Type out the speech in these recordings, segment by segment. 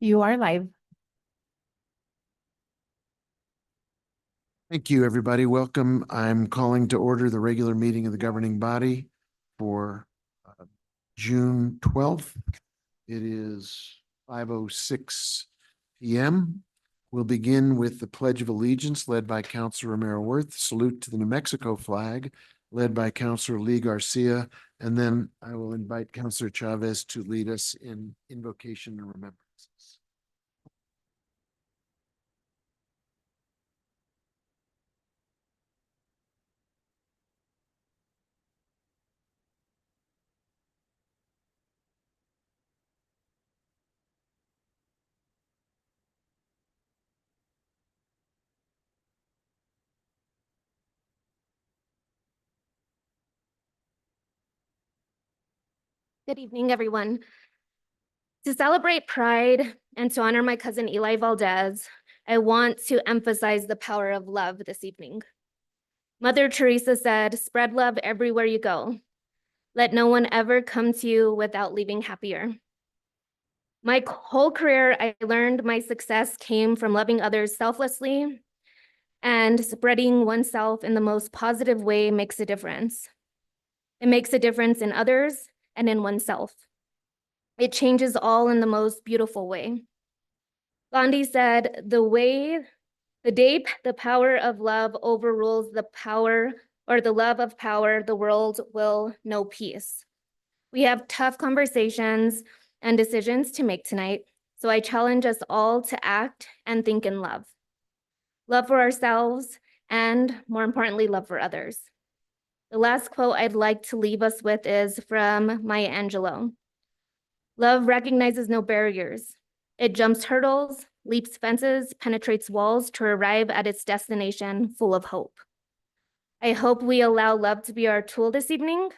You are live. Thank you, everybody. Welcome. I'm calling to order the regular meeting of the governing body for June 12th. It is 5:06 p.m. We'll begin with the Pledge of Allegiance led by Councilor Romero Worth, salute to the New Mexico flag led by Councilor Lee Garcia, and then I will invite Councilor Chavez to lead us in invocation and remembrances. Good evening, everyone. To celebrate Pride and to honor my cousin Eli Valdez, I want to emphasize the power of love this evening. Mother Teresa said, "Spread love everywhere you go. Let no one ever come to you without leaving happier." My whole career, I learned my success came from loving others selflessly, and spreading oneself in the most positive way makes a difference. It makes a difference in others and in oneself. It changes all in the most beautiful way. Gandhi said, the day the power of love overrules the power or the love of power, the world will know peace. We have tough conversations and decisions to make tonight, so I challenge us all to act and think in love. Love for ourselves and, more importantly, love for others. The last quote I'd like to leave us with is from Maya Angelou. Love recognizes no barriers. It jumps hurdles, leaps fences, penetrates walls to arrive at its destination full of hope. I hope we allow love to be our tool this evening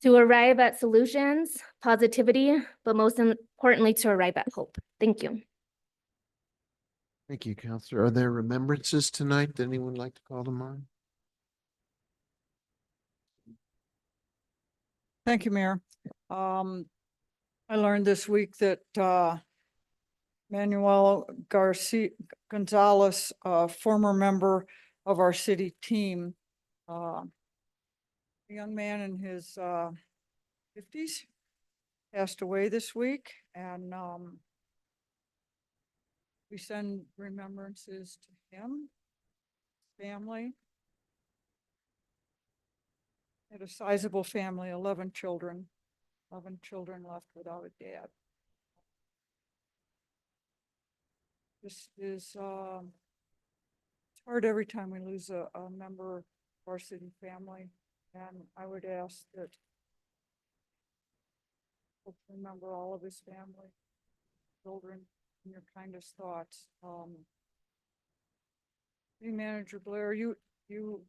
to arrive at solutions, positivity, but most importantly, to arrive at hope. Thank you. Thank you, Councilor. Are there remembrances tonight that anyone would like to call to mind? Thank you, Mayor. I learned this week that Manuel Gonzalez, a former member of our city team, a young man in his 50s, passed away this week, and we send remembrances to him, family. Had a sizable family, 11 children left without a dad. This is it's hard every time we lose a member of our city family, and I would ask that remember all of his family, children, in your kindest thoughts. City Manager Blair, you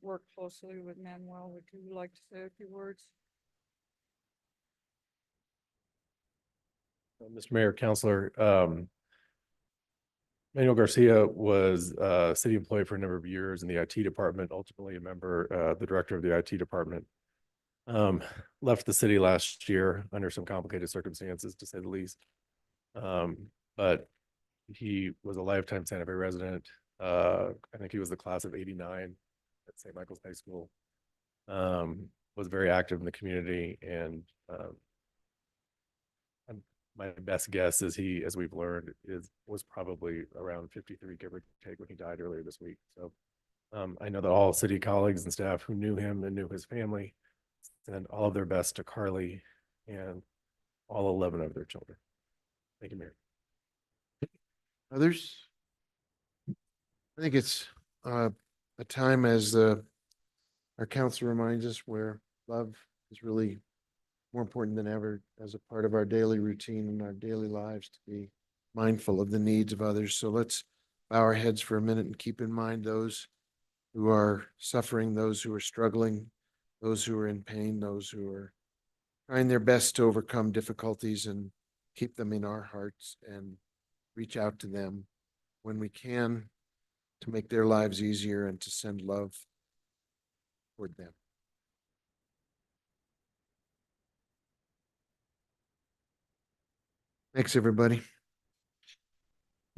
work closely with Manuel. Would you like to say a few words? Mr. Mayor, Councilor, Manuel Garcia was a city employee for a number of years in the IT department, ultimately a member, the director of the IT department. Left the city last year under some complicated circumstances, to say the least. But he was a lifetime Santa Fe resident. I think he was the class of '89 at St. Michael's High School. Was very active in the community, and my best guess is he, as we've learned, was probably around 53, give or take, when he died earlier this week. So I know that all city colleagues and staff who knew him and knew his family send all of their best to Carly and all 11 of their children. Thank you, Mayor. Others? I think it's a time, as our council reminds us, where love is really more important than ever as a part of our daily routine and our daily lives, to be mindful of the needs of others. So let's bow our heads for a minute and keep in mind those who are suffering, those who are struggling, those who are in pain, those who are trying their best to overcome difficulties, and keep them in our hearts and reach out to them when we can, to make their lives easier and to send love toward them. Thanks, everybody.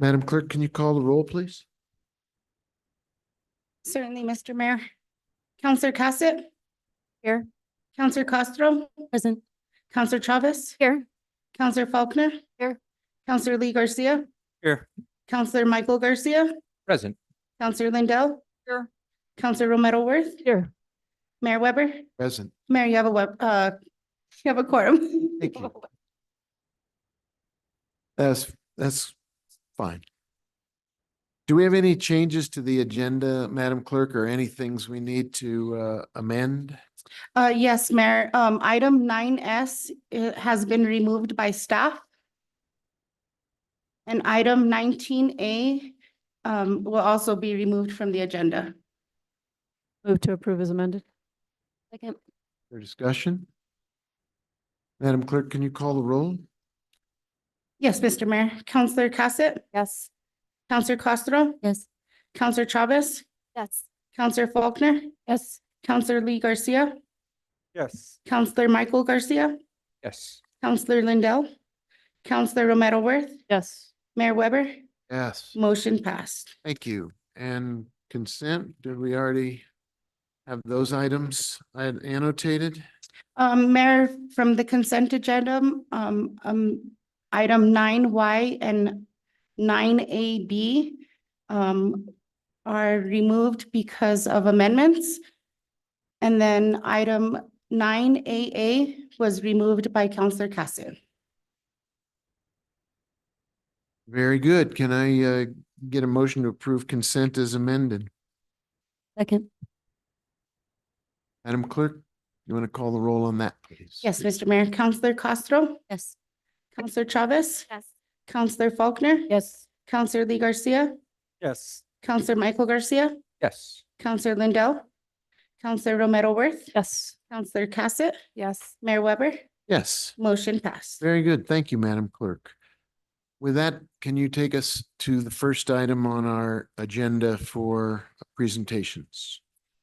Madam Clerk, can you call the roll, please? Certainly, Mr. Mayor. Counselor Cassett, Here. Counselor Castro, Present. Counselor Chavez, Here. Counselor Faulkner. Here. Counselor Lee Garcia, Here. Counselor Michael Garcia, Present. Counselor Lindell. Here. Counselor Romero Worth, Here. Mayor Weber. Present. Mayor, you have you have a quorum. Thank you. That's fine. Do we have any changes to the agenda, Madam Clerk, or any things we need to amend? Yes, Mayor, item 9S has been removed by staff. And item 19A will also be removed from the agenda. Move to approve as amended. Second. For discussion? Madam Clerk, can you call the roll? Yes, Mr. Mayor. Counselor Cassett, Yes. Counselor Castro, Yes. Counselor Chavez, Yes. Counselor Faulkner, Yes. Counselor Lee Garcia, Yes. Counselor Michael Garcia, Yes. Counselor Lindell, Counselor Romero Worth, Yes. Mayor Weber, Yes, motion passed. thank you. And consent, did we already have those items I had annotated? Mayor, from the consent agenda, item 9Y and 9AB are removed because of amendments. And then item 9AA was removed by Counselor Cassett. Very good. Can I get a motion to approve consent as amended? Second. Madam Clerk, you want to call the roll on that, please? Yes, Mr. Mayor. Counselor Castro, Yes. Counselor Chavez, Yes. Counselor Faulkner, Yes. Counselor Lee Garcia, Yes. Counselor Michael Garcia, Yes. Counselor Lindell, Counselor Romero Worth, Yes. Counselor Cassett, Yes. Mayor Weber, Yes, motion passed. very good. Thank you, Madam Clerk. With that, can you take us to the first item on our agenda for presentations?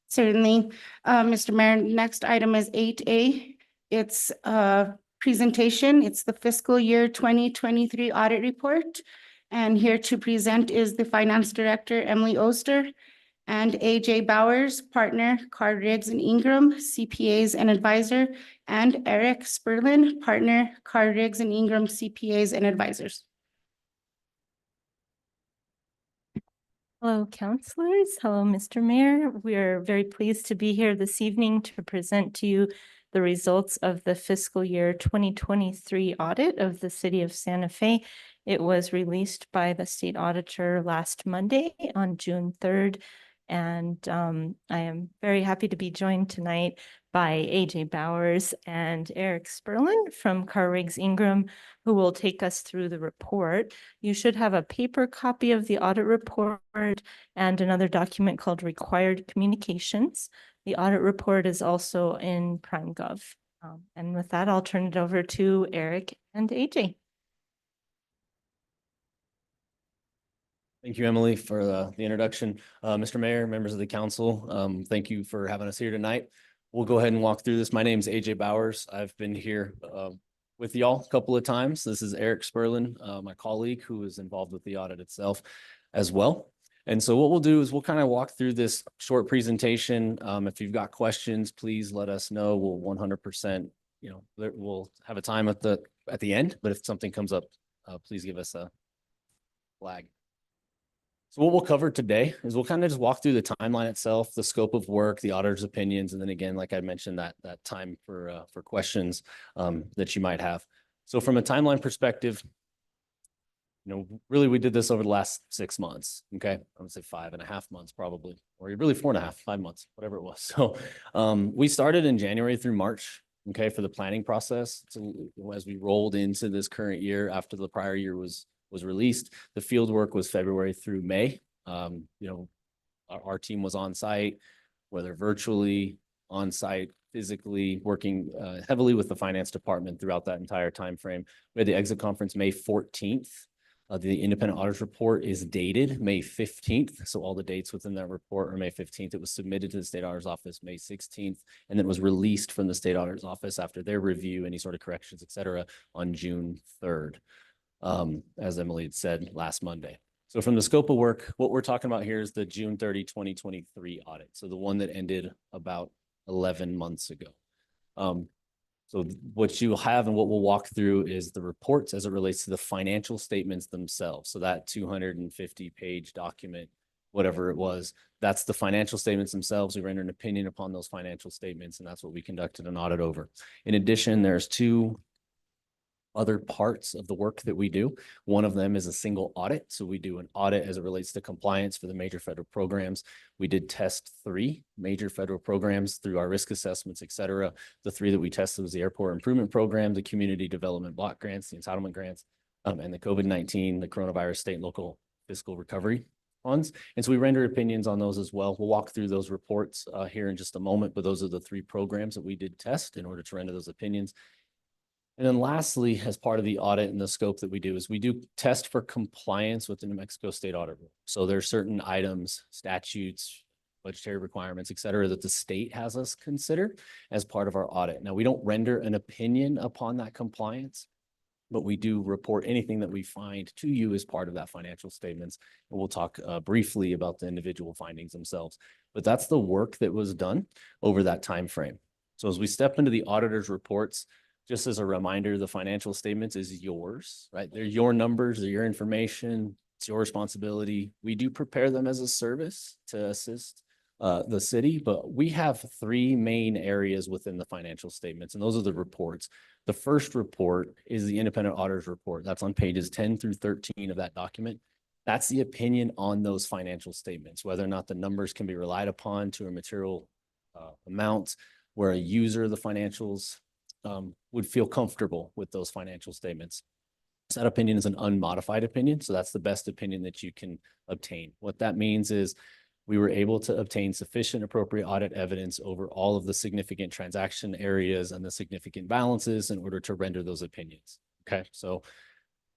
Certainly, Mr. Mayor, next item is 8A. It's a presentation. It's the fiscal year 2023 audit report. And here to present is the Finance Director, Emily Oster, and AJ Bowers, partner, Carr Riggs and Ingram, CPAs and advisor, and Eric Sperlin, partner, Carr Riggs and Ingram, CPAs and advisors. Hello, counselors. Hello, Mr. Mayor. We are very pleased to be here this evening to present to you the results of the fiscal year 2023 audit of the city of Santa Fe. It was released by the state auditor last Monday on June 3rd. And I am very happy to be joined tonight by AJ Bowers and Eric Sperlin from Carr Riggs Ingram, who will take us through the report. You should have a paper copy of the audit report and another document called Required Communications. The audit report is also in PrimeGov. And with that, I'll turn it over to Eric and AJ. Thank you, Emily, for the introduction. Mr. Mayor, members of the council, thank you for having us here tonight. We'll go ahead and walk through this. My name is AJ Bowers. I've been here with y'all a couple of times. This is Eric Sperlin, my colleague who is involved with the audit itself as well. And so what we'll do is we'll kind of walk through this short presentation. If you've got questions, please let us know. We'll 100%, we'll have a time at the end, but if something comes up, please give us a flag. So what we'll cover today is we'll kind of just walk through the timeline itself, the scope of work, the auditor's opinions, and then again, like I mentioned, that time for questions that you might have. So from a timeline perspective, really we did this over the last 6 months. Okay, I would say 5.5 months probably, or really 4.5, 5 months, whatever it was. So we started in January through March. Okay, for the planning process. So as we rolled into this current year after the prior year was released, the field work was February through May. Our team was on site, whether virtually, on site, physically, working heavily with the finance department throughout that entire time frame. We had the exit conference May 14th. The independent auditors report is dated May 15th. So all the dates within that report are May 15th. It was submitted to the state auditor's office May 16th, and then it was released from the state auditor's office after their review, any sort of corrections, et cetera, on June 3rd. As Emily had said last Monday. So from the scope of work, what we're talking about here is the June 30, 2023 audit. So the one that ended about 11 months ago. So what you have and what we'll walk through is the reports as it relates to the financial statements themselves. So that 250-page document, whatever it was, that's the financial statements themselves. We render an opinion upon those financial statements, and that's what we conducted an audit over. In addition, there's two other parts of the work that we do. One of them is a single audit. So we do an audit as it relates to compliance for the major federal programs. We did test 3 major federal programs through our risk assessments, et cetera. The 3 that we tested was the airport improvement program, the community development block grants, the entitlement grants, and the COVID-19, the coronavirus state and local fiscal recovery funds. And so we render opinions on those as well. We'll walk through those reports here in just a moment, but those are the 3 programs that we did test in order to render those opinions. And then lastly, as part of the audit and the scope that we do is we do test for compliance with the New Mexico state audit rule. So there's certain items, statutes, budgetary requirements, et cetera, that the state has us consider as part of our audit. Now, we don't render an opinion upon that compliance, but we do report anything that we find to you as part of that financial statements. And we'll talk briefly about the individual findings themselves. But that's the work that was done over that time frame. So as we step into the auditor's reports, just as a reminder, the financial statements is yours, right? They're your numbers, they're your information, it's your responsibility. We do prepare them as a service to assist the city, but we have 3 main areas within the financial statements, and those are the reports. The first report is the independent auditor's report. That's on pages 10 through 13 of that document. That's the opinion on those financial statements, whether or not the numbers can be relied upon to a material amount, where a user of the financials would feel comfortable with those financial statements. So that opinion is an unmodified opinion. So that's the best opinion that you can obtain. What that means is we were able to obtain sufficient appropriate audit evidence over all of the significant transaction areas and the significant balances in order to render those opinions. Okay, so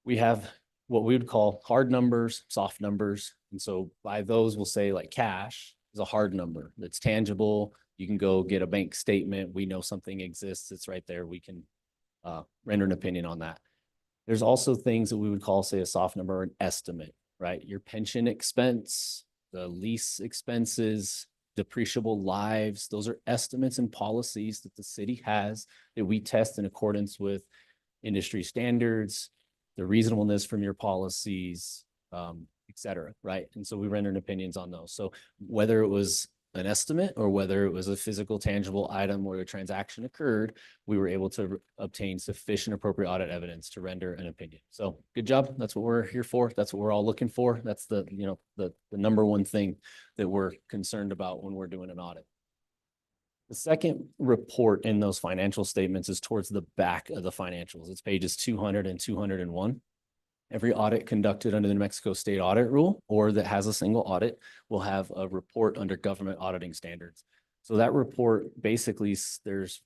we have what we would call hard numbers, soft numbers. And so by those, we'll say like cash is a hard number that's tangible. You can go get a bank statement. We know something exists. It's right there. We can render an opinion on that. There's also things that we would call, say, a soft number or an estimate, right? Your pension expense, the lease expenses, depreciable lives. Those are estimates and policies that the city has that we test in accordance with industry standards, the reasonableness from your policies, et cetera, right? And so we rendered opinions on those. So whether it was an estimate or whether it was a physical tangible item where a transaction occurred, we were able to obtain sufficient appropriate audit evidence to render an opinion. So good job. That's what we're here for. That's what we're all looking for. That's the, you know, the number one thing that we're concerned about when we're doing an audit. The second report in those financial statements is towards the back of the financials. It's pages 200 and 201. Every audit conducted under the New Mexico state audit rule or that has a single audit will have a report under government auditing standards. So that report basically, there's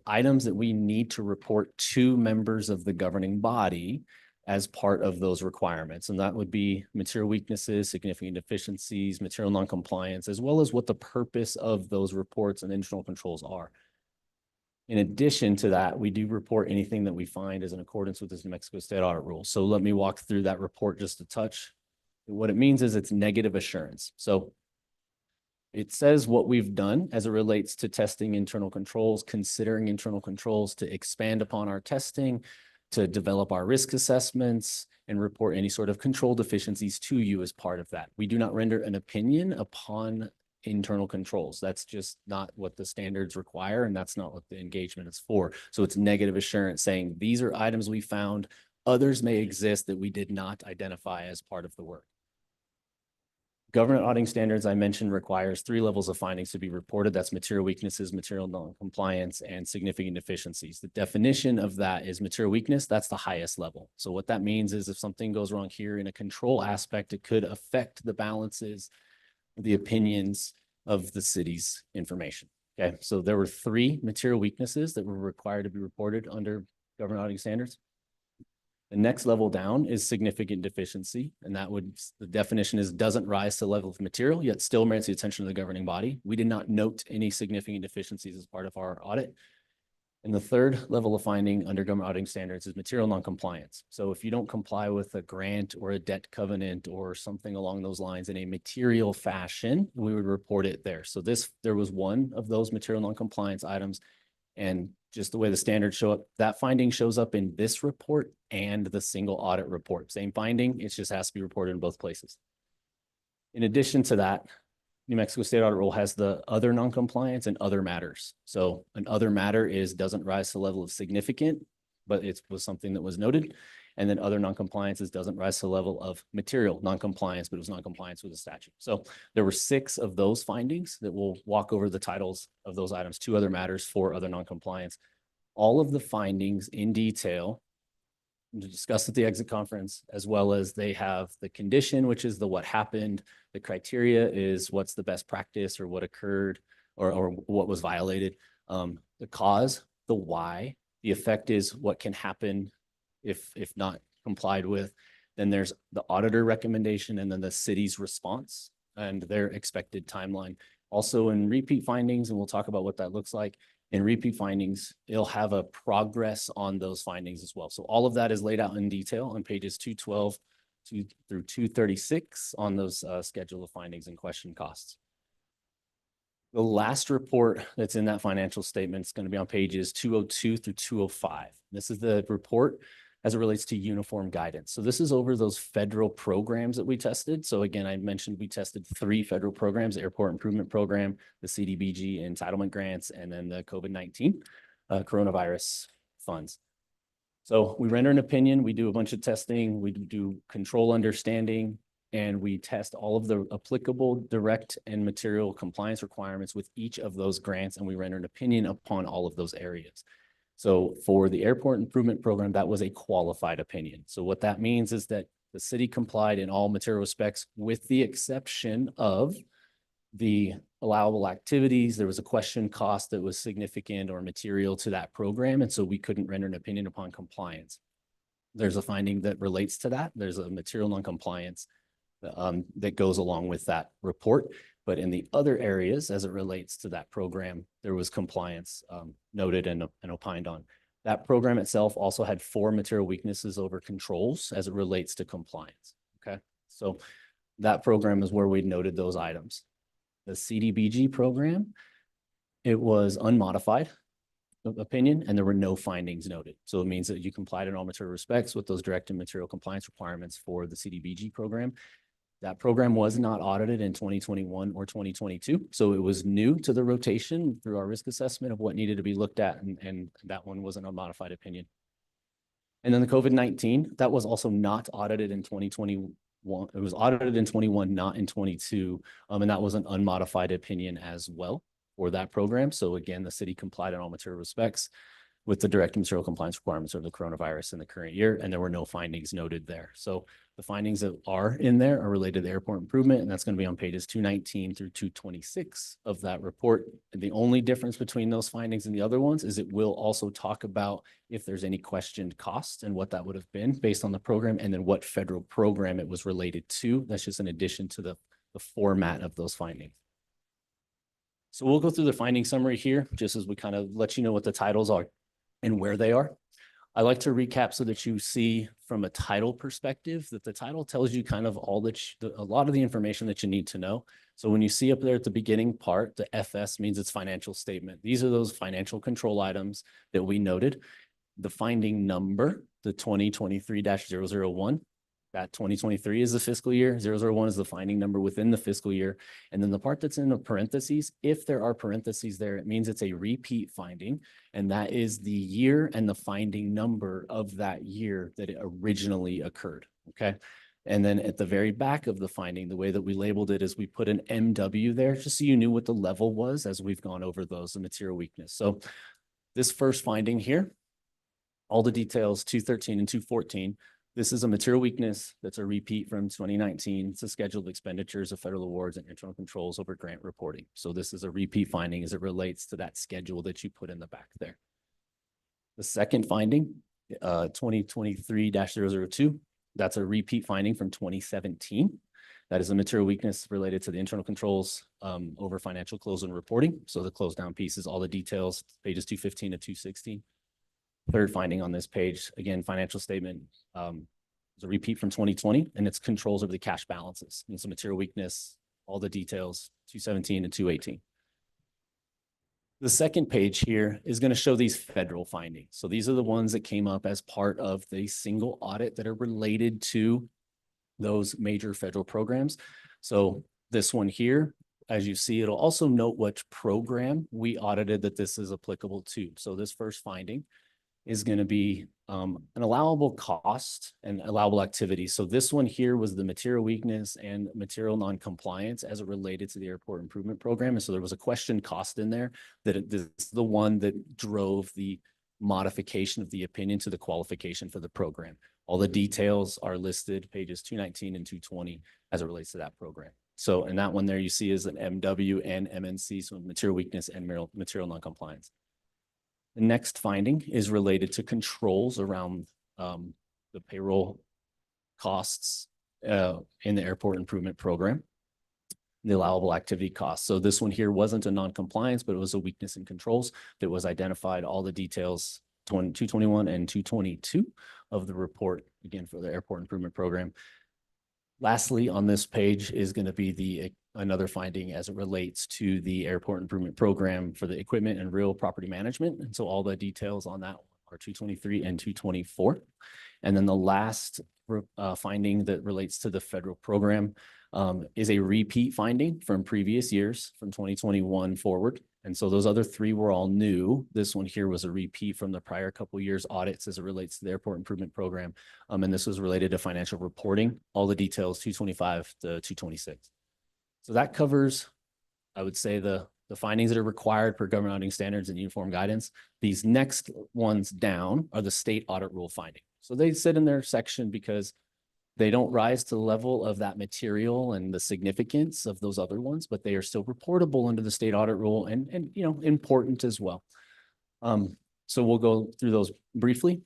items that we need to report to members of the governing body as part of those requirements. And that would be material weaknesses, significant deficiencies, material noncompliance, as well as what the purpose of those reports and internal controls are. In addition to that, we do report anything that we find is in accordance with this New Mexico state audit rule. So let me walk through that report just a touch. What it means is it's negative assurance. So it says what we've done as it relates to testing internal controls, considering internal controls to expand upon our testing, to develop our risk assessments and report any sort of control deficiencies to you as part of that. We do not render an opinion upon internal controls. That's just not what the standards require, and that's not what the engagement is for. So it's negative assurance saying these are items we found, others may exist that we did not identify as part of the work. Government auditing standards I mentioned requires 3 levels of findings to be reported. That's material weaknesses, material non-compliance, and significant deficiencies. The definition of that is material weakness. That's the highest level. So what that means is if something goes wrong here in a control aspect, it could affect the balances, the opinions of the city's information. Okay, so there were 3 material weaknesses that were required to be reported under government auditing standards. The next level down is significant deficiency, and that would, the definition is doesn't rise to the level of material, yet still merits the attention of the governing body. We did not note any significant deficiencies as part of our audit. And the third level of finding under government auditing standards is material noncompliance. So if you don't comply with a grant or a debt covenant or something along those lines in a material fashion, we would report it there. So there was one of those material noncompliance items. And just the way the standards show up, that finding shows up in this report and the single audit report. Same finding, it just has to be reported in both places. In addition to that, New Mexico State Audit Rule has the other noncompliance and other matters. So an other matter doesn't rise to the level of significant, but it was something that was noted. And then other noncompliances doesn't rise to the level of material noncompliance, but it was noncompliance with the statute. So there were 6 of those findings that will walk over the titles of those items, 2 other matters, 4 other noncompliance. All of the findings in detail to discuss at the exit conference, as well as they have the condition, which is the what happened. The criteria is what's the best practice or what occurred or what was violated. The cause, the why, the effect is what can happen if not complied with. Then there's the auditor recommendation and then the city's response and their expected timeline. Also in repeat findings, and we'll talk about what that looks like. In repeat findings, it'll have a progress on those findings as well. So all of that is laid out in detail on pages 212 through 236 on those schedule of findings and question costs. The last report that's in that financial statement is going to be on pages 202 through 205. This is the report as it relates to uniform guidance. So this is over those federal programs that we tested. So again, I mentioned we tested 3 federal programs: the Airport Improvement Program, the CDBG entitlement grants, and then the COVID-19 coronavirus funds. So we render an opinion, we do a bunch of testing, we do control understanding, and we test all of the applicable direct and material compliance requirements with each of those grants, and we render an opinion upon all of those areas. So for the Airport Improvement Program, that was a qualified opinion. So what that means is that the city complied in all material respects with the exception of the allowable activities. There was a question cost that was significant or material to that program, and so we couldn't render an opinion upon compliance. There's a finding that relates to that. There's a material noncompliance that goes along with that report. But in the other areas, as it relates to that program, there was compliance noted and opined on. That program itself also had 4 material weaknesses over controls as it relates to compliance. Okay, so that program is where we noted those items. The CDBG program, it was unmodified opinion, and there were no findings noted. So it means that you complied in all material respects with those direct and material compliance requirements for the CDBG program. That program was not audited in 2021 or 2022. So it was new to the rotation through our risk assessment of what needed to be looked at. And that one was an unmodified opinion. And then the COVID-19, that was also not audited in 2021. It was audited in 21, not in 22. And that was an unmodified opinion as well for that program. So again, the city complied in all material respects with the direct material compliance requirements of the coronavirus in the current year, and there were no findings noted there. So the findings that are in there are related to airport improvement, and that's going to be on pages 219 through 226 of that report. And the only difference between those findings and the other ones is it will also talk about if there's any questioned costs and what that would have been based on the program, and then what federal program it was related to. That's just an addition to the format of those findings. So we'll go through the finding summary here, just as we kind of let you know what the titles are and where they are. I like to recap so that you see from a title perspective that the title tells you kind of all that a lot of the information that you need to know. So when you see up there at the beginning part, the FS means it's financial statement. These are those financial control items that we noted. The finding number, the 2023-001, that 2023 is the fiscal year, 001 is the finding number within the fiscal year. And then the part that's in the parentheses, if there are parentheses there, it means it's a repeat finding. And that is the year and the finding number of that year that it originally occurred, okay? And then at the very back of the finding, the way that we labeled it is we put an MW there, just so you knew what the level was as we've gone over those, the material weakness. So this first finding here, all the details, 213 and 214, this is a material weakness that's a repeat from 2019. It's a scheduled expenditures of federal awards and internal controls over grant reporting. So this is a repeat finding as it relates to that schedule that you put in the back there. The second finding, 2023-002, that's a repeat finding from 2017. That is a material weakness related to the internal controls over financial close and reporting. So the close down piece is all the details, pages 215 to 216. Third finding on this page, again, financial statement is a repeat from 2020, and it's controls over the cash balances. And it's a material weakness, all the details, 217 and 218. The second page here is going to show these federal findings. So these are the ones that came up as part of the single audit that are related to those major federal programs. So this one here, as you see, it'll also note which program we audited that this is applicable to. So this first finding is going to be an allowable cost and allowable activity. So this one here was the material weakness and material non-compliance as it related to the airport improvement program. And so there was a question cost in there that this is the one that drove the modification of the opinion to the qualification for the program. All the details are listed, pages 219 and 220 as it relates to that program. So in that one there you see is an MW and MNC, so material weakness and material non-compliance. The next finding is related to controls around the payroll costs in the airport improvement program, the allowable activity costs. So this one here wasn't a non-compliance, but it was a weakness in controls that was identified, all the details, 221 and 222 of the report, again, for the airport improvement program. Lastly, on this page is going to be another finding as it relates to the airport improvement program for the equipment and real property management. And so all the details on that are 223 and 224. And then the last finding that relates to the federal program is a repeat finding from previous years, from 2021 forward. And so those other three were all new. This one here was a repeat from the prior couple of years audits as it relates to the airport improvement program. And this was related to financial reporting, all the details 225 to 226. So that covers, I would say, the findings that are required per government auditing standards and uniform guidance. These next ones down are the state audit rule finding. So they sit in their section because they don't rise to the level of that material and the significance of those other ones, but they are still reportable under the state audit rule and you know, important as well. So we'll go through those briefly.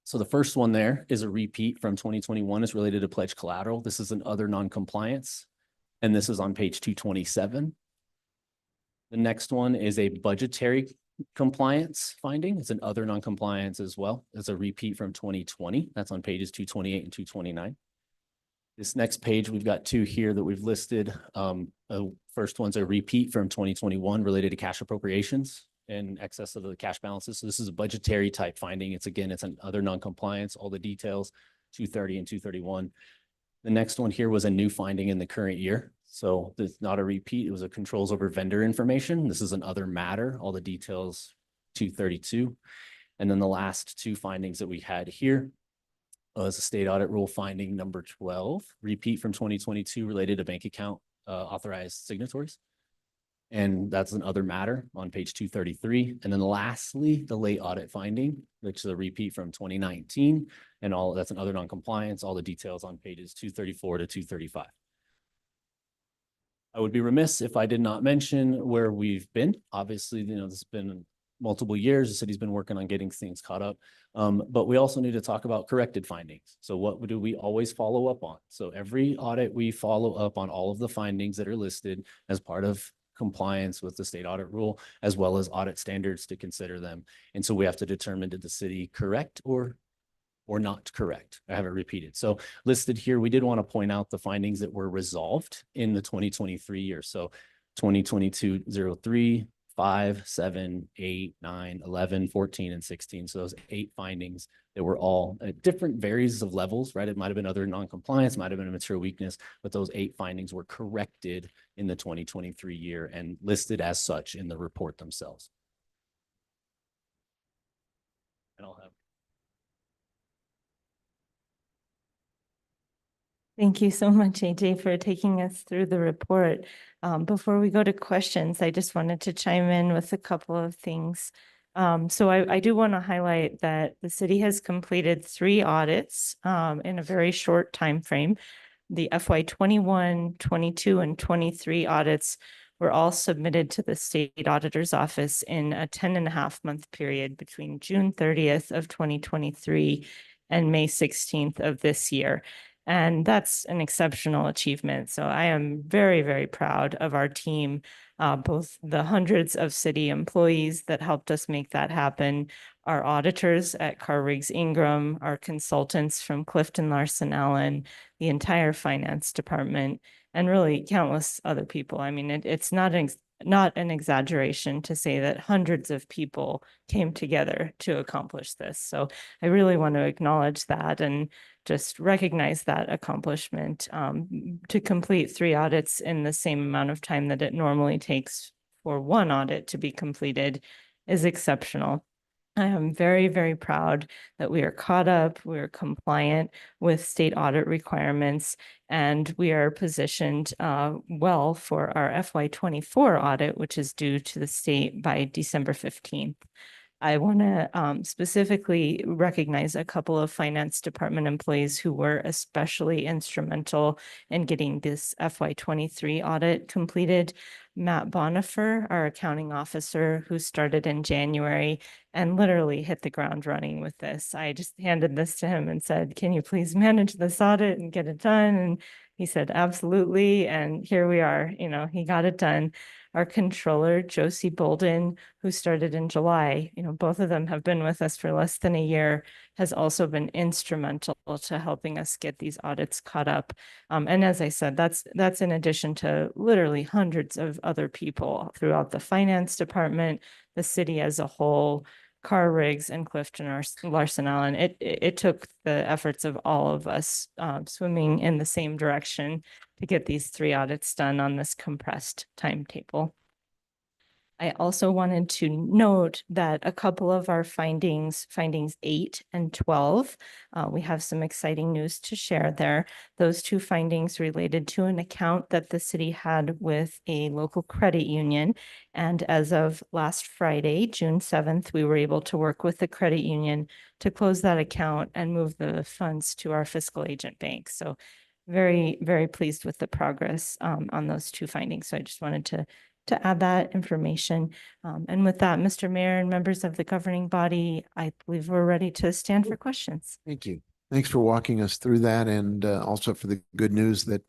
So the first one there is a repeat from 2021. It's related to pledge collateral. This is an other non-compliance, and this is on page 227. The next one is a budgetary compliance finding. It's an other non-compliance as well. It's a repeat from 2020. That's on pages 228 and 229. This next page, we've got two here that we've listed. First one's a repeat from 2021 related to cash appropriations in excess of the cash balances. So this is a budgetary type finding. It's an other non-compliance, all the details, 230 and 231. The next one here was a new finding in the current year. So this is not a repeat. It was a controls over vendor information. This is an other matter, all the details, 232. And then the last two findings that we had here was a state audit rule finding number 12, repeat from 2022 related to bank account authorized signatories. And that's an other matter on page 233. And then lastly, the late audit finding, which is a repeat from 2019, and all that's an other non-compliance, all the details on pages 234 to 235. I would be remiss if I did not mention where we've been. Obviously, you know, this has been multiple years. The city's been working on getting things caught up. But we also need to talk about corrected findings. So what do we always follow up on? So every audit, we follow up on all of the findings that are listed as part of compliance with the state audit rule, as well as audit standards to consider them. And so we have to determine, did the city correct or not correct? I haven't repeated. So listed here, we did want to point out the findings that were resolved in the 2023 year. So 2022-03, 5, 7, 8, 9, 11, 14, and 16. So those 8 findings that were all at different varies of levels, right? It might have been other non-compliance, might have been a material weakness, but those 8 findings were corrected in the 2023 year and listed as such in the report themselves. And I'll have. Thank you so much, AJ, for taking us through the report. Before we go to questions, I just wanted to chime in with a couple of things. So I do want to highlight that the city has completed 3 audits in a very short time frame. The FY 21, 22, and 23 audits were all submitted to the state auditor's office in a 10.5-month period between June 30th of 2023 and May 16th of this year. And that's an exceptional achievement. So I am very, very proud of our team, both the hundreds of city employees that helped us make that happen, our auditors at Carr Riggs Ingram, our consultants from Clifton Larson Allen, the entire finance department, and really countless other people. I mean, it's not an exaggeration to say that hundreds of people came together to accomplish this. So I really want to acknowledge that and just recognize that accomplishment. To complete 3 audits in the same amount of time that it normally takes for 1 audit to be completed is exceptional. I am very, very proud that we are caught up, we are compliant with state audit requirements, and we are positioned well for our FY24 audit, which is due to the state by December 15th. I want to specifically recognize a couple of finance department employees who were especially instrumental in getting this FY23 audit completed. Matt Bonifer, our accounting officer, who started in January and literally hit the ground running with this. I just handed this to him and said, "Can you please manage this audit and get it done?" And he said, "Absolutely." And here we are, he got it done. Our controller, Josie Bolden, who started in July, both of them have been with us for less than a year, has also been instrumental to helping us get these audits caught up. And as I said, that's in addition to literally hundreds of other people throughout the finance department, the city as a whole, Carr Riggs and Clifton Larson Allen. It took the efforts of all of us swimming in the same direction to get these 3 audits done on this compressed timetable. I also wanted to note that a couple of our findings 8 and 12, we have some exciting news to share there. Those 2 findings related to an account that the city had with a local credit union. And as of last Friday, June 7th, we were able to work with the credit union to close that account and move the funds to our fiscal agent bank. So very, very pleased with the progress on those 2 findings. So I just wanted to add that information. And with that, Mr. Mayor and members of the governing body, I believe we're ready to stand for questions. Thank you. Thanks for walking us through that, and also for the good news that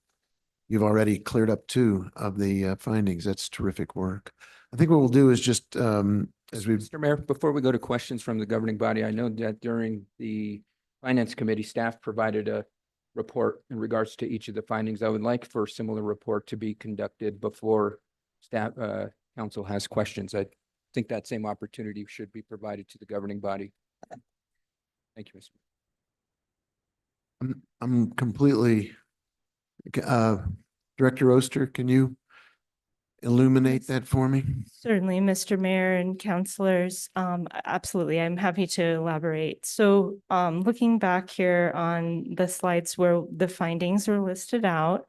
you've already cleared up 2 of the findings. That's terrific work. I think what we'll do is just, as we Mr. Mayor, before we go to questions from the governing body, I know that during the Finance Committee, staff provided a report in regards to each of the findings. I would like for a similar report to be conducted before staff, council has questions. I think that same opportunity should be provided to the governing body. Thank you, Mr. I'm completely, Director Oster, can you illuminate that for me? Certainly, Mr. Mayor and councilors. Absolutely. I'm happy to elaborate. So looking back here on the slides where the findings were listed out,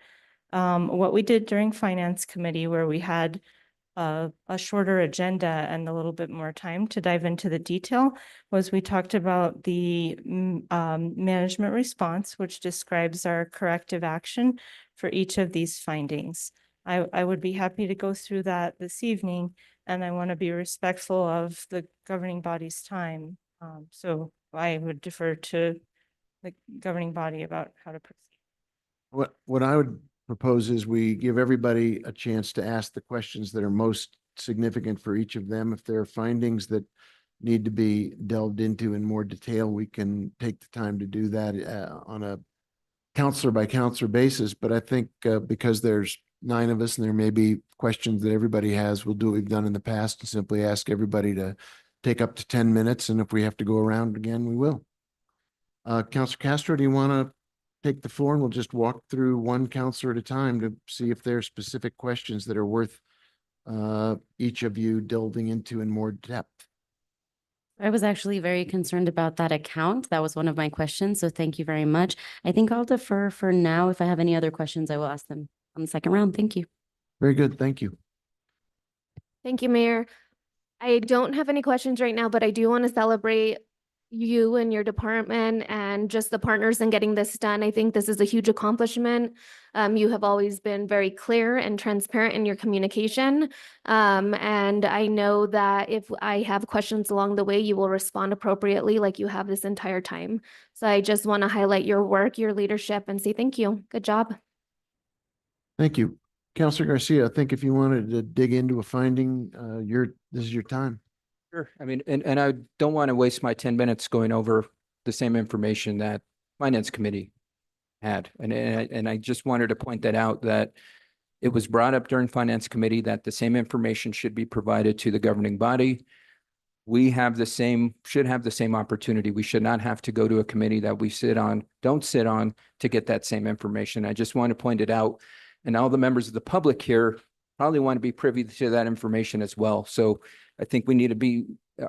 what we did during Finance Committee, where we had a shorter agenda and a little bit more time to dive into the detail, was we talked about the management response, which describes our corrective action for each of these findings. I would be happy to go through that this evening, and I want to be respectful of the governing body's time. So I would defer to the governing body about how to proceed. What I would propose is we give everybody a chance to ask the questions that are most significant for each of them. If there are findings that need to be delved into in more detail, we can take the time to do that on a counselor by counselor basis. But I think because there's 9 of us and there may be questions that everybody has, we'll do what we've done in the past and simply ask everybody to take up to 10 minutes. And if we have to go around again, we will. Counselor Castro, do you want to take the floor, and we'll just walk through one counselor at a time to see if there are specific questions that are worth each of you delving into in more depth? I was actually very concerned about that account. That was one of my questions. So thank you very much. I think I'll defer for now. If I have any other questions, I will ask them on the second round. Thank you. Very good. Thank you. Thank you, Mayor. I don't have any questions right now, but I do want to celebrate you and your department and just the partners in getting this done. I think this is a huge accomplishment. You have always been very clear and transparent in your communication. And I know that if I have questions along the way, you will respond appropriately like you have this entire time. So I just want to highlight your work, your leadership, and say thank you. Good job. Thank you. Counselor Garcia, I think if you wanted to dig into a finding, this is your time. Sure. I mean, and I don't want to waste my 10 minutes going over the same information that Finance Committee had. And I just wanted to point that out, that it was brought up during Finance Committee that the same information should be provided to the governing body. We have should have the same opportunity. We should not have to go to a committee that we don't sit on to get that same information. I just want to point it out. And all the members of the public here probably want to be privy to that information as well. So I think we need to be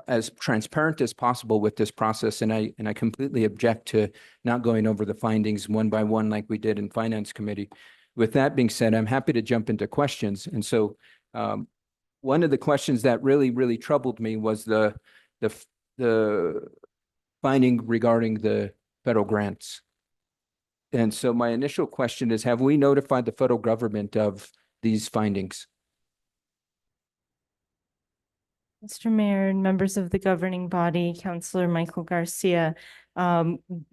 as transparent as possible with this process. And I completely object to not going over the findings one by one like we did in Finance Committee. With that being said, I'm happy to jump into questions. And so one of the questions that really troubled me was the finding regarding the federal grants. And so my initial question is, have we notified the federal government of these findings? Mr. Mayor and members of the governing body, Councilor Michael Garcia,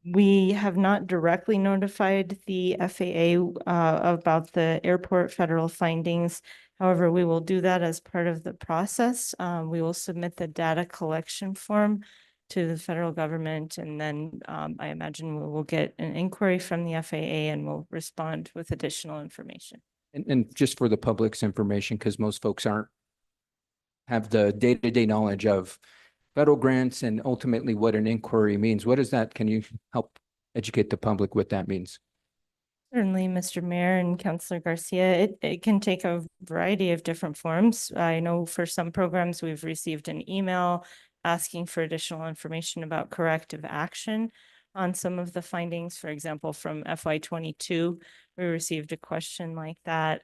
we have not directly notified the FAA about the airport federal findings. However, we will do that as part of the process. We will submit the data collection form to the federal government, and then I imagine we will get an inquiry from the FAA and we'll respond with additional information. And just for the public's information, because most folks have the day-to-day knowledge of federal grants and ultimately what an inquiry means. What is that? Can you help educate the public what that means? Certainly, Mr. Mayor and Councilor Garcia, it can take a variety of different forms. I know for some programs, we've received an email asking for additional information about corrective action on some of the findings. For example, from FY22, we received a question like that.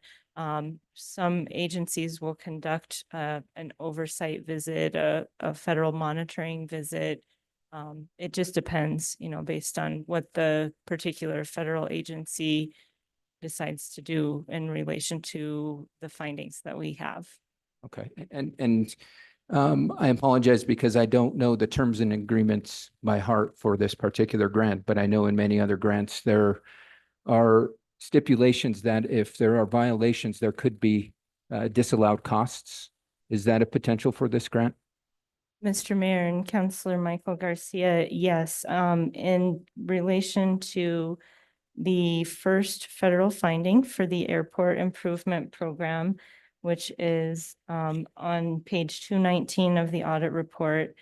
Some agencies will conduct an oversight visit, a federal monitoring visit. It just depends, based on what the particular federal agency decides to do in relation to the findings that we have. Okay, and I apologize because I don't know the terms and agreements by heart for this particular grant, but I know in many other grants there are stipulations that if there are violations, there could be disallowed costs. Is that a potential for this grant? Mr. Mayor and Councilor Michael Garcia, yes. In relation to the first federal finding for the airport improvement program, which is on page 219 of the audit report,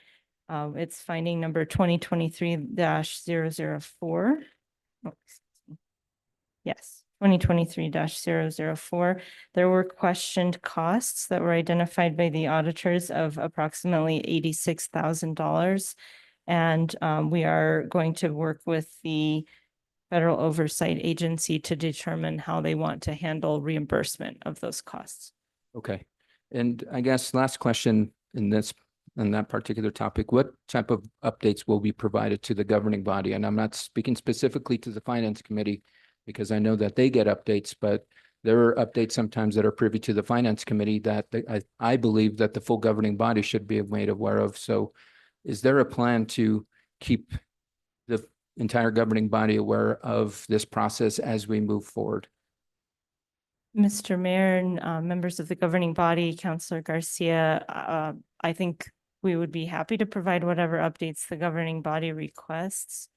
it's finding number 2023-004. Yes, 2023-004. There were questioned costs that were identified by the auditors of approximately $86,000. And we are going to work with the Federal Oversight Agency to determine how they want to handle reimbursement of those costs. Okay. And I guess last question in that particular topic, what type of updates will be provided to the governing body? And I'm not speaking specifically to the Finance Committee, because I know that they get updates, but there are updates sometimes that are privy to the Finance Committee that I believe that the full governing body should be made aware of. So is there a plan to keep the entire governing body aware of this process as we move forward? Mr. Mayor and members of the governing body, Councilor Garcia, I think we would be happy to provide whatever updates the governing body requests.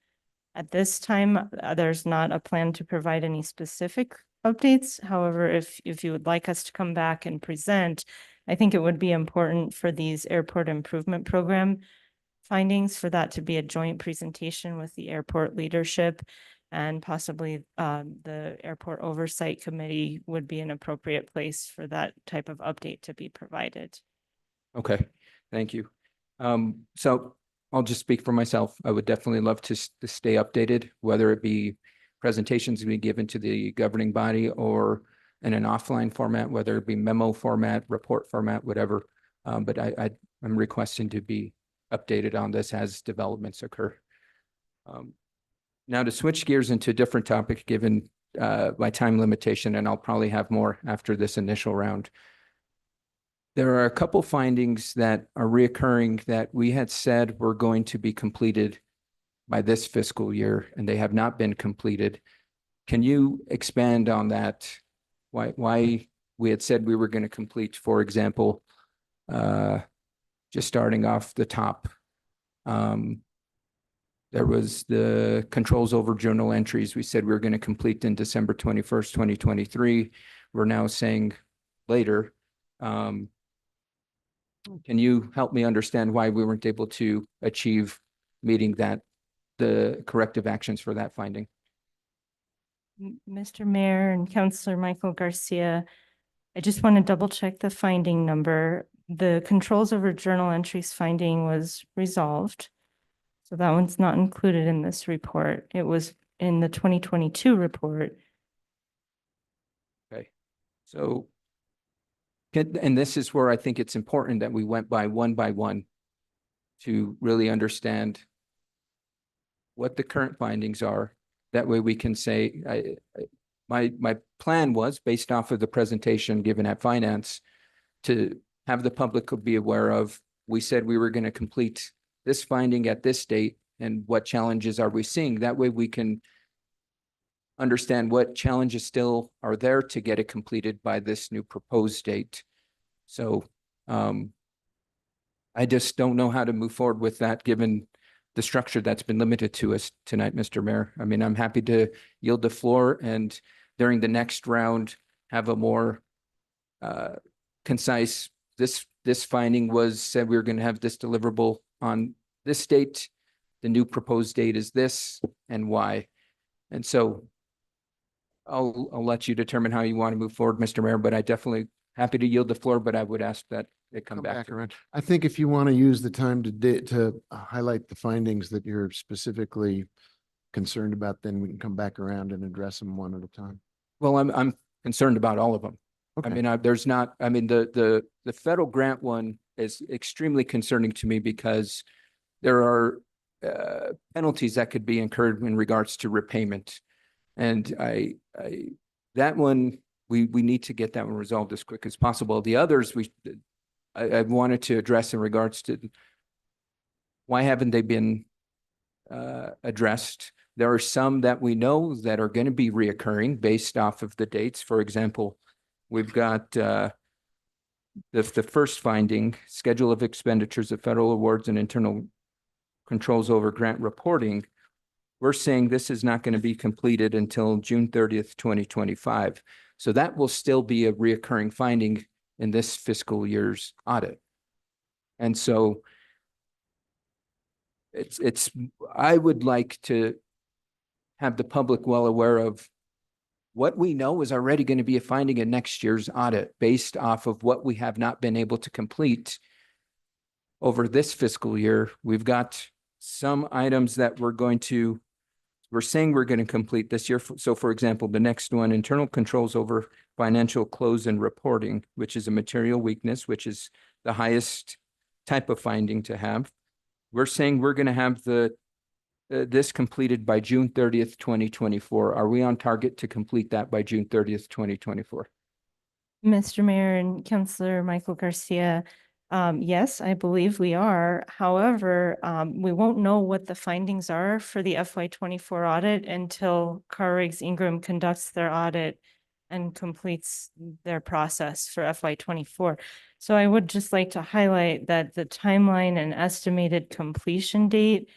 At this time, there's not a plan to provide any specific updates. However, if you would like us to come back and present, I think it would be important for these airport improvement program findings for that to be a joint presentation with the airport leadership, and possibly the Airport Oversight Committee would be an appropriate place for that type of update to be provided. Okay, thank you. So I'll just speak for myself. I would definitely love to stay updated, whether it be presentations to be given to the governing body or in an offline format, whether it be memo format, report format, whatever. But I'm requesting to be updated on this as developments occur. Now to switch gears into a different topic, given my time limitation, and I'll probably have more after this initial round. There are a couple findings that are reoccurring that we had said were going to be completed by this fiscal year, and they have not been completed. Can you expand on that? Why we had said we were going to complete, for example, just starting off the top. There was the controls over journal entries. We said we were going to complete in December 21st, 2023. We're now saying later. Can you help me understand why we weren't able to achieve meeting the corrective actions for that finding? Mr. Mayor and Councillor Michael Garcia, I just want to double check the finding number. The controls over journal entries finding was resolved. So that one's not included in this report. It was in the 2022 report. Okay, so and this is where I think it's important that we went by one to really understand what the current findings are. That way we can say, my plan was based off of the presentation given at finance to have the public be aware of, we said we were going to complete this finding at this date and what challenges are we seeing. That way we can understand what challenges still are there to get it completed by this new proposed date. So I just don't know how to move forward with that given the structure that's been limited to us tonight, Mr. Mayor. I mean, I'm happy to yield the floor and during the next round have a more concise, this finding was said we were going to have this deliverable on this date. The new proposed date is this and why. And so I'll let you determine how you want to move forward, Mr. Mayor, but I definitely happy to yield the floor, but I would ask that it come back to around. I think if you want to use the time to highlight the findings that you're specifically concerned about, then we can come back around and address them one at a time. Well, I'm concerned about all of them. Okay. I mean, there's not, I mean, the federal grant one is extremely concerning to me because there are penalties that could be incurred in regards to repayment. And that one, we need to get that one resolved as quick as possible. The others, I wanted to address in regards to why haven't they been addressed? There are some that we know that are going to be reoccurring based off of the dates. For example, we've got the first finding, schedule of expenditures of federal awards and internal controls over grant reporting. We're saying this is not going to be completed until June 30th, 2025. So that will still be a reoccurring finding in this fiscal year's audit. And so I would like to have the public well aware of what we know is already going to be a finding in next year's audit based off of what we have not been able to complete over this fiscal year. We've got some items that we're saying we're going to complete this year. So for example, the next one, internal controls over financial close and reporting, which is a material weakness, which is the highest type of finding to have. We're saying we're going to have this completed by June 30th, 2024. Are we on target to complete that by June 30th, 2024? Mr. Mayor and Councillor Michael Garcia, yes, I believe we are. However, we won't know what the findings are for the FY24 audit until Carr-Riggs Ingram conducts their audit and completes their process for FY24. So I would just like to highlight that the timeline and estimated completion date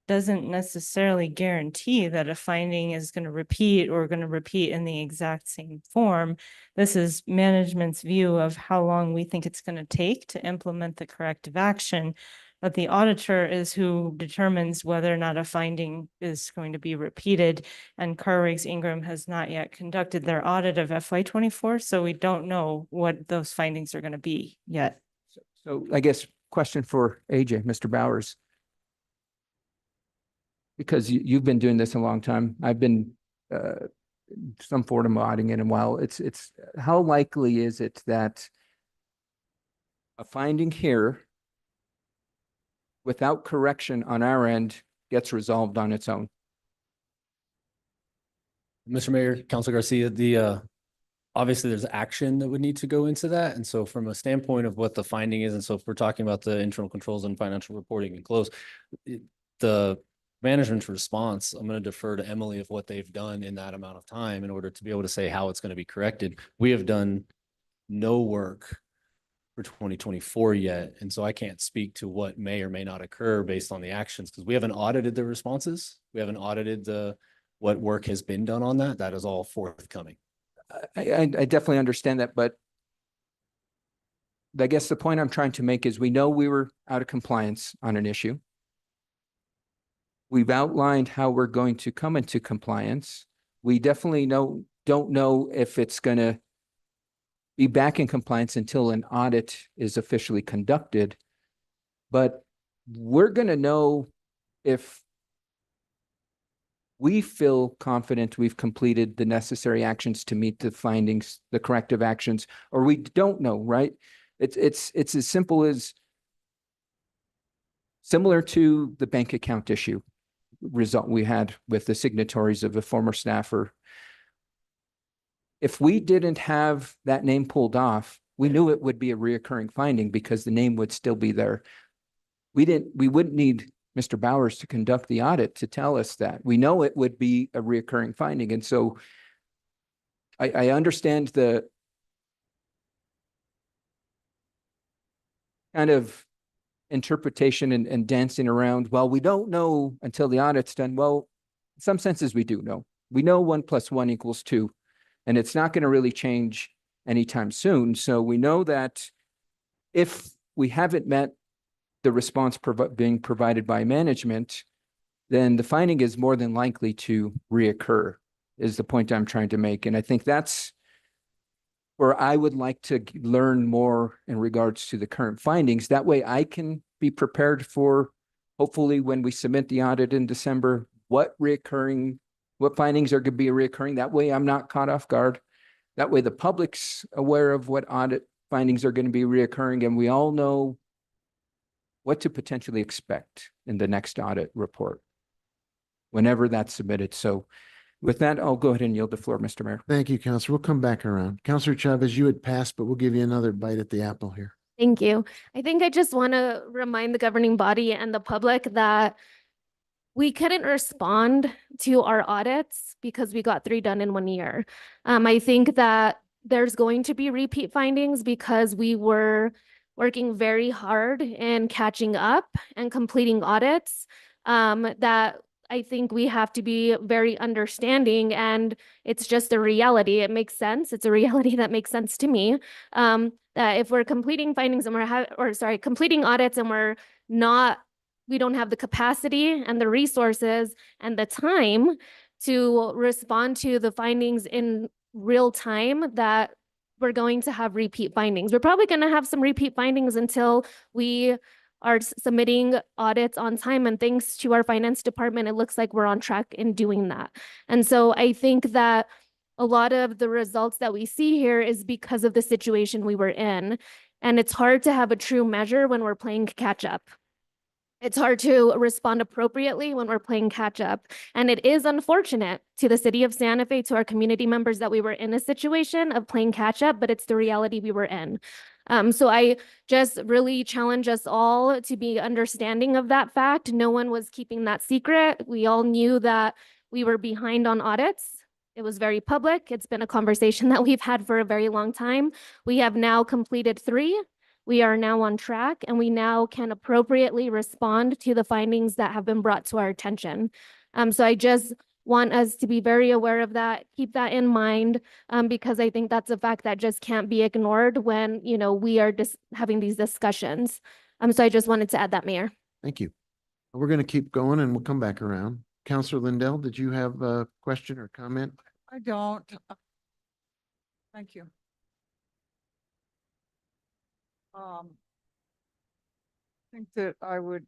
doesn't necessarily guarantee that a finding is going to repeat or going to repeat in the exact same form. This is management's view of how long we think it's going to take to implement the corrective action. But the auditor is who determines whether or not a finding is going to be repeated. And Carr-Riggs Ingram has not yet conducted their audit of FY24, so we don't know what those findings are going to be yet. So I guess question for AJ, Mr. Bowers. Because you've been doing this a long time. I've been some form of auditing it a while. It's how likely is it that a finding here without correction on our end, gets resolved on its own. Mr. Mayor, Council Garcia, obviously there's action that would need to go into that. And so from a standpoint of what the finding is, and so if we're talking about the internal controls and financial reporting and close, the management's response, I'm going to defer to Emily of what they've done in that amount of time in order to be able to say how it's going to be corrected. We have done no work for 2024 yet. And so I can't speak to what may or may not occur based on the actions because we haven't audited the responses. We haven't audited what work has been done on that. That is all forthcoming. I definitely understand that, but I guess the point I'm trying to make is we know we were out of compliance on an issue. We've outlined how we're going to come into compliance. We definitely don't know if it's going to be back in compliance until an audit is officially conducted. But we're going to know if we feel confident we've completed the necessary actions to meet the findings, the corrective actions, or we don't know, right? It's as simple as similar to the bank account issue result we had with the signatories of a former staffer. If we didn't have that name pulled off, we knew it would be a reoccurring finding because the name would still be there. We wouldn't need Mr. Bowers to conduct the audit to tell us that. We know it would be a reoccurring finding. And so I understand the kind of interpretation and dancing around, well, we don't know until the audit's done. Well, in some senses we do know. We know 1 + 1 = 2, and it's not going to really change anytime soon. So we know that if we haven't met the response being provided by management, then the finding is more than likely to reoccur, is the point I'm trying to make. And I think that's where I would like to learn more in regards to the current findings. That way I can be prepared for, hopefully when we submit the audit in December, what findings are going to be reoccurring. That way I'm not caught off guard. That way the public's aware of what audit findings are going to be reoccurring, and we all know what to potentially expect in the next audit report whenever that's submitted. So with that, I'll go ahead and yield the floor, Mr. Mayor. Thank you, Counselor. We'll come back around. Counselor Chavez, you had passed, but we'll give you another bite at the apple here. Thank you. I think I just want to remind the governing body and the public that we couldn't respond to our audits because we got 3 done in 1 year. I think that there's going to be repeat findings because we were working very hard in catching up and completing audits, that I think we have to be very understanding, and it's just a reality. It makes sense. It's a reality that makes sense to me. That if we're completing findings and completing audits and we don't have the capacity and the resources and the time to respond to the findings in real time, that we're going to have repeat findings. We're probably going to have some repeat findings until we are submitting audits on time. And thanks to our finance department, it looks like we're on track in doing that. And so I think that a lot of the results that we see here is because of the situation we were in. And it's hard to have a true measure when we're playing catch up. It's hard to respond appropriately when we're playing catch up. And it is unfortunate to the city of Santa Fe, to our community members, that we were in a situation of playing catch up, but it's the reality we were in. So I just really challenge us all to be understanding of that fact. No one was keeping that secret. We all knew that we were behind on audits. It was very public. It's been a conversation that we've had for a very long time. We have now completed 3. We are now on track, and we now can appropriately respond to the findings that have been brought to our attention. So I just want us to be very aware of that, keep that in mind, because I think that's a fact that just can't be ignored when, we are just having these discussions. So I just wanted to add that, Mayor. Thank you. We're going to keep going and we'll come back around. Counselor Lindell, did you have a question or comment? I don't. Thank you. I think that I would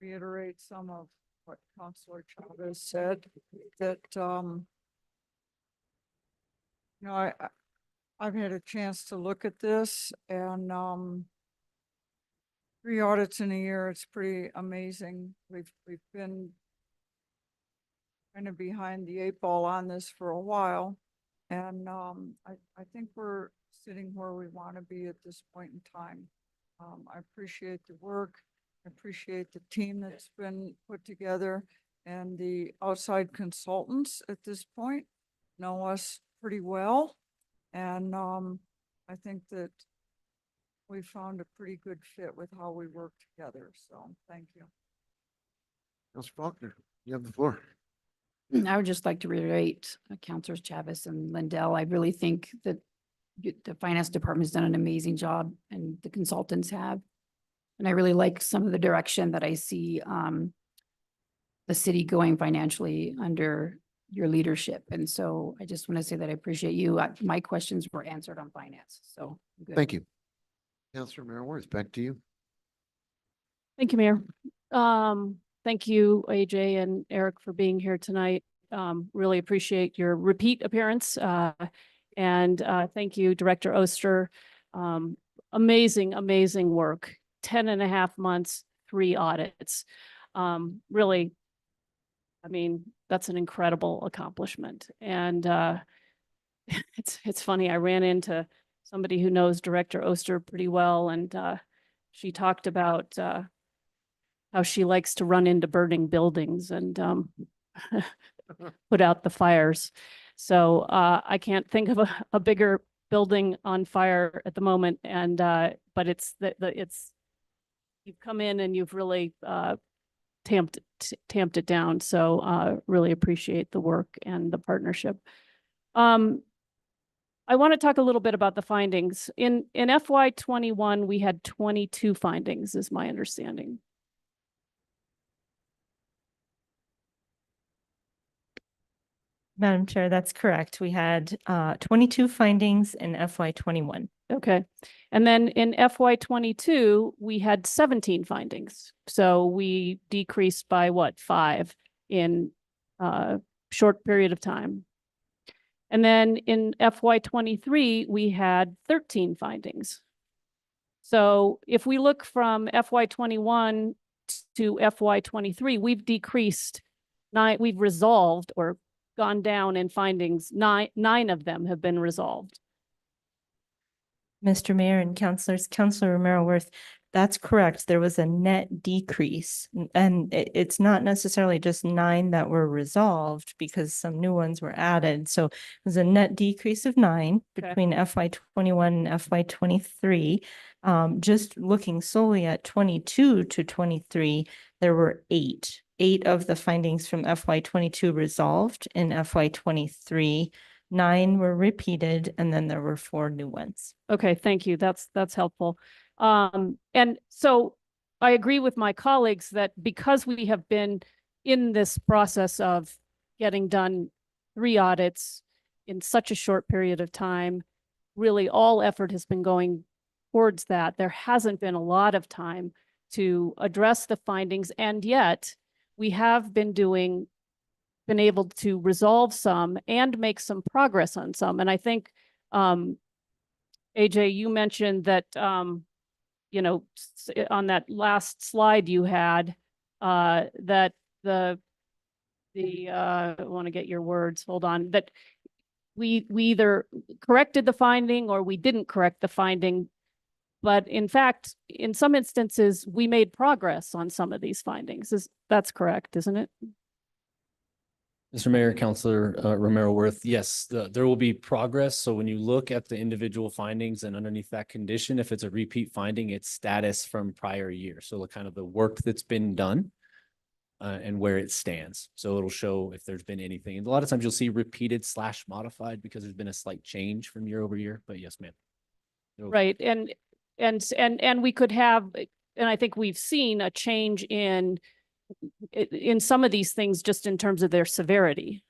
reiterate some of what Councilor Chavez said, that I've had a chance to look at this, and 3 audits in a year, it's pretty amazing. We've been kind of behind the 8 ball on this for a while. And I think we're sitting where we want to be at this point in time. I appreciate the work. I appreciate the team that's been put together, and the outside consultants at this point know us pretty well. And I think that we found a pretty good fit with how we work together. So thank you. Councilor Faulkner, you have the floor. I would just like to reiterate Councilors Chavez and Lindell. I really think that the finance department has done an amazing job, and the consultants have. And I really like some of the direction that I see the city going financially under your leadership. And so I just want to say that I appreciate you. My questions were answered on finance. So good. Thank you. Councilor Merrill, back to you. Thank you, Mayor. Thank you, AJ and Eric, for being here tonight. Really appreciate your repeat appearance. And thank you, Director Oster. Amazing, amazing work. 10.5 months, 3 audits. Really, I mean, that's an incredible accomplishment. And it's funny, I ran into somebody who knows Director Oster pretty well, and she talked about how she likes to run into burning buildings and put out the fires. So I can't think of a bigger building on fire at the moment. And but it's you've come in and you've really tamped it down. So really appreciate the work and the partnership. I want to talk a little bit about the findings. In FY21, we had 22 findings, is my understanding. Madam Chair, that's correct. We had 22 findings in FY21. Okay. And then in FY22, we had 17 findings. So we decreased by what, 5 in a short period of time. And then in FY23, we had 13 findings. So if we look from FY21 to FY23, we've decreased 9, we've resolved or gone down in findings. 9 of them have been resolved. Mr. Mayor and councilors, Councilor Romero-Worth, that's correct. There was a net decrease, and it's not necessarily just 9 that were resolved because some new ones were added. So it was a net decrease of 9 between FY21 and FY23. Just looking solely at 22 to 23, there were 8. 8 of the findings from FY22 resolved in FY23. 9 were repeated, and then there were 4 new ones. Okay, thank you. That's helpful. And so I agree with my colleagues that because we have been in this process of getting done 3 audits in such a short period of time, really all effort has been going towards that. There hasn't been a lot of time to address the findings, and yet we have been able to resolve some and make some progress on some. And I think, AJ, you mentioned that, you know, on that last slide you had, that I want to get your words, hold on, that we either corrected the finding or we didn't correct the finding. But in fact, in some instances, we made progress on some of these findings. That's correct, isn't it? Mr. Mayor, Councilor Romero-Worth, yes, there will be progress. So when you look at the individual findings and underneath that condition, if it's a repeat finding, it's status from prior year. So kind of the work that's been done and where it stands. So it'll show if there's been anything. And a lot of times you'll see repeated / modified because there's been a slight change from year over year. But yes, ma'am. Right. And we could have, and I think we've seen a change in some of these things just in terms of their severity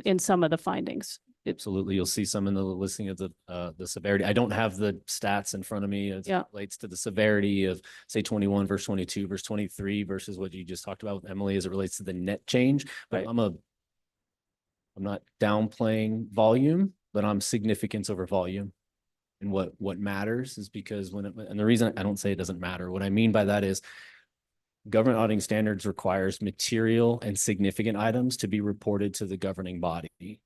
in some of the findings. Absolutely. You'll see some in the listing of the severity. I don't have the stats in front of me as it relates to the severity of, say, 21 versus 22 versus 23 versus what you just talked about with Emily as it relates to the net change. But I'm not downplaying volume, but I'm significance over volume. And what matters is because and the reason I don't say it doesn't matter, what I mean by that is government auditing standards requires material and significant items to be reported to the governing body,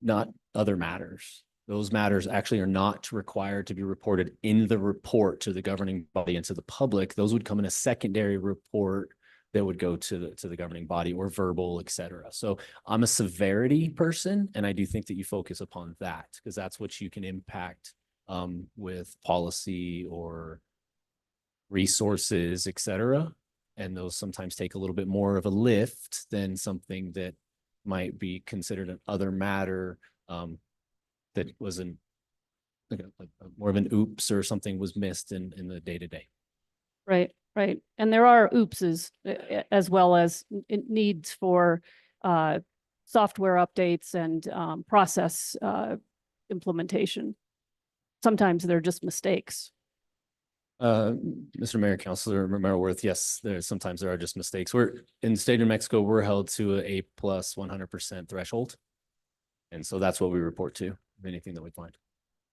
not other matters. Those matters actually are not required to be reported in the report to the governing body and to the public. Those would come in a secondary report that would go to the governing body, or verbal, et cetera. So I'm a severity person, and I do think that you focus upon that because that's what you can impact with policy or resources, et cetera. And those sometimes take a little bit more of a lift than something that might be considered an other matter that wasn't more of an oops or something was missed in the day-to-day. Right, right. And there are oopses as well as needs for software updates and process implementation. Sometimes they're just mistakes. Mr. Mayor, Councilor Merriworth, yes, sometimes there are just mistakes. We're in the state of New Mexico, we're held to a plus 100% threshold. And so that's what we report to, anything that we find.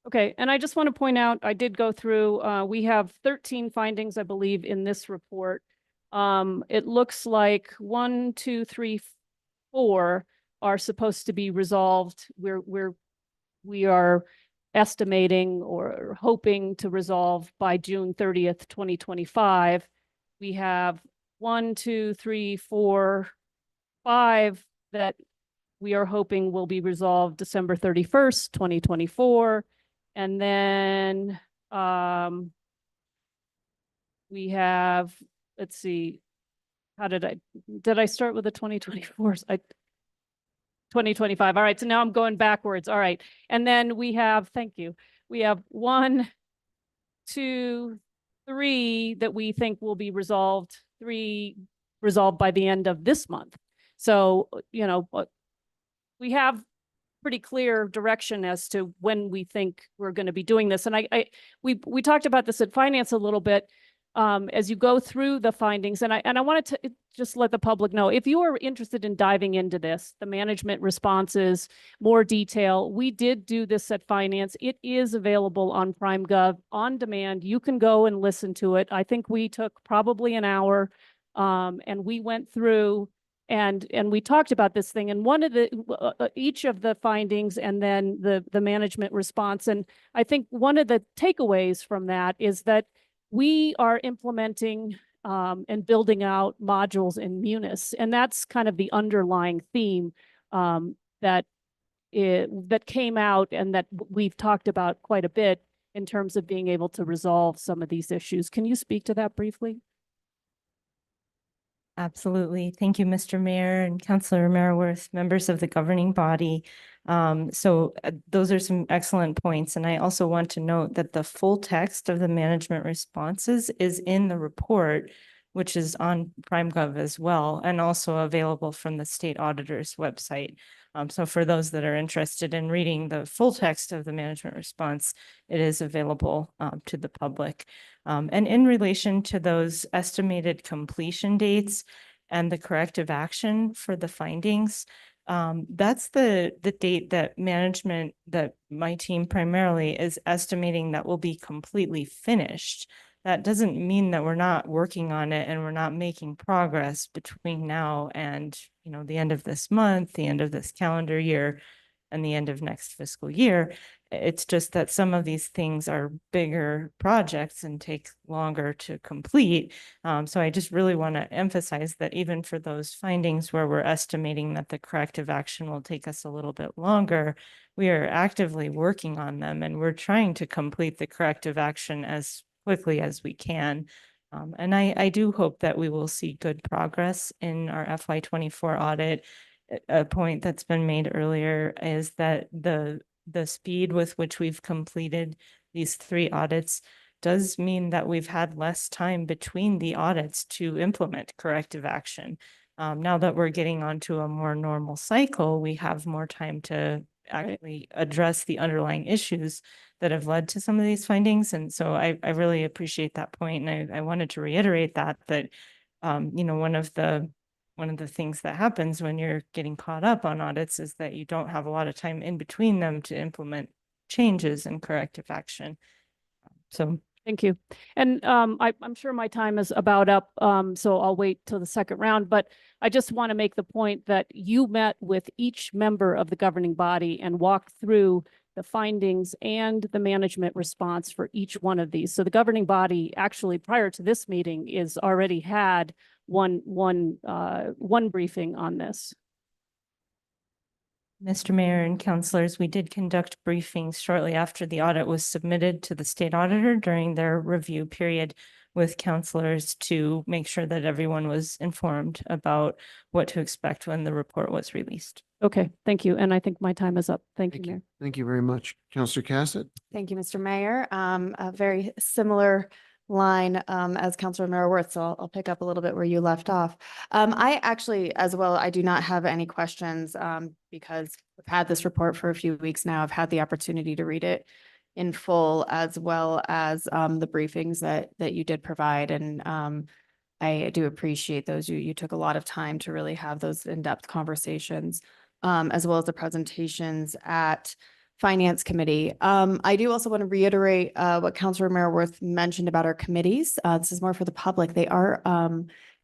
Okay, and I just want to point out, I did go through, we have 13 findings, I believe, in this report. It looks like 1, 2, 3, 4 are supposed to be resolved. We are estimating or hoping to resolve by June 30th, 2025. We have 1, 2, 3, 4, 5 that we are hoping will be resolved December 31st, 2024. And then we have, let's see, did I start with the 2024? 2025. All right. So now I'm going backwards. All right. And then we have, thank you. We have 1, 2, 3 that we think will be resolved, 3 resolved by the end of this month. So, you know, we have pretty clear direction as to when we think we're going to be doing this. And we talked about this at finance a little bit as you go through the findings. And I wanted to just let the public know, if you are interested in diving into this, the management responses, more detail, we did do this at finance. It is available on PrimeGov on demand. You can go and listen to it. I think we took probably an hour and we went through and we talked about this thing, and one of the each of the findings and then the management response. And I think one of the takeaways from that is that we are implementing and building out modules in Munis, and that's kind of the underlying theme that came out and that we've talked about quite a bit in terms of being able to resolve some of these issues. Can you speak to that briefly? Absolutely. Thank you, Mr. Mayor and Councilor Merriworth, members of the governing body. Those are some excellent points. And I also want to note that the full text of the management responses is in the report, which is on PrimeGov as well, and also available from the state auditor's website. So for those that are interested in reading the full text of the management response, it is available to the public. And in relation to those estimated completion dates and the corrective action for the findings, that's the date that management, that my team primarily is estimating that will be completely finished. That doesn't mean that we're not working on it and we're not making progress between now and, you know, the end of this month, the end of this calendar year, and the end of next fiscal year. It's just that some of these things are bigger projects and take longer to complete. So I just really want to emphasize that even for those findings where we're estimating that the corrective action will take us a little bit longer, we are actively working on them and we're trying to complete the corrective action as quickly as we can. And I do hope that we will see good progress in our FY24 audit. A point that's been made earlier is that the speed with which we've completed these 3 audits does mean that we've had less time between the audits to implement corrective action. Now that we're getting onto a more normal cycle, we have more time to actually address the underlying issues that have led to some of these findings. And so I really appreciate that point. And I wanted to reiterate that, you know, one of the things that happens when you're getting caught up on audits is that you don't have a lot of time in between them to implement changes and corrective action. So Thank you. And I'm sure my time is about up, so I'll wait till the second round. But I just want to make the point that you met with each member of the governing body and walked through the findings and the management response for each one of these. So the governing body actually prior to this meeting is already had one briefing on this. Mr. Mayor and councilors, we did conduct briefings shortly after the audit was submitted to the state auditor during their review period with councilors to make sure that everyone was informed about what to expect when the report was released. Okay, thank you. And I think my time is up. Thank you, Mayor. Thank you very much. Counselor Cassett? Thank you, Mr. Mayor. A very similar line as Councilor Merriworth, so I'll pick up a little bit where you left off. I actually, as well, I do not have any questions because I've had this report for a few weeks now. I've had the opportunity to read it in full, as well as the briefings that you did provide. And I do appreciate those. You took a lot of time to really have those in-depth conversations, as well as the presentations at Finance Committee. I do also want to reiterate what Councilor Merriworth mentioned about our committees. This is more for the public. They are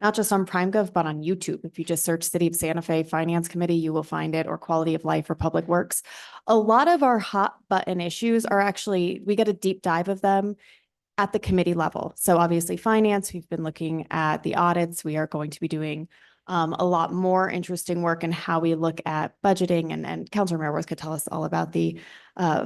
not just on PrimeGov, but on YouTube. If you just search City of Santa Fe Finance Committee, you will find it, or Quality of Life or Public Works. A lot of our hot button issues are actually, we get a deep dive of them at the committee level. So obviously finance, we've been looking at the audits. We are going to be doing a lot more interesting work in how we look at budgeting, and Councilor Merriworth could tell us all about the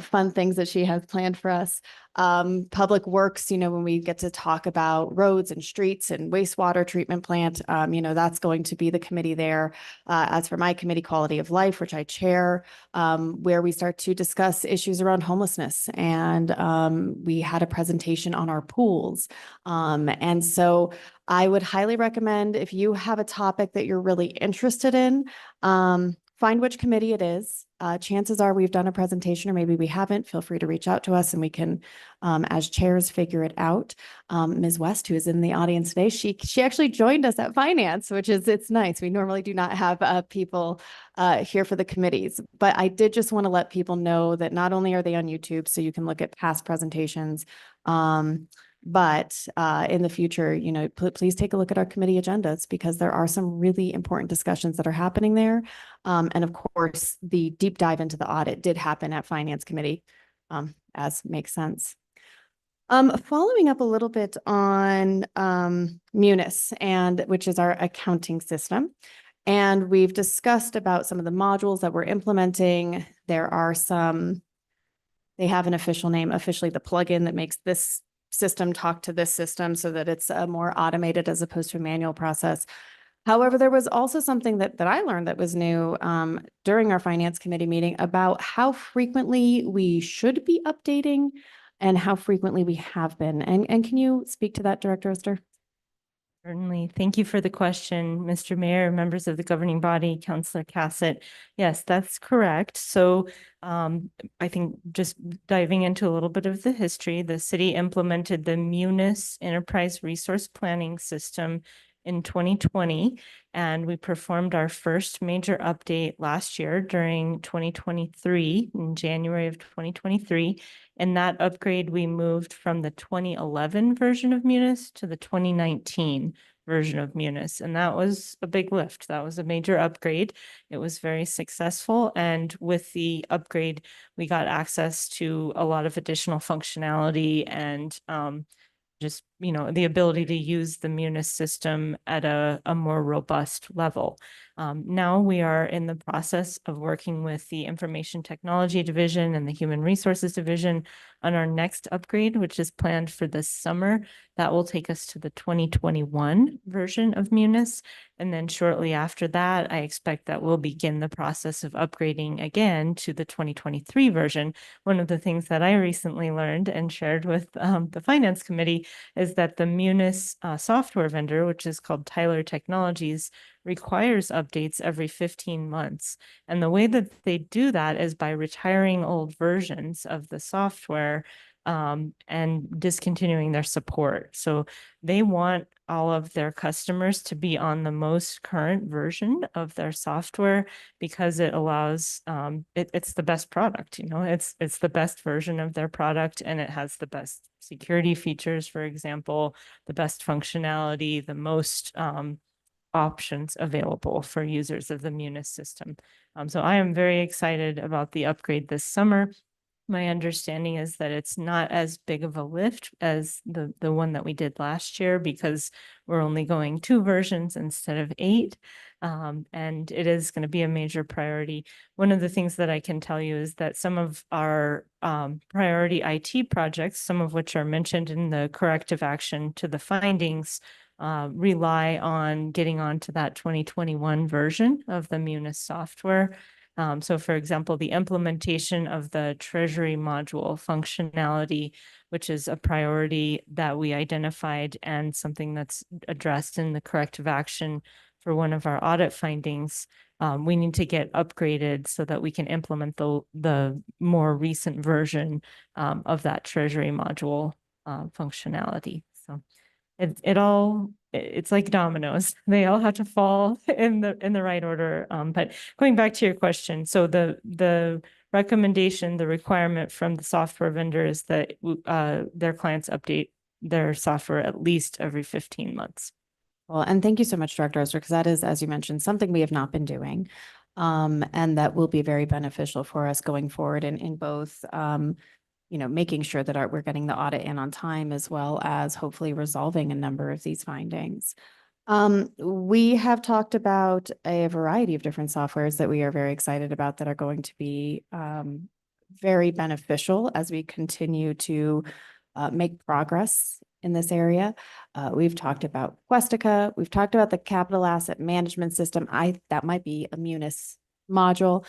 fun things that she has planned for us. Public Works, when we get to talk about roads and streets and wastewater treatment plant, that's going to be the committee there. As for my committee, Quality of Life, which I chair, where we start to discuss issues around homelessness. And we had a presentation on our pools. And so I would highly recommend, if you have a topic that you're really interested in, find which committee it is. Chances are we've done a presentation, or maybe we haven't. Feel free to reach out to us and we can, as chairs, figure it out. Ms. West, who is in the audience today, she actually joined us at Finance, which is, it's nice. We normally do not have people here for the committees, but I did just want to let people know that not only are they on YouTube, so you can look at past presentations, but in the future, please take a look at our committee agendas, because there are some really important discussions that are happening there. And of course, the deep dive into the audit did happen at Finance Committee, as makes sense. Following up a little bit on Munis, which is our accounting system. And we've discussed about some of the modules that we're implementing. There are they have an official name, officially the plugin that makes this system talk to this system so that it's more automated as opposed to a manual process. However, there was also something that I learned that was new during our Finance Committee meeting about how frequently we should be updating and how frequently we have been. And can you speak to that, Director Oster? Certainly. Thank you for the question, Mr. Mayor, members of the governing body, Councilor Cassett. Yes, that's correct. So I think just diving into a little bit of the history, the city implemented the Munis Enterprise Resource Planning System in 2020, and we performed our first major update last year during 2023, in January of 2023. In that upgrade, we moved from the 2011 version of Munis to the 2019 version of Munis, and that was a big lift. That was a major upgrade. It was very successful, and with the upgrade, we got access to a lot of additional functionality and just, the ability to use the Munis system at a more robust level. Now we are in the process of working with the Information Technology Division and the Human Resources Division on our next upgrade, which is planned for this summer. That will take us to the 2021 version of Munis. And then shortly after that, I expect that we'll begin the process of upgrading again to the 2023 version. One of the things that I recently learned and shared with the Finance Committee is that the Munis software vendor, which is called Tyler Technologies, requires updates every 15 months. And the way that they do that is by retiring old versions of the software and discontinuing their support. So they want all of their customers to be on the most current version of their software because it allows, it's the best product, it's the best version of their product, and it has the best security features, for example, the best functionality, the most options available for users of the Munis system. So I am very excited about the upgrade this summer. My understanding is that it's not as big of a lift as the one that we did last year because we're only going 2 versions instead of 8. And it is going to be a major priority. One of the things that I can tell you is that some of our priority IT projects, some of which are mentioned in the corrective action to the findings, rely on getting onto that 2021 version of the Munis software. So for example, the implementation of the treasury module functionality, which is a priority that we identified and something that's addressed in the corrective action for one of our audit findings, we need to get upgraded so that we can implement the more recent version of that treasury module functionality. So it's like dominoes. They all have to fall in the right order. But going back to your question, so the recommendation, the requirement from the software vendor is that their clients update their software at least every 15 months. Well, and thank you so much, Director Oster, because that is, as you mentioned, something we have not been doing. And that will be very beneficial for us going forward in both making sure that we're getting the audit in on time, as well as hopefully resolving a number of these findings. We have talked about a variety of different softwares that we are very excited about that are going to be very beneficial as we continue to make progress in this area. We've talked about Questica. We've talked about the capital asset management system. That might be a Munis module.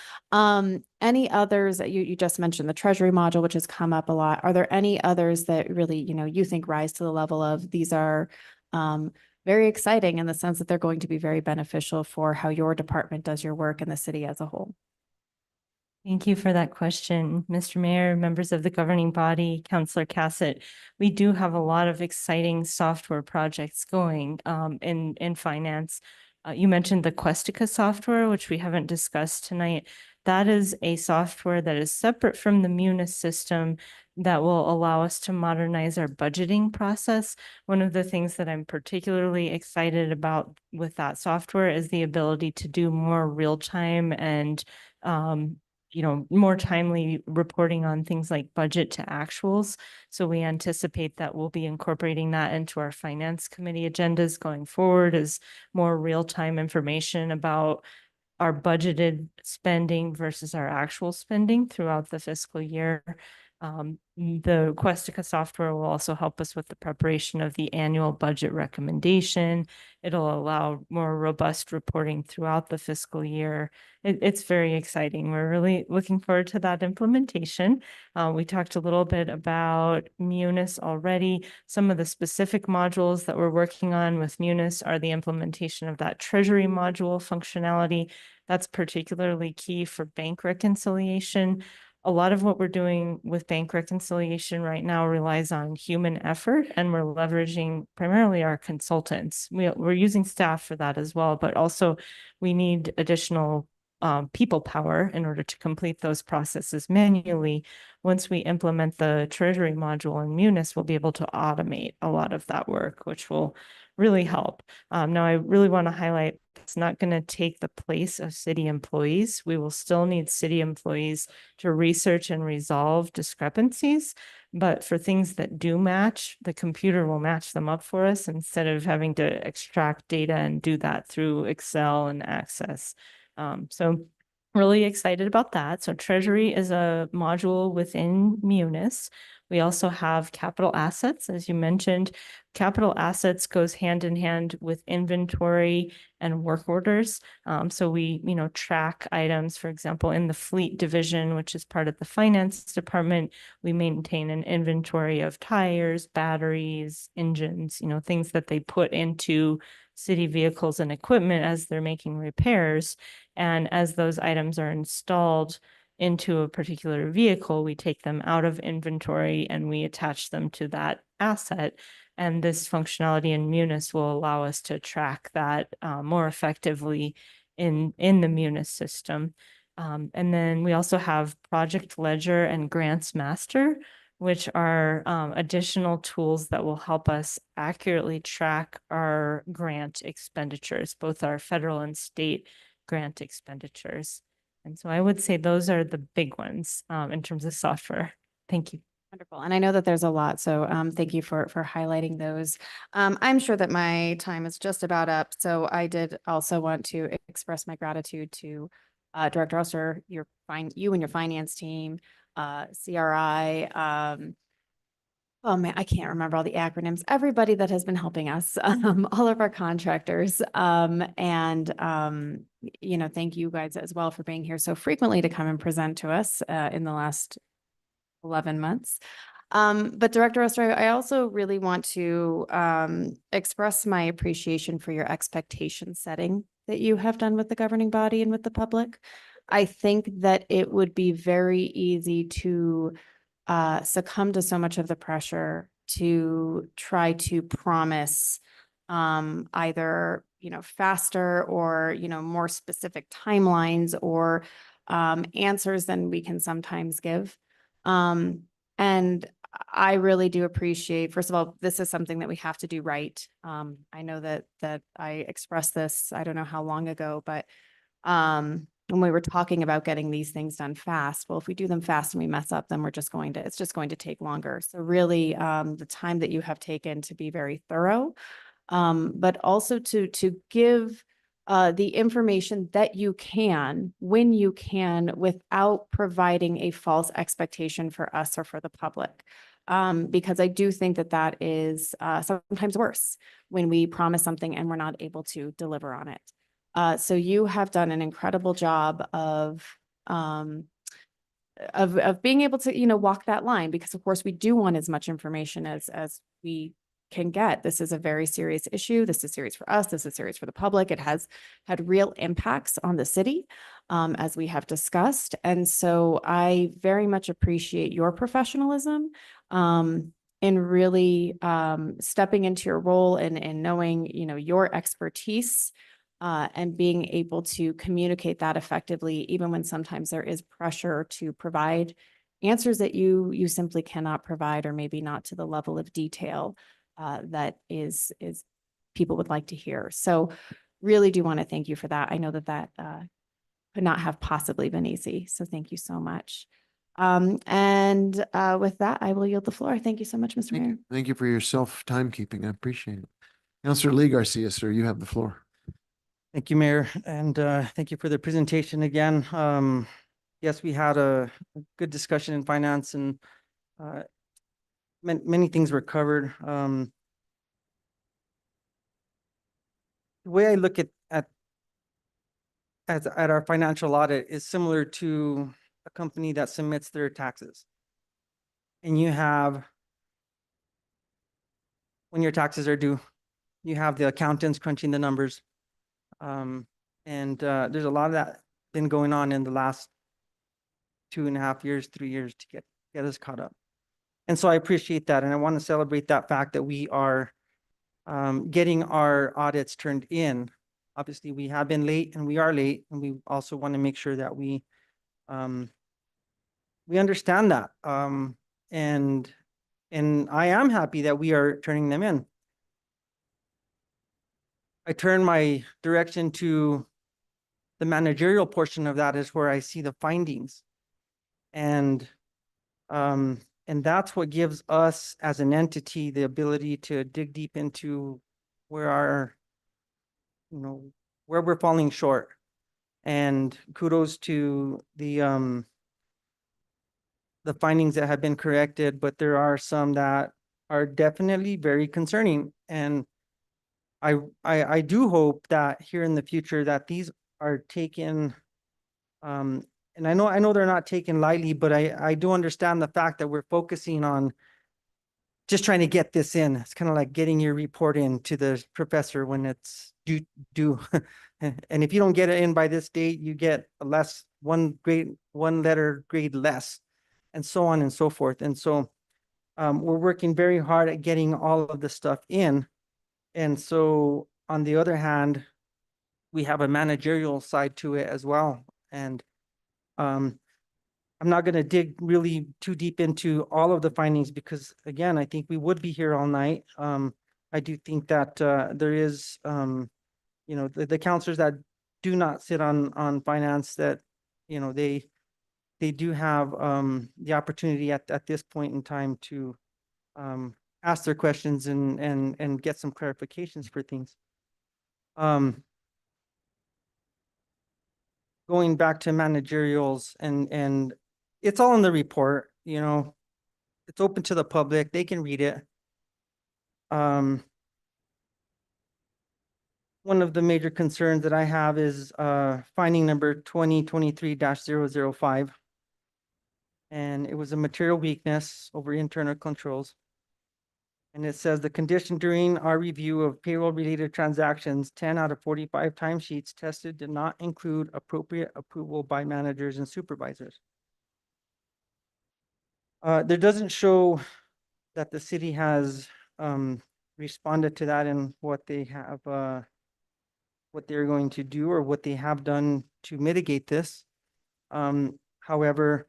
Any others that you just mentioned, the treasury module, which has come up a lot. Are there any others that really, you think rise to the level of these are very exciting in the sense that they're going to be very beneficial for how your department does your work in the city as a whole? Thank you for that question, Mr. Mayor, members of the governing body, Councillor Cassett. We do have a lot of exciting software projects going in finance. You mentioned the Questica software, which we haven't discussed tonight. That is a software that is separate from the Munis system that will allow us to modernize our budgeting process. One of the things that I'm particularly excited about with that software is the ability to do more real-time and more timely reporting on things like budget to actuals. So we anticipate that we'll be incorporating that into our finance committee agendas going forward as more real-time information about our budgeted spending versus our actual spending throughout the fiscal year. The Questica software will also help us with the preparation of the annual budget recommendation. It'll allow more robust reporting throughout the fiscal year. It's very exciting. We're really looking forward to that implementation. We talked a little bit about Munis already. Some of the specific modules that we're working on with Munis are the implementation of that treasury module functionality. That's particularly key for bank reconciliation. A lot of what we're doing with bank reconciliation right now relies on human effort, and we're leveraging primarily our consultants. We're using staff for that as well, but also we need additional people power in order to complete those processes manually. Once we implement the treasury module in Munis, we'll be able to automate a lot of that work, which will really help. Now, I really want to highlight it's not going to take the place of city employees. We will still need city employees to research and resolve discrepancies, but for things that do match, the computer will match them up for us instead of having to extract data and do that through Excel and Access. So really excited about that. So treasury is a module within Munis. We also have capital assets, as you mentioned. Capital assets goes hand in hand with inventory and work orders. So we, track items, for example, in the fleet division, which is part of the finance department, we maintain an inventory of tires, batteries, engines, things that they put into city vehicles and equipment as they're making repairs. And as those items are installed into a particular vehicle, we take them out of inventory and we attach them to that asset. And this functionality in Munis will allow us to track that more effectively in the Munis system. And then we also have Project Ledger and Grants Master, which are additional tools that will help us accurately track our grant expenditures, both our federal and state grant expenditures. And so I would say those are the big ones in terms of software. Thank you. Wonderful. And I know that there's a lot, so thank you for highlighting those. I'm sure that my time is just about up, so I did also want to express my gratitude to Director Oster, you and your finance team, CRI, oh man, I can't remember all the acronyms, everybody that has been helping us, all of our contractors. You know, thank you guys as well for being here so frequently to come and present to us in the last 11 months. But Director Oster, I also really want to express my appreciation for your expectation setting that you have done with the governing body and with the public. I think that it would be very easy to succumb to so much of the pressure to try to promise either, you know, faster or, you know, more specific timelines or answers than we can sometimes give. And I really do appreciate, first of all, this is something that we have to do right. I know that I expressed this, I don't know how long ago, but when we were talking about getting these things done fast, well, if we do them fast and we mess up, then it's just going to take longer. So really, the time that you have taken to be very thorough, but also to give the information that you can, when you can, without providing a false expectation for us or for the public. Because I do think that is sometimes worse when we promise something and we're not able to deliver on it. So you have done an incredible job of being able to, you know, walk that line, because of course we do want as much information as we can get. This is a very serious issue. This is serious for us. This is serious for the public. It has had real impacts on the city, as we have discussed. And so I very much appreciate your professionalism in really stepping into your role and knowing, you know, your expertise and being able to communicate that effectively, even when sometimes there is pressure to provide answers that you simply cannot provide, or maybe not to the level of detail that is people would like to hear. So really do want to thank you for that. I know that could not have possibly been easy. So thank you so much. With that, I will yield the floor. Thank you so much, Mr. Mayor. Thank you for your timekeeping. I appreciate it. Councilor Lee Garcia, sir, you have the floor. Thank you, Mayor, and thank you for the presentation again. Yes, we had a good discussion in finance, and many things were covered. The way I look at our financial audit is similar to a company that submits their taxes. And you have, when your taxes are due, you have the accountants crunching the numbers. There's a lot of that been going on in the last 2.5 years, 3 years to get us caught up. And so I appreciate that. And I want to celebrate that fact that we are getting our audits turned in. Obviously, we have been late and we are late. And we also want to make sure that we understand that. And I am happy that we are turning them in. I turn my direction to the managerial portion of that, is where I see the findings. And that's what gives us as an entity the ability to dig deep into where we're falling short. And kudos to the findings that have been corrected, but there are some that are definitely very concerning. And I do hope that here in the future that these are taken, and I know they're not taken lightly, but I do understand the fact that we're focusing on just trying to get this in. It's kind of like getting your report in to the professor when it's due. And if you don't get it in by this date, you get less one letter grade less, and so on and so forth. And so we're working very hard at getting all of the stuff in. And so on the other hand, we have a managerial side to it as well. And I'm not going to dig really too deep into all of the findings because again, I think we would be here all night. I do think that there is, the counselors that do not sit on finance, that, they do have the opportunity at this point in time to ask their questions and get some clarifications for things. Going back to managerials and it's all in the report, it's open to the public, they can read it. One of the major concerns that I have is finding number 2023-005. And it was a material weakness over internal controls. And it says the condition during our review of payroll related transactions, 10 out of 45 timesheets tested did not include appropriate approval by managers and supervisors. There doesn't show that the city has responded to that and what they have, what they're going to do or what they have done to mitigate this. However,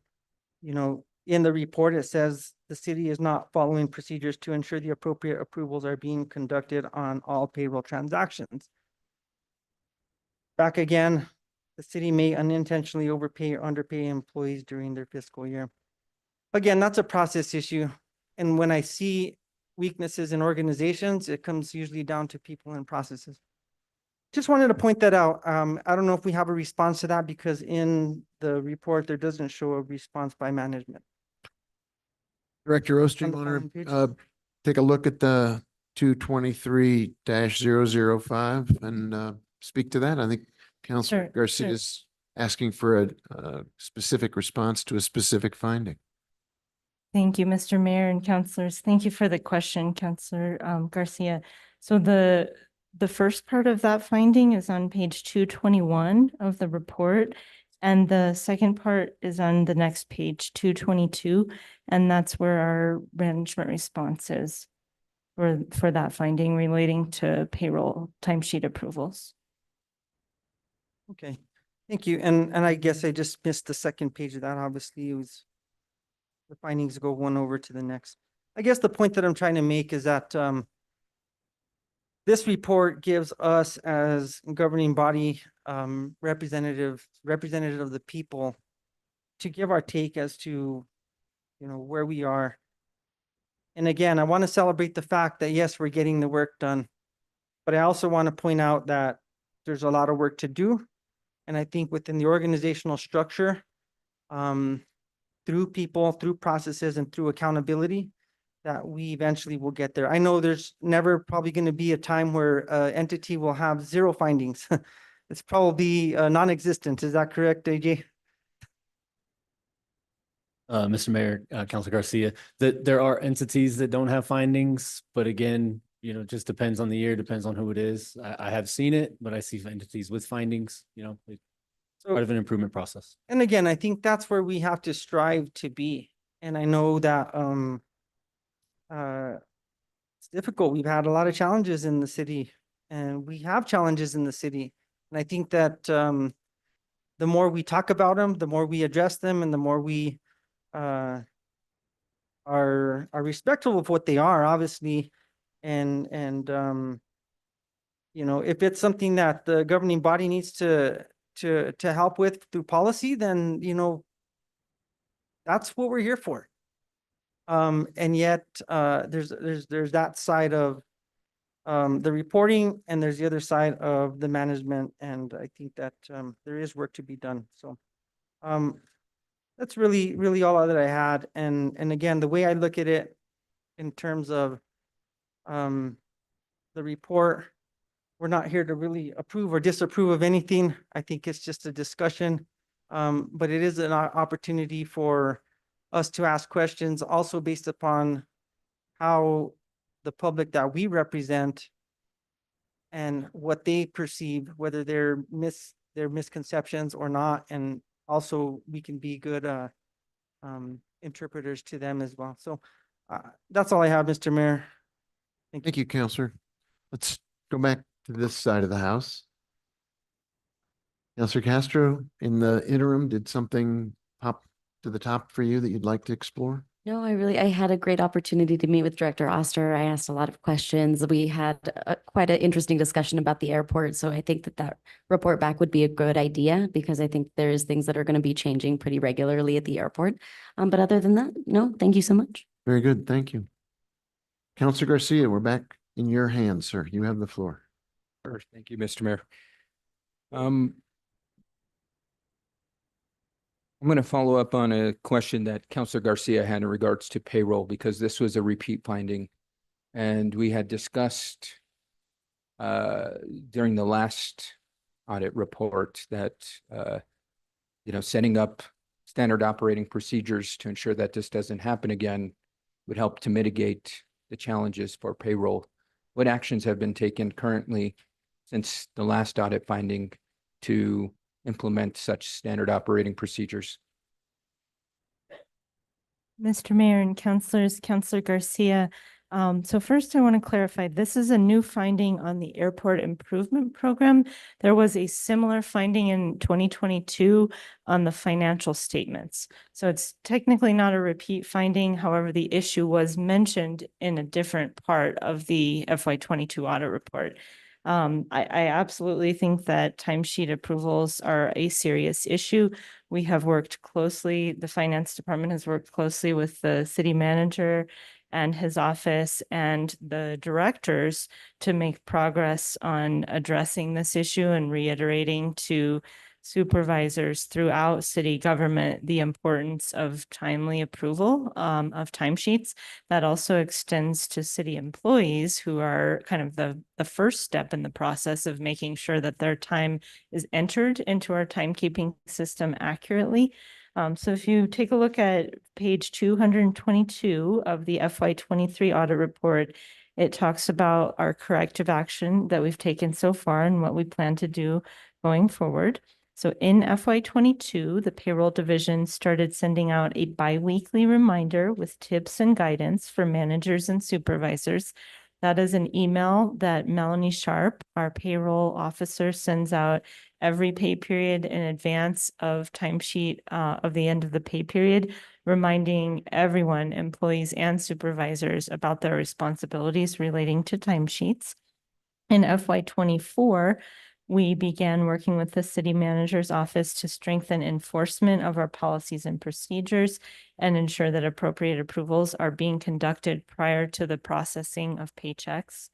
in the report, it says the city is not following procedures to ensure the appropriate approvals are being conducted on all payroll transactions. Back again, the city may unintentionally overpay or underpay employees during their fiscal year. Again, that's a process issue. And when I see weaknesses in organizations, it comes usually down to people and processes. Just wanted to point that out. I don't know if we have a response to that because in the report, there doesn't show a response by management. Director Oster, you On the want page? to take a look at the 223-005 and speak to that? I think Councilor Sure, Garcia sure. is asking for a specific response to a specific finding. Thank you, Mr. Mayor and councilors. Thank you for the question, Councilor Garcia. So the first part of that finding is on page 221 of the report. And the second part is on the next page, 222. And that's where our management response is for that finding relating to payroll timesheet approvals. Okay, thank you. And I guess I just missed the second page of that. Obviously, it was the findings go one over to the next. I guess the point that I'm trying to make is that this report gives us as governing body representative of the people to give our take as to where we are. And again, I want to celebrate the fact that yes, we're getting the work done, but I also want to point out that there's a lot of work to do. And I think within the organizational structure, through people, through processes, and through accountability, that we eventually will get there. I know there's never probably going to be a time where an entity will have zero findings. It's probably non-existent. Is that correct, AJ? Mr. Mayor, Councilor Garcia, that there are entities that don't have findings, but again, just depends on the year, depends on who it is. I have seen it, but I see entities with findings, it's part of an improvement process. And again, I think that's where we have to strive to be. And I know that it's difficult. We've had a lot of challenges in the city, and we have challenges in the city. And I think that the more we talk about them, the more we address them, and the more we are respectful of what they are, obviously. And if it's something that the governing body needs to help with through policy, then that's what we're here for. And yet there's that side of the reporting, and there's the other side of the management, and I think that there is work to be done. So that's really all that I had. And again, the way I look at it in terms of the report, we're not here to really approve or disapprove of anything. I think it's just a discussion, but it is an opportunity for us to ask questions also based upon how the public that we represent and what they perceive, whether they're misconceptions or not, and also we can be good interpreters to them as well. So that's all I have, Mr. Mayor. Thank you, Counselor. Let's go back to this side of the house. Counselor Castro, in the interim, did something pop to the top for you that you'd like to explore? No, I had a great opportunity to meet with Director Oster. I asked a lot of questions. We had quite an interesting discussion about the airport. So I think that report back would be a good idea because I think there's things that are going to be changing pretty regularly at the airport. But other than that, no, thank you so much. Very good. Thank you. Counselor Garcia, we're back in your hands, sir. You have the floor. First, thank you, Mr. Mayor. I'm going to follow up on a question that Councilor Garcia had in regards to payroll, because this was a repeat finding. And we had discussed during the last audit report that, setting up standard operating procedures to ensure that this doesn't happen again would help to mitigate the challenges for payroll. What actions have been taken currently since the last audit finding to implement such standard operating procedures? Mr. Mayor and councilors, Councilor Garcia. So first I want to clarify, this is a new finding on the airport improvement program. There was a similar finding in 2022 on the financial statements. So it's technically not a repeat finding. However, the issue was mentioned in a different part of the FY22 audit report. I absolutely think that timesheet approvals are a serious issue. We have worked closely, the finance department has worked closely with the city manager and his office and the directors to make progress on addressing this issue and reiterating to supervisors throughout city government the importance of timely approval of timesheets. That also extends to city employees who are kind of the first step in the process of making sure that their time is entered into our timekeeping system accurately. So if you take a look at page 222 of the FY23 audit report, it talks about our corrective action that we've taken so far and what we plan to do going forward. So in FY22, the payroll division started sending out a biweekly reminder with tips and guidance for managers and supervisors. That is an email that Melanie Sharp, our payroll officer, sends out every pay period in advance of timesheet of the end of the pay period, reminding everyone, employees and supervisors, about their responsibilities relating to timesheets. In FY24, we began working with the city manager's office to strengthen enforcement of our policies and procedures and ensure that appropriate approvals are being conducted prior to the processing of paychecks.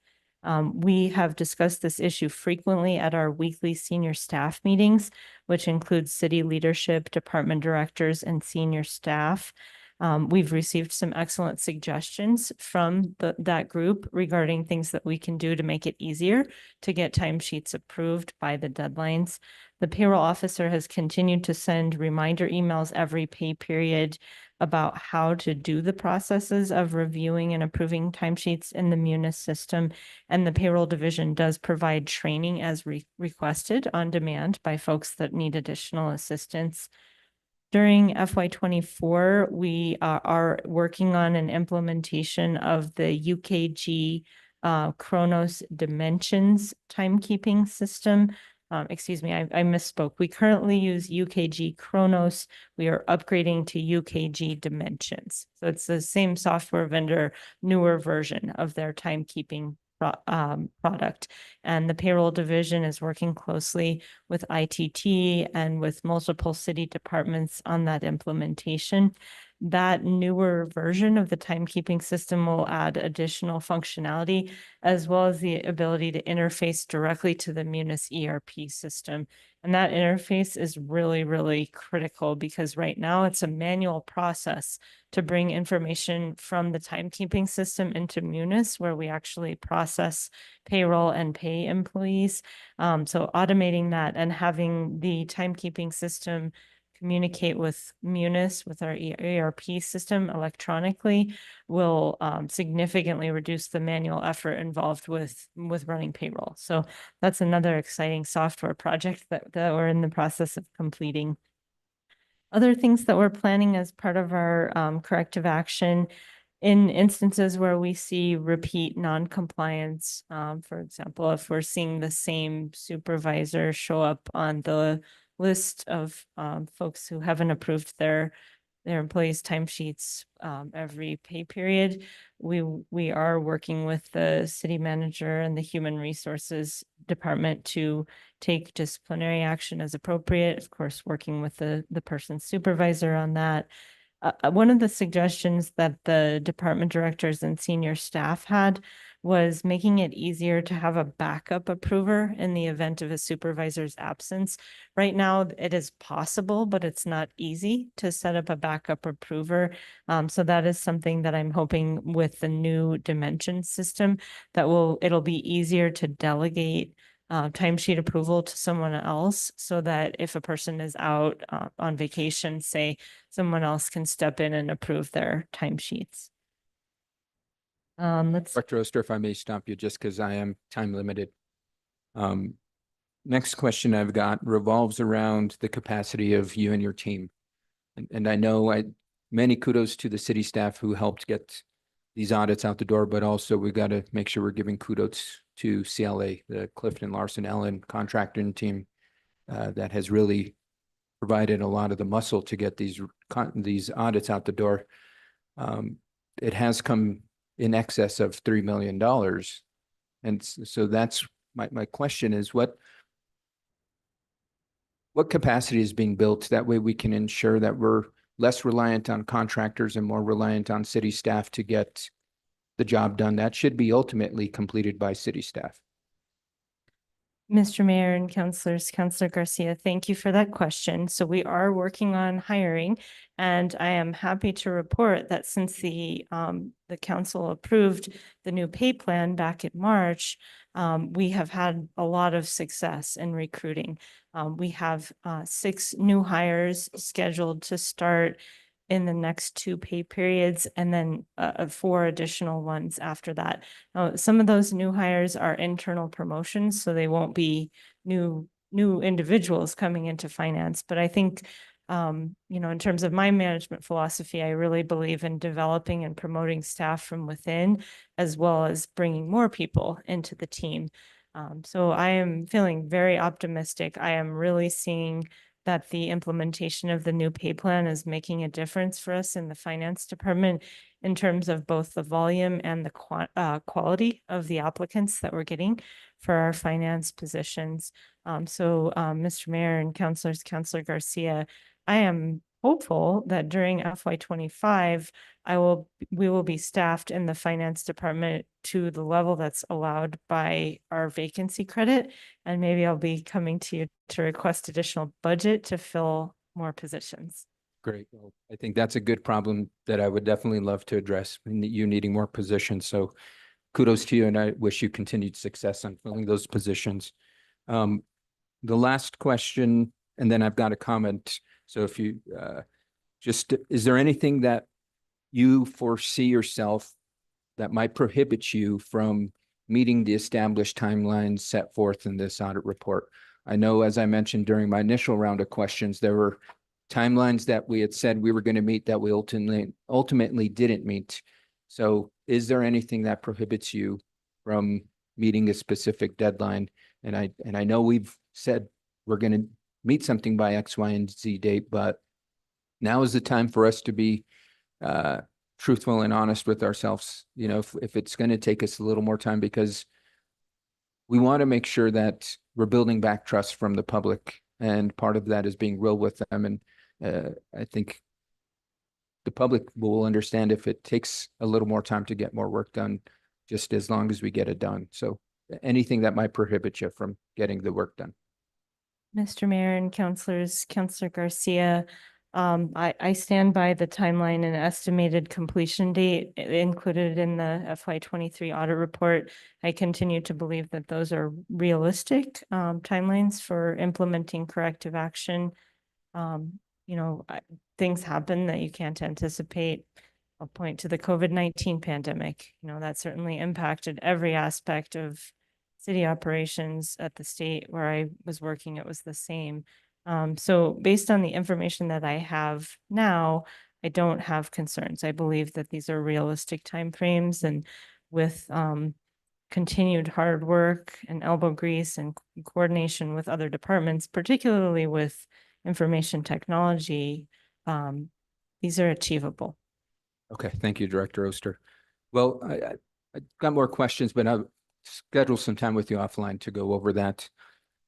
We have discussed this issue frequently at our weekly senior staff meetings, which includes city leadership, department directors, and senior staff. We've received some excellent suggestions from that group regarding things that we can do to make it easier to get timesheets approved by the deadlines. The payroll officer has continued to send reminder emails every pay period about how to do the processes of reviewing and approving timesheets in the Munis system. And the payroll division does provide training as requested on demand by folks that need additional assistance. During FY24, we are working on an implementation of the UKG Chronos Dimensions timekeeping system. Excuse me, I misspoke. We currently use UKG Chronos. We are upgrading to UKG Dimensions. So it's the same software vendor, newer version of their timekeeping product. And the payroll division is working closely with ITT and with multiple city departments on that implementation. That newer version of the timekeeping system will add additional functionality, as well as the ability to interface directly to the Munis ERP system. And that interface is really, really critical because right now it's a manual process to bring information from the timekeeping system into Munis, where we actually process payroll and pay employees. So automating that and having the timekeeping system communicate with Munis, with our ERP system electronically, will significantly reduce the manual effort involved with running payroll. So that's another exciting software project that we're in the process of completing. Other things that we're planning as part of our corrective action in instances where we see repeat non-compliance, for example, if we're seeing the same supervisor show up on the list of folks who haven't approved their employees' timesheets every pay period, we are working with the city manager and the human resources department to take disciplinary action as appropriate, of course, working with the person's supervisor on that. One of the suggestions that the department directors and senior staff had was making it easier to have a backup approver in the event of a supervisor's absence. Right now, it is possible, but it's not easy to set up a backup approver. So that is something that I'm hoping with the new dimension system that it'll be easier to delegate timesheet approval to someone else so that if a person is out on vacation, say, someone else can step in and approve their timesheets. Director Oster, if I may stop you just because I am time limited. Next question I've got revolves around the capacity of you and your team. And I know many kudos to the city staff who helped get these audits out the door, but also we got to make sure we're giving kudos to CLA, the Clifton Larson Allen contracting team that has really provided a lot of the muscle to get these audits out the door. It has come in excess of $3 million. And so that's my question is what capacity is being built? That way we can ensure that we're less reliant on contractors and more reliant on city staff to get the job done. That should be ultimately completed by city staff. Mr. Mayor and councilors, Councilor Garcia, thank you for that question. So we are working on hiring, and I am happy to report that since the council approved the new pay plan back in March, we have had a lot of success in recruiting. We have 6 new hires scheduled to start in the next 2 pay periods, and then 4 additional ones after that. Now, some of those new hires are internal promotions, so they won't be new individuals coming into finance. But I think, in terms of my management philosophy, I really believe in developing and promoting staff from within, as well as bringing more people into the team. So I am feeling very optimistic. I am really seeing that the implementation of the new pay plan is making a difference for us in the finance department in terms of both the volume and the quality of the applicants that we're getting for our finance positions. Mr. Mayor and councilors, Councilor Garcia, I am hopeful that during FY25, we will be staffed in the finance department to the level that's allowed by our vacancy credit. And maybe I'll be coming to you to request additional budget to fill more positions. Great. Well, I think that's a good problem that I would definitely love to address, you needing more positions. So kudos to you, and I wish you continued success on filling those positions. The last question, and then I've got a comment. So if you is there anything that you foresee yourself that might prohibit you from meeting the established timelines set forth in this audit report? I know, as I mentioned during my initial round of questions, there were timelines that we had said we were going to meet that we ultimately didn't meet. So is there anything that prohibits you from meeting a specific deadline? And I know we've said we're going to meet something by X, Y, and Z date, but now is the time for us to be truthful and honest with ourselves. If it's going to take us a little more time, because we want to make sure that we're building back trust from the public, and part of that is being real with them. And I think the public will understand if it takes a little more time to get more work done, just as long as we get it done. So anything that might prohibit you from getting the work done. Mr. Mayor and councilors, Councilor Garcia, I stand by the timeline and estimated completion date included in the FY23 audit report. I continue to believe that those are realistic timelines for implementing corrective action. Things happen that you can't anticipate. I'll point to the COVID-19 pandemic. That certainly impacted every aspect of city operations at the state where I was working. It was the same. So based on the information that I have now, I don't have concerns. I believe that these are realistic timeframes, and with continued hard work and elbow grease and coordination with other departments, particularly with information technology, these are achievable. Okay, thank you, Director Oster. Well, I got more questions, but I'll schedule some time with you offline to go over that.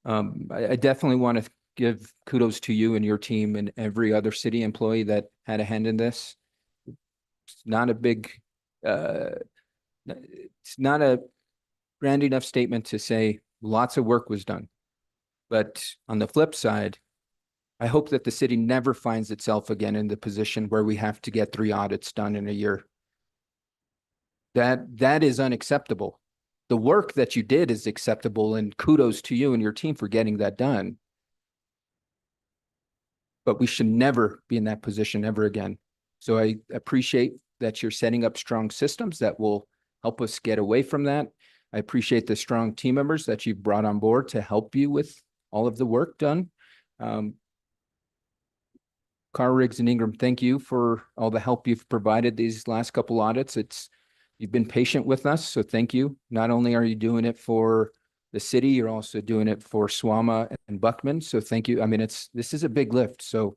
I definitely want to give kudos to you and your team and every other city employee that had a hand in this. It's not a big, it's not a grand enough statement to say lots of work was done. But on the flip side, I hope that the city never finds itself again in the position where we have to get 3 audits done in a year. That is unacceptable. The work that you did is acceptable, and kudos to you and your team for getting that done. But we should never be in that position ever again. So I appreciate that you're setting up strong systems that will help us get away from that. I appreciate the strong team members that you've brought on board to help you with all of the work done. Carr, Riggs, and Ingram, thank you for all the help you've provided these last couple audits. You've been patient with us, so thank you. Not only are you doing it for the city, you're also doing it for SWAMA and Buckman, so thank you. I mean, this is a big lift, so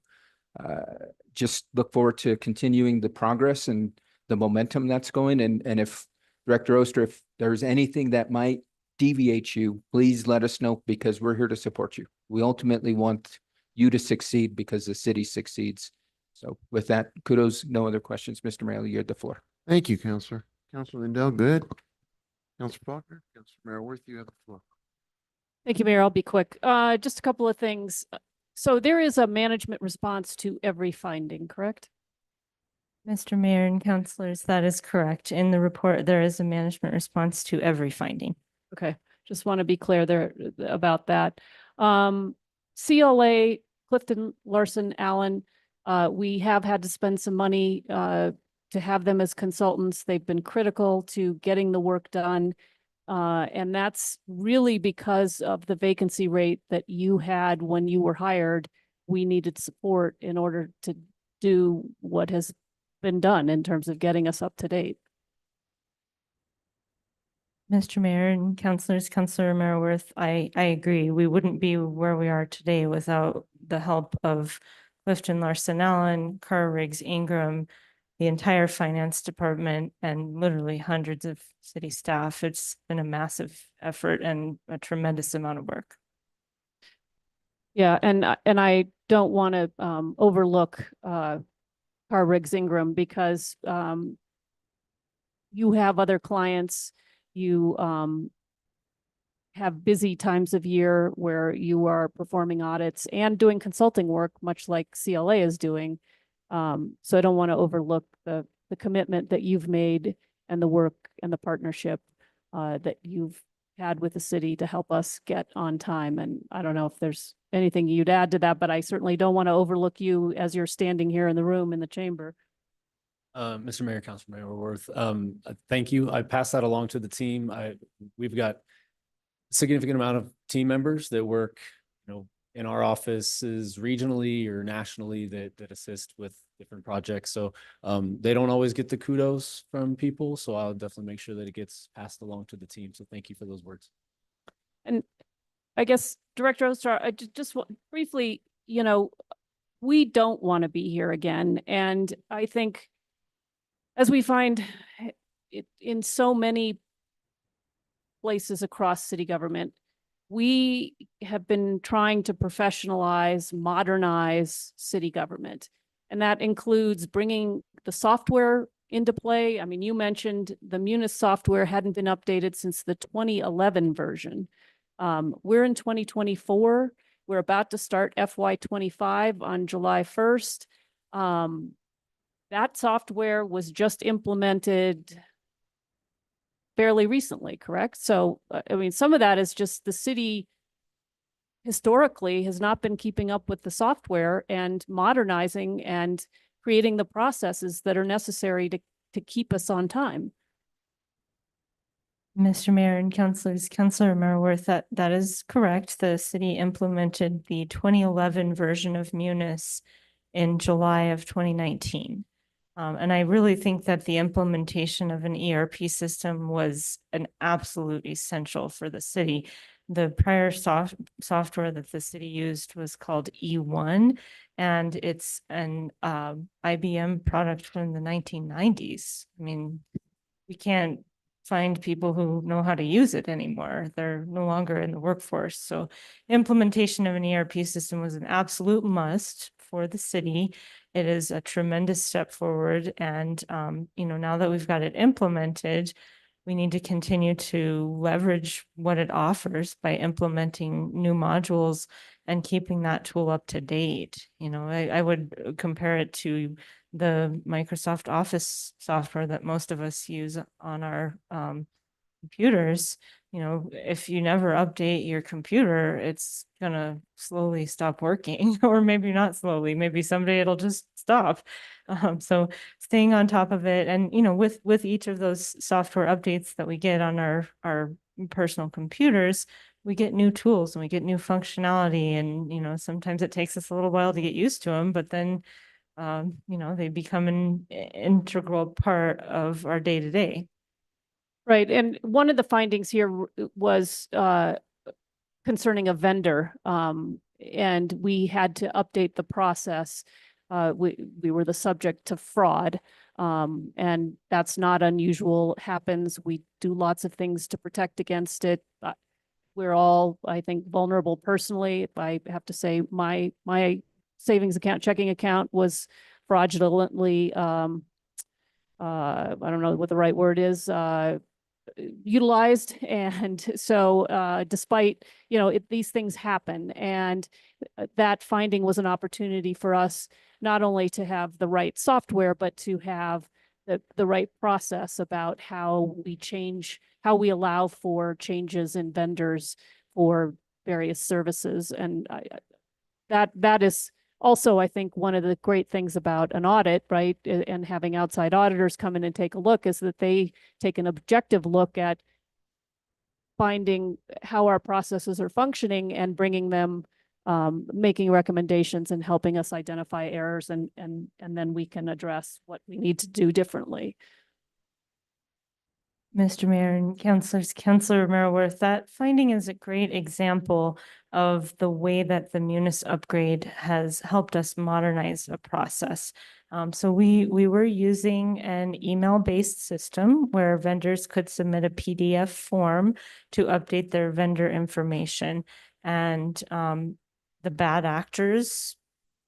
just look forward to continuing the progress and the momentum that's going. And if Director Oster, if there's anything that might deviate you, please let us know, because we're here to support you. We ultimately want you to succeed because the city succeeds. So with that, kudos. No other questions. Mr. Mayor, you have the floor. Thank you, Counselor. Counselor Lindell, good. Counselor Faulkner, Counselor Merrill, you have the floor. Thank you, Mayor. I'll be quick. Just a couple of things. So there is a management response to every finding, correct? Mr. Mayor and councilors, that is correct. In the report, there is a management response to every finding. Okay, just want to be clear there about that. CLA, Clifton, Larson, Allen, we have had to spend some money to have them as consultants. They've been critical to getting the work done. And that's really because of the vacancy rate that you had when you were hired. We needed support in order to do what has been done in terms of getting us up to date. Mr. Mayor and councilors, Councilor Merriworth, I agree. We wouldn't be where we are today without the help of Clifton, Larson, Allen, Carr, Riggs, Ingram, the entire finance department, and literally hundreds of city staff. It's been a massive effort and a tremendous amount of work. Yeah, and I don't want to overlook Carr, Riggs, Ingram, because you have other clients. You have busy times of year where you are performing audits and doing consulting work, much like CLA is doing. So I don't want to overlook the commitment that you've made and the work and the partnership that you've had with the city to help us get on time. And I don't know if there's anything you'd add to that, but I certainly don't want to overlook you as you're standing here in the room in the chamber. Mr. Mayor, Councilor Merriworth, thank you. I pass that along to the team. We've got a significant amount of team members that work, in our offices regionally or nationally that assist with different projects. So they don't always get the kudos from people. So I'll definitely make sure that it gets passed along to the team. So thank you for those words. And I guess Director Oster, I just briefly, we don't want to be here again. And I think as we find it in so many places across city government, we have been trying to professionalize, modernize city government. And that includes bringing the software into play. I mean, you mentioned the Munis software hadn't been updated since the 2011 version. We're in 2024. We're about to start FY25 on July 1st. That software was just implemented fairly recently, correct? So, I mean, some of that is just the city historically has not been keeping up with the software and modernizing and creating the processes that are necessary to keep us on time. Mr. Mayor and councilors, Councilor Merworth, that is correct. The city implemented the 2011 version of Munis in July of 2019. And I really think that the implementation of an ERP system was an absolute essential for the city. The prior software that the city used was called E1, and it's an IBM product from the 1990s. I mean, we can't find people who know how to use it anymore. They're no longer in the workforce. So implementation of an ERP system was an absolute must for the city. It is a tremendous step forward. And, now that we've got it implemented, we need to continue to leverage what it offers by implementing new modules and keeping that tool up to date. I would compare it to the Microsoft Office software that most of us use on our computers. If you never update your computer, it's gonna slowly stop working, or maybe not slowly, maybe someday it'll just stop. So staying on top of it, and with each of those software updates that we get on our personal computers, we get new tools and we get new functionality, and sometimes it takes us a little while to get used to them, but then they become an integral part of our day to day. Right. And one of the findings here was concerning a vendor. And we had to update the process. We were the subject to fraud. And that's not unusual. It happens. We do lots of things to protect against it. We're all, I think, vulnerable personally. If I have to say, my savings account, checking account was fraudulently, I don't know what the right word is, utilized. And so despite, these things happen, and that finding was an opportunity for us not only to have the right software, but to have the right process about how we allow for changes in vendors for various services. And that is also, I think, one of the great things about an audit, right, and having outside auditors come in and take a look, is that they take an objective look at finding how our processes are functioning and bringing them, making recommendations and helping us identify errors, and then we can address what we need to do differently. Mr. Mayor and councilors, Councilor Merworth, that finding is a great example of the way that the Munis upgrade has helped us modernize a process. So we were using an email-based system where vendors could submit a PDF form to update their vendor information. And the bad actors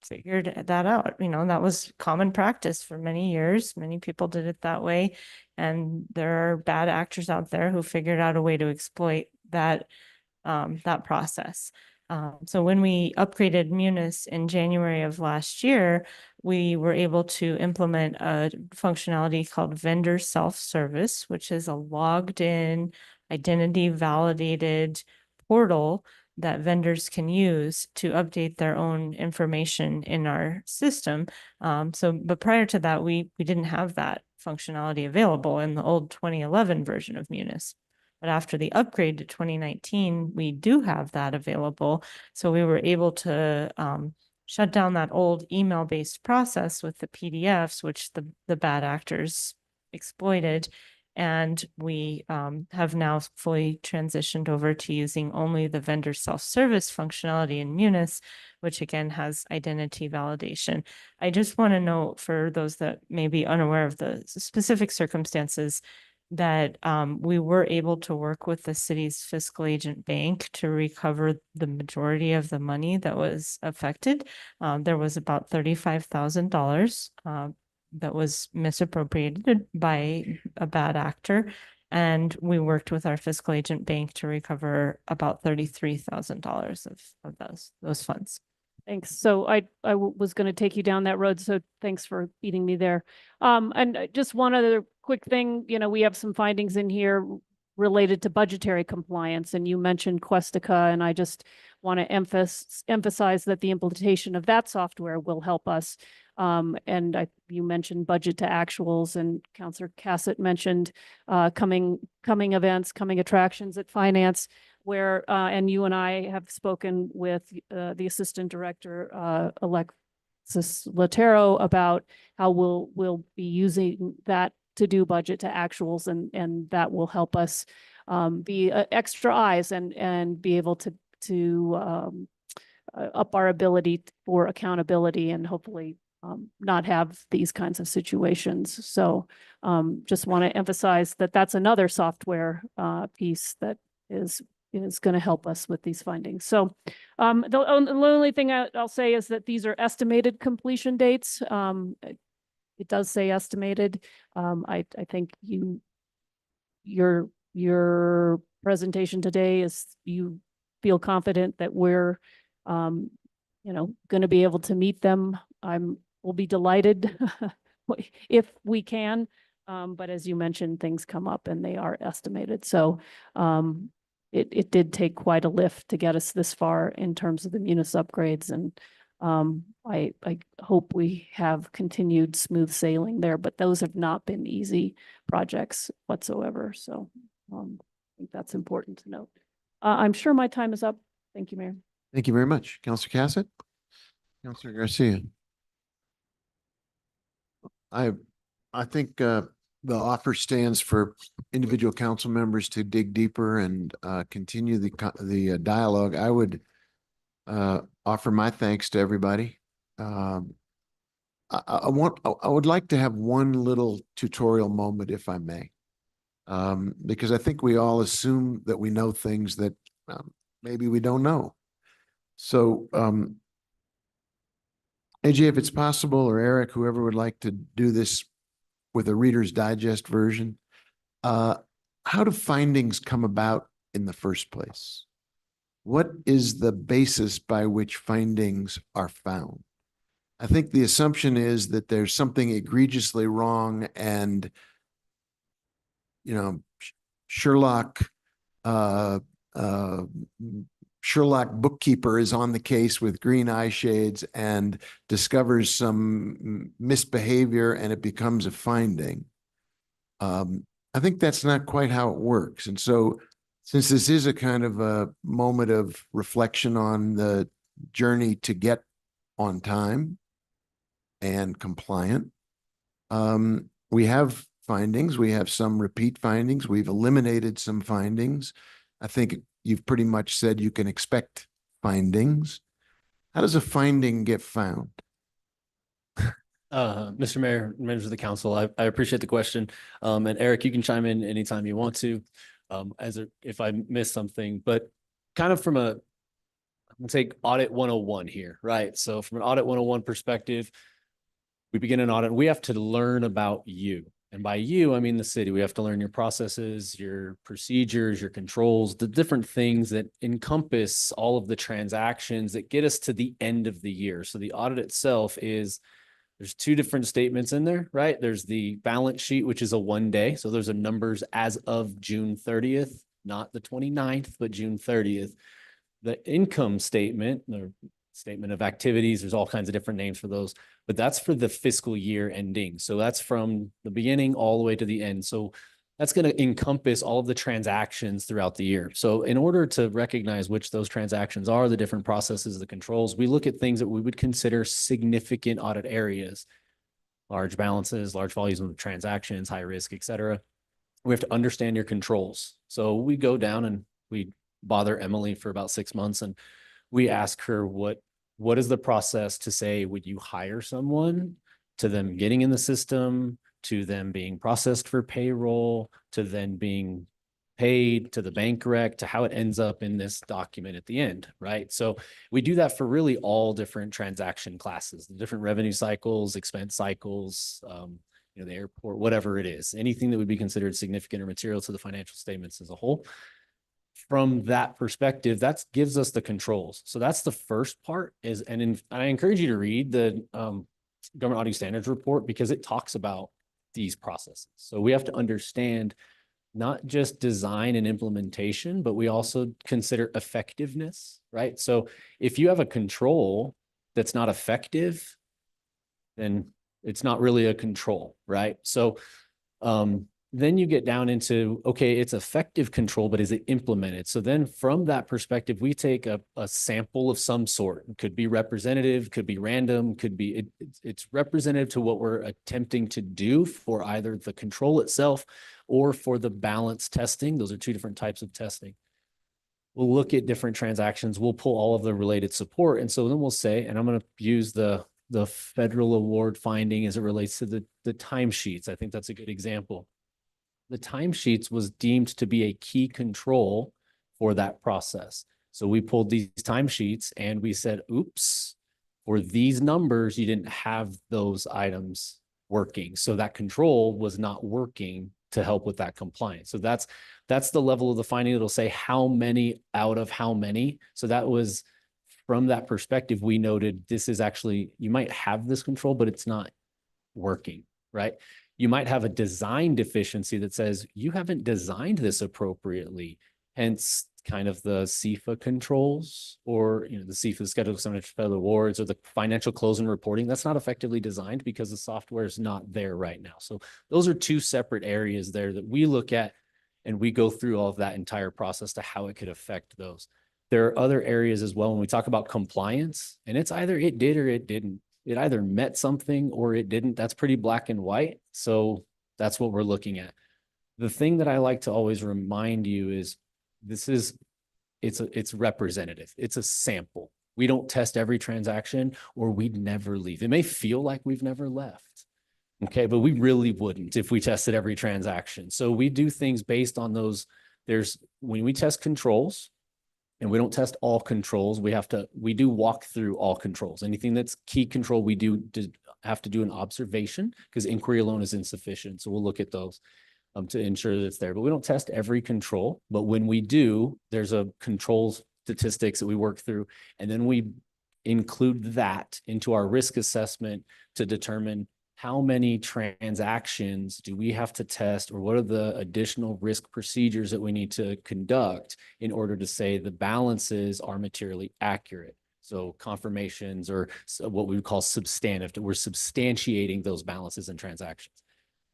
figured that out. That was common practice for many years. Many people did it that way. And there are bad actors out there who figured out a way to exploit that process. So when we upgraded Munis in January of last year, we were able to implement a functionality called vendor self-service, which is a logged in, identity validated portal that vendors can use to update their own information in our system. But prior to that, we didn't have that functionality available in the old 2011 version of Munis. But after the upgrade to 2019, we do have that available. So we were able to shut down that old email-based process with the PDFs, which the bad actors exploited. And we have now fully transitioned over to using only the vendor self-service functionality in Munis, which again has identity validation. I just want to note, for those that may be unaware of the specific circumstances, that we were able to work with the city's fiscal agent bank to recover the majority of the money that was affected. There was about $35,000 that was misappropriated by a bad actor. And we worked with our fiscal agent bank to recover about $33,000 of those funds. Thanks. So I was going to take you down that road, so thanks for beating me there. And just one other quick thing, we have some findings in here related to budgetary compliance, and you mentioned Questica, and I just want to emphasize that the implementation of that software will help us. You mentioned budget to actuals, and Councilor Cassett mentioned coming events, coming attractions at finance, where and you and I have spoken with the Assistant Director Alexis Latero about how we'll be using that to do budget to actuals, and that will help us be extra eyes and be able to up our ability for accountability and hopefully not have these kinds of situations. So just want to emphasize that that's another software piece that is going to help us with these findings. So the only thing I'll say is that these are estimated completion dates. It does say estimated. I think your presentation today is, you feel confident that we're going to be able to meet them. We'll be delighted if we can. But as you mentioned, things come up and they are estimated. So it did take quite a lift to get us this far in terms of the munis upgrades. And I hope we have continued smooth sailing there, but those have not been easy projects whatsoever. So I think that's important to note. I'm sure my time is up. Thank you, Mayor. Thank you very much. Councilor Cassett? Councilor Garcia? I think the offer stands for individual council members to dig deeper and continue the dialogue. I would offer my thanks to everybody. I would like to have one little tutorial moment, if I may, because I think we all assume that we know things that maybe we don't know. So, AJ, if it's possible, or Eric, whoever would like to do this with a Reader's Digest version, how do findings come about in the first place? What is the basis by which findings are found? I think the assumption is that there's something egregiously wrong, and Sherlock bookkeeper is on the case with green eye shades and discovers some misbehavior, and it becomes a finding. I think that's not quite how it works. And so, since this is a kind of a moment of reflection on the journey to get on time and compliant, we have findings. We have some repeat findings. We've eliminated some findings. I think you've pretty much said you can expect findings. How does a finding get found? Mr. Mayor, members of the council, I appreciate the question. And Eric, you can chime in anytime you want to, if I miss something, but kind of from I'm gonna take audit 101 here, right? So from an audit 101 perspective, we begin an audit. We have to learn about you. And by you, I mean the city. We have to learn your processes, your procedures, your controls, the different things that encompass all of the transactions that get us to the end of the year. So the audit itself there's two different statements in there, right? There's the balance sheet, which is a 1 day. So those are numbers as of June 30th, not the 29th, but June 30th. The income statement, the statement of activities, there's all kinds of different names for those, but that's for the fiscal year ending. So that's from the beginning all the way to the end. So that's going to encompass all of the transactions throughout the year. So in order to recognize which those transactions are, the different processes, the controls, we look at things that we would consider significant audit areas, large balances, large volumes of transactions, high risk, et cetera. We have to understand your controls. So we go down and we bother Emily for about 6 months, and we ask her what is the process to say, would you hire someone, to them getting in the system, to them being processed for payroll, to then being paid, to the bank rec, to how it ends up in this document at the end, right? So we do that for really all different transaction classes, the different revenue cycles, expense cycles, the airport, whatever it is, anything that would be considered significant or material to the financial statements as a whole. From that perspective, that gives us the controls. So that's the first part and I encourage you to read the Government Auditing Standards report, because it talks about these processes. So we have to understand not just design and implementation, but we also consider effectiveness, right? So if you have a control that's not effective, then it's not really a control, right? So then you get down into, okay, it's effective control, but is it implemented? So then from that perspective, we take a sample of some sort. It could be representative, could be random, could be, it's representative to what we're attempting to do for either the control itself or for the balance testing. Those are two different types of testing. We'll look at different transactions. We'll pull all of the related support. And so then we'll say, and I'm going to use the federal award finding as it relates to the timesheets. I think that's a good example. The timesheets was deemed to be a key control for that process. So we pulled these timesheets and we said, oops, for these numbers, you didn't have those items working. So that control was not working to help with that compliance. So that's the level of the finding. It'll say how many out of how many. So that was, from that perspective, we noted this is actually, you might have this control, but it's not working, right? You might have a design deficiency that says you haven't designed this appropriately, hence kind of the CFA controls, or the CFA schedule of some federal awards, or the financial close and reporting. That's not effectively designed because the software is not there right now. So those are two separate areas there that we look at, and we go through all of that entire process to how it could affect those. There are other areas as well when we talk about compliance, and it's either it did or it didn't. It either met something or it didn't. That's pretty black and white. So that's what we're looking at. The thing that I like to always remind you is it's representative. It's a sample. We don't test every transaction, or we'd never leave. It may feel like we've never left. Okay, but we really wouldn't if we tested every transaction. So we do things based on those. When we test controls, and we don't test all controls, we do walk through all controls. Anything that's key control, we have to do an observation, because inquiry alone is insufficient. So we'll look at those to ensure that it's there. But we don't test every control. But when we do, there's a controls statistics that we work through. And then we include that into our risk assessment to determine how many transactions do we have to test, or what are the additional risk procedures that we need to conduct in order to say the balances are materially accurate. So confirmations, or what we would call substantive, we're substantiating those balances and transactions.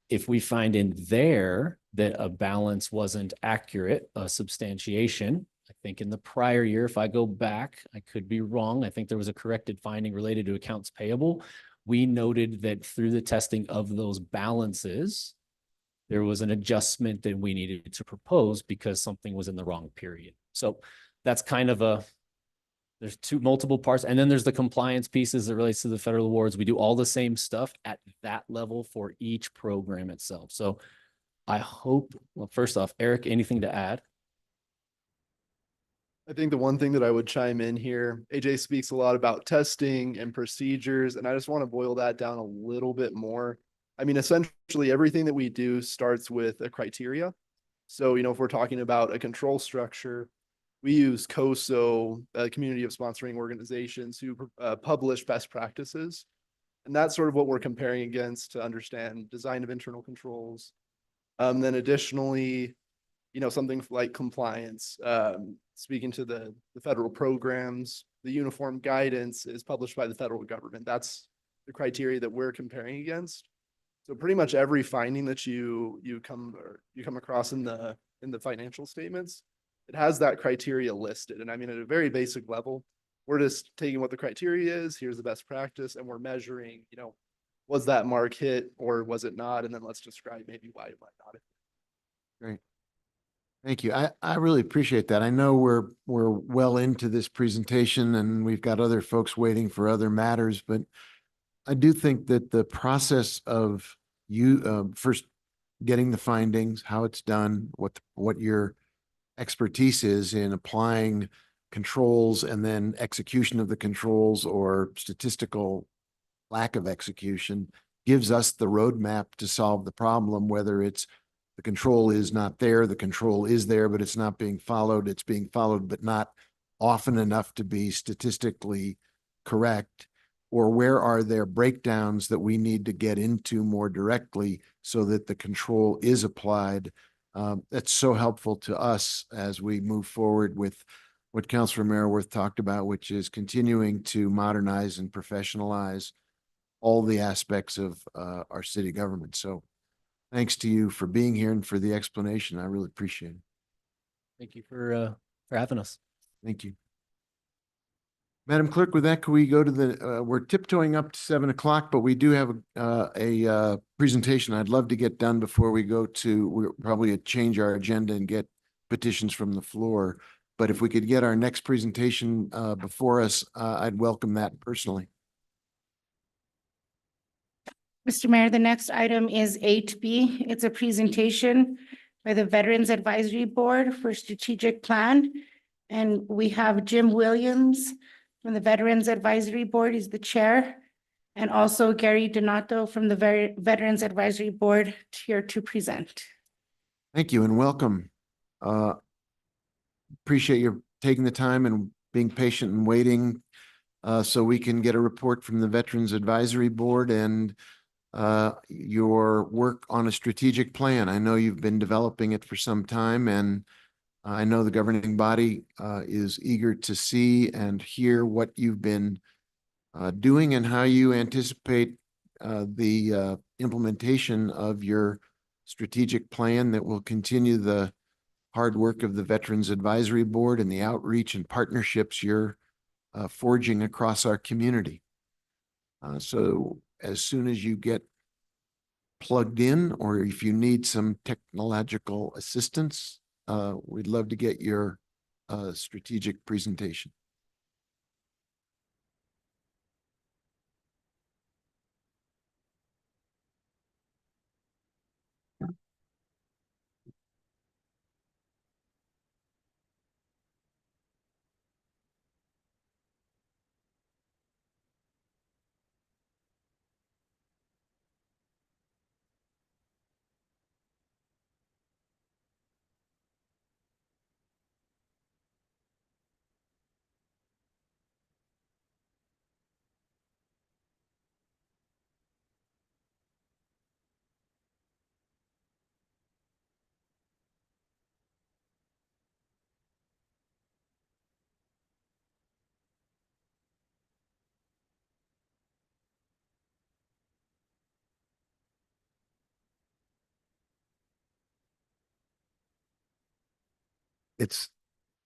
If we find in there that a balance wasn't accurate, a substantiation, I think in the prior year, if I go back, I could be wrong, I think there was a corrected finding related to accounts payable. We noted that through the testing of those balances, there was an adjustment that we needed to propose because something was in the wrong period. So that's kind of there's multiple parts. And then there's the compliance pieces that relates to the federal awards. We do all the same stuff at that level for each program itself. So I hope, well, first off, Eric, anything to add? I think the one thing that I would chime in here, AJ speaks a lot about testing and procedures, and I just want to boil that down a little bit more. I mean, essentially everything that we do starts with a criteria. So, if we're talking about a control structure, we use COSO, a community of sponsoring organizations who publish best practices. And that's sort of what we're comparing against to understand design of internal controls. Then additionally, something like compliance, speaking to the federal programs, the uniform guidance is published by the federal government. That's the criteria that we're comparing against. So pretty much every finding that you come across in the financial statements, it has that criteria listed. And I mean, at a very basic level, we're just taking what the criteria is, here's the best practice, and we're measuring, was that mark hit or was it not? And then let's describe maybe why it might not. Great. Thank you. I really appreciate that. I know we're well into this presentation and we've got other folks waiting for other matters, but I do think that the process of you first getting the findings, how it's done, what your expertise is in applying controls, and then execution of the controls or statistical lack of execution gives us the roadmap to solve the problem, whether it's the control is not there, the control is there, but it's not being followed. It's being followed, but not often enough to be statistically correct. Or where are there breakdowns that we need to get into more directly so that the control is applied That's so helpful to us as we move forward with what Councilor Maraworth talked about, which is continuing to modernize and professionalize all the aspects of our city government. So thanks to you for being here and for the explanation. I really appreciate it. Thank you for having us. Thank you. Madam Clerk, with that, could we go to the, we're tiptoeing up to 7 o'clock, but we do have a presentation I'd love to get done before we go to, we'll probably change our agenda and get petitions from the floor. But if we could get our next presentation before us, I'd welcome that personally. Mr. Mayor, the next item is 8B. It's a presentation by the Veterans Advisory Board for Strategic Plan. And we have Jim Williams from the Veterans Advisory Board. He's the chair. And also Gary Donato from the Veterans Advisory Board here to present. Thank you and welcome. Appreciate you taking the time and being patient and waiting so we can get a report from the Veterans Advisory Board and your work on a strategic plan. I know you've been developing it for some time, and I know the governing body is eager to see and hear what you've been doing and how you anticipate the implementation of your strategic plan that will continue the hard work of the Veterans Advisory Board and the outreach and partnerships you're forging across our community. So as soon as you get plugged in, or if you need some technological assistance, we'd love to get your strategic presentation.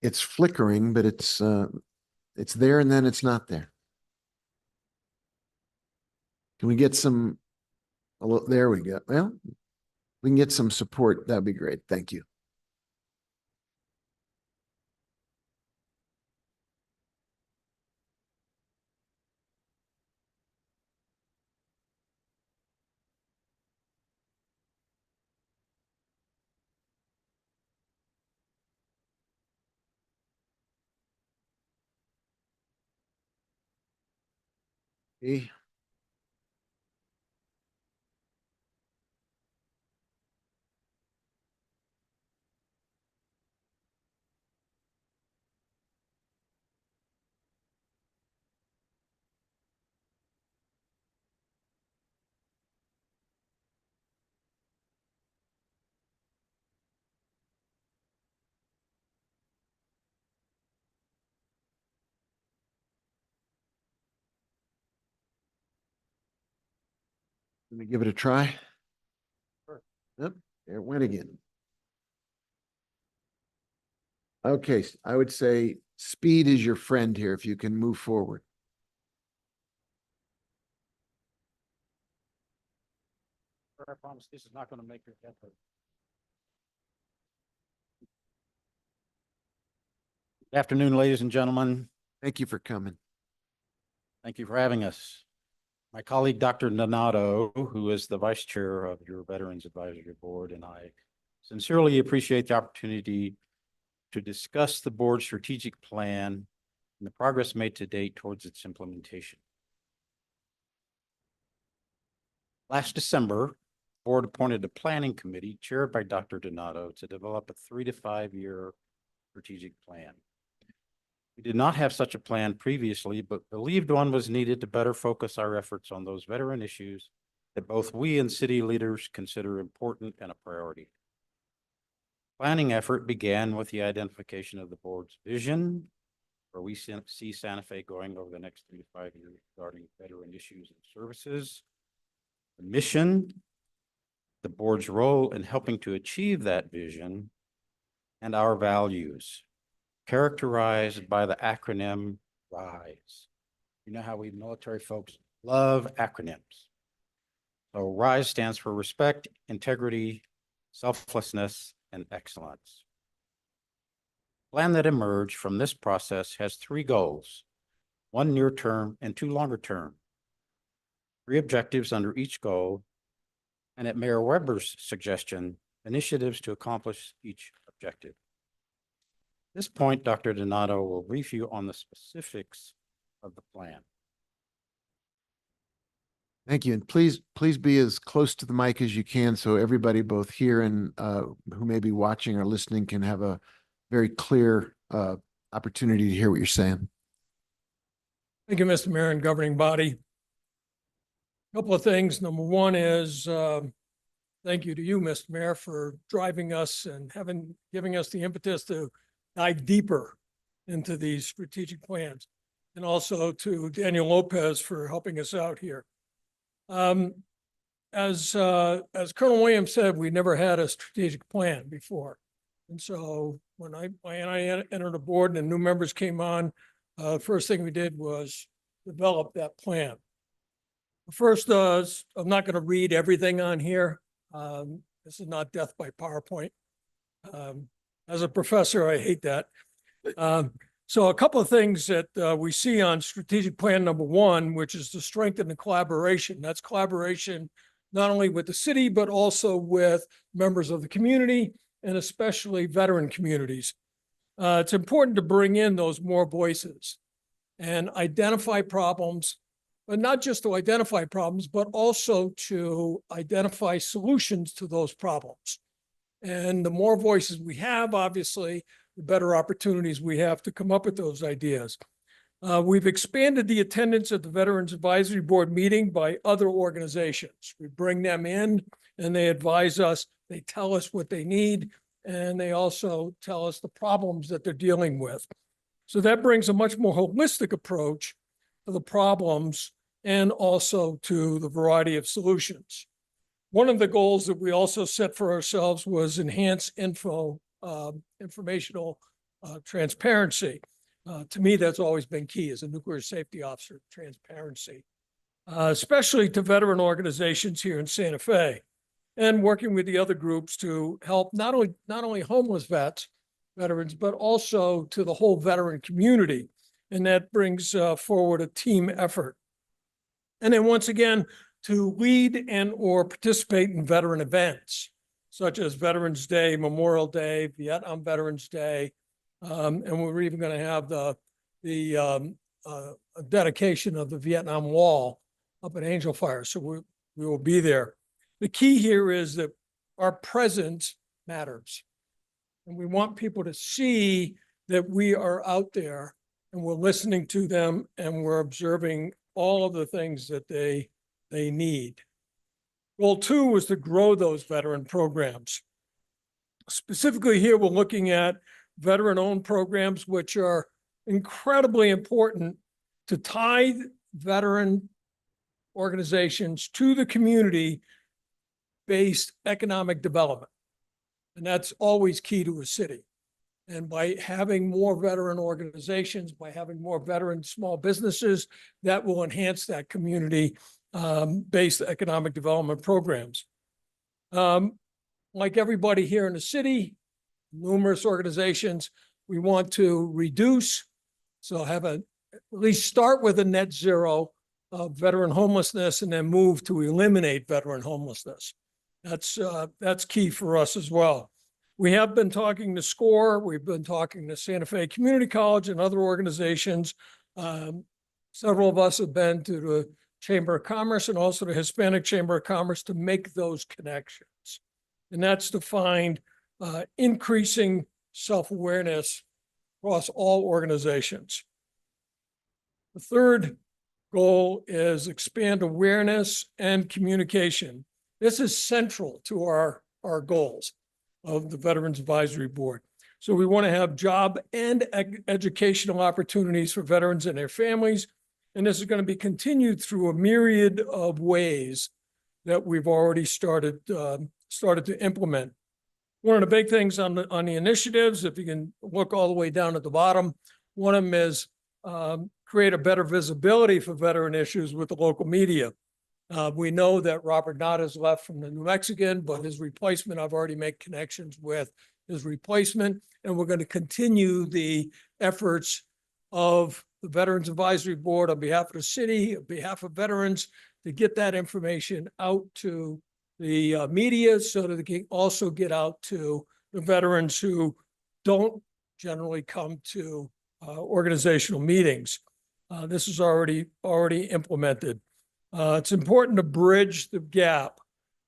It's flickering, but it's there and then it's not there. Can we get some, there we go. Well, we can get some support. That'd be great. Thank you. Okay. Let me give it a try. Yep, there it went again. Okay, I would say speed is your friend here if you can move forward. I promise this is not going to make your head hurt. Good afternoon, ladies and gentlemen. Thank you for coming. Thank you for having us. My colleague, Dr. Donato, who is the vice chair of your Veterans Advisory Board, and I sincerely appreciate the opportunity to discuss the board's strategic plan and the progress made to date towards its implementation. Last December, the board appointed a planning committee chaired by Dr. Donato to develop a 3 to 5 year strategic plan. We did not have such a plan previously, but believed one was needed to better focus our efforts on those veteran issues that both we and city leaders consider important and a priority. Planning effort began with the identification of the board's vision, where we see Santa Fe going over the next 3 to 5 years regarding veteran issues and services. The mission, the board's role in helping to achieve that vision, and our values, characterized by the acronym RISE. You know how we military folks love acronyms. So RISE stands for respect, integrity, selflessness, and excellence. The plan that emerged from this process has 3 goals, 1 near term and 2 longer term. 3 objectives under each goal, and at Mayor Weber's suggestion, initiatives to accomplish each objective. At this point, Dr. Donato will brief you on the specifics of the plan. Thank you. And please be as close to the mic as you can so everybody both here and who may be watching or listening can have a very clear opportunity to hear what you're saying. Thank you, Mr. Mayor and governing body. A couple of things. Number one is thank you to you, Mr. Mayor, for driving us and giving us the impetus to dive deeper into these strategic plans. And also to Daniel Lopez for helping us out here. As Colonel Williams said, we never had a strategic plan before. And so when I entered the board and new members came on, the first thing we did was develop that plan. First, I'm not going to read everything on here. This is not death by PowerPoint. As a professor, I hate that. So a couple of things that we see on strategic plan number 1, which is to strengthen the collaboration. That's collaboration not only with the city, but also with members of the community and especially veteran communities. It's important to bring in those more voices and identify problems, but not just to identify problems, but also to identify solutions to those problems. And the more voices we have, obviously, the better opportunities we have to come up with those ideas. We've expanded the attendance at the Veterans Advisory Board meeting by other organizations. We bring them in and they advise us, they tell us what they need, and they also tell us the problems that they're dealing with. So that brings a much more holistic approach to the problems and also to the variety of solutions. One of the goals that we also set for ourselves was enhance informational transparency. To me, that's always been key as a nuclear safety officer, transparency, especially to veteran organizations here in Santa Fe, and working with the other groups to help not only homeless veterans, but also to the whole veteran community. And that brings forward a team effort. And then once again, to lead and or participate in veteran events, such as Veterans Day, Memorial Day, Vietnam Veterans Day, and we're even going to have the dedication of the Vietnam Wall up at Angel Fire. So we will be there. The key here is that our presence matters. And we want people to see that we are out there and we're listening to them and we're observing all of the things that they need. Goal 2 was to grow those veteran programs. Specifically here, we're looking at veteran-owned programs, which are incredibly important to tie veteran organizations to the community-based economic development. And that's always key to a city. And by having more veteran organizations, by having more veteran small businesses, that will enhance that community based economic development programs. Like everybody here in the city, numerous organizations, we want to reduce, so have at least start with a net zero of veteran homelessness and then move to eliminate veteran homelessness. That's key for us as well. We have been talking to SCORE, we've been talking to Santa Fe Community College and other organizations. Several of us have been to the Chamber of Commerce and also the Hispanic Chamber of Commerce to make those connections. And that's to find increasing self-awareness across all organizations. The third goal is expand awareness and communication. This is central to our goals. of the Veterans Advisory Board. So we want to have job and educational opportunities for veterans and their families. And this is going to be continued through a myriad of ways that we've already started to implement. One of the big things on the initiatives, if you can look all the way down at the bottom, one of them is create a better visibility for veteran issues with the local media. We know that Robert Knott has left from the New Mexican, but his replacement, I've already made connections with his replacement, and we're going to continue the efforts of the Veterans Advisory Board on behalf of the city, on behalf of veterans, to get that information out to the media so that they can also get out to the veterans who don't generally come to organizational meetings. This is already implemented. It's important to bridge the gap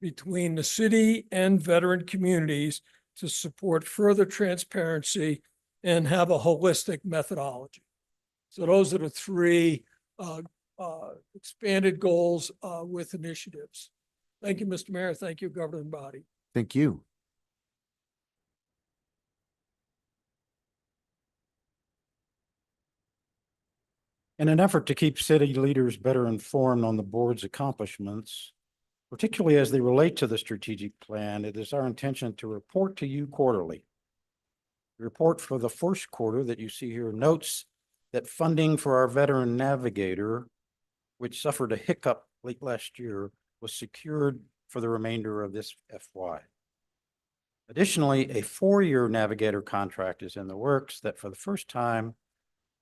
between the city and veteran communities to support further transparency and have a holistic methodology. So those are the three expanded goals with initiatives. Thank you, Mr. Mayor. Thank you, governing body. Thank you. In an effort to keep city leaders better informed on the board's accomplishments, particularly as they relate to the strategic plan, it is our intention to report to you quarterly. The report for the first quarter that you see here notes that funding for our veteran navigator, which suffered a hiccup late last year, was secured for the remainder of this FY. Additionally, a 4-year navigator contract is in the works that for the first time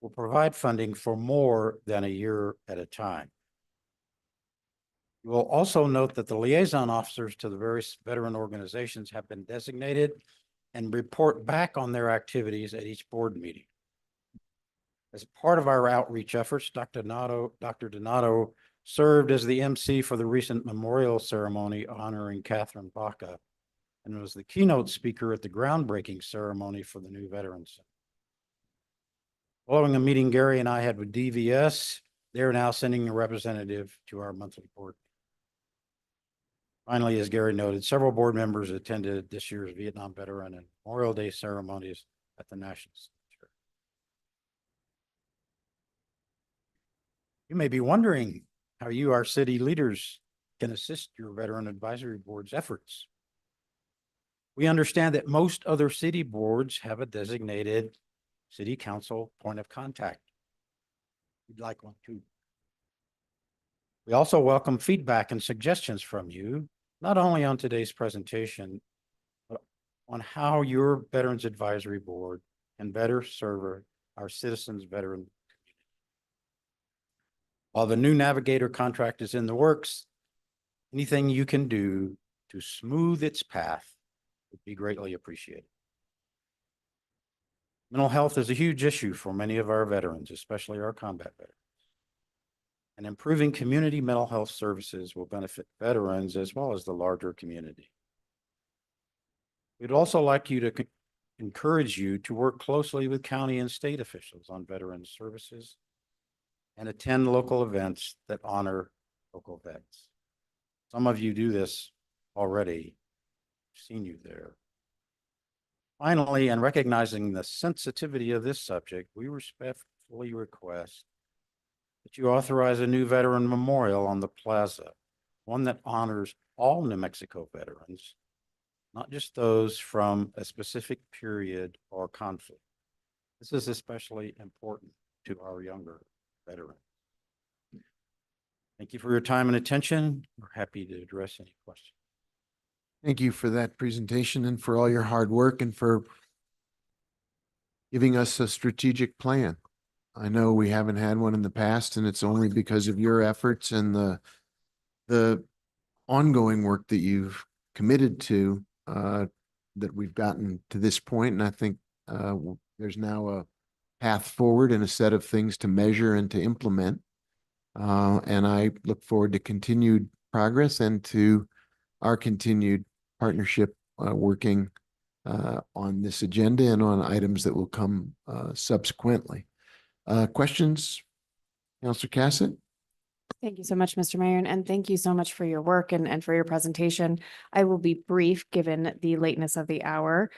will provide funding for more than a year at a time. You will also note that the liaison officers to the various veteran organizations have been designated and report back on their activities at each board meeting. As part of our outreach efforts, Dr. Donato served as the MC for the recent memorial ceremony honoring Catherine Baca and was the keynote speaker at the groundbreaking ceremony for the new Veterans Center. Following a meeting Gary and I had with DVS, they're now sending a representative to our monthly board. Finally, as Gary noted, several board members attended this year's Vietnam Veteran and Memorial Day ceremonies at the National Cemetery. You may be wondering how you, our city leaders, can assist your Veteran Advisory Board's efforts. We understand that most other city boards have a designated city council point of contact. We'd like one too. We also welcome feedback and suggestions from you, not only on today's presentation, but on how your Veterans Advisory Board can better serve our citizens' veteran community. While the new navigator contract is in the works, anything you can do to smooth its path would be greatly appreciated. Mental health is a huge issue for many of our veterans, especially our combat veterans. And improving community mental health services will benefit veterans as well as the larger community. We'd also like you to encourage you to work closely with county and state officials on veteran services and attend local events that honor local vets. Some of you do this already. I've seen you there. Finally, and recognizing the sensitivity of this subject, we respectfully request that you authorize a new veteran memorial on the plaza, one that honors all New Mexico veterans, not just those from a specific period or conflict. This is especially important to our younger veterans. Thank you for your time and attention. We're happy to address any questions. Thank you for that presentation and for all your hard work and for giving us a strategic plan. I know we haven't had one in the past, and it's only because of your efforts and the ongoing work that you've committed to that we've gotten to this point. And I think there's now a path forward and a set of things to measure and to implement. And I look forward to continued progress and to our continued partnership working on this agenda and on items that will come subsequently. Questions, Councilor Cassett? Thank you so much, Mr. Mayor, and thank you so much for your work and for your presentation. I will be brief given the lateness of the hour.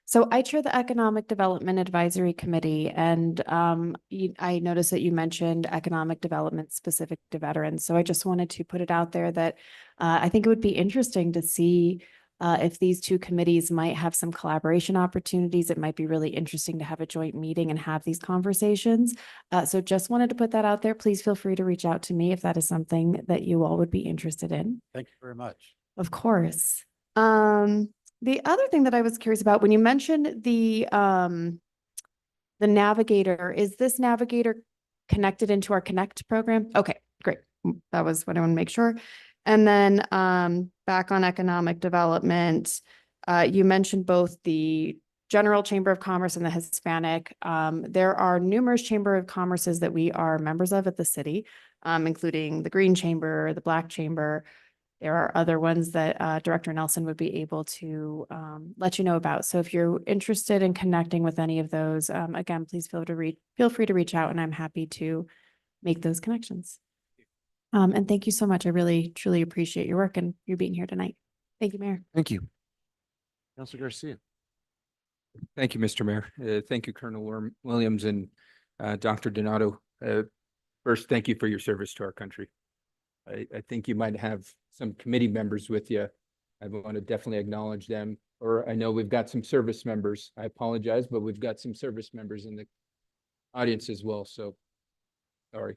So I chair the Economic Development Advisory Committee, and I noticed that you mentioned economic development specific to veterans. So I just wanted to put it out there that I think it would be interesting to see if these two committees might have some collaboration opportunities. It might be really interesting to have a joint meeting and have these conversations. So just wanted to put that out there. Please feel free to reach out to me if that is something that you all would be interested in. Thank you very much. Of course. The other thing that I was curious about, when you mentioned the navigator, is this navigator connected into our Connect program? Okay, great. That was what I want to make sure. And then back on economic development, you mentioned both the General Chamber of Commerce and the Hispanic. There are numerous Chamber of Commerces that we are members of at the city, including the Green Chamber, the Black Chamber. There are other ones that Director Nelson would be able to let you know about. So if you're interested in connecting with any of those, again, please feel free to reach out, and I'm happy to make those connections. And thank you so much. I really, truly appreciate your work and you being here tonight. Thank you, Mayor. Thank you. Councilor Garcia. Thank you, Mr. Mayor. Thank you, Colonel Williams and Dr. Donato. First, thank you for your service to our country. I think you might have some committee members with you. I want to definitely acknowledge them. Or I know we've got some service members. I apologize, but we've got some service members in the audience as well. So sorry.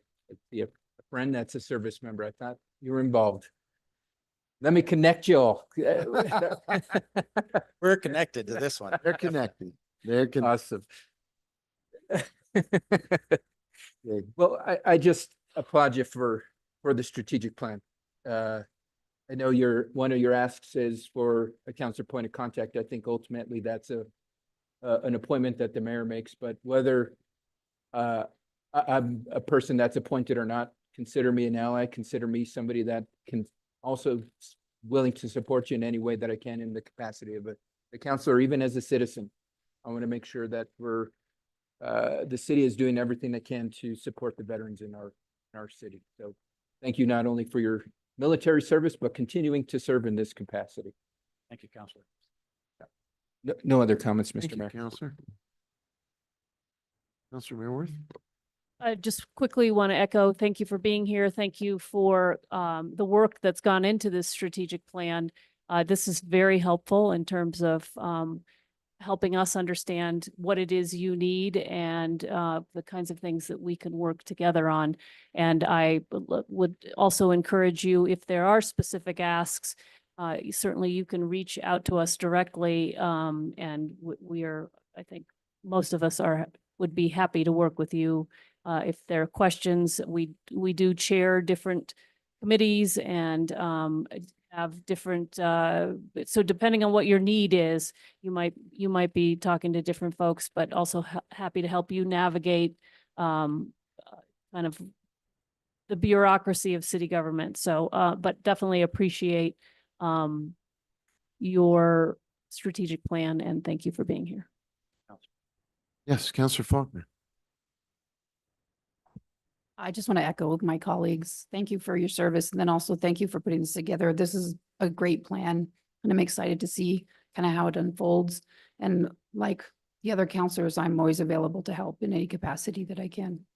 A friend that's a service member. I thought you were involved. Let me connect you all. We're connected to this one. They're connected. They're connected. Awesome. Well, I just applaud you for the strategic plan. I know one of your asks is for a counselor point of contact. I think ultimately that's an appointment that the mayor makes, but whether I'm a person that's appointed or not, consider me an ally, consider me somebody that can also willing to support you in any way that I can in the capacity of a counselor, even as a citizen. I want to make sure that the city is doing everything they can to support the veterans in our city. So thank you not only for your military service, but continuing to serve in this capacity. Thank you, Counselor. No other comments, Thank Mr. you, Mayor. Counselor. Counselor Mayorworth. I just quickly want to echo, thank you for being here. Thank you for the work that's gone into this strategic plan. This is very helpful in terms of helping us understand what it is you need and the kinds of things that we can work together on. And I would also encourage you, if there are specific asks, certainly you can reach out to us directly. And we are, I think most of us would be happy to work with you. If there are questions, we do chair different committees and have different, so depending on what your need is, you might be talking to different folks, but also happy to help you navigate kind of the bureaucracy of city government. So, but definitely appreciate your strategic plan, and thank you for being here. Yes, Counselor Faulkner. I just want to echo my colleagues. Thank you for your service. And then also thank you for putting this together. This is a great plan. And I'm excited to see kind of how it unfolds. And like the other counselors, I'm always available to help in any capacity that I can.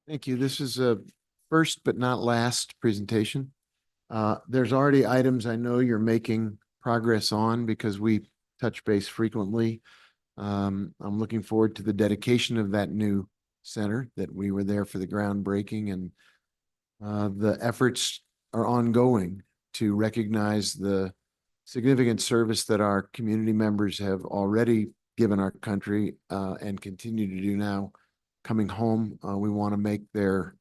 Thank you. This is a first but not last presentation. There's already items I know you're making progress on because we touch base frequently. I'm looking forward to the dedication of that new center that we were there for the groundbreaking, and the efforts are ongoing to recognize the significant service that our community members have already given our country and continue to do now. Coming home, we want to make their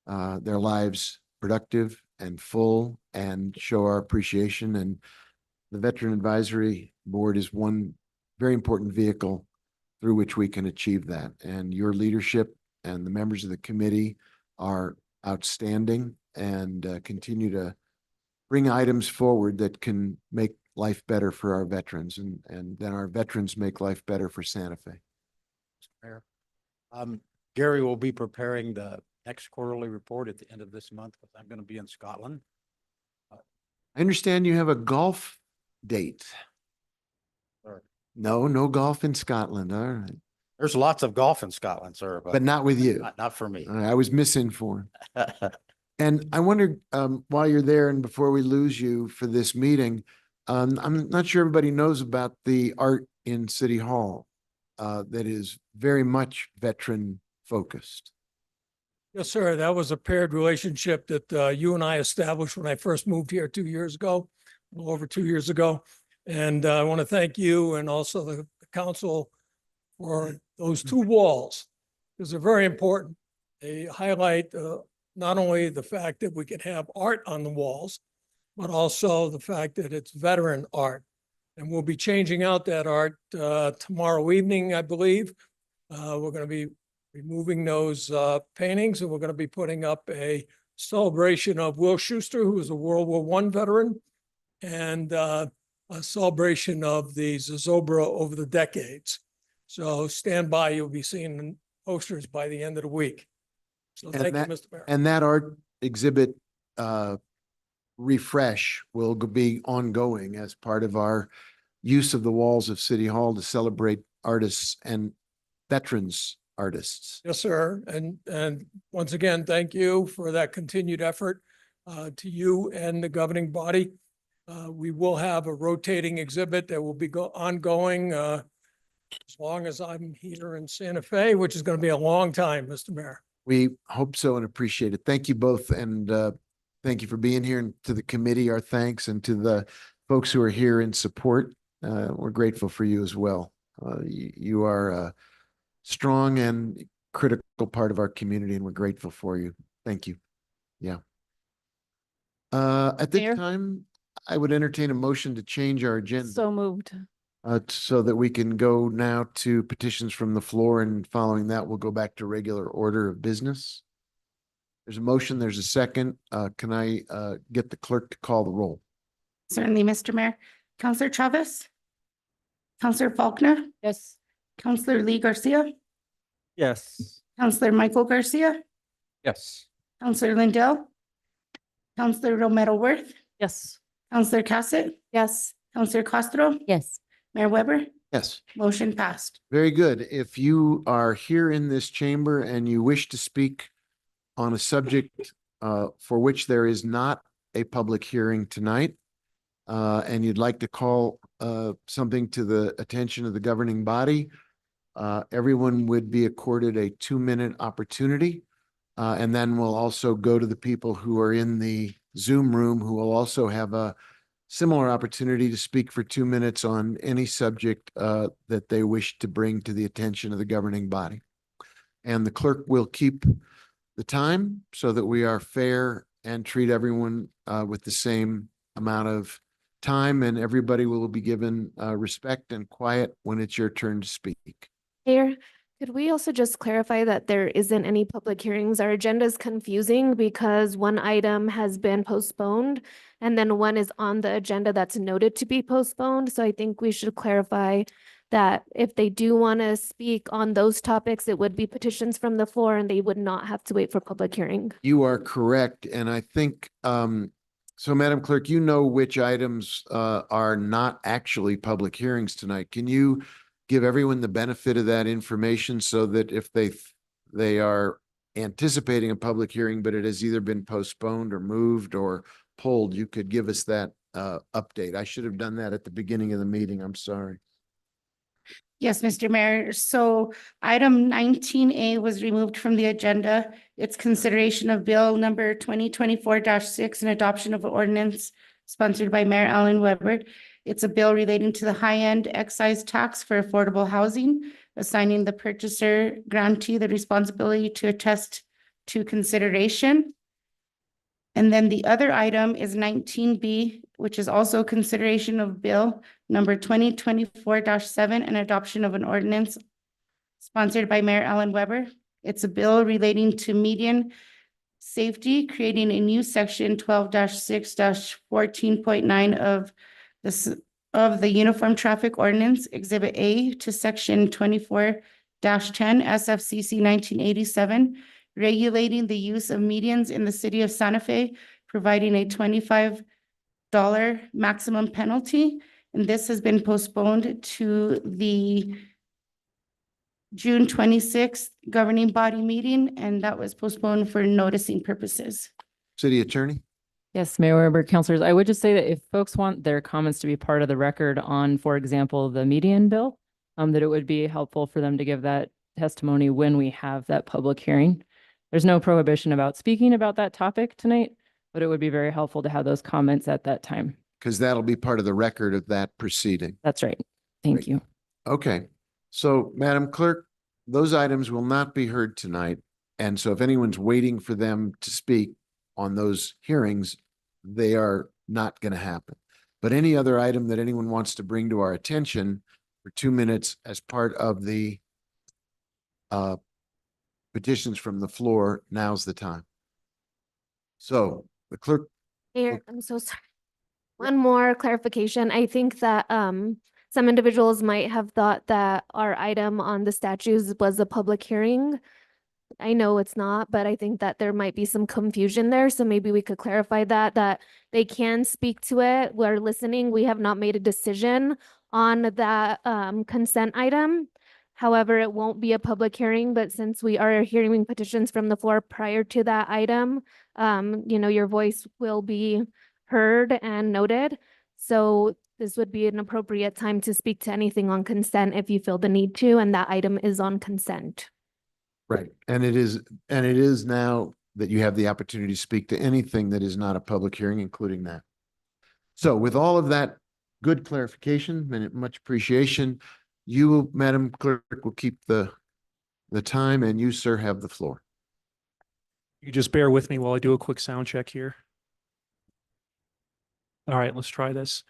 lives productive and full and show our appreciation. And the Veteran Advisory Board is one very important vehicle through which we can achieve that. And your leadership and the members of the committee are outstanding and continue to bring items forward that can make life better for our veterans, and then our veterans make life better for Santa Fe. Mayor, Gary will be preparing the next quarterly report at the end of this month, because I'm going to be in Scotland. I understand you have a golf date. Sir. No golf in Scotland. All right. There's lots of golf in Scotland, sir, But not with you. not for me. I was misinformed. And I wondered, while you're there and before we lose you for this meeting, I'm not sure everybody knows about the art in City Hall that is very much veteran focused. Yes, sir. That was a paired relationship that you and I established when I first moved here 2 years ago, a little over 2 years ago. And I want to thank you and also the council for those two walls, because they're very important. They highlight not only the fact that we can have art on the walls, but also the fact that it's veteran art. And we'll be changing out that art tomorrow evening, I believe. We're going to be removing those paintings, and we're going to be putting up a celebration of Will Schuster, who was a World War I veteran, and a celebration of the Zozobra over the decades. So stand by, you'll be seeing posters by the end of the week. So thank you, Mr. Mayor. And that art exhibit refresh will be ongoing as part of our use of the walls of City Hall to celebrate artists and veterans artists. Yes, sir. And once again, thank you for that continued effort to you and the governing body. We will have a rotating exhibit that will be ongoing as long as I'm here in Santa Fe, which is going to be a long time, Mr. Mayor. We hope so and appreciate it. Thank you both. And thank you for being here, and to the committee, our thanks, and to the folks who are here in support. We're grateful for you as well. You are a strong and critical part of our community, and we're grateful for you. Thank you. Yeah. At this Mayor? time, I would entertain a motion to change our agenda So moved. so that we can go now to petitions from the floor, and following that, we'll go back to regular order of business. There's a motion, there's a second. Can I get the clerk to call the roll? Certainly, Mr. Mayor. Counselor Chavez? Counselor Faulkner? Yes. Counselor Lee Garcia? Yes. Counselor Michael Garcia? Yes. Counselor Lindell? Counselor Romero Worth? Yes. Counselor Cassett? Yes. Counselor Castro? Yes. Mayor Weber? Yes. Motion passed. Very good. If you are here in this chamber and you wish to speak on a subject for which there is not a public hearing tonight, and you'd like to call something to the attention of the governing body, everyone would be accorded a 2-minute opportunity. And then we'll also go to the people who are in the Zoom room, who will also have a similar opportunity to speak for 2 minutes on any subject that they wish to bring to the attention of the governing body. And the clerk will keep the time so that we are fair and treat everyone with the same amount of time, and everybody will be given respect and quiet when it's your turn to speak. Mayor, could we also just clarify that there isn't any public hearings? Our agenda is confusing because one item has been postponed and then one is on the agenda that's noted to be postponed. So I think we should clarify that if they do want to speak on those topics, it would be petitions from the floor and they would not have to wait for public hearing. You are correct. And I think, so Madam Clerk, you know which items are not actually public hearings tonight. Can you give everyone the benefit of that information so that if they are anticipating a public hearing, but it has either been postponed or moved or pulled, you could give us that update? I should have done that at the beginning of the meeting. I'm sorry. Yes, Mr. Mayor. So item 19A was removed from the agenda. It's consideration of bill number 2024-6 and adoption of ordinance sponsored by Mayor Alan Weber. It's a bill relating to the high-end excise tax for affordable housing, assigning the purchaser grantee the responsibility to attest to consideration. And then the other item is 19B, which is also consideration of bill number 2024-7 and adoption of an ordinance sponsored by Mayor Alan Weber. It's a bill relating to median safety, creating a new section 12-6-14.9 of the Uniform Traffic Ordinance, Exhibit A to Section 24 10 SFCC 1987, regulating the use of medians in the city of Santa Fe, providing a $25 maximum penalty. And this has been postponed to the June 26th governing body meeting, and that was postponed for noticing purposes. City Attorney? Yes, Mayor Weber, councilors, I would just say that if folks want their comments to be part of the record on, for example, the median bill, that it would be helpful for them to give that testimony when we have that public hearing. There's no prohibition about speaking about that topic tonight, but it would be very helpful to have those comments at that time. Because that'll be part of the record of that proceeding. That's right. Thank Great. you. Okay, so Madam Clerk, those items will not be heard tonight. And so if anyone's waiting for them to speak on those hearings, they are not going to happen. But any other item that anyone wants to bring to our attention for 2 minutes as part of the petitions from the floor, now's the time. So the clerk. Mayor, I'm so sorry. One more clarification. I think that some individuals might have thought that our item on the statues was a public hearing. I know it's not, but I think that there might be some confusion there. So maybe we could clarify that they can speak to it. We're listening. We have not made a decision on that consent item. However, it won't be a public hearing, but since we are hearing petitions from the floor prior to that item, your voice will be heard and noted. So this would be an appropriate time to speak to anything on consent if you feel the need to, and that item is on consent. Right. And it is now that you have the opportunity to speak to anything that is not a public hearing, including that. So with all of that good clarification and much appreciation, you, Madam Clerk, will keep the time, and you, sir, have the floor. You just bear with me while I do a quick sound check here. All right, let's try this.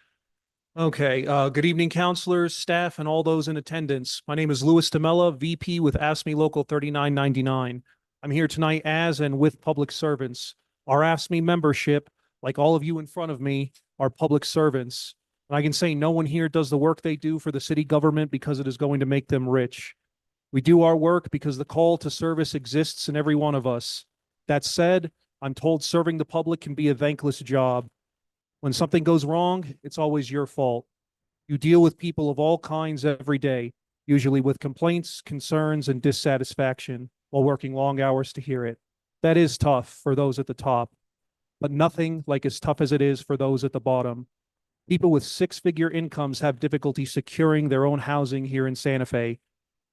Okay, good evening, counselors, staff, and all those in attendance. My name is Louis DeMella, VP with AFSCME Local 3999. I'm here tonight as and with public servants. Our AFSCME membership, like all of you in front of me, are public servants. And I can say no one here does the work they do for the city government because it is going to make them rich. We do our work because the call to service exists in every one of us. That said, I'm told serving the public can be a thankless job. When something goes wrong, it's always your fault. You deal with people of all kinds every day, usually with complaints, concerns, and dissatisfaction, while working long hours to hear it. That is tough for those at the top, but nothing like as tough as it is for those at the bottom. People with six-figure incomes have difficulty securing their own housing here in Santa Fe.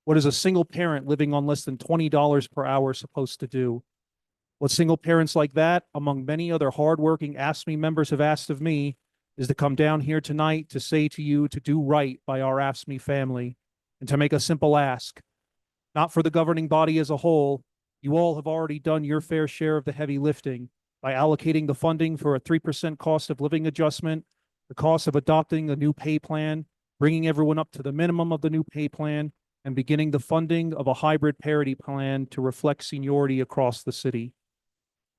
What is a single parent living on less than $20 per hour supposed to do? What single parents like that, among many other hardworking AFSCME members have asked of me, is to come down here tonight to say to you to do right by our AFSCME family and to make a simple ask. Not for the governing body as a whole, you all have already done your fair share of the heavy lifting by allocating the funding for a 3% cost of living adjustment, the cost of adopting a new pay plan, bringing everyone up to the minimum of the new pay plan, and beginning the funding of a hybrid parity plan to reflect seniority across the city.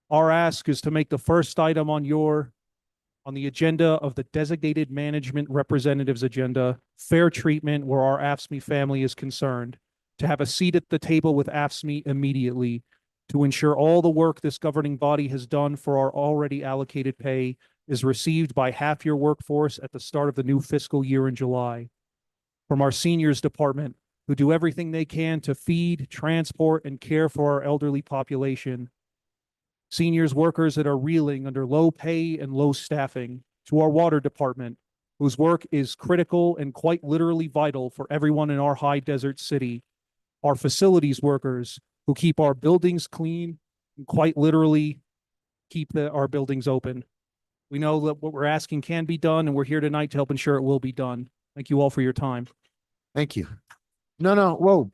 Our ask is to make the first item on the agenda of the designated management representatives agenda, fair treatment where our AFSCME family is concerned, to have a seat at the table with AFSCME immediately, to ensure all the work this governing body has done for our already allocated pay is received by half your workforce at the start of the new fiscal year in July. From our seniors department, who do everything they can to feed, transport, and care for our elderly population. Seniors workers that are reeling under low pay and low staffing, to our water department, whose work is critical and quite literally vital for everyone in our high desert city. Our facilities workers who keep our buildings clean and quite literally keep our buildings open. We know that what we're asking can be done, and we're here tonight to help ensure it will be done. Thank you all for your time. Thank you. No, whoa,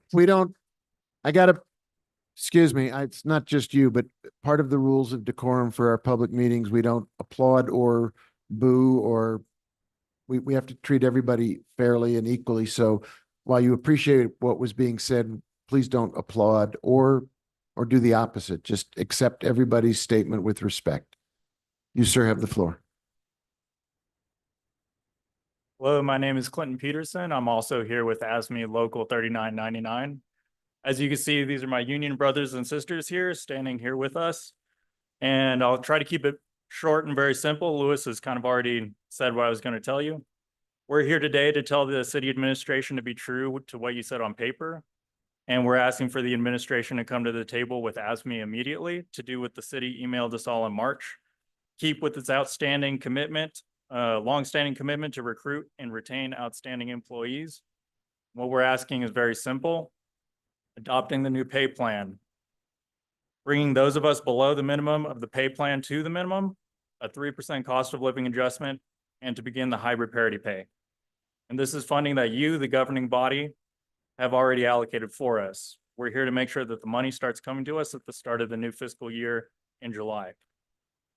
excuse me, it's not just you, but part of the rules of decorum for our public meetings, we don't applaud or boo, or we have to treat everybody fairly and equally. So while you appreciate what was being said, please don't applaud or do the opposite. Just accept everybody's statement with respect. You, sir, have the floor. Hello, my name is Clinton Peterson. I'm also here with AFSCME Local 3999. As you can see, these are my union brothers and sisters here standing here with us. And I'll try to keep it short and very simple. Louis has kind of already said what I was going to tell you. We're here today to tell the city administration to be true to what you said on paper. And we're asking for the administration to come to the table with ASME immediately to do what the city emailed us all in March. Keep with its outstanding commitment, longstanding commitment to recruit and retain outstanding employees. What we're asking is very simple. Adopting the new pay plan. Bringing those of us below the minimum of the pay plan to the minimum, a 3% cost of living adjustment, and to begin the hybrid parity pay. And this is funding that you, the governing body, have already allocated for us. We're here to make sure that the money starts coming to us at the start of the new fiscal year in July.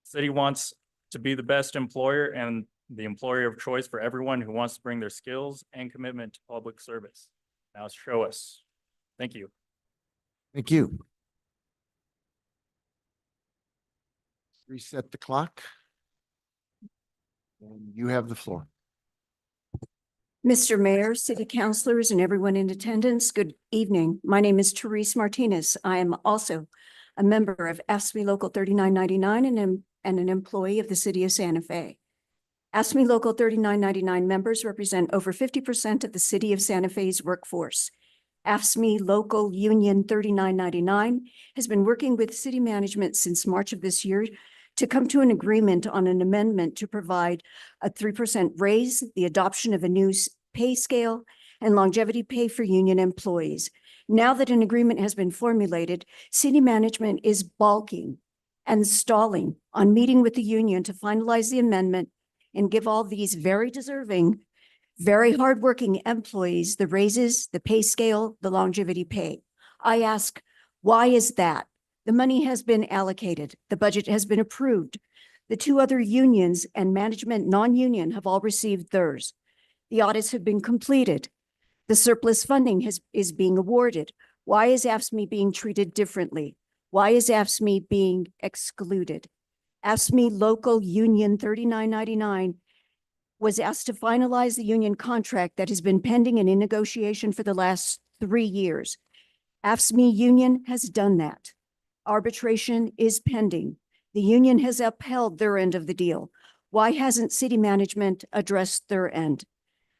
The city wants to be the best employer and the employer of choice for everyone who wants to bring their skills and commitment to public service. Now show us. Thank you. Thank you. Reset the clock. And you have the floor. Mr. Mayor, city councilors, and everyone in attendance, good evening. My name is Therese Martinez. I am also a member of ASME Local 3999 and an employee of the city of Santa Fe. ASME Local 3999 members represent over 50% of the city of Santa Fe's workforce. AFSCME Local Union 3999 has been working with city management since March of this year to come to an agreement on an amendment to provide a 3% raise, the adoption of a new pay scale, and longevity pay for union employees. Now that an agreement has been formulated, city management is balking and stalling on meeting with the union to finalize the amendment and give all these very deserving, very hardworking employees the raises, the pay scale, the longevity pay. I ask, why is that? The money has been allocated. The budget has been approved. The two other unions and management non-union have all received theirs. The audits have been completed. The surplus funding is being awarded. Why is AFSCME being treated differently? Why is AFSCME being excluded? AFSCME Local Union 3999 was asked to finalize the union contract that has been pending and in negotiation for the last 3 years. AFSCME Union has done that. Arbitration is pending. The union has upheld their end of the deal. Why hasn't city management addressed their end?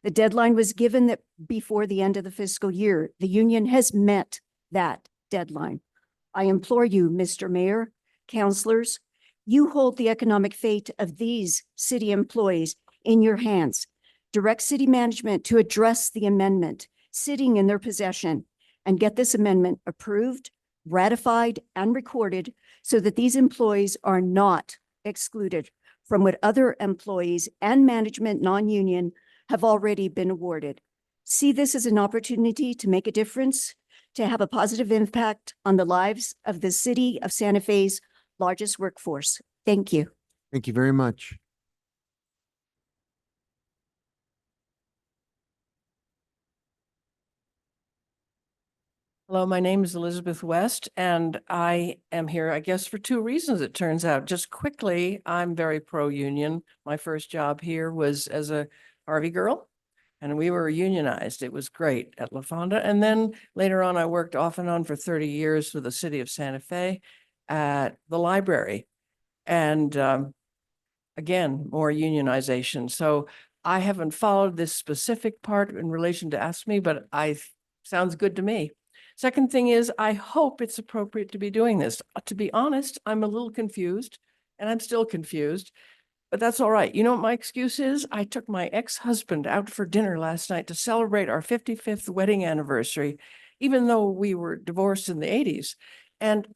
The deadline was given that before the end of the fiscal year. The union has met that deadline. I implore you, Mr. Mayor, councilors, you hold the economic fate of these city employees in your hands. Direct city management to address the amendment sitting in their possession and get this amendment approved, ratified, and recorded so that these employees are not excluded from what other employees and management non-union have already been awarded. See this as an opportunity to make a difference, to have a positive impact on the lives of the city of Santa Fe's largest workforce. Thank you. Thank you very much. Hello, my name is Elizabeth West, and I am here, I guess, for 2 reasons, it turns out. Just quickly, I'm very pro-union. My first job here was as a Harvey girl, and we were unionized. It was great at La Fonda. And then later on, I worked off and on for 30 years for the city of Santa Fe at the library. And again, more unionization. So I haven't followed this specific part in relation to AFSCME, but sounds good to me. Second thing is, I hope it's appropriate to be doing this. To be honest, I'm a little confused, and I'm still confused, but that's all right. You know what my excuse is? I took my ex-husband out for dinner last night to celebrate our 55th wedding anniversary, even though we were divorced in the 80s. And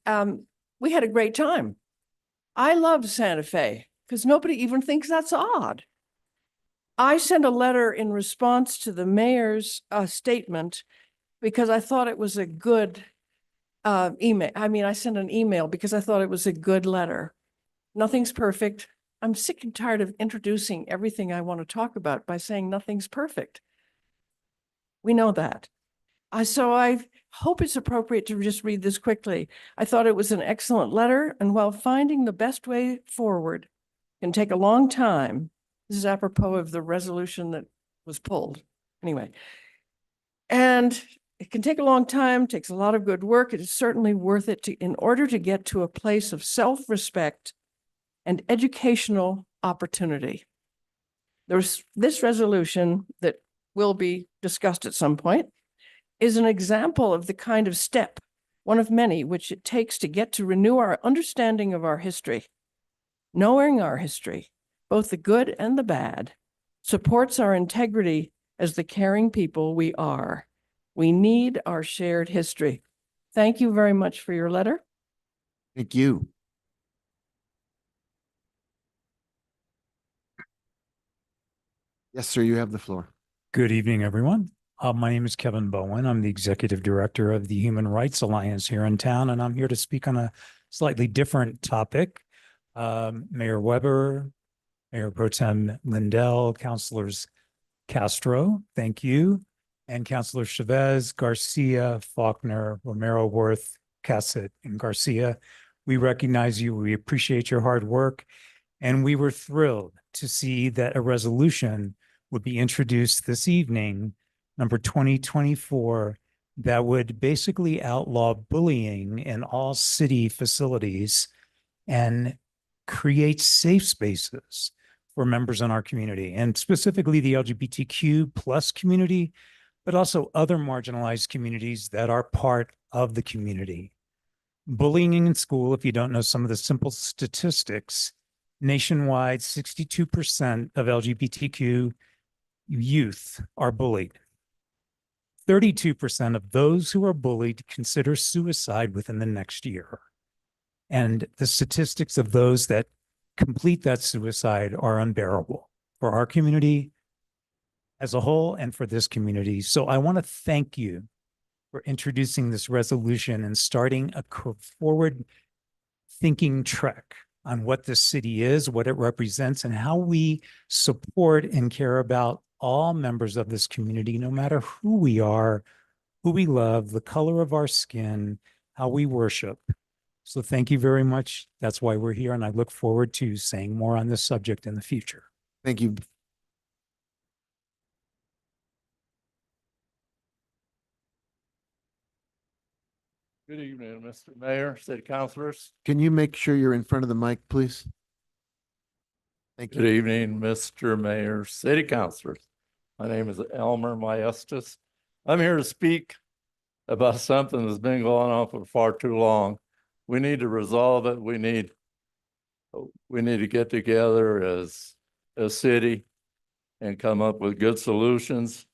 we had a great time. I love Santa Fe because nobody even thinks that's odd. I sent a letter in response to the mayor's statement because I thought it was a good email. I mean, I sent an email because I thought it was a good letter. Nothing's perfect. I'm sick and tired of introducing everything I want to talk about by saying nothing's perfect. We know that. So I hope it's appropriate to just read this quickly. I thought it was an excellent letter, and while finding the best way forward can take a long time, this is apropos of the resolution that was pulled. Anyway, and It can take a long time, takes a lot of good work. It is certainly worth it in order to get to a place of self-respect and educational opportunity. This resolution that will be discussed at some point is an example of the kind of step, one of many, which it takes to get to renew our understanding of our history. Knowing our history, both the good and the bad, supports our integrity as the caring people we are. We need our shared history. Thank you very much for your letter. Thank you. Yes, sir, you have the floor. Good evening, everyone. My name is Kevin Bowen. I'm the Executive Director of the Human Rights Alliance here in town, and I'm here to speak on a slightly different topic. Mayor Weber, Mayor Pro Tem Lindell, Councilors Castro, thank you, and Councilor Chavez, Garcia, Faulkner, Romero, Worth, Cassett, and Garcia. We recognize you. We appreciate your hard work, and we were thrilled to see that a resolution would be introduced this evening, number 2024, that would basically outlaw bullying in all city facilities and create safe spaces for members in our community, and specifically the LGBTQ plus community, but also other marginalized communities that are part of the community. Bullying in school, if you don't know some of the simple statistics, nationwide, 62% of LGBTQ youth are bullied. 32% of those who are bullied consider suicide within the next year. And the statistics of those that complete that suicide are unbearable for our community as a whole and for this community. So I want to thank you for introducing this resolution and starting a forward thinking trek on what this city is, what it represents, and how we support and care about all members of this community, no matter who we are, who we love, the color of our skin, how we worship. So thank you very much. That's why we're here, and I look forward to saying more on this subject in the future. Thank you. Good evening, Mr. Mayor, City Councilors. Can you make sure you're in front of the mic, please? Thank you. Good evening, Mr. Mayor, City Councilors. My name is Elmer Maestas. I'm here to speak about something that's been going on for far too long. We need to resolve it. We need to get together as a city and come up with good solutions.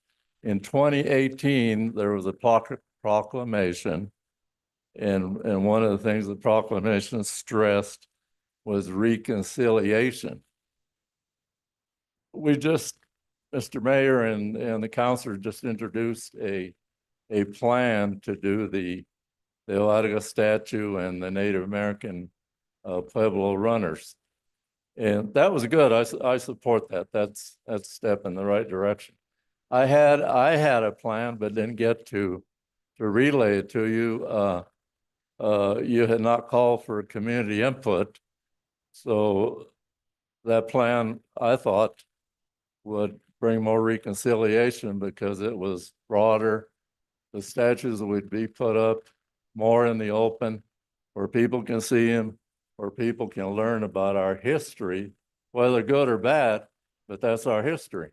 In 2018, there was a proclamation, and one of the things the proclamation stressed was reconciliation. We just, Mr. Mayor and the councilor just introduced a plan to do the Oatica statue and the Native American Pueblo runners. And that was good. I support that. That's a step in the right direction. I had a plan, but didn't get to relay it to you. You had not called for community input. So that plan, I thought, would bring more reconciliation because it was broader. The statues would be put up more in the open where people can see them, where people can learn about our history, whether good or bad, but that's our history.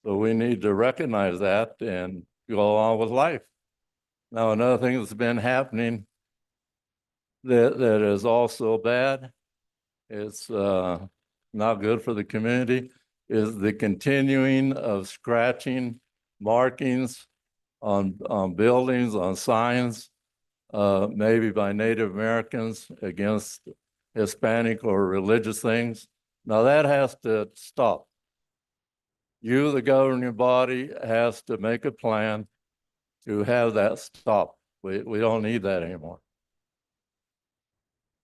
So we need to recognize that and go on with life. Now, another thing that's been happening that is also bad, it's not good for the community, is the continuing of scratching markings on buildings, on signs, maybe by Native Americans against Hispanic or religious things. Now that has to stop. You, the governing body, has to make a plan to have that stop. We don't need that anymore.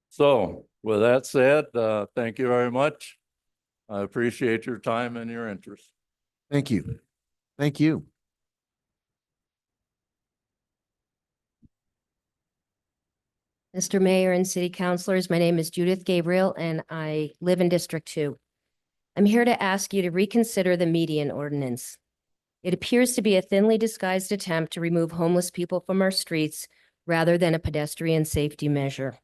So with that said, thank you very much. I appreciate your time and your interest. Thank you. Thank you. Mr. Mayor and City Councilors, my name is Judith Gabriel and I live in District 2. I'm here to ask you to reconsider the median ordinance. It appears to be a thinly disguised attempt to remove homeless people from our streets rather than a pedestrian safety measure.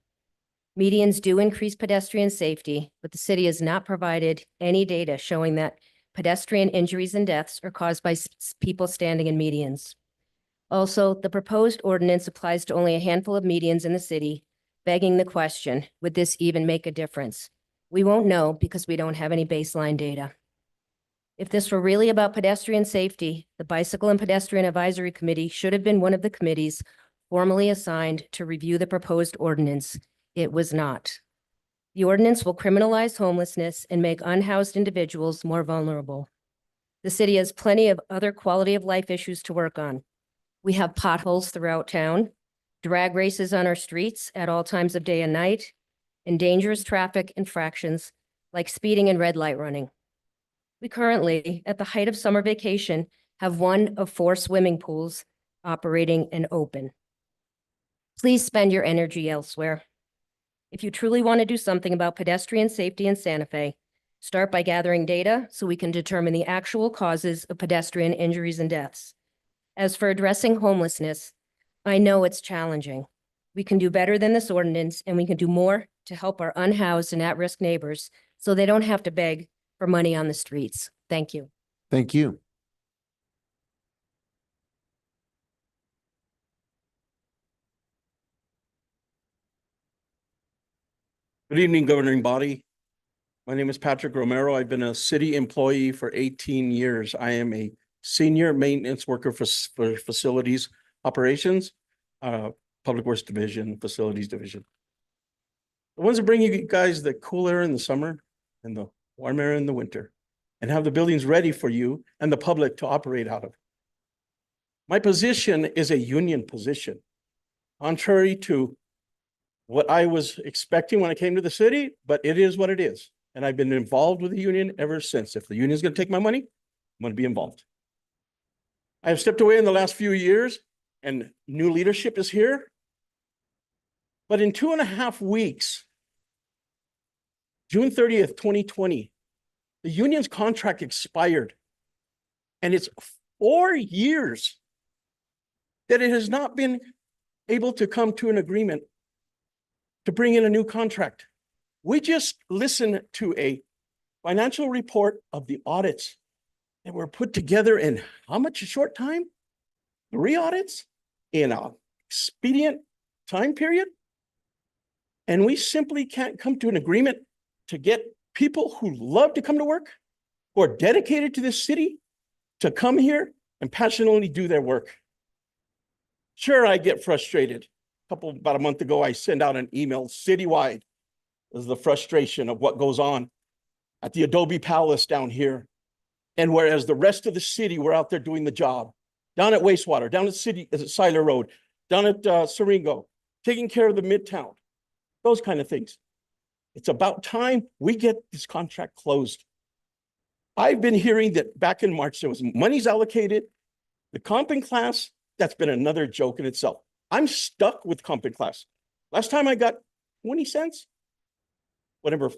Medians do increase pedestrian safety, but the city has not provided any data showing that pedestrian injuries and deaths are caused by people standing in medians. Also, the proposed ordinance applies to only a handful of medians in the city, begging the question, would this even make a difference? We won't know because we don't have any baseline data. If this were really about pedestrian safety, the Bicycle and Pedestrian Advisory Committee should have been one of the committees formally assigned to review the proposed ordinance. It was not. The ordinance will criminalize homelessness and make unhoused individuals more vulnerable. The city has plenty of other quality of life issues to work on. We have potholes throughout town, drag races on our streets at all times of day and night, and dangerous traffic infractions like speeding and red light running. We currently, at the height of summer vacation, have 1 of 4 swimming pools operating and open. Please spend your energy elsewhere. If you truly want to do something about pedestrian safety in Santa Fe, start by gathering data so we can determine the actual causes of pedestrian injuries and deaths. As for addressing homelessness, I know it's challenging. We can do better than this ordinance, and we can do more to help our unhoused and at-risk neighbors so they don't have to beg for money on the streets. Thank you. Thank you. Good evening, governing body. My name is Patrick Romero. I've been a city employee for 18 years. I am a senior maintenance worker for facilities operations, public works division, facilities division. The ones that bring you guys the cool air in the summer and the warm air in the winter and have the buildings ready for you and the public to operate out of. My position is a union position, contrary to what I was expecting when I came to the city, but it is what it is. And I've been involved with the union ever since. If the union is going to take my money, I'm going to be involved. I have stepped away in the last few years and new leadership is here. But in 2.5 weeks, June 30th, 2020, the union's contract expired. And it's 4 years that it has not been able to come to an agreement to bring in a new contract. We just listened to a financial report of the audits that were put together in how much a short time? 3 audits in an expedient time period. And we simply can't come to an agreement to get people who love to come to work, who are dedicated to this city, to come here and passionately do their work. Sure, I get frustrated. About a month ago, I sent out an email citywide. There's the frustration of what goes on at the Adobe Palace down here. And whereas the rest of the city were out there doing the job, down at wastewater, down at Siler Road, down at Siringo, taking care of the Midtown, those kind of things. It's about time we get this contract closed. I've been hearing that back in March, there was monies allocated. The comping class, that's been another joke in itself. I'm stuck with comping class. Last time I got 20 cents, whatever,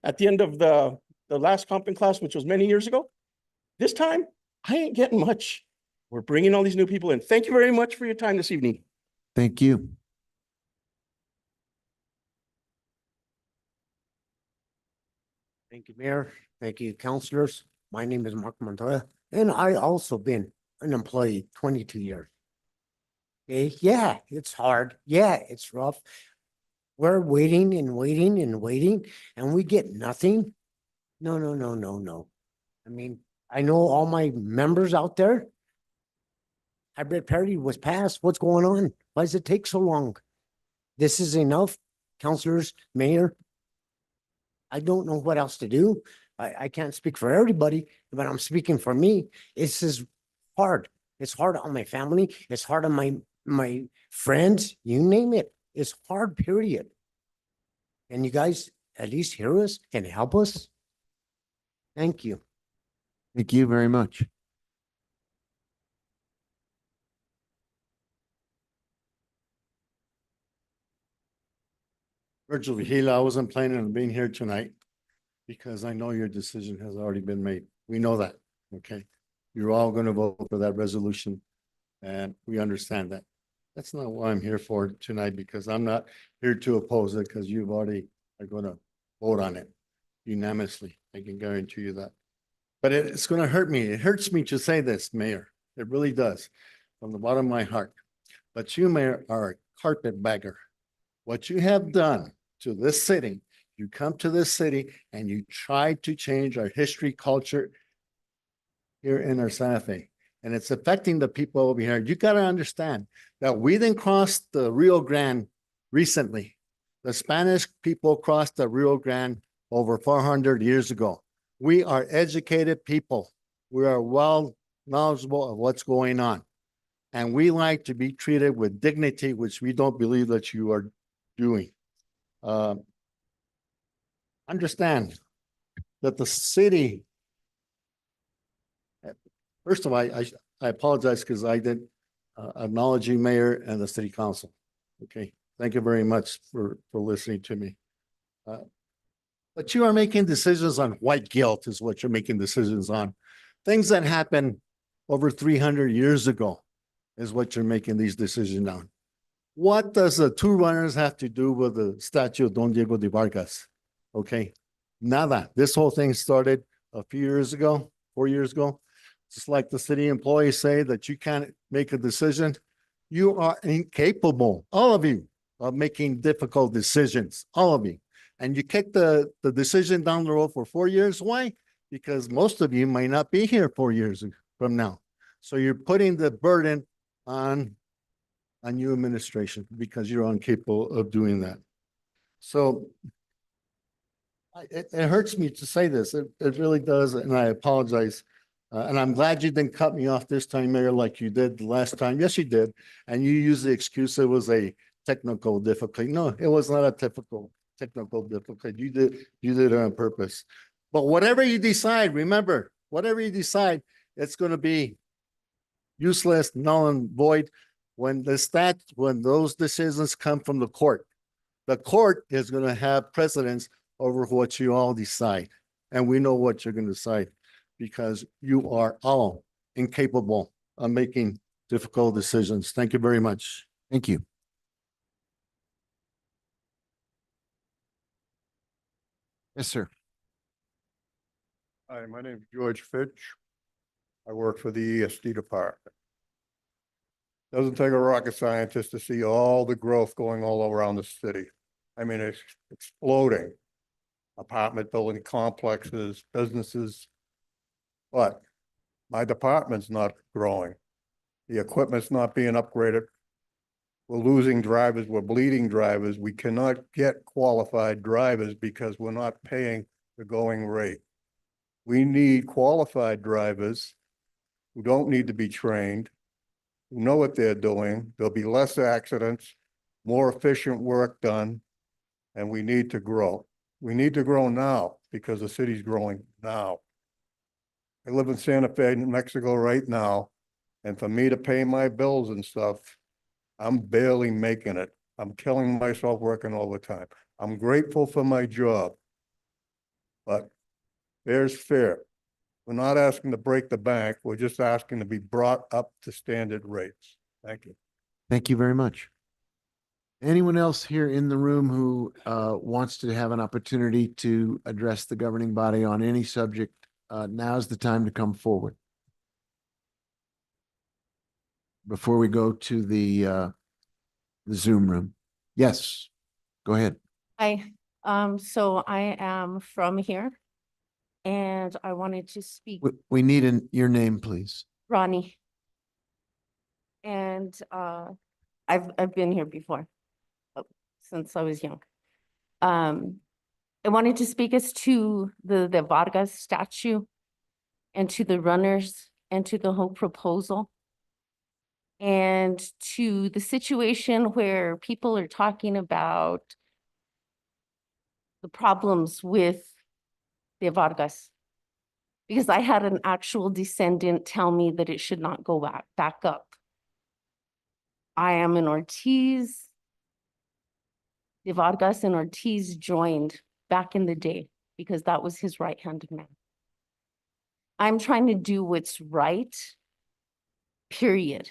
at the end of the last comping class, which was many years ago. This time, I ain't getting much. We're bringing all these new people in. Thank you very much for your time this evening. Thank you. Thank you, Mayor. Thank you, councilors. My name is Mark Montoya, and I also been an employee 22 years. Okay, yeah, it's hard. Yeah, it's rough. We're waiting and waiting and waiting, and we get nothing. No. I mean, I know all my members out there. Hybrid parity was passed. What's going on? Why does it take so long? This is enough, councilors, mayor. I don't know what else to do. I can't speak for everybody, but I'm speaking for me. This is hard. It's hard on my family. It's hard on my friends, you name it. It's hard, period. And you guys at least hear us and help us. Thank you. Thank you very much. Virgil Vigila, I wasn't planning on being here tonight because I know your decision has already been made. We know that, okay? You're all going to vote for that resolution. And we understand that. That's not what I'm here for tonight, because I'm not here to oppose it, because you've already are going to vote on it unanimously. I can guarantee you that. But it's going to hurt me. It hurts me to say this, Mayor. It really does, from the bottom of my heart. But you, Mayor, are a carpetbagger. What you have done to this city, you come to this city and you try to change our history, culture here in our Santa Fe. And it's affecting the people over here. You got to understand that we didn't cross the Rio Grande recently. The Spanish people crossed the Rio Grande over 400 years ago. We are educated people. We are well knowledgeable of what's going on. And we like to be treated with dignity, which we don't believe that you are doing. Understand that the city, first of all, I apologize because I didn't acknowledge you, Mayor, and the City Council. Okay, thank you very much for listening to me. But you are making decisions on white guilt is what you're making decisions on. Things that happened over 300 years ago is what you're making these decisions on. What does the two runners have to do with the statue of Don Diego de Vargas? Okay, nada. This whole thing started a few years ago, 4 years ago. Just like the city employees say that you can't make a decision. You are incapable, all of you, of making difficult decisions, all of you. And you kick the decision down the road for 4 years. Why? Because most of you might not be here 4 years from now. So you're putting the burden on new administration because you're incapable of doing that. So it hurts me to say this. It really does. And I apologize. And I'm glad you didn't cut me off this time, Mayor, like you did the last time. Yes, you did. And you used the excuse it was a technical difficulty. No, it was not a technical difficulty. You did it on purpose. But whatever you decide, remember, whatever you decide, it's going to be useless, null and void when those decisions come from the court. The court is going to have precedence over what you all decide. And we know what you're going to decide because you are all incapable of making difficult decisions. Thank you very much. Thank you. Yes, sir. Hi, my name is George Fitch. I work for the ESD department. Doesn't take a rocket scientist to see all the growth going all around the city. I mean, it's exploding. Apartment building complexes, businesses. But my department's not growing. The equipment's not being upgraded. We're losing drivers, we're bleeding drivers. We cannot get qualified drivers because we're not paying the going rate. We need qualified drivers who don't need to be trained, who know what they're doing. There'll be less accidents, more efficient work done, and we need to grow. We need to grow now because the city's growing now. I live in Santa Fe, New Mexico right now, and for me to pay my bills and stuff, I'm barely making it. I'm killing myself working overtime. I'm grateful for my job, but there's fair. We're not asking to break the bank. We're just asking to be brought up to standard rates. Thank you. Thank you very much. Anyone else here in the room who wants to have an opportunity to address the governing body on any subject, now's the time to come forward. Before we go to the Zoom room. Yes, go ahead. Hi, so I am from here and I wanted to speak. We need your name, please. Ronnie. And I've been here before since I was young. I wanted to speak as to the Vargas statue and to the runners and to the whole proposal. And to the situation where people are talking about the problems with the Vargas. Because I had an actual descendant tell me that it should not go back up. I am an Ortiz. The Vargas and Ortiz joined back in the day because that was his right-hand man. I'm trying to do what's right, period.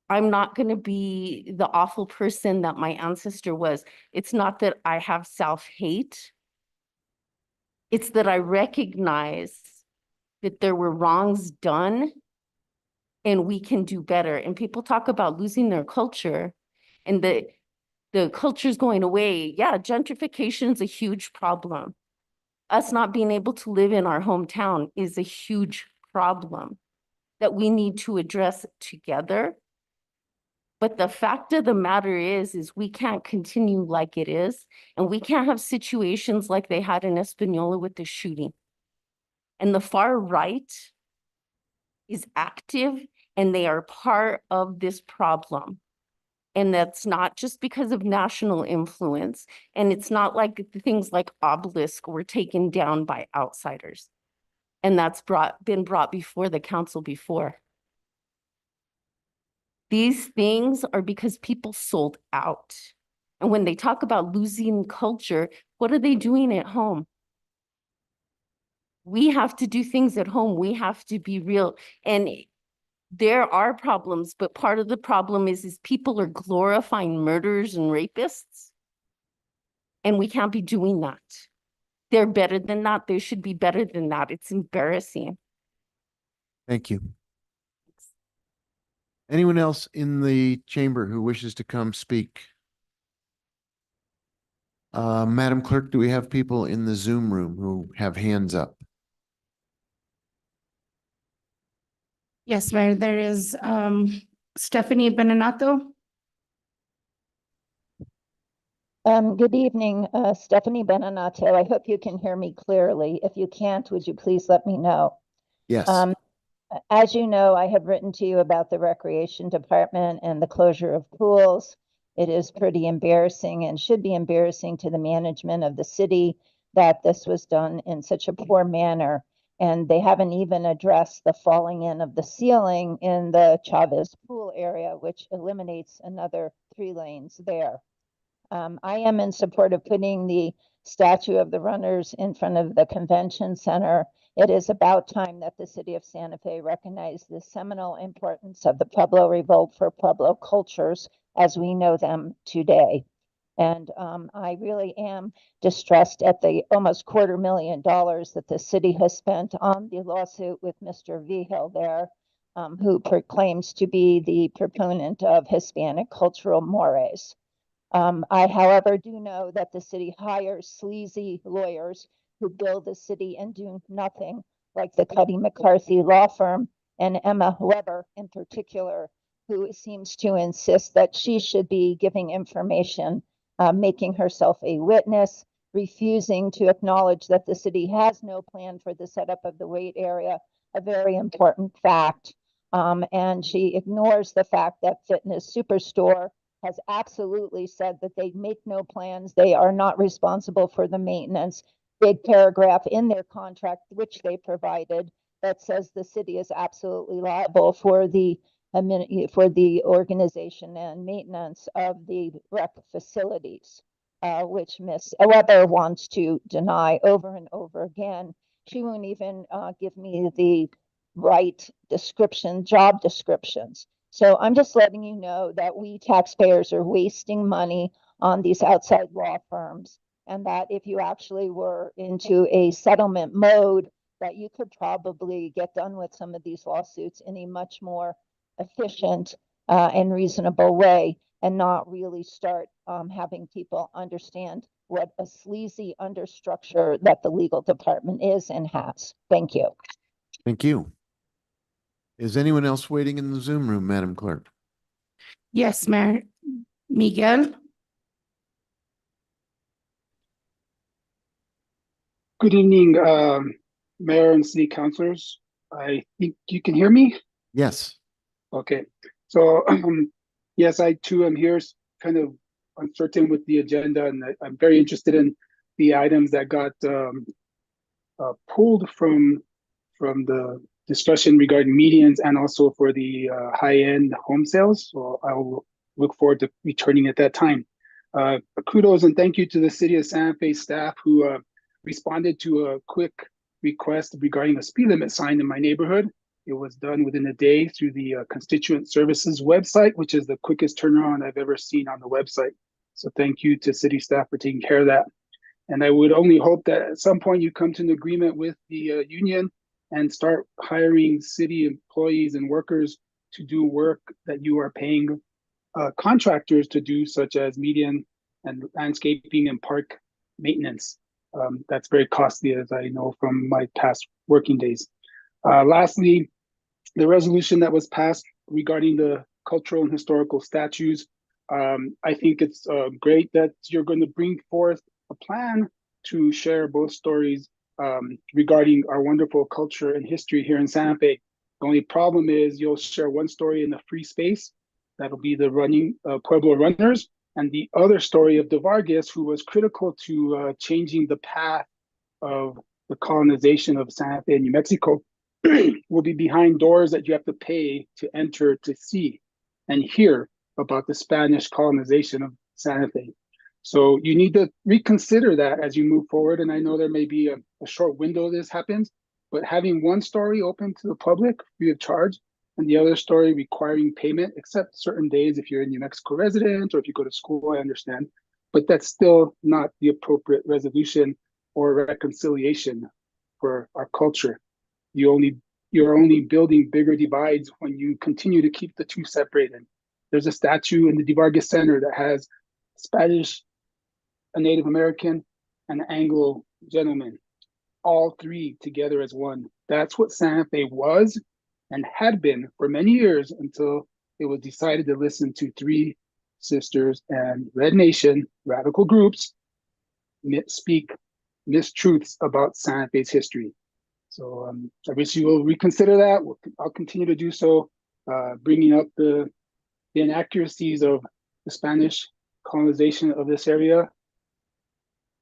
I'm not going to be the awful person that my ancestor was. It's not that I have self-hate. It's that I recognize that there were wrongs done and we can do better. And people talk about losing their culture and the culture's going away. Yeah, gentrification is a huge problem. Us not being able to live in our hometown is a huge problem that we need to address together. But the fact of the matter is we can't continue like it is, and we can't have situations like they had in Espanola with the shooting. And the far right is active, and they are part of this problem. And that's not just because of national influence, and it's not like things like Obelisk were taken down by outsiders. And that's been brought before the council before. These things are because people sold out. And when they talk about losing culture, what are they doing at home? We have to do things at home. We have to be real. And there are problems, but part of the problem is people are glorifying murderers and rapists. And we can't be doing that. They're better than that. They should be better than that. It's embarrassing. Thank you. Anyone else in the chamber who wishes to come speak? Madam Clerk, do we have people in the Zoom room who have hands up? Yes, Mayor, there is Stephanie Benenato. Good evening, Stephanie Benenato. I hope you can hear me clearly. If you can't, would you please let me know? Yes. As you know, I have written to you about the Recreation Department and the closure of pools. It is pretty embarrassing and should be embarrassing to the management of the city that this was done in such a poor manner. And they haven't even addressed the falling in of the ceiling in the Chavez pool area, which eliminates another 3 lanes there. I am in support of putting the statue of the runners in front of the convention center. It is about time that the city of Santa Fe recognize the seminal importance of the Pueblo Revolt for Pueblo cultures as we know them today. And I really am distressed at the almost $250,000 that the city has spent on the lawsuit with Mr. Vigil there, who proclaims to be the proponent of Hispanic cultural mores. I, however, do know that the city hires sleazy lawyers who bill the city and do nothing, like the Cuddy McCarthy law firm and Emma Weber in particular, who seems to insist that she should be giving information, making herself a witness, refusing to acknowledge that the city has no plan for the setup of the wait area, a very important fact. And she ignores the fact that Fitness Superstore has absolutely said that they make no plans. They are not responsible for the maintenance. Big paragraph in their contract, which they provided, that says the city is absolutely liable for the organization and maintenance of the rec facilities, which Ms. Weber wants to deny over and over again. She won't even give me the right description, job descriptions. So I'm just letting you know that we taxpayers are wasting money on these outside law firms, and that if you actually were into a settlement mode, that you could probably get done with some of these lawsuits in a much more efficient and reasonable way, and not really start having people understand what a sleazy understructure that the legal department is and has. Thank you. Thank you. Is anyone else waiting in the Zoom room, Madam Clerk? Yes, Mayor. Miguel. Good evening, Mayor and City Councilors. I think you can hear me? Yes. Okay. So, yes, I too am here kind of uncertain with the agenda, and I'm very interested in the items that got pulled from the discussion regarding medians and also for the high-end home sales. So I will look forward to returning at that time. Kudos and thank you to the City of Santa Fe staff who responded to a quick request regarding a speed limit sign in my neighborhood. It was done within a day through the Constituent Services website, which is the quickest turnaround I've ever seen on the website. So thank you to city staff for taking care of that. And I would only hope that at some point you come to an agreement with the union and start hiring city employees and workers to do work that you are paying contractors to do, such as median and landscaping and park maintenance. That's very costly, as I know from my past working days. Lastly, the resolution that was passed regarding the cultural and historical statues. I think it's great that you're going to bring forth a plan to share both stories regarding our wonderful culture and history here in Santa Fe. The only problem is you'll share one story in the free space. That'll be the running Pueblo Runners, and the other story of De Vargas, who was critical to changing the path of the colonization of Santa Fe and New Mexico, will be behind doors that you have to pay to enter to see and hear about the Spanish colonization of Santa Fe. So you need to reconsider that as you move forward. And I know there may be a short window this happens, but having one story open to the public free of charge and the other story requiring payment, except certain days if you're a New Mexico resident or if you go to school, I understand. But that's still not the appropriate resolution or reconciliation for our culture. You're only building bigger divides when you continue to keep the two separated. There's a statue in the De Vargas Center that has Spanish, a Native American, and an Anglo gentleman, all three together as one. That's what Santa Fe was and had been for many years until it was decided to listen to three sisters and Red Nation radical groups speak mistruths about Santa Fe's history. So I wish you will reconsider that. I'll continue to do so, bringing up the inaccuracies of the Spanish colonization of this area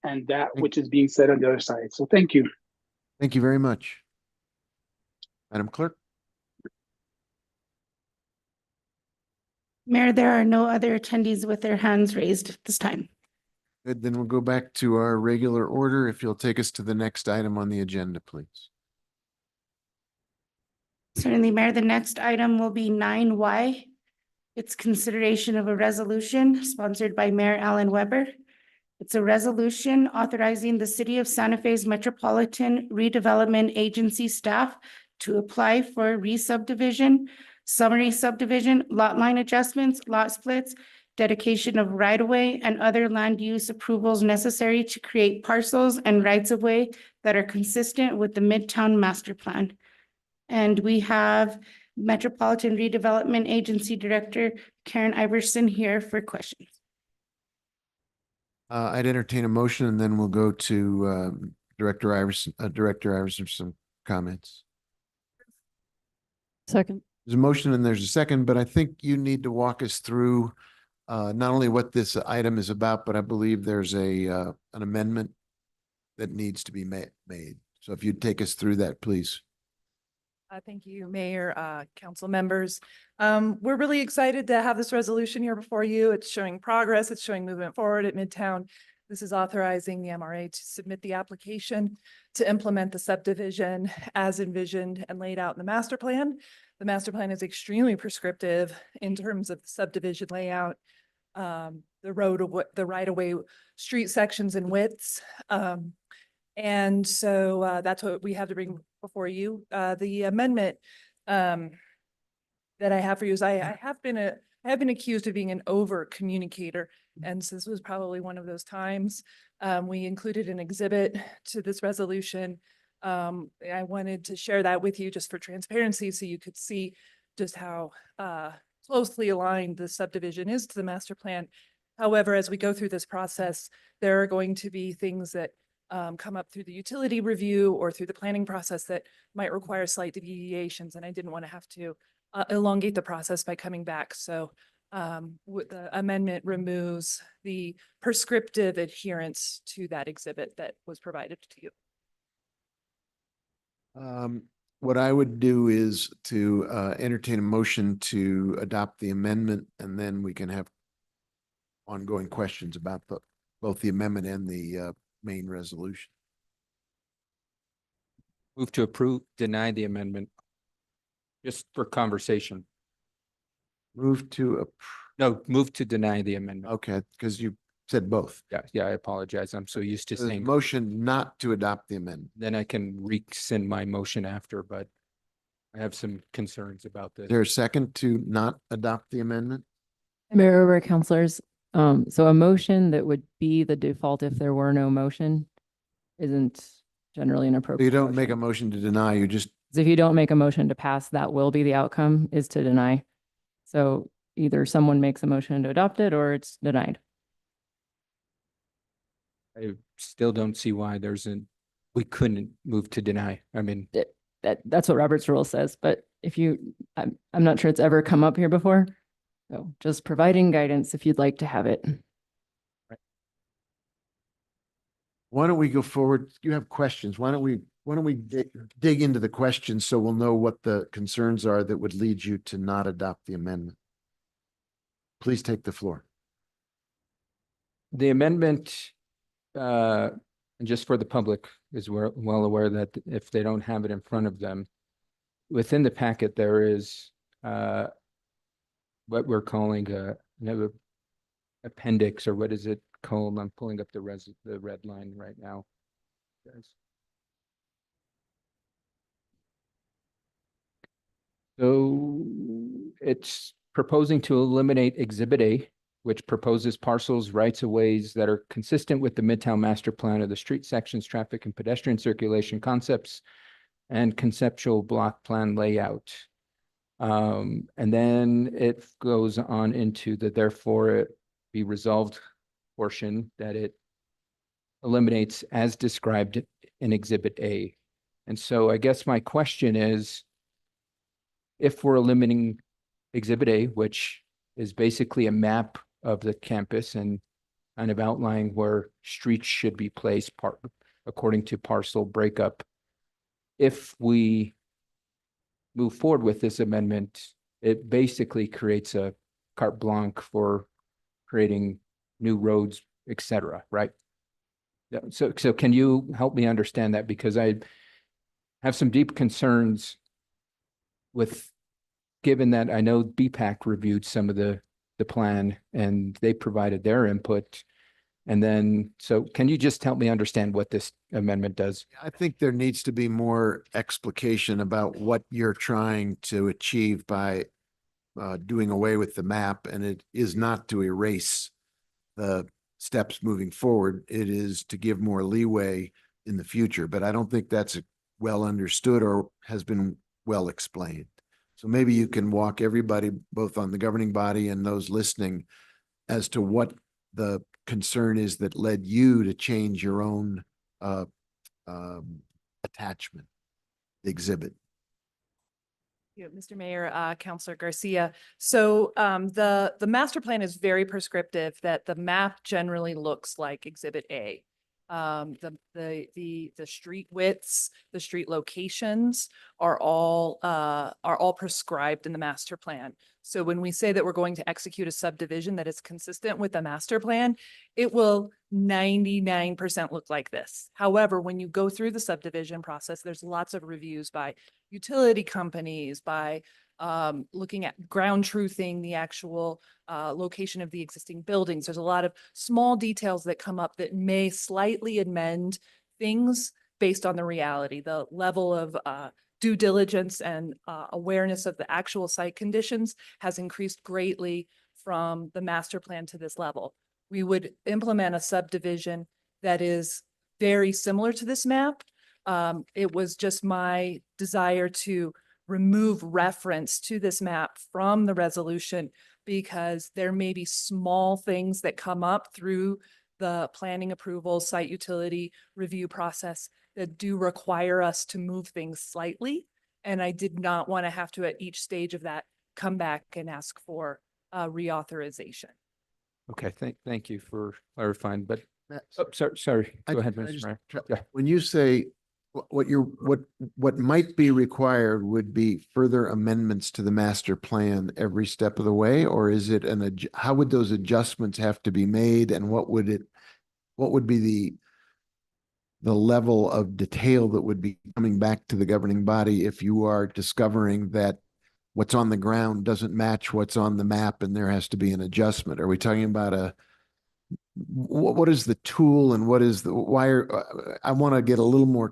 and that which is being said on the other side. So thank you. Thank you very much. Madam Clerk. Mayor, there are no other attendees with their hands raised at this time. Good, then we'll go back to our regular order. If you'll take us to the next item on the agenda, please. Certainly, Mayor, the next item will be 9Y. It's consideration of a resolution sponsored by Mayor Alan Weber. It's a resolution authorizing the City of Santa Fe's Metropolitan Redevelopment Agency staff to apply for re-subdivision, summary subdivision, lot line adjustments, lot splits, dedication of right-of-way, and other land use approvals necessary to create parcels and rights-of-way that are consistent with the Midtown Master Plan. And we have Metropolitan Redevelopment Agency Director Karen Iverson here for questions. I'd entertain a motion and then we'll go to Director Iverson for some comments. Second. There's a motion and there's a second, but I think you need to walk us through not only what this item is about, but I believe there's an amendment that needs to be made. So if you'd take us through that, please. Thank you, Mayor, council members. We're really excited to have this resolution here before you. It's showing progress. It's showing movement forward at Midtown. This is authorizing the MRA to submit the application to implement the subdivision as envisioned and laid out in the master plan. The master plan is extremely prescriptive in terms of the subdivision layout, the right-of-way street sections and widths. And so that's what we have to bring before you. The amendment that I have for you is I have been accused of being an over communicator, and so this was probably one of those times. We included an exhibit to this resolution. I wanted to share that with you just for transparency, so you could see just how closely aligned the subdivision is to the master plan. However, as we go through this process, there are going to be things that come up through the utility review or through the planning process that might require slight deviations, and I didn't want to have to elongate the process by coming back. So the amendment removes the prescriptive adherence to that exhibit that was provided to you. What I would do is to entertain a motion to adopt the amendment, and then we can have ongoing questions about both the amendment and the main resolution. Move to approve, deny the amendment. Just for conversation. Move to, No, move to deny the amendment. okay, because you said both. Yeah, I apologize. I'm so used to There's a saying, motion not to adopt the amendment. then I can rescind my motion after, but I have some concerns about Is this. there a second to not adopt the amendment? Mayor, Councilors, so a motion that would be the default if there were no motion isn't generally an So appropriate. you don't make a motion. motion to deny, you just, 'Cause if you don't make a motion to pass, that will be the outcome, is to deny. So either someone makes a motion to adopt it or it's denied. I still don't see why we couldn't move to deny. I mean, That's what Robert's rule says, but if you, I'm not sure it's ever come up here before. So just providing guidance if you'd like to have it. why don't we go forward? You have questions. Why don't we dig into the questions so we'll know what the concerns are that would lead you to not adopt the amendment? Please take the floor. the amendment, and just for the public is well aware that if they don't have it in front of them, within the packet, there is what we're calling an appendix, or what is it called? I'm pulling up the red line right now. Guys. So it's proposing to eliminate Exhibit A, which proposes parcels, rights of ways that are consistent with the Midtown Master Plan of the street sections, traffic and pedestrian circulation concepts, and conceptual block plan layout. And then it goes on into the therefore it be resolved portion that it eliminates as described in Exhibit A. And so I guess my question is, if we're eliminating Exhibit A, which is basically a map of the campus and kind of outlining where streets should be placed according to parcel breakup, if we move forward with this amendment, it basically creates a carte blanche for creating new roads, et cetera, right? So can you help me understand that? Because I have some deep concerns with, given that I know BPAC reviewed some of the plan and they provided their input. And then, so can you just help me understand what this amendment does? I think there needs to be more explication about what you're trying to achieve by doing away with the map. And it is not to erase the steps moving forward. It is to give more leeway in the future. But I don't think that's well understood or has been well explained. So maybe you can walk everybody, both on the governing body and those listening, as to what the concern is that led you to change your own attachment, the exhibit. Yeah, Mr. Mayor, Councilor Garcia. So the master plan is very prescriptive that the map generally looks like Exhibit A. The street widths, the street locations are all prescribed in the master plan. So when we say that we're going to execute a subdivision that is consistent with the master plan, it will 99% look like this. However, when you go through the subdivision process, there's lots of reviews by utility companies, by looking at ground truthing the actual location of the existing buildings. There's a lot of small details that come up that may slightly amend things based on the reality. The level of due diligence and awareness of the actual site conditions has increased greatly from the master plan to this level. We would implement a subdivision that is very similar to this map. It was just my desire to remove reference to this map from the resolution because there may be small things that come up through the planning approval, site utility review process that do require us to move things slightly. And I did not want to have to, at each stage of that, come back and ask for reauthorization. Okay, thank you for clarifying, but sorry, go ahead, Mr. Mayor. Yeah. When you say what might be required would be further amendments to the master plan every step of the way, or is it how would those adjustments have to be made, and what would be the level of detail that would be coming back to the governing body if you are discovering that what's on the ground doesn't match what's on the map and there has to be an adjustment? Are we talking about what is the tool and what is I want to get a little more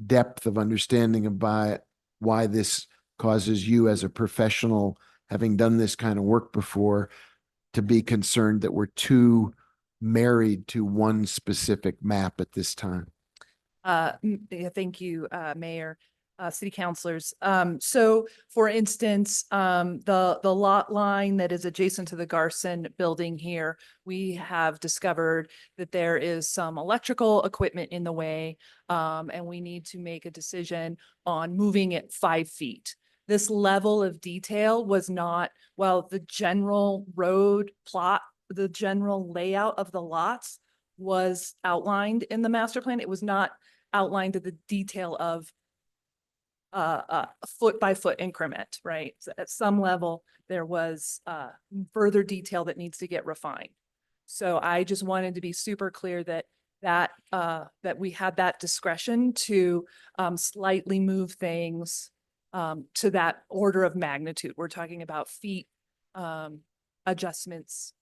depth of understanding about why this causes you as a professional, having done this kind of work before, to be concerned that we're too married to one specific map at this time. Yeah, thank you, Mayor, city councilors. So for instance, the lot line that is adjacent to the Garson building here, we have discovered that there is some electrical equipment in the way, and we need to make a decision on moving it 5 feet. This level of detail was not, well, the general road plot, the general layout of the lots was outlined in the master plan. It was not outlined to the detail of a foot by foot increment, right? So at some level, there was further detail that needs to get refined. So I just wanted to be super clear that we had that discretion to slightly move things to that order of magnitude. We're talking about feet adjustments,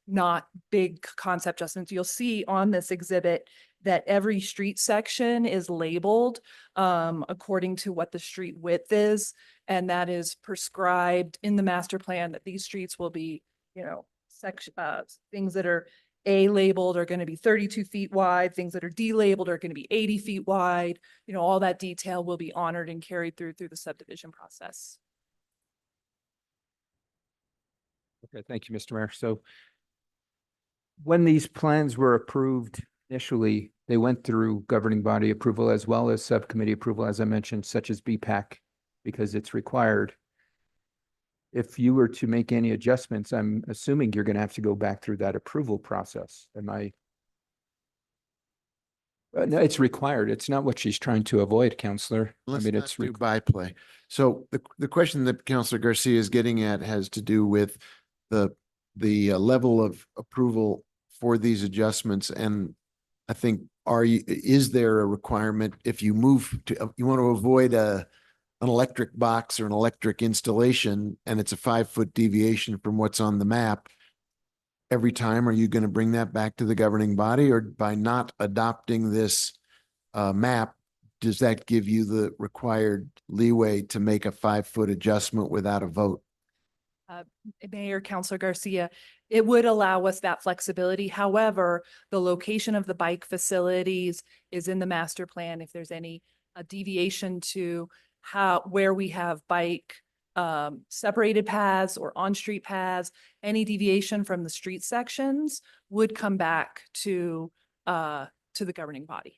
not big concept adjustments. You'll see on this exhibit that every street section is labeled according to what the street width is, and that is prescribed in the master plan that these streets will be, you know, things that are A labeled are going to be 32 feet wide, things that are D labeled are going to be 80 feet wide. You know, all that detail will be honored and carried through the subdivision process. Okay, thank you, Mr. Mayor. So when these plans were approved initially, they went through governing body approval as well as subcommittee approval, as I mentioned, such as BPAC, because it's required. If you were to make any adjustments, I'm assuming you're going to have to go back through that approval process. Am I? No, it's required. It's not what she's trying to avoid, Counselor. Let's I mean, not it's do byplay. So the question that Councilor Garcia is getting at has to do with the level of approval for these adjustments. And I think, is there a requirement if you move to, you want to avoid an electric box or an electric installation and it's a 5-foot deviation from what's on the map every time, are you going to bring that back to the governing body, or by not adopting this map, does that give you the required leeway to make a 5-foot adjustment without a vote? Mayor, Councilor Garcia, it would allow us that flexibility. However, the location of the bike facilities is in the master plan. If there's any deviation to where we have bike separated paths or on-street paths, any deviation from the street sections would come back to the governing body.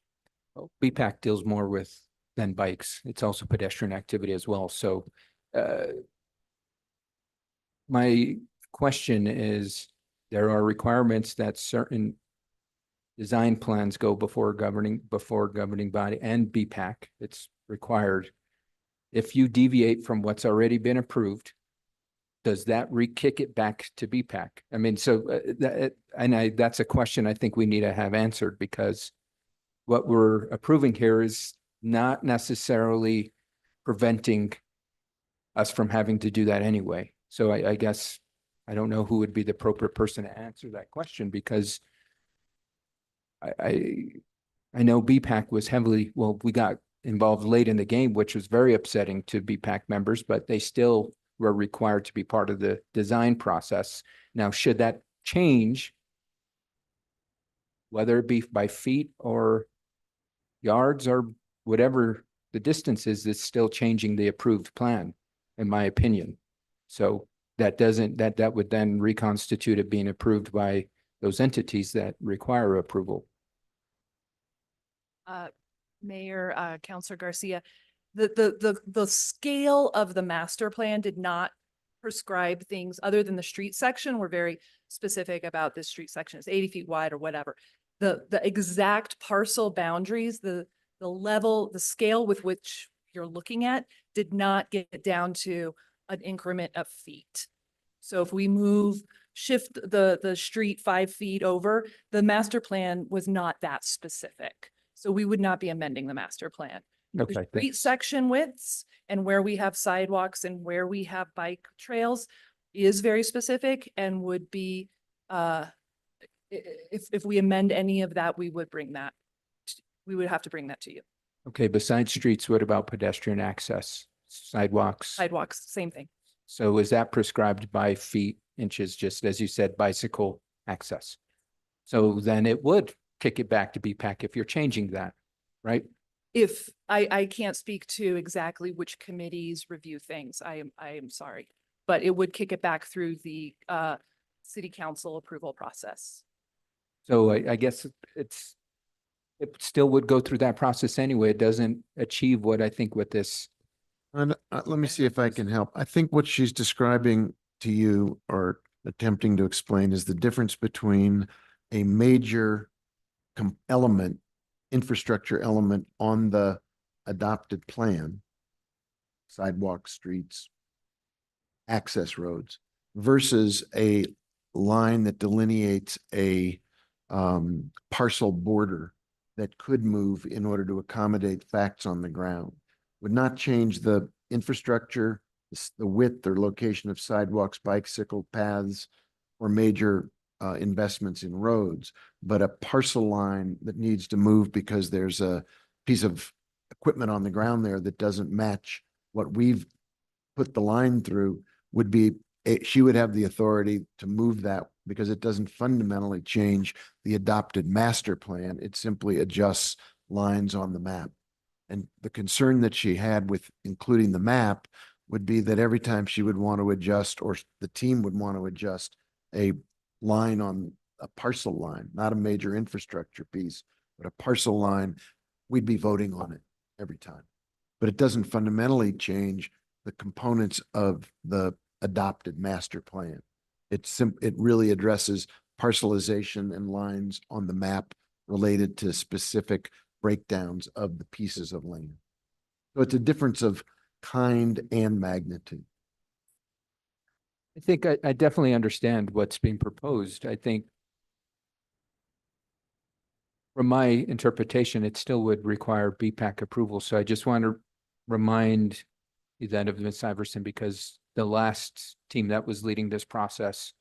Well, BPAC deals more with than bikes. It's also pedestrian activity as well. So my question is, there are requirements that certain design plans go before governing body and BPAC. It's required. If you deviate from what's already been approved, does that kick it back to BPAC? I mean, so that's a question I think we need to have answered, because what we're approving here is not necessarily preventing us from having to do that anyway. So I guess I don't know who would be the appropriate person to answer that question, because I know BPAC was heavily, well, we got involved late in the game, which was very upsetting to BPAC members, but they still were required to be part of the design process. Now, should that change, whether it be by feet or yards or whatever the distance is, it's still changing the approved plan, in my opinion. So that would then reconstitute it being approved by those entities that require approval. Mayor, Councilor Garcia, the scale of the master plan did not prescribe things other than the street section. We're very specific about this street section is 80 feet wide or whatever. The exact parcel boundaries, the level, the scale with which you're looking at did not get down to an increment of feet. So if we move shift the street 5 feet over. The master plan was not that specific. So we would not be amending the master plan. The Okay, street thanks. section widths and where we have sidewalks and where we have bike trails is very specific and would be, if we amend any of that, we would bring that. We would have to bring that to you. Okay, besides streets, what about pedestrian access, sidewalks? Sidewalks, same thing. So is that prescribed by feet, inches, just as you said, bicycle access? So then it would kick it back to BPAC if you're changing that, right? If I can't speak to exactly which committees review things, I am sorry, but it would kick it back through the city council approval process. So I guess it still would go through that process anyway. It doesn't achieve what I think with this. And let me see if I can help. I think what she's describing to you or attempting to explain is the difference between a major element, infrastructure element on the adopted plan, sidewalks, streets, access roads, versus a line that delineates a parcel border that could move in order to accommodate facts on the ground. Would not change the infrastructure, the width or location of sidewalks, bicycle paths, or major investments in roads, but a parcel line that needs to move because there's a piece of equipment on the ground there that doesn't match what we've put the line through would be, she would have the authority to move that because it doesn't fundamentally change the adopted master plan. It simply adjusts lines on the map. And the concern that she had with including the map would be that every time she would want to adjust, or the team would want to adjust a line on a parcel line, not a major infrastructure piece, but a parcel line, we'd be voting on it every time. But it doesn't fundamentally change the components of the adopted master plan. It really addresses parcelization and lines on the map related to specific breakdowns of the pieces of land. So it's a difference of kind and magnitude. I think I definitely understand what's being proposed. I think from my interpretation, it still would require BPAC approval. So I just want to remind you that of Ms. Iverson, because the last team that was leading this process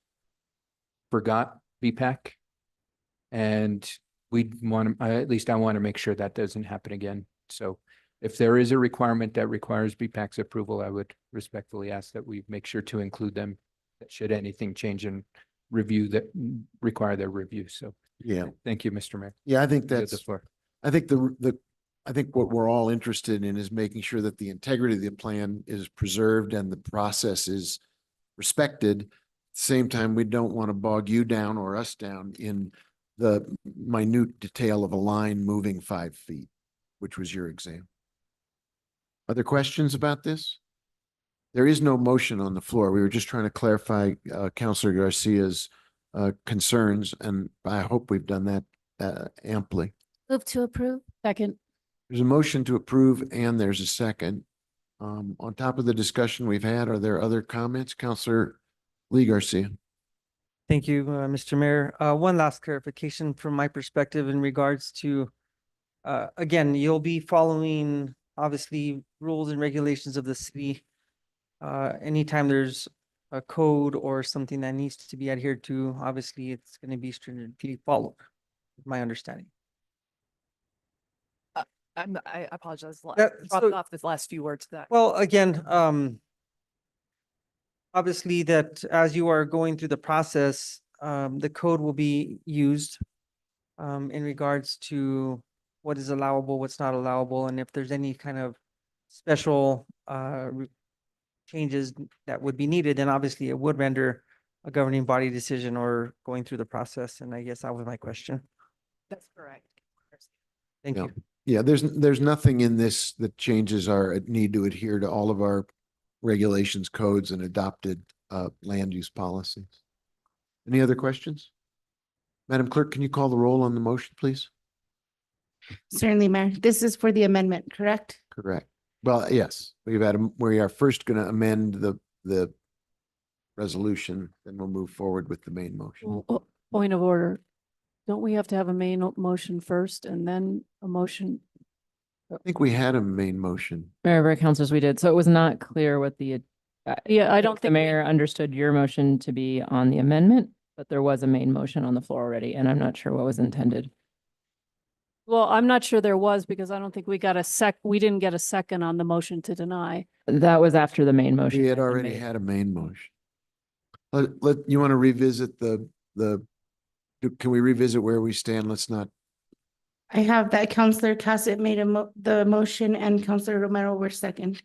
forgot BPAC. And we want to, at least I want to make sure that doesn't happen again. So if there is a requirement that requires BPAC's approval, I would respectfully ask that we make sure to include them, that should anything change and review that require their review. So yeah, thank you, Mr. Mayor. Yeah, I think You have that's, the floor. I think I think what we're all interested in is making sure that the integrity of the plan is preserved and the process is respected. At the same time, we don't want to bog you down or us down in the minute detail of a line moving 5 feet, which was your example. Other questions about this? There is no motion on the floor. We were just trying to clarify Councilor Garcia's concerns, and I hope we've done that amply. Move to approve. Second. There's a motion to approve and there's a second. On top of the discussion we've had, are there other comments? Councilor Lee Garcia. Thank you, Mr. Mayor. One last clarification from my perspective in regards to, again, you'll be following obviously rules and regulations of the city. Anytime there's a code or something that needs to be adhered to, obviously it's going to be stringently followed, my understanding. I apologize. Yeah, Dropped off this last few words to that. Well, again, obviously that as you are going through the process, the code will be used in regards to what is allowable, what's not allowable, and if there's any kind of special changes that would be needed, then obviously it would render a governing body decision or going through the process. And I guess that was my question. That's correct. Thank Yeah. you. Yeah, there's nothing in this that changes our need to adhere to all of our regulations, codes, and adopted land use policies. Any other questions? Madam Clerk, can you call the roll on the motion, please? Certainly, Mayor. This is for the amendment, correct? Correct. Well, yes, we are first going to amend the resolution, then we'll move forward with the main motion. Point of order. Don't we have to have a main motion first and then a motion? I think we had a main motion. Mayor, councilors, we did. So it was not clear what the, Yeah, I don't the think. mayor understood your motion to be on the amendment, but there was a main motion on the floor already, and I'm not sure what was intended. Well, I'm not sure there was because I don't think we got we didn't get a second on the motion to deny. That was after the main motion. We had had been already made. had a main motion. You want to revisit can we revisit where we stand? Let's not. I have that Counselor Cassett made the motion and Counselor Romero were second.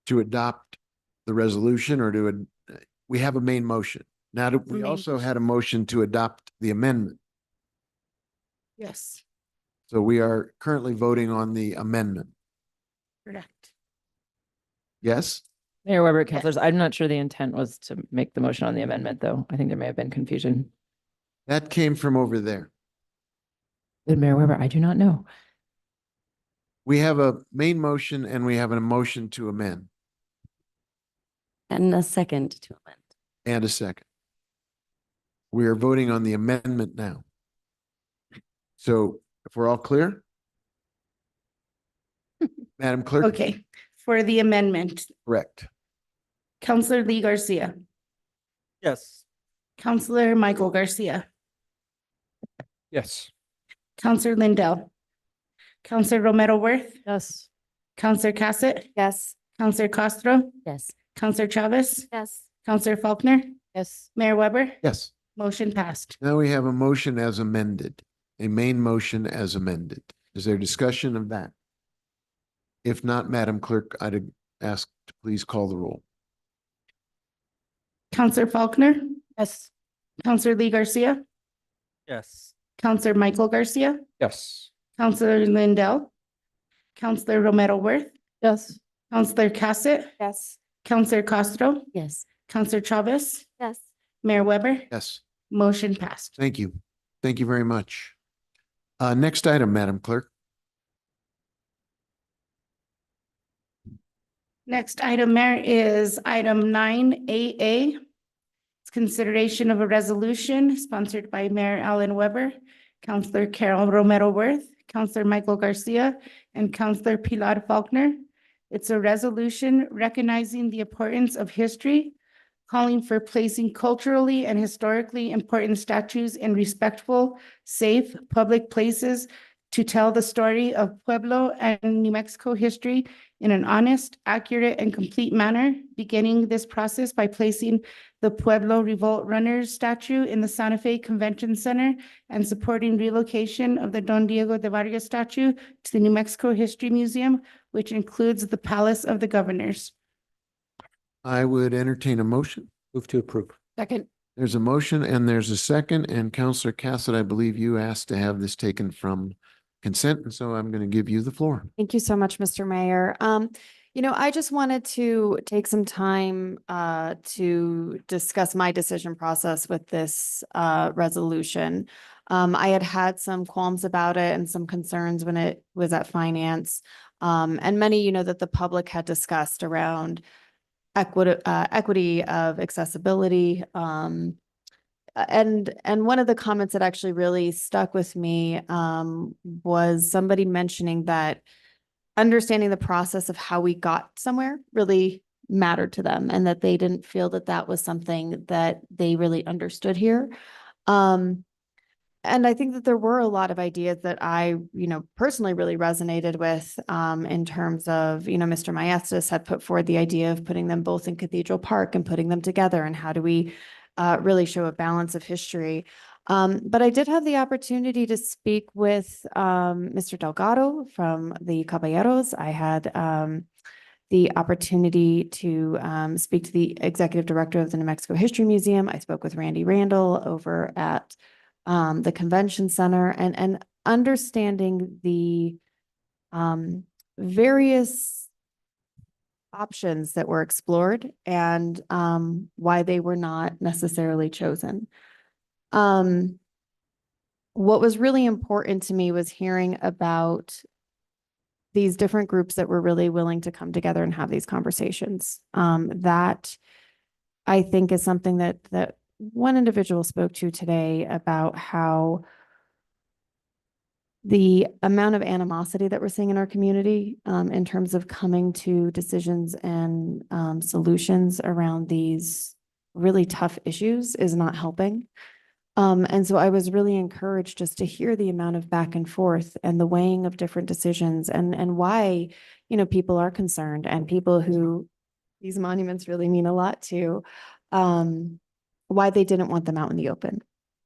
To adopt the resolution or we have a main motion. Now, we Main also had a motion to adopt the amendment. Yes, So we are currently voting on the amendment. correct. Yes? Mayor Weber, councilors, I'm not sure the intent was to make the motion on the amendment, though. I think there may have been confusion. That came from over there. But Mayor Weber, I do not know. We have a main motion and we have a motion to amend And a second to amend. and a second. We are voting on the amendment now. So if we're all clear? Madam Clerk? Okay, for the amendment, Correct. Counselor Lee Garcia, Yes. Counselor Michael Garcia, Yes. Counselor Lindell, Counselor Romero Worth, Yes. Counselor Cassett, Yes. Counselor Castro, Yes. Counselor Chavez, Yes. Counselor Faulkner, Yes. Mayor Weber, Yes. motion passed. Now we have a motion as amended, a main motion as amended. Is there discussion of that? If not, Madam Clerk, I'd ask to please call the roll. Counselor Faulkner, Yes. Counselor Lee Garcia, Yes. Counselor Michael Garcia, Yes. Counselor Lindell, Counselor Romero Worth, Yes. Counselor Cassett, Yes. Counselor Castro, Yes. Counselor Chavez, Yes. Mayor Weber, Yes. motion passed. Thank you. Thank you very much. Next item, Madam Clerk. Next item, Mayor, is item 9AA. It's consideration of a resolution sponsored by Mayor Alan Weber, Counselor Carol Romero Worth, Counselor Michael Garcia, and Counselor Pilar Faulkner. It's a resolution recognizing the importance of history, calling for placing culturally and historically important statues in respectful, safe, public places to tell the story of Pueblo and New Mexico history in an honest, accurate, and complete manner, beginning this process by placing the Pueblo Revolt Runners statue in the Santa Fe Convention Center and supporting relocation of the Don Diego de Vargas statue to the New Mexico History Museum, which includes the Palace of the Governors. I would entertain a motion. Move to approve. Second. There's a motion and there's a second, and Counselor Cassett, I believe you asked to have this taken from consent, and so I'm going to give you the floor. Thank you so much, Mr. Mayor. I just wanted to take some time to discuss my decision process with this resolution. I had some qualms about it and some concerns when it was at finance. And many, that the public had discussed around equity of accessibility. And one of the comments that actually really stuck with me was somebody mentioning that understanding the process of how we got somewhere really mattered to them, and that they didn't feel that that was something that they really understood here. And I think that there were a lot of ideas that I, personally really resonated with in terms of, Mr. Maestas had put forward the idea of putting them both in Cathedral Park and putting them together, and how do we really show a balance of history. But I did have the opportunity to speak with Mr. Delgado from the Caballeros. I had the opportunity to speak to the executive director of the New Mexico History Museum. I spoke with Randy Randall over at the convention center, and understanding the various options that were explored and why they were not necessarily chosen. What was really important to me was hearing about these different groups that were really willing to come together and have these conversations. That I think is something that one individual spoke to today about how the amount of animosity that we're seeing in our community in terms of coming to decisions and solutions around these really tough issues is not helping. And so I was really encouraged just to hear the amount of back and forth and the weighing of different decisions and why, people are concerned and people who these monuments really mean a lot to, why they didn't want them out in the open.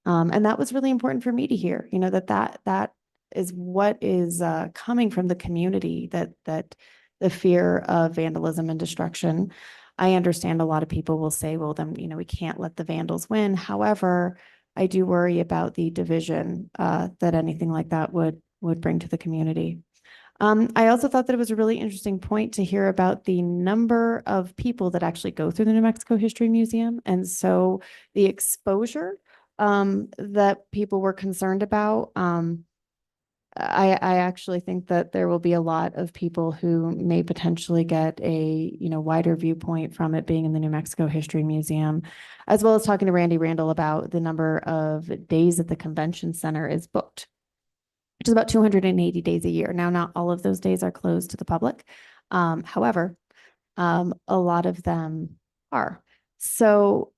And that was really important for me to hear, that is what is coming from the community, that the fear of vandalism and destruction. I understand a lot of people will say, well, then, we can't let the vandals win. However, I do worry about the division that anything like that would bring to the community. I also thought that it was a really interesting point to hear about the number of people that actually go through the New Mexico History Museum. And so the exposure that people were concerned about, I actually think that there will be a lot of people who may potentially get a wider viewpoint from it being in the New Mexico History Museum, as well as talking to Randy Randall about the number of days that the convention center is booked, which is about 280 days a year. Now, not all of those days are closed to the public. However, a lot of them are. So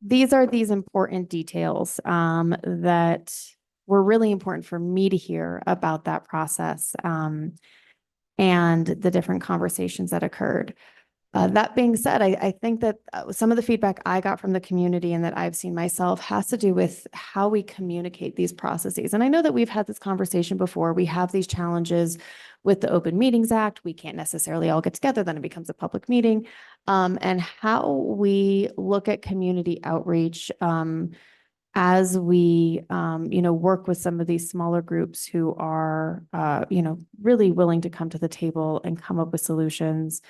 these are these important details that were really important for me to hear about that process and the different conversations that occurred. That being said, I think that some of the feedback I got from the community and that I've seen myself has to do with how we communicate these processes. And I know that we've had this conversation before. We have these challenges with the Open Meetings Act. We can't necessarily all get together, then it becomes a public meeting. And how we look at community outreach as we, work with some of these smaller groups who are, really willing to come to the table and come up with solutions.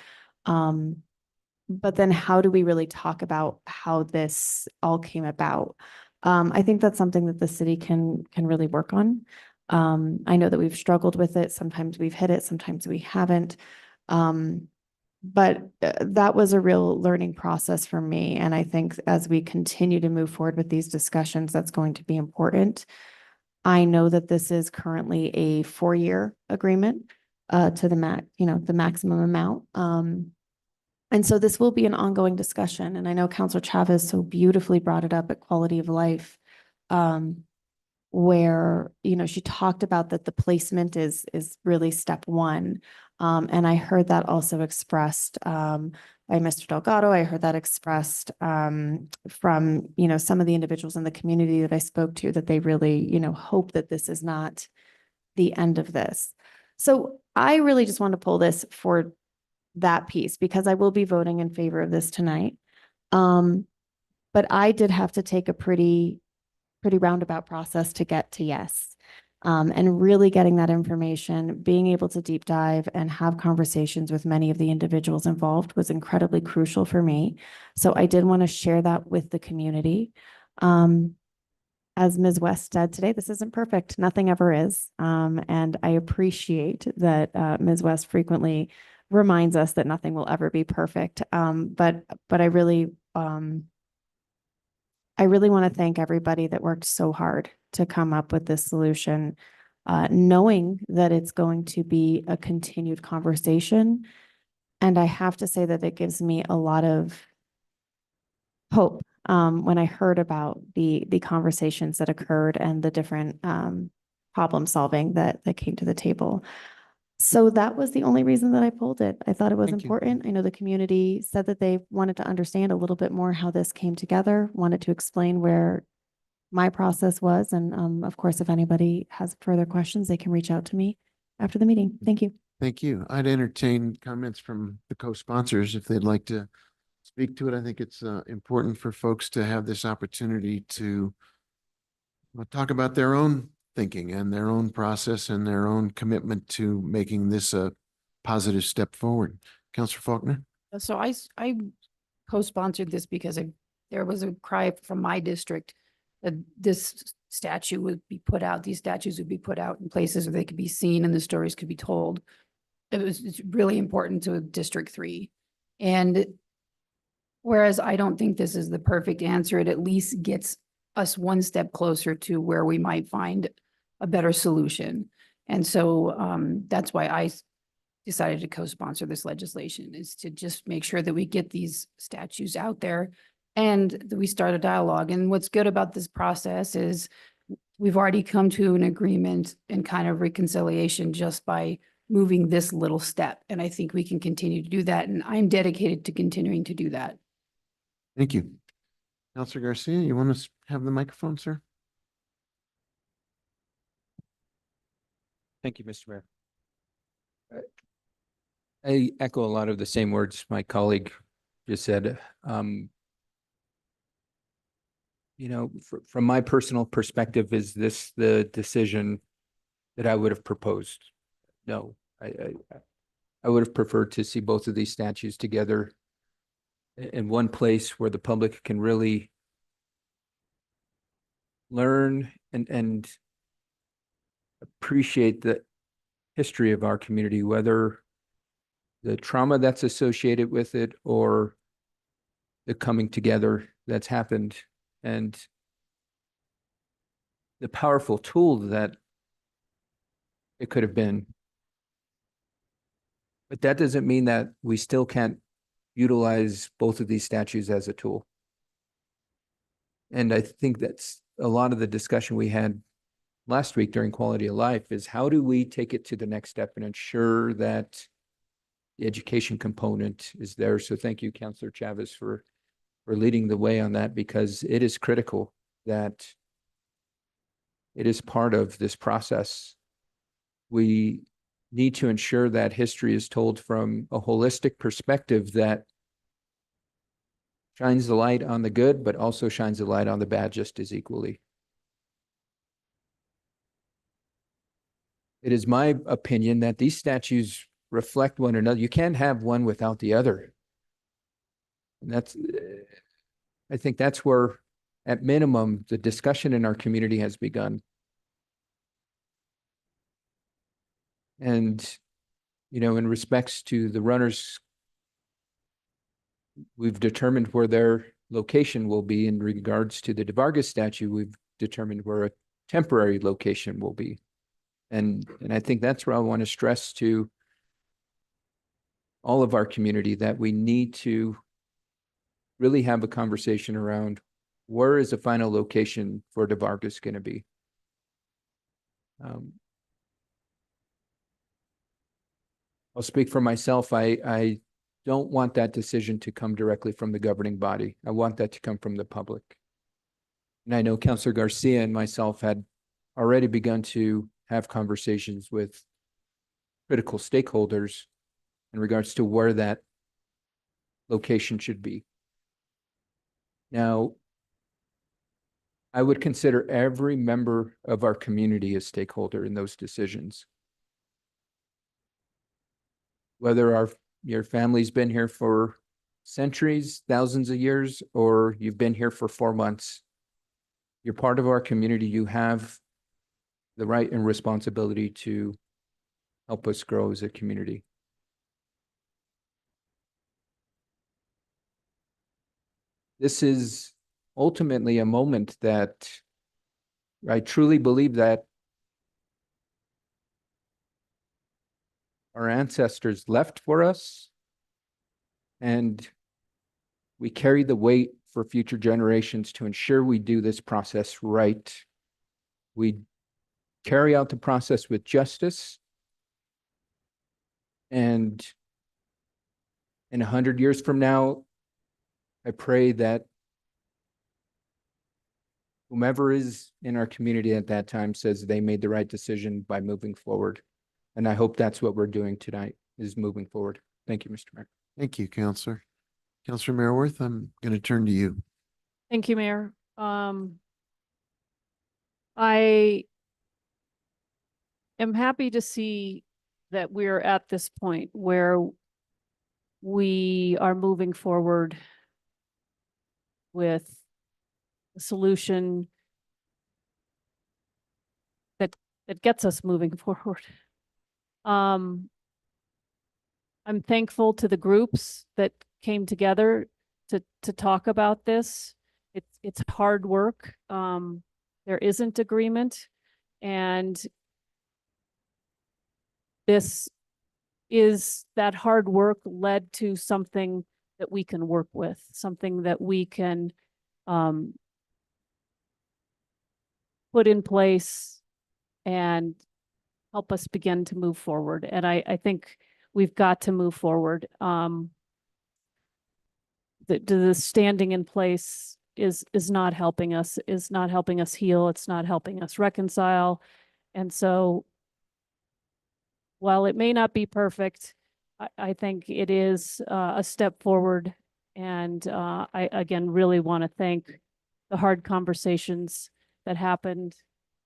But then how do we really talk about how this all came about? I think that's something that the city can really work on. I know that we've struggled with it. Sometimes we've hit it, sometimes we haven't. But that was a real learning process for me. And I think as we continue to move forward with these discussions, that's going to be important. I know that this is currently a 4-year agreement to the maximum amount. And so this will be an ongoing discussion. And I know Councilor Chavez so beautifully brought it up at quality of life, where, she talked about that the placement is really step one. And I heard that also expressed by Mr. Delgado. I heard that expressed from, some of the individuals in the community that I spoke to, that they really, hope that this is not the end of this. So I really just want to pull this for that piece because I will be voting in favor of this tonight. But I did have to take a pretty roundabout process to get to yes. And really getting that information, being able to deep dive and have conversations with many of the individuals involved was incredibly crucial for me. So I did want to share that with the community. As Ms. West said today, this isn't perfect. Nothing ever is. And I appreciate that Ms. West frequently reminds us that nothing will ever be perfect. But I really want to thank everybody that worked so hard to come up with this solution, knowing that it's going to be a continued conversation. And I have to say that it gives me a lot of hope when I heard about the conversations that occurred and the different problem solving that came to the table. So that was the only reason that I pulled it. I thought it was important. I know the community said that they wanted to understand a little bit more how this came together, wanted to explain where my process was. And of course, if anybody has further questions, they can reach out to me after the meeting. Thank you. Thank you. I'd entertain comments from the co-sponsors if they'd like to speak to it. I think it's important for folks to have this opportunity to talk about their own thinking and their own process and their own commitment to making this a positive step forward. Councilor Faulkner? So I co-sponsored this because there was a cry from my district that this statue would be put out, these statues would be put out in places where they could be seen and the stories could be told. It's really important to District 3. And Whereas I don't think this is the perfect answer. It at least gets us one step closer to where we might find a better solution. And so that's why I decided to co-sponsor this legislation, is to just make sure that we get these statutes out there and that we start a dialogue. And what's good about this process is we've already come to an agreement and kind of reconciliation just by moving this little step. And I think we can continue to do that. And I'm dedicated to continuing to do that. Thank you. Counselor Garcia, you want to have the microphone, sir? Thank you, Mr. Mayor. I echo a lot of the same words my colleague just said. You know, from my personal perspective, is this the decision that I would have proposed? No, I would have preferred to see both of these statutes together in one place where the public can really learn and appreciate the history of our community, whether the trauma that's associated with it or the coming together that's happened, and the powerful tool that it could have been. But that doesn't mean that we still can't utilize both of these statutes as a tool. And I think that's a lot of the discussion we had last week during quality of life, is how do we take it to the next step and ensure that the education component is there. So thank you, Councilor Chavez, for leading the way on that, because it is critical that it is part of this process. We need to ensure that history is told from a holistic perspective that shines the light on the good, but also shines the light on the bad just as equally. It is my opinion that these statutes reflect one another. You can't have one without the other. And that's, I think that's where, at minimum, the discussion in our community has begun. And, you know, in respects to the runners, we've determined where their location will be. In regards to the DeVargas statue, we've determined where a temporary location will be. And I think that's where I want to stress to all of our community that we need to really have a conversation around where is the final location for DeVargas going to be. I'll speak for myself. I don't want that decision to come directly from the governing body. I want that to come from the public. And I know Councilor Garcia and myself had already begun to have conversations with critical stakeholders in regards to where that location should be. Now, I would consider every member of our community a stakeholder in those decisions. Whether your family's been here for centuries, thousands of years, or you've been here for 4 months, you're part of our community. You have the right and responsibility to help us grow as a community. This is ultimately a moment that I truly believe that our ancestors left for us, and we carry the weight for future generations to ensure we do this process right. We carry out the process with justice, and in 100 years from now, I pray that whomever is in our community at that time says they made the right decision by moving forward. And I hope that's what we're doing tonight, is moving forward. Thank you, Mr. Mayor. Thank you, Counselor. Counselor Merriworth, I'm going to turn to you. Thank you, Mayor. I am happy to see that we're at this point where we are moving forward with a solution that gets us moving forward. I'm thankful to the groups that came together to talk about this. It's hard work. There isn't agreement, and this is that hard work led to something that we can work with, something that we can put in place and help us begin to move forward. And I think we've got to move forward. The standing in place is not helping us, heal. It's not helping us reconcile. And so while it may not be perfect, I think it is a step forward. And I, again, really want to thank the hard conversations that happened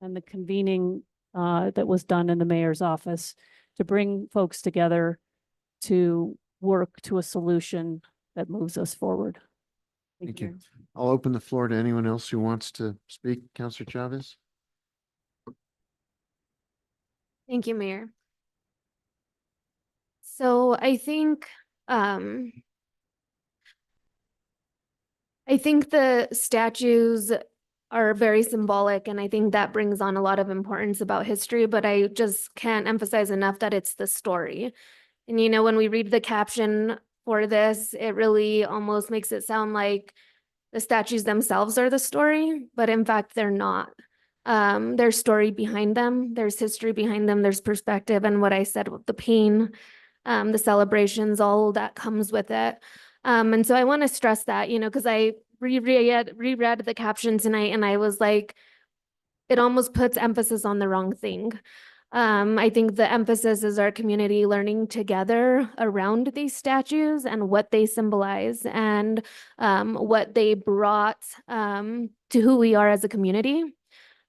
and the convening that was done in the mayor's office to bring folks together to work to a solution that moves us forward. Thank you. I'll open the floor to anyone else who wants to speak. Councilor Chavez. Thank you, Mayor. So I think the statues are very symbolic, and I think that brings on a lot of importance about history, but I just can't emphasize enough that it's the story. And you know, when we read the caption for this, it really almost makes it sound like the statues themselves are the story, but in fact, they're not. There's story behind them, there's history behind them, there's perspective, and what I said with the pain, the celebrations, all that comes with it. And so I want to stress that, you know, because I reread the caption tonight and I was like, it almost puts emphasis on the wrong thing. I think the emphasis is our community learning together around these statues and what they symbolize and what they brought to who we are as a community.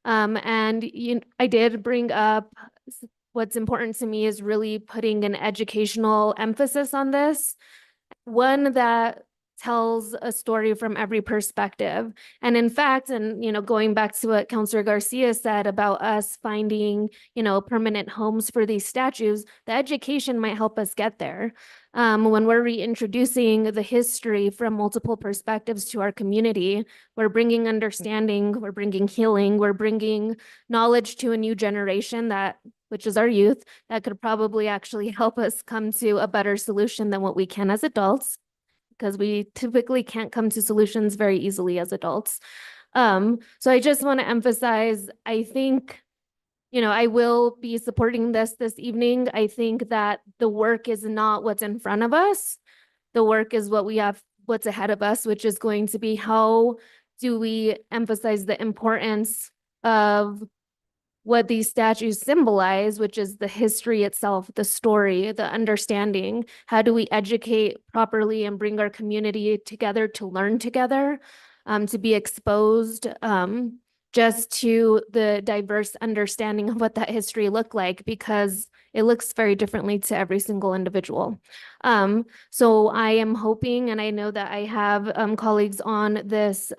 And I did bring up what's important to me is really putting an educational emphasis on this, one that tells a story from every perspective. And in fact, and going back to what Councilor Garcia said about us finding, permanent homes for these statues, the education might help us get there. When we're reintroducing the history from multiple perspectives to our community, we're bringing understanding, we're bringing healing, we're bringing knowledge to a new generation which is our youth, that could probably actually help us come to a better solution than what we can as adults, because we typically can't come to solutions very easily as adults. So I just want to emphasize, I think, I will be supporting this evening. I think that the work is not what's in front of us. The work is what's ahead of us, which is going to be how do we emphasize the importance of what these statues symbolize, which is the history itself, the story, the understanding. How do we educate properly and bring our community together to learn together, to be exposed just to the diverse understanding of what that history looked like, because it looks very differently to every single individual. So I am hoping, and I know that I have colleagues on this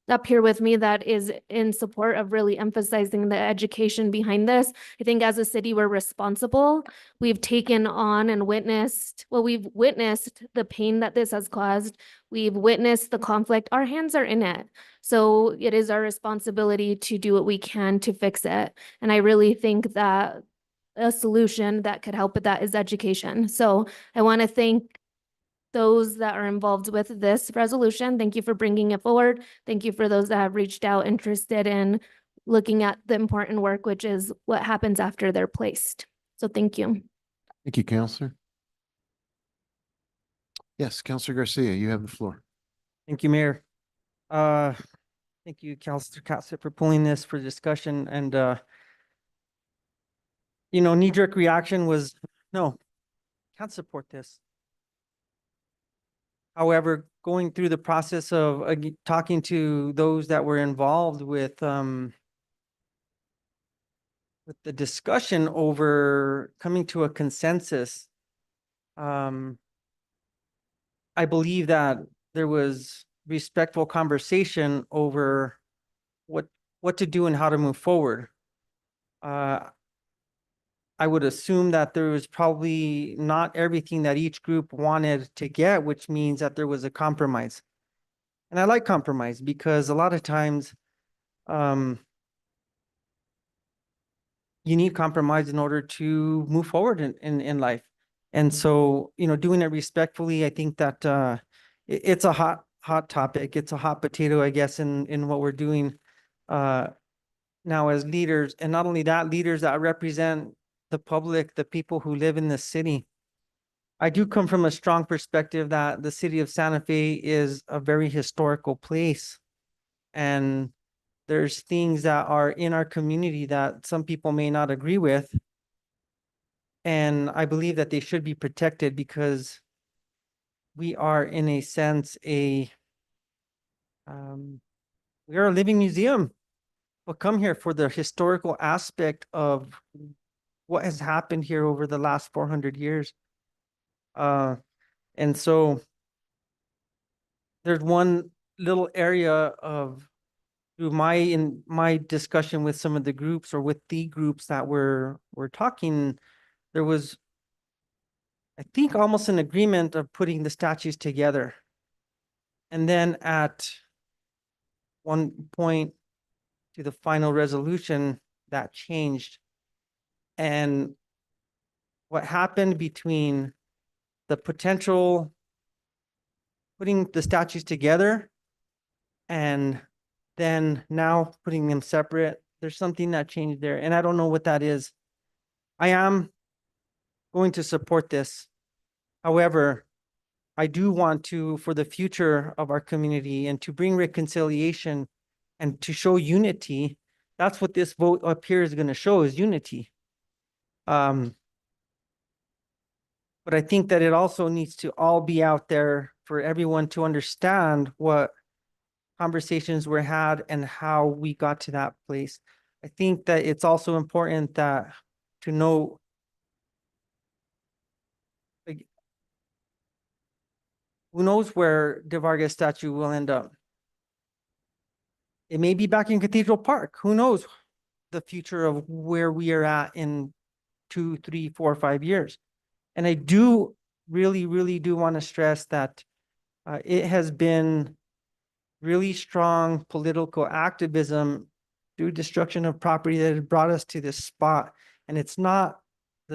up here with me that is in support of really emphasizing the education behind this. I think as a city, we're responsible. We've taken on and witnessed the pain that this has caused. We've witnessed the conflict. Our hands are in it. So it is our responsibility to do what we can to fix it. And I really think that a solution that could help with that is education. So I want to thank those that are involved with this resolution. Thank you for bringing it forward. Thank you for those that have reached out interested in looking at the important work, which is what happens after they're placed. So thank you. Thank you, Councilor. Yes, Councilor Garcia, you have the floor. Thank you, Mayor. Thank you, Councilor Cassett, for pulling this for discussion. And knee-jerk reaction was, no, can't support this. However, going through the process of talking to those that were involved with the discussion over coming to a consensus, I believe that there was respectful conversation over what to do and how to move forward. I would assume that there was probably not everything that each group wanted to get, which means that there was a compromise. And I like compromise because a lot of times, you need compromise in order to move forward in life. And so, doing it respectfully, I think that it's a hot topic. It's a hot potato, I guess, in what we're doing now as leaders. And not only that, leaders that represent the public, the people who live in the city. I do come from a strong perspective that the city of Santa Fe is a very historical place. And there's things that are in our community that some people may not agree with. And I believe that they should be protected because we are, in a sense, we are a living museum. We'll come here for the historical aspect of what has happened here over the last 400 years. And so there's one little area of, through my discussion with some of the groups or with the groups that we're talking, there was, I think, almost an agreement of putting the statues together. And then at one point to the final resolution, that changed. And what happened between the potential putting the statues together and then now putting them separate, there's something that changed there. And I don't know what that is. I am going to support this. However, I do want to, for the future of our community and to bring reconciliation and to show unity, that's what this vote up here is going to show, is unity. But I think that it also needs to all be out there for everyone to understand what conversations were had and how we got to that place. I think that it's also important that to know, like, who knows where De Vargas statue will end up. It may be back in Cathedral Park. Who knows the future of where we are at in 2, 3, 4, 5 years. And I do really do want to stress that it has been really strong political activism through destruction of property that has brought us to this spot. And it's not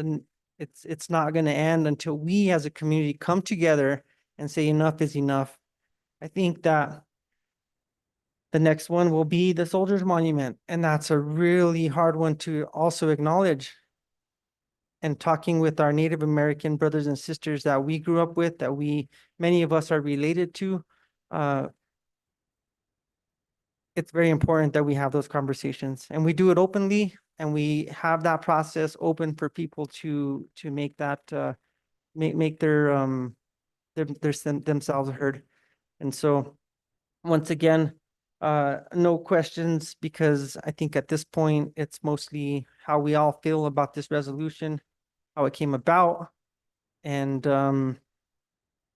going to end until we as a community come together and say enough is enough. I think that the next one will be the Soldiers Monument, and that's a really hard one to also acknowledge. And talking with our Native American brothers and sisters that we grew up with, that many of us are related to, it's very important that we have those conversations and we do it openly, and we have that process open for people to make that make themselves heard. And so once again, no questions, because I think at this point it's mostly how we all feel about this resolution, how it came about, and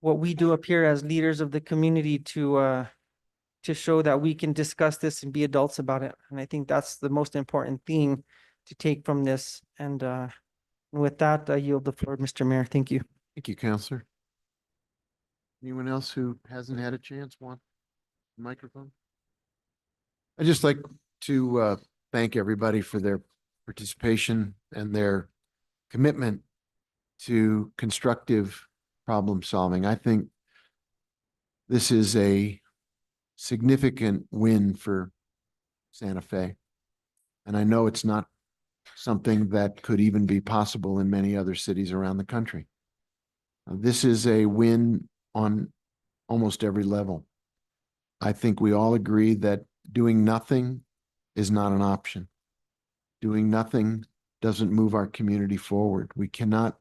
what we do up here as leaders of the community to show that we can discuss this and be adults about it. And I think that's the most important thing to take from this. And with that, I yield the floor, Mr. Mayor. Thank you. Thank you, Counselor. Anyone else who hasn't had a chance want the microphone? I'd just like to thank everybody for their participation and their commitment to constructive problem solving. I think this is a significant win for Santa Fe. And I know it's not something that could even be possible in many other cities around the country. This is a win on almost every level. I think we all agree that doing nothing is not an option. Doing nothing doesn't move our community forward. We cannot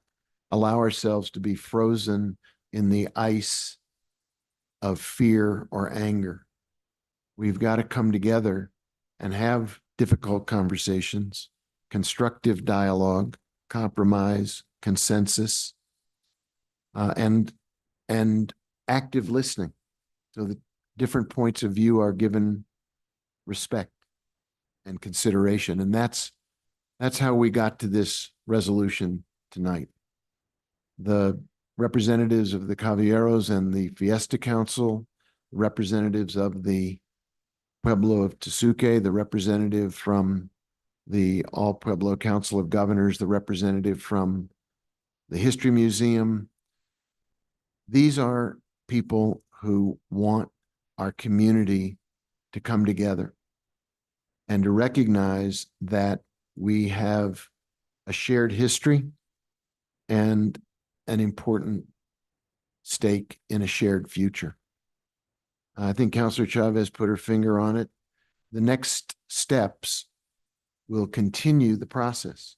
allow ourselves to be frozen in the ice of fear or anger. We've got to come together and have difficult conversations, constructive dialogue, compromise, consensus, and active listening, so that different points of view are given respect and consideration. And that's how we got to this resolution tonight. The representatives of the Caballeros and the Fiesta Council, representatives of the Pueblo of Tesuque, the representative from the All Pueblo Council of Governors, the representative from the History Museum. These are people who want our community to come together and to recognize that we have a shared history and an important stake in a shared future. I think Councilor Chavez put her finger on it. The next steps will continue the process.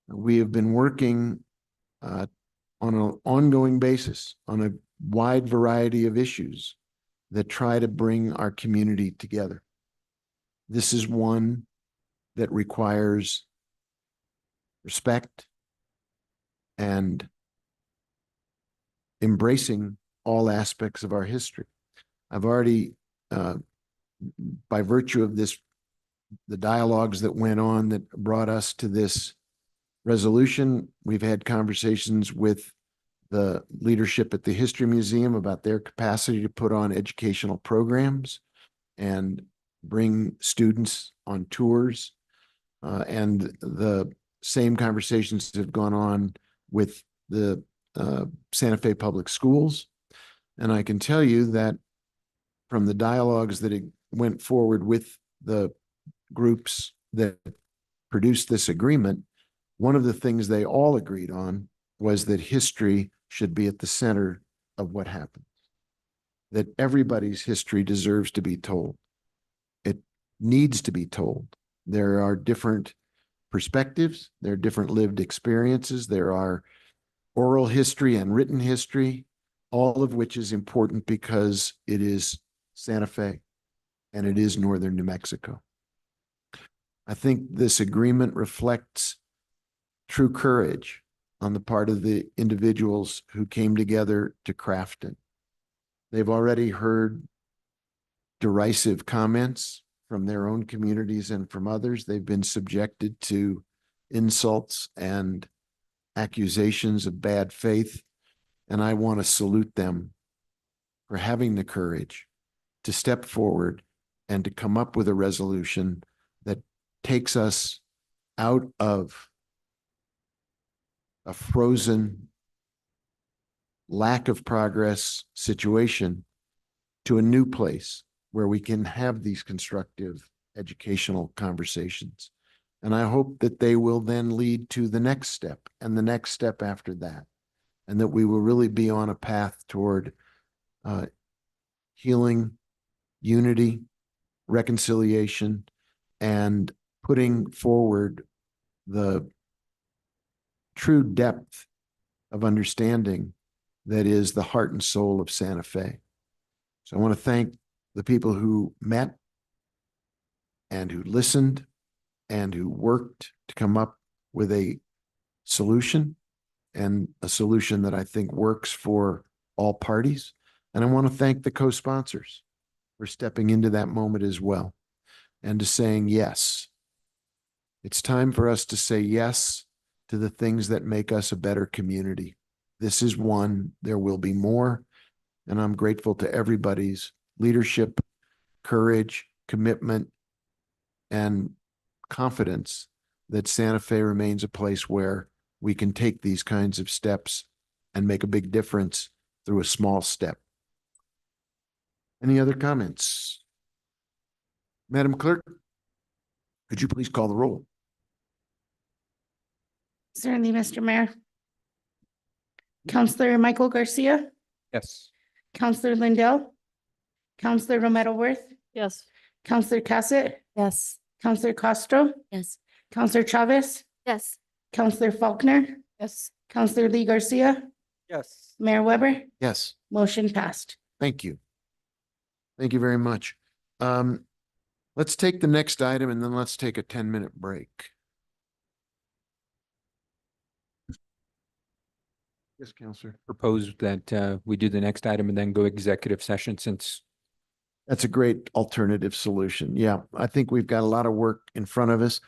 We have been working on an ongoing basis on a wide variety of issues that try to bring our community together. This is one that requires respect and embracing all aspects of our history. I've already, by virtue of this, the dialogues that went on that brought us to this resolution, we've had conversations with the leadership at the History Museum about their capacity to put on educational programs and bring students on tours. And the same conversations have gone on with the Santa Fe Public Schools. And I can tell you that from the dialogues that went forward with the groups that produced this agreement, one of the things they all agreed on was that history should be at the center of what happens, that everybody's history deserves to be told. It needs to be told. There are different perspectives, there are different lived experiences, there are oral history and written history, all of which is important because it is Santa Fe and it is northern New Mexico. I think this agreement reflects true courage on the part of the individuals who came together to craft it. They've already heard derisive comments from their own communities and from others. They've been subjected to insults and accusations of bad faith. And I want to salute them for having the courage to step forward and to come up with a resolution that takes us out of a frozen lack of progress situation to a new place where we can have these constructive educational conversations. And I hope that they will then lead to the next step and the next step after that, and that we will really be on a path toward healing, unity, reconciliation, and putting forward the true depth of understanding that is the heart and soul of Santa Fe. So I want to thank the people who met and who listened and who worked to come up with a solution, and a solution that I think works for all parties. And I want to thank the co-sponsors for stepping into that moment as well and to saying yes. It's time for us to say yes to the things that make us a better community. This is one, there will be more, and I'm grateful to everybody's leadership, courage, commitment, and confidence that Santa Fe remains a place where we can take these kinds of steps and make a big difference through a small step. Any other comments? Madam Clerk, could you please call the roll? Certainly, Mr. Mayor. Councilor Michael Garcia, Yes. Councilor Lindell, Councilor Romero Worth, Yes. Councilor Cassett, Yes. Councilor Castro, Yes. Councilor Chavez, Yes. Councilor Faulkner, Yes. Councilor Lee Garcia, Yes. Mayor Weber, Yes, motion passed. thank you. Thank you very much. Let's take the next item and then let's take a 10-minute break. Yes, Councilor. Propose that we do the next item and then go executive session since. That's a great alternative solution. Yeah, I think we've got a lot of work in front of us.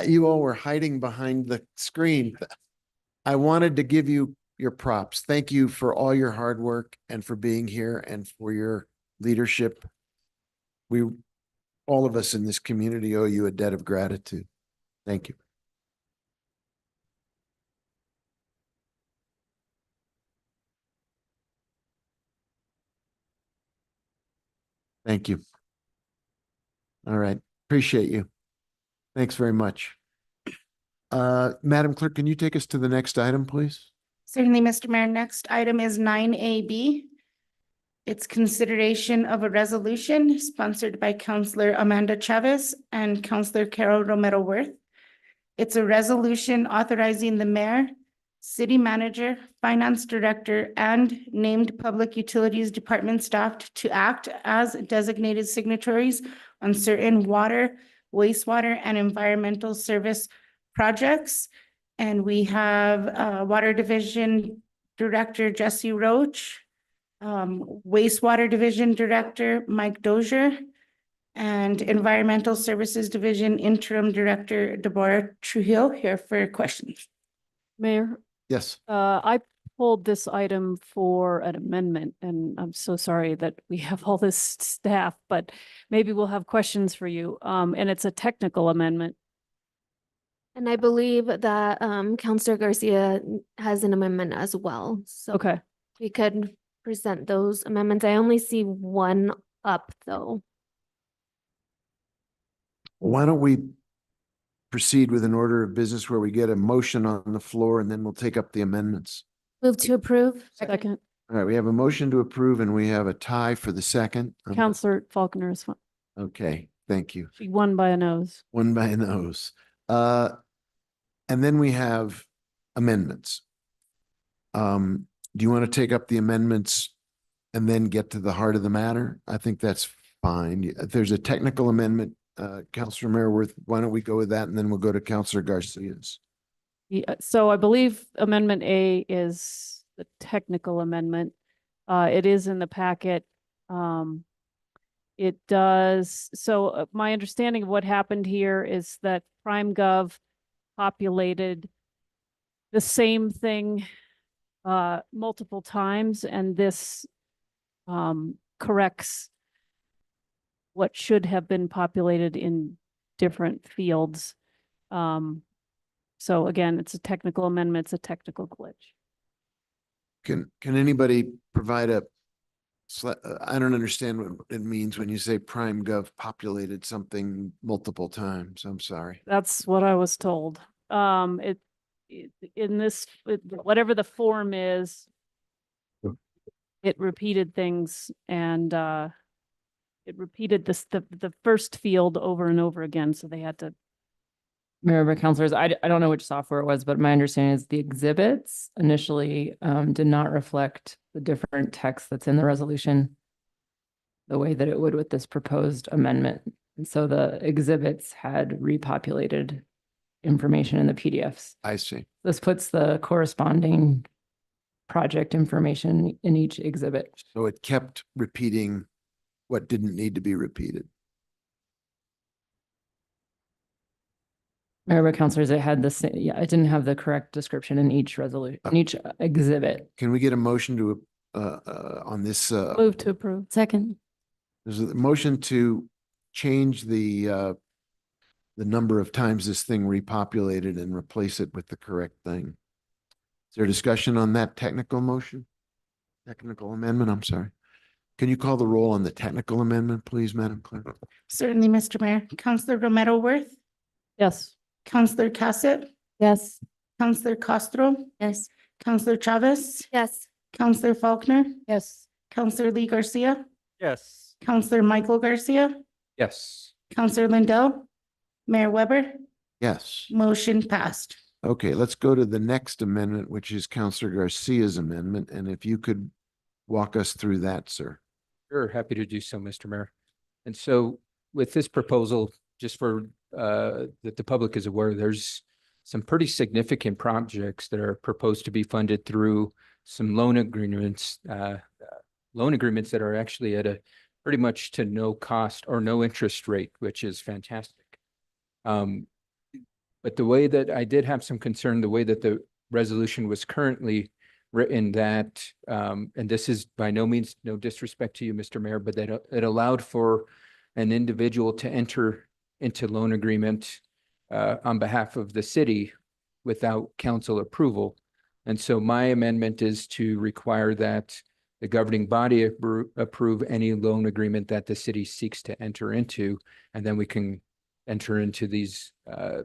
You all were hiding behind the screen. I wanted to give you your props. Thank you for all your hard work and for being here and for your leadership. All of us in this community owe you a debt of gratitude. Thank you. Thank you. All right. Appreciate you. Thanks very much. Madam Clerk, can you take us to the next item, please? Certainly, Mr. Mayor. Next item is 9AB. It's consideration of a resolution sponsored by Councilor Amanda Chavez and Councilor Carol Romero Worth. It's a resolution authorizing the mayor, city manager, finance director, and named public utilities department staff to act as designated signatories on certain water, wastewater, and environmental service projects. And we have Water Division Director Jesse Roach, Wastewater Division Director Mike Dozier, and Environmental Services Division Interim Director Deborah Trujillo here for questions. Mayor, Yes. I pulled this item for an amendment, and I'm so sorry that we have all this staff, but maybe we'll have questions for you. And it's a technical amendment. And I believe that Counselor Garcia has an amendment as well. So Okay. we could present those amendments. I only see one up though. Why don't we proceed with an order of business where we get a motion on the floor and then we'll take up the amendments. Move to approve. Second. All right, we have a motion to approve and we have a tie for the second. Counselor Faulkner is one. Okay, thank you. She won by a nose. One by a nose. And then we have amendments. Do you want to take up the amendments and then get to the heart of the matter? I think that's fine. If there's a technical amendment, Councilor Mayorworth, why don't we go with that and then we'll go to Councilor Garcia's. Yeah, so I believe Amendment A is the technical amendment. It is in the packet. It does. So my understanding of what happened here is that PrimeGov populated the same thing multiple times, and this corrects what should have been populated in different fields. So again, it's a technical amendment, it's a technical glitch. Can anybody provide I don't understand what it means when you say PrimeGov populated something multiple times. I'm sorry. That's what I was told. In this, whatever the form is, it repeated things, and it repeated the first field over and over again. So they had to. Mayor, councilors, I don't know which software it was, but my understanding is the exhibits initially did not reflect the different text that's in the resolution the way that it would with this proposed amendment. And so the exhibits had repopulated information in the PDFs. I see. This puts the corresponding project information in each exhibit. So it kept repeating what didn't need to be repeated. Mayor, councilors, it had the same, yeah, it didn't have the correct description in each resolution, in each exhibit. Can we get a motion to on this? Move to approve. Second. There's a motion to change the number of times this thing repopulated and replace it with the correct thing. Is there discussion on that technical motion? Technical amendment, I'm sorry. Can you call the roll on the technical amendment, please, Madam Clerk? Certainly, Mr. Mayor. Councilor Romero Worth, Yes. Councilor Cassett, Yes. Councilor Castro, Yes. Councilor Chavez, Yes. Councilor Faulkner, Yes. Councilor Lee Garcia, Yes. Councilor Michael Garcia, Yes. Councilor Lindell, Mayor Weber, Yes. motion passed. Okay, let's go to the next amendment, which is Councilor Garcia's amendment. And if you could walk us through that, sir. Sure, happy to do so, Mr. Mayor. And so with this proposal, just for that the public is aware, there's some pretty significant projects that are proposed to be funded through some loan agreements that are actually at a pretty much to no cost or no interest rate, which is fantastic. But the way that I did have some concern, the way that the resolution was currently written that, and this is by no means no disrespect to you, Mr. Mayor, but that it allowed for an individual to enter into loan agreement on behalf of the city without council approval. And so my amendment is to require that the governing body approve any loan agreement that the city seeks to enter into, and then we can enter into these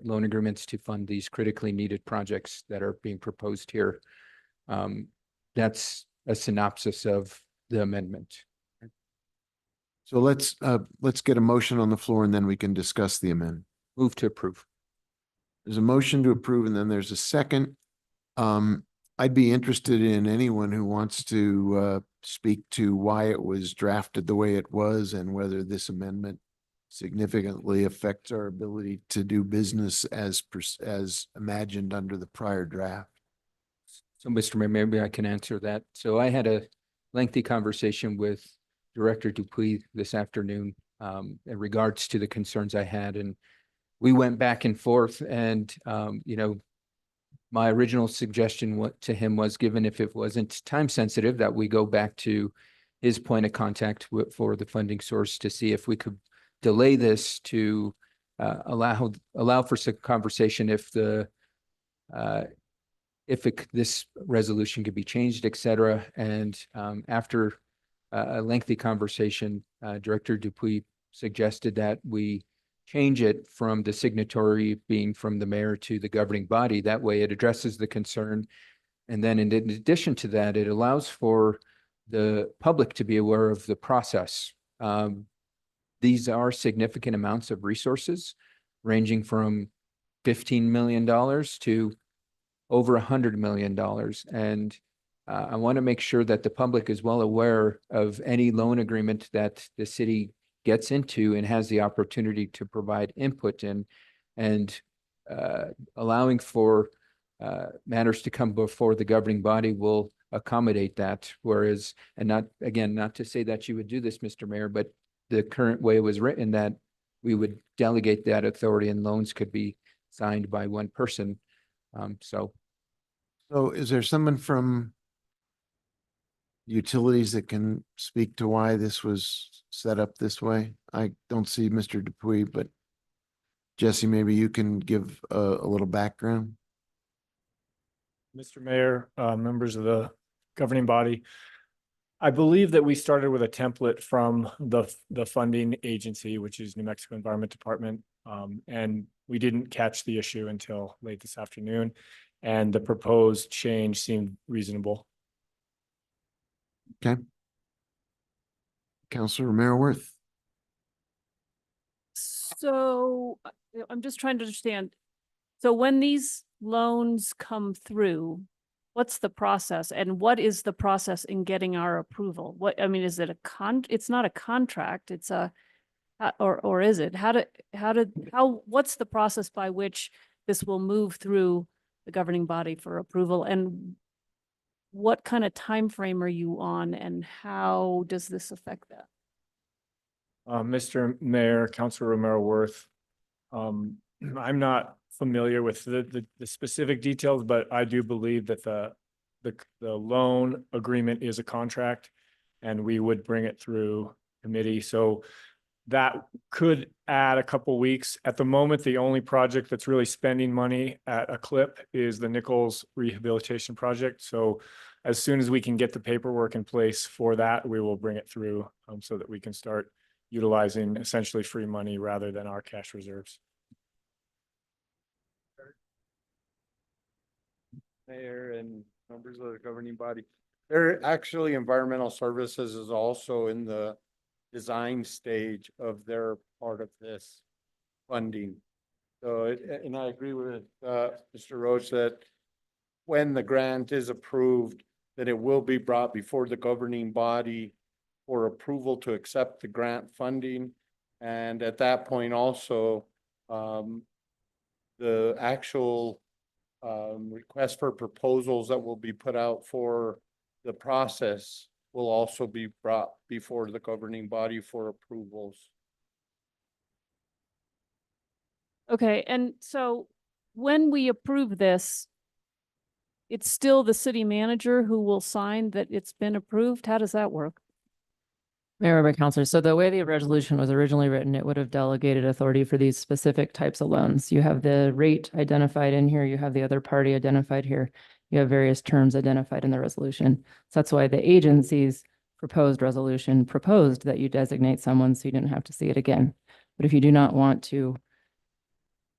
loan agreements to fund these critically needed projects that are being proposed here. That's a synopsis of the amendment. So let's get a motion on the floor and then we can discuss the amendment. Move to approve. There's a motion to approve and then there's a second. I'd be interested in anyone who wants to speak to why it was drafted the way it was and whether this amendment significantly affects our ability to do business as imagined under the prior draft. So, Mr. Mayor, maybe I can answer that. So I had a lengthy conversation with Director Dupuy this afternoon in regards to the concerns I had, and we went back and forth. And my original suggestion to him was, given if it wasn't time sensitive, that we go back to his point of contact for the funding source to see if we could delay this to allow for some conversation if this resolution could be changed, et cetera. And after a lengthy conversation, Director Dupuy suggested that we change it from the signatory being from the mayor to the governing body. That way it addresses the concern. And then in addition to that, it allows for the public to be aware of the process. These are significant amounts of resources, ranging from $15 million to over $100 million. And I want to make sure that the public is well aware of any loan agreement that the city gets into and has the opportunity to provide input in, and allowing for matters to come before the governing body will accommodate that. Whereas, and not to say that you would do this, Mr. Mayor, but the current way it was written that we would delegate that authority and loans could be signed by one person. So is there someone from utilities that can speak to why this was set up this way? I don't see Mr. Dupuy, but Jesse, maybe you can give a little background. Mr. Mayor, members of the governing body, I believe that we started with a template from the funding agency, which is New Mexico Environment Department, and we didn't catch the issue until late this afternoon, and the proposed change seemed reasonable. Okay. Councilor Romero-Worth. So I'm just trying to understand. So when these loans come through, what's the process, and what is the process in getting our approval? Is it it's not a contract, it's or is it? What's the process by which this will move through the governing body for approval, and what kind of time frame are you on, and how does this affect that? Mr. Mayor, Councilor Romero-Worth, I'm not familiar with the specific details, but I do believe that the loan agreement is a contract, and we would bring it through committee. So that could add a couple weeks. At the moment, the only project that's really spending money at a clip is the Nichols Rehabilitation Project. So as soon as we can get the paperwork in place for that, we will bring it through so that we can start utilizing essentially free money rather than our cash reserves. Mayor and members of the governing body, actually environmental services is also in the design stage of their part of this funding. So, and I agree with Mr. Roach that when the grant is approved, that it will be brought before the governing body for approval to accept the grant funding. And at that point also, the actual request for proposals that will be put out for the process will also be brought before the governing body for approvals. Okay, and so when we approve this, it's still the city manager who will sign that it's been approved? How does that work? Mayor, Councilor, so the way the resolution was originally written, it would have delegated authority for these specific types of loans. You have the rate identified in here, you have the other party identified here, you have various terms identified in the resolution. So that's why the agency's proposed resolution proposed that you designate someone so you didn't have to see it again. But if you do not want to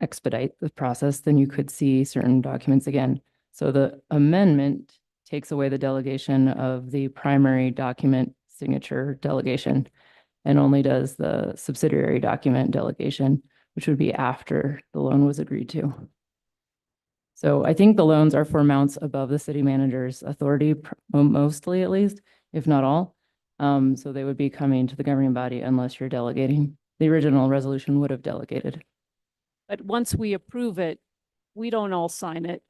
expedite the process, then you could see certain documents again. So the amendment takes away the delegation of the primary document signature delegation and only does the subsidiary document delegation, which would be after the loan was agreed to. So I think the loans are for amounts above the city manager's authority, mostly at least, if not all. So they would be coming to the governing body unless you're delegating. The original resolution would have delegated. But once we approve it, we don't all sign it.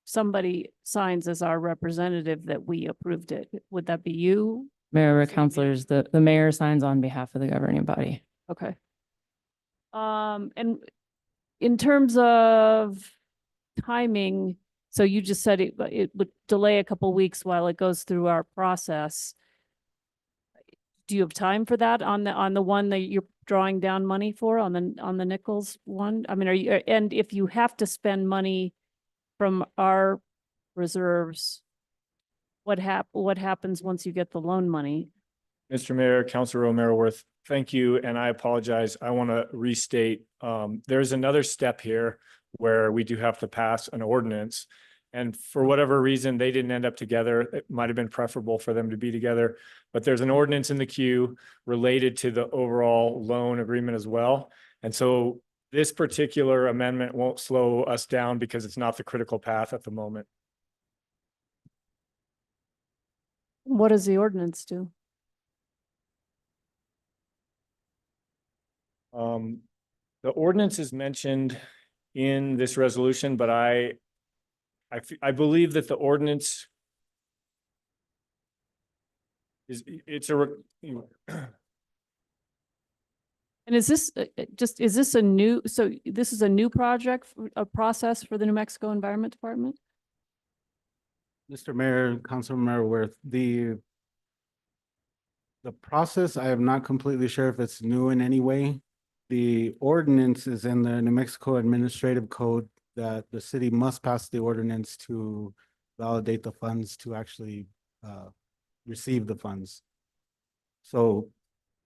Somebody signs as our representative that we approved it. Would that be you? Mayor, councilors, the mayor signs on behalf of the governing body. Okay. And in terms of timing, so you just said it would delay a couple weeks while it goes through our process. Do you have time for that on the one that you're drawing down money for, on the Nichols one? I mean, and if you have to spend money from our reserves, what happens once you get the loan money? Mr. Mayor, Councilor Romero-Worth, thank you, and I apologize. I want to restate, there's another step here where we do have to pass an ordinance. And for whatever reason, they didn't end up together. It might have been preferable for them to be together, but there's an ordinance in the queue related to the overall loan agreement as well. And so this particular amendment won't slow us down because it's not the critical path at the moment. What does the ordinance do? The ordinance is mentioned in this resolution, but I believe that the ordinance is, And is this is this a new, so this is a new project, a process for the New Mexico Environment Department? Mr. Mayor, Councilor Romero-Worth, the process, I am not completely sure if it's new in any way. The ordinance is in the New Mexico Administrative Code that the city must pass the ordinance to validate the funds to actually receive the funds. So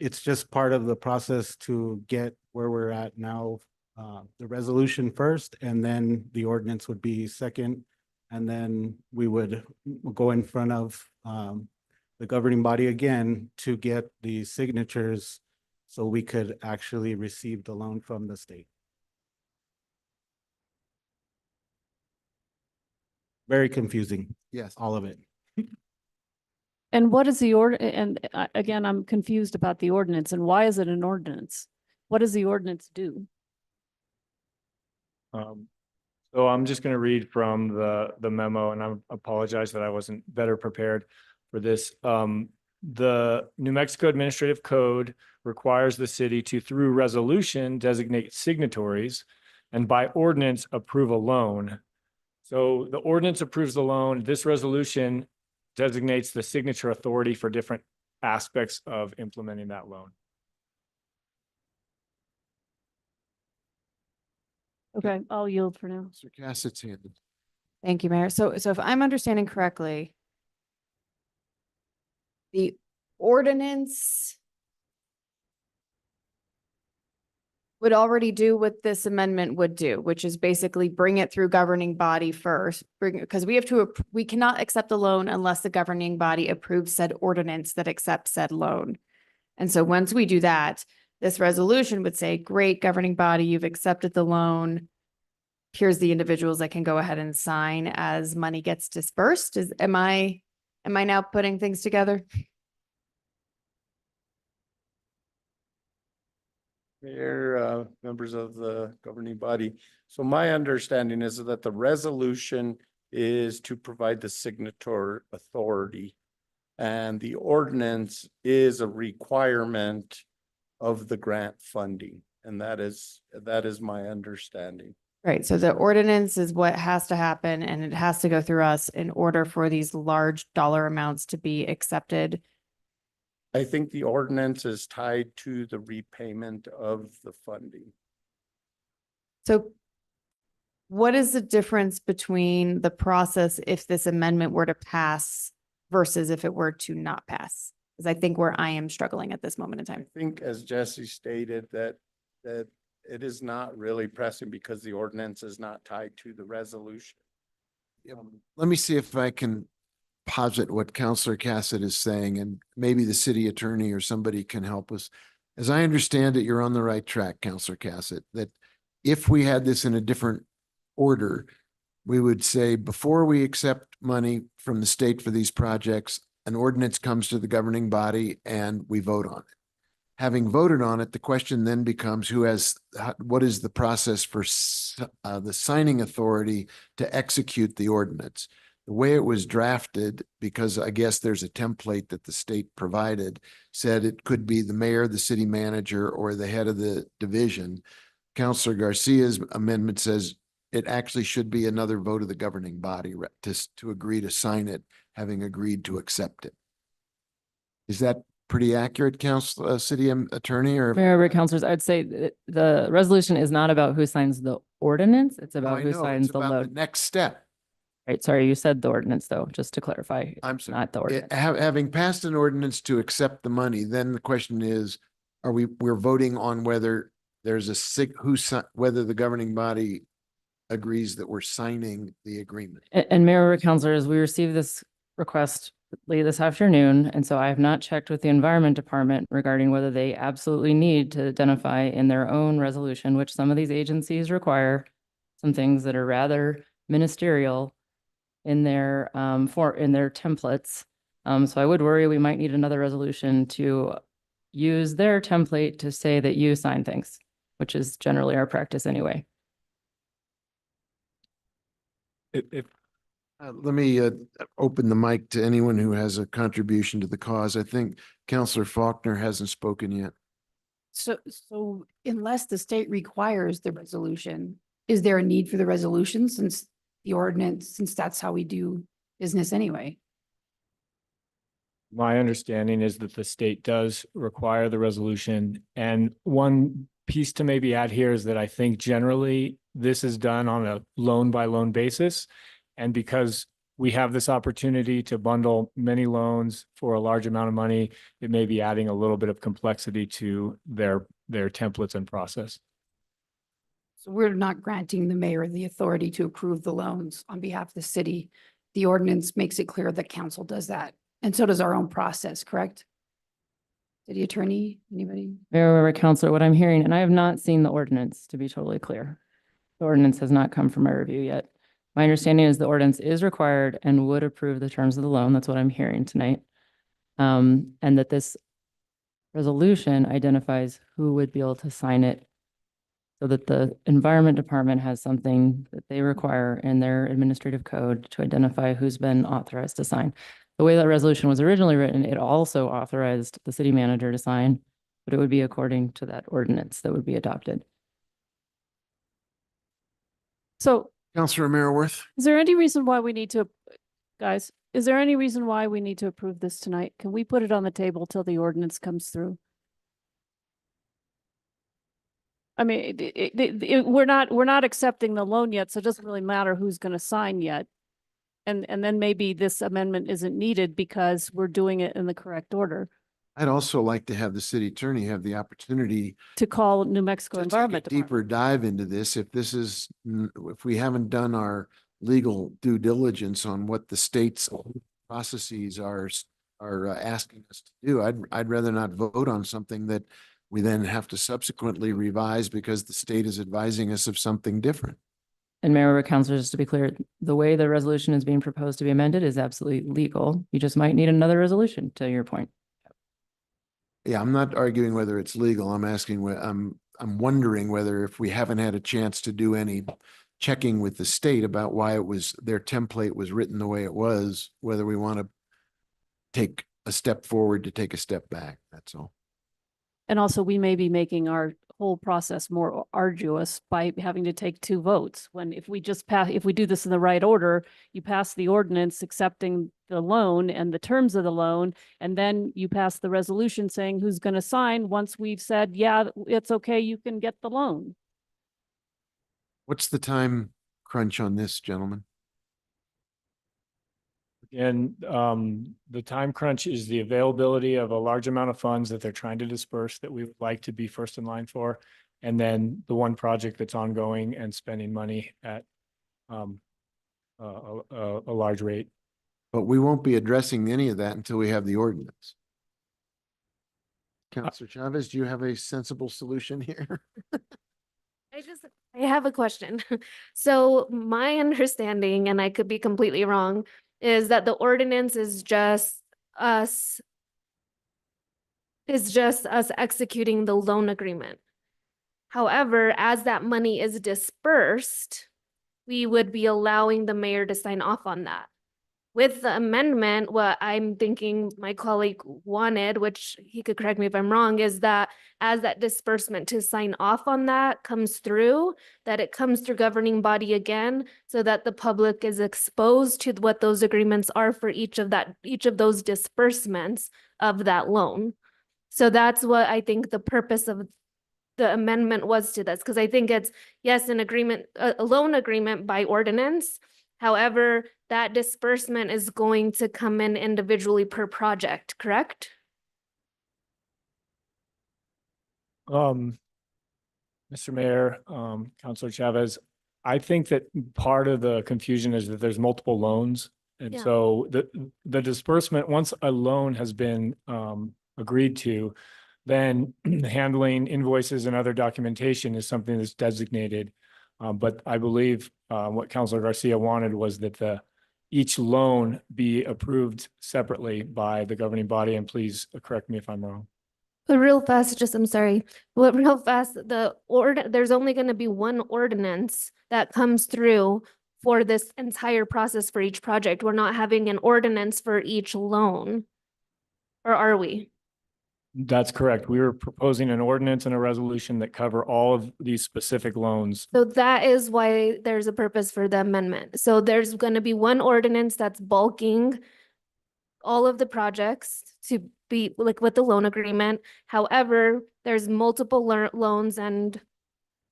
it's just part of the process to get where we're at now. The resolution first, and then the ordinance would be second. And then we would go in front of the governing body again to get the signatures so we could actually receive the loan from the state. Very confusing. Yes, all of it. And what is the order? And again, I'm confused about the ordinance. And why is it an ordinance? What does the ordinance do? So I'm just going to read from the memo, and I apologize that I wasn't better prepared for this. The New Mexico Administrative Code requires the city to, through resolution, designate signatories, and by ordinance approve a loan. So the ordinance approves the loan. This resolution designates the signature authority for different aspects of implementing that loan. Okay, I'll yield for now. Mr. Cassett's handed. Thank you, Mayor. So if I'm understanding correctly, the ordinance would already do what this amendment would do, which is basically bring it through governing body first, because we cannot accept a loan unless the governing body approves said ordinance that accepts said loan. And so once we do that, this resolution would say, great governing body, you've accepted the loan. Here's the individuals that can go ahead and sign as money gets dispersed. Am I now putting things together? Mayor, members of the governing body. So my understanding is that the resolution is to provide the signatory authority, and the ordinance is a requirement of the grant funding. And that is my understanding. Right, so the ordinance is what has to happen and it has to go through us in order for these large dollar amounts to be accepted. I think the ordinance is tied to the repayment of the funding. So what is the difference between the process if this amendment were to pass versus if it were to not pass? Because I think where I am struggling at this moment in time. I think as Jesse stated that it is not really pressing because the ordinance is not tied to the resolution. Let me see if I can posit what Counselor Cassett is saying, and maybe the city attorney or somebody can help us. As I understand it, you're on the right track, Counselor Cassett, that if we had this in a different order, we would say before we accept money from the state for these projects, an ordinance comes to the governing body and we vote on it. Having voted on it, the question then becomes what is the process for the signing authority to execute the ordinance? The way it was drafted, because I guess there's a template that the state provided, said it could be the mayor, the city manager, or the head of the division. Councilor Garcia's amendment says it actually should be another vote of the governing body to agree to sign it, having agreed to accept it. Is that pretty accurate, city attorney? Or Mayor, councilors, I'd say that the resolution is not about who signs the ordinance. It's about who signs the load. The next step. Right, sorry, you said the ordinance though, just to clarify. I'm sorry. Not the ordinance. Having passed an ordinance to accept the money, then the question is, we're voting on whether there's whether the governing body agrees that we're signing the agreement. And Mayor, councilors, we received this request late this afternoon, and so I have not checked with the Environment Department regarding whether they absolutely need to identify in their own resolution, which some of these agencies require, some things that are rather ministerial in their templates. So I would worry we might need another resolution to use their template to say that you sign things, which is generally our practice anyway. Let me open the mic to anyone who has a contribution to the cause. I think Councilor Faulkner hasn't spoken yet. So unless the state requires the resolution, is there a need for the resolution since the ordinance, since that's how we do business anyway? My understanding is that the state does require the resolution. And one piece to maybe add here is that I think generally this is done on a loan by loan basis. And because we have this opportunity to bundle many loans for a large amount of money, it may be adding a little bit of complexity to their templates and process. So we're not granting the mayor the authority to approve the loans on behalf of the city. The ordinance makes it clear that council does that. And so does our own process, correct? City attorney, anybody? Mayor, councilor, what I'm hearing, and I have not seen the ordinance, to be totally clear. The ordinance has not come for my review yet. My understanding is the ordinance is required and would approve the terms of the loan. That's what I'm hearing tonight. And that this resolution identifies who would be able to sign it so that the Environment Department has something that they require in their administrative code to identify who's been authorized to sign. The way that resolution was originally written, it also authorized the city manager to sign, but it would be according to that ordinance that would be adopted. So Councilor Merriworth. is there any reason why we need to, guys, is there any reason why we need to approve this tonight? Can we put it on the table till the ordinance comes through? I mean, we're not accepting the loan yet, so it doesn't really matter who's going to sign yet. And then maybe this amendment isn't needed because we're doing it in the correct order. I'd also like to have the city attorney have the opportunity to call New Mexico Environment Department. Deeper dive into this. If we haven't done our legal due diligence on what the state's processes are asking us to do, I'd rather not vote on something that we then have to subsequently revise because the state is advising us of something different. And Mayor, councilors, just to be clear, the way the resolution is being proposed to be amended is absolutely legal. You just might need another resolution, to your point. Yeah, I'm not arguing whether it's legal. I'm asking, I'm wondering whether if we haven't had a chance to do any checking with the state about why their template was written the way it was, whether we want to take a step forward to take a step back. That's all. And also we may be making our whole process more arduous by having to take two votes. When if we just pass, if we do this in the right order, you pass the ordinance accepting the loan and the terms of the loan, and then you pass the resolution saying who's going to sign once we've said, yeah, it's okay, you can get the loan. What's the time crunch on this, gentlemen? And the time crunch is the availability of a large amount of funds that they're trying to disperse that we would like to be first in line for. And then the one project that's ongoing and spending money at a large rate. But we won't be addressing any of that until we have the ordinance. Counselor Chavez, do you have a sensible solution here? I have a question. So my understanding, and I could be completely wrong, is that the ordinance is just us executing the loan agreement. However, as that money is dispersed, we would be allowing the mayor to sign off on that. With the amendment, what I'm thinking my colleague wanted, which he could correct me if I'm wrong, is that as that disbursement to sign off on that comes through, that it comes through governing body again, so that the public is exposed to what those agreements are for each of those disbursements of that loan. So that's what I think the purpose of the amendment was to this, because I think it's, yes, an agreement, a loan agreement by ordinance. However, that disbursement is going to come in individually per project, correct? Mr. Mayor, Councilor Chavez, I think that part of the confusion is that there's multiple loans. And Yeah. so the disbursement, once a loan has been agreed to, then handling invoices and other documentation is something that's designated. But I believe what Councilor Garcia wanted was that each loan be approved separately by the governing body, and please correct me if I'm wrong. But real fast, I'm sorry, but real fast, there's only gonna be one ordinance that comes through for this entire process for each project. We're not having an ordinance for each loan. Or are we? That's correct. We were proposing an ordinance and a resolution that cover all of these specific loans. So that is why there's a purpose for the amendment. So there's gonna be one ordinance that's bulking all of the projects to be like with the loan agreement. However, there's multiple loans and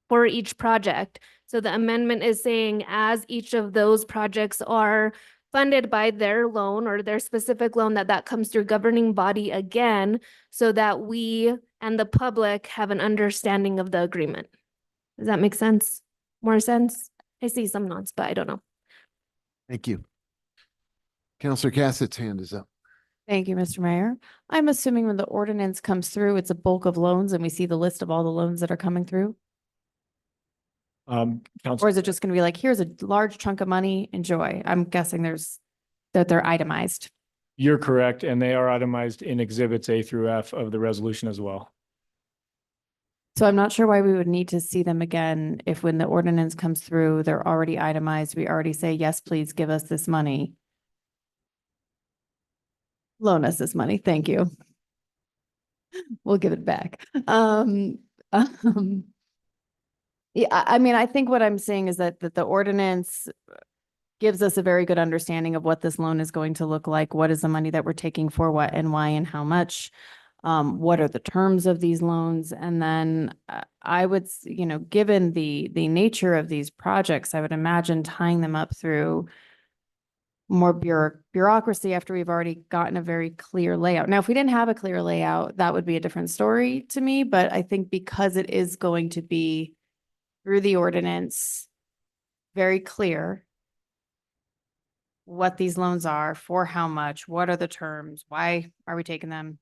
for each project. So the amendment is saying as each of those projects are funded by their loan or their specific loan, that comes through governing body again, so that we and the public have an understanding of the agreement. Does that make sense? More sense? I see some nods, but I don't know. Thank you. Counselor Cassett's hand is up. Thank you, Mr. Mayor. I'm assuming when the ordinance comes through, it's a bulk of loans and we see the list of all the loans that are coming through? Or is it just going to be like, here's a large chunk of money, enjoy? I'm guessing that they're itemized. You're correct, and they are itemized in exhibits A through F of the resolution as well. So I'm not sure why we would need to see them again if when the ordinance comes through, they're already itemized. We already say, yes, please give us this money. Loan us this money. Thank you. We'll give it back. Yeah, I mean, I think what I'm saying is that the ordinance gives us a very good understanding of what this loan is going to look like. What is the money that we're taking for what and why and how much? What are the terms of these loans? And then I would, given the nature of these projects, I would imagine tying them up through more bureaucracy after we've already gotten a very clear layout. Now, if we didn't have a clear layout, that would be a different story to me. But I think because it is going to be through the ordinance, very clear what these loans are, for how much, what are the terms, why are we taking them?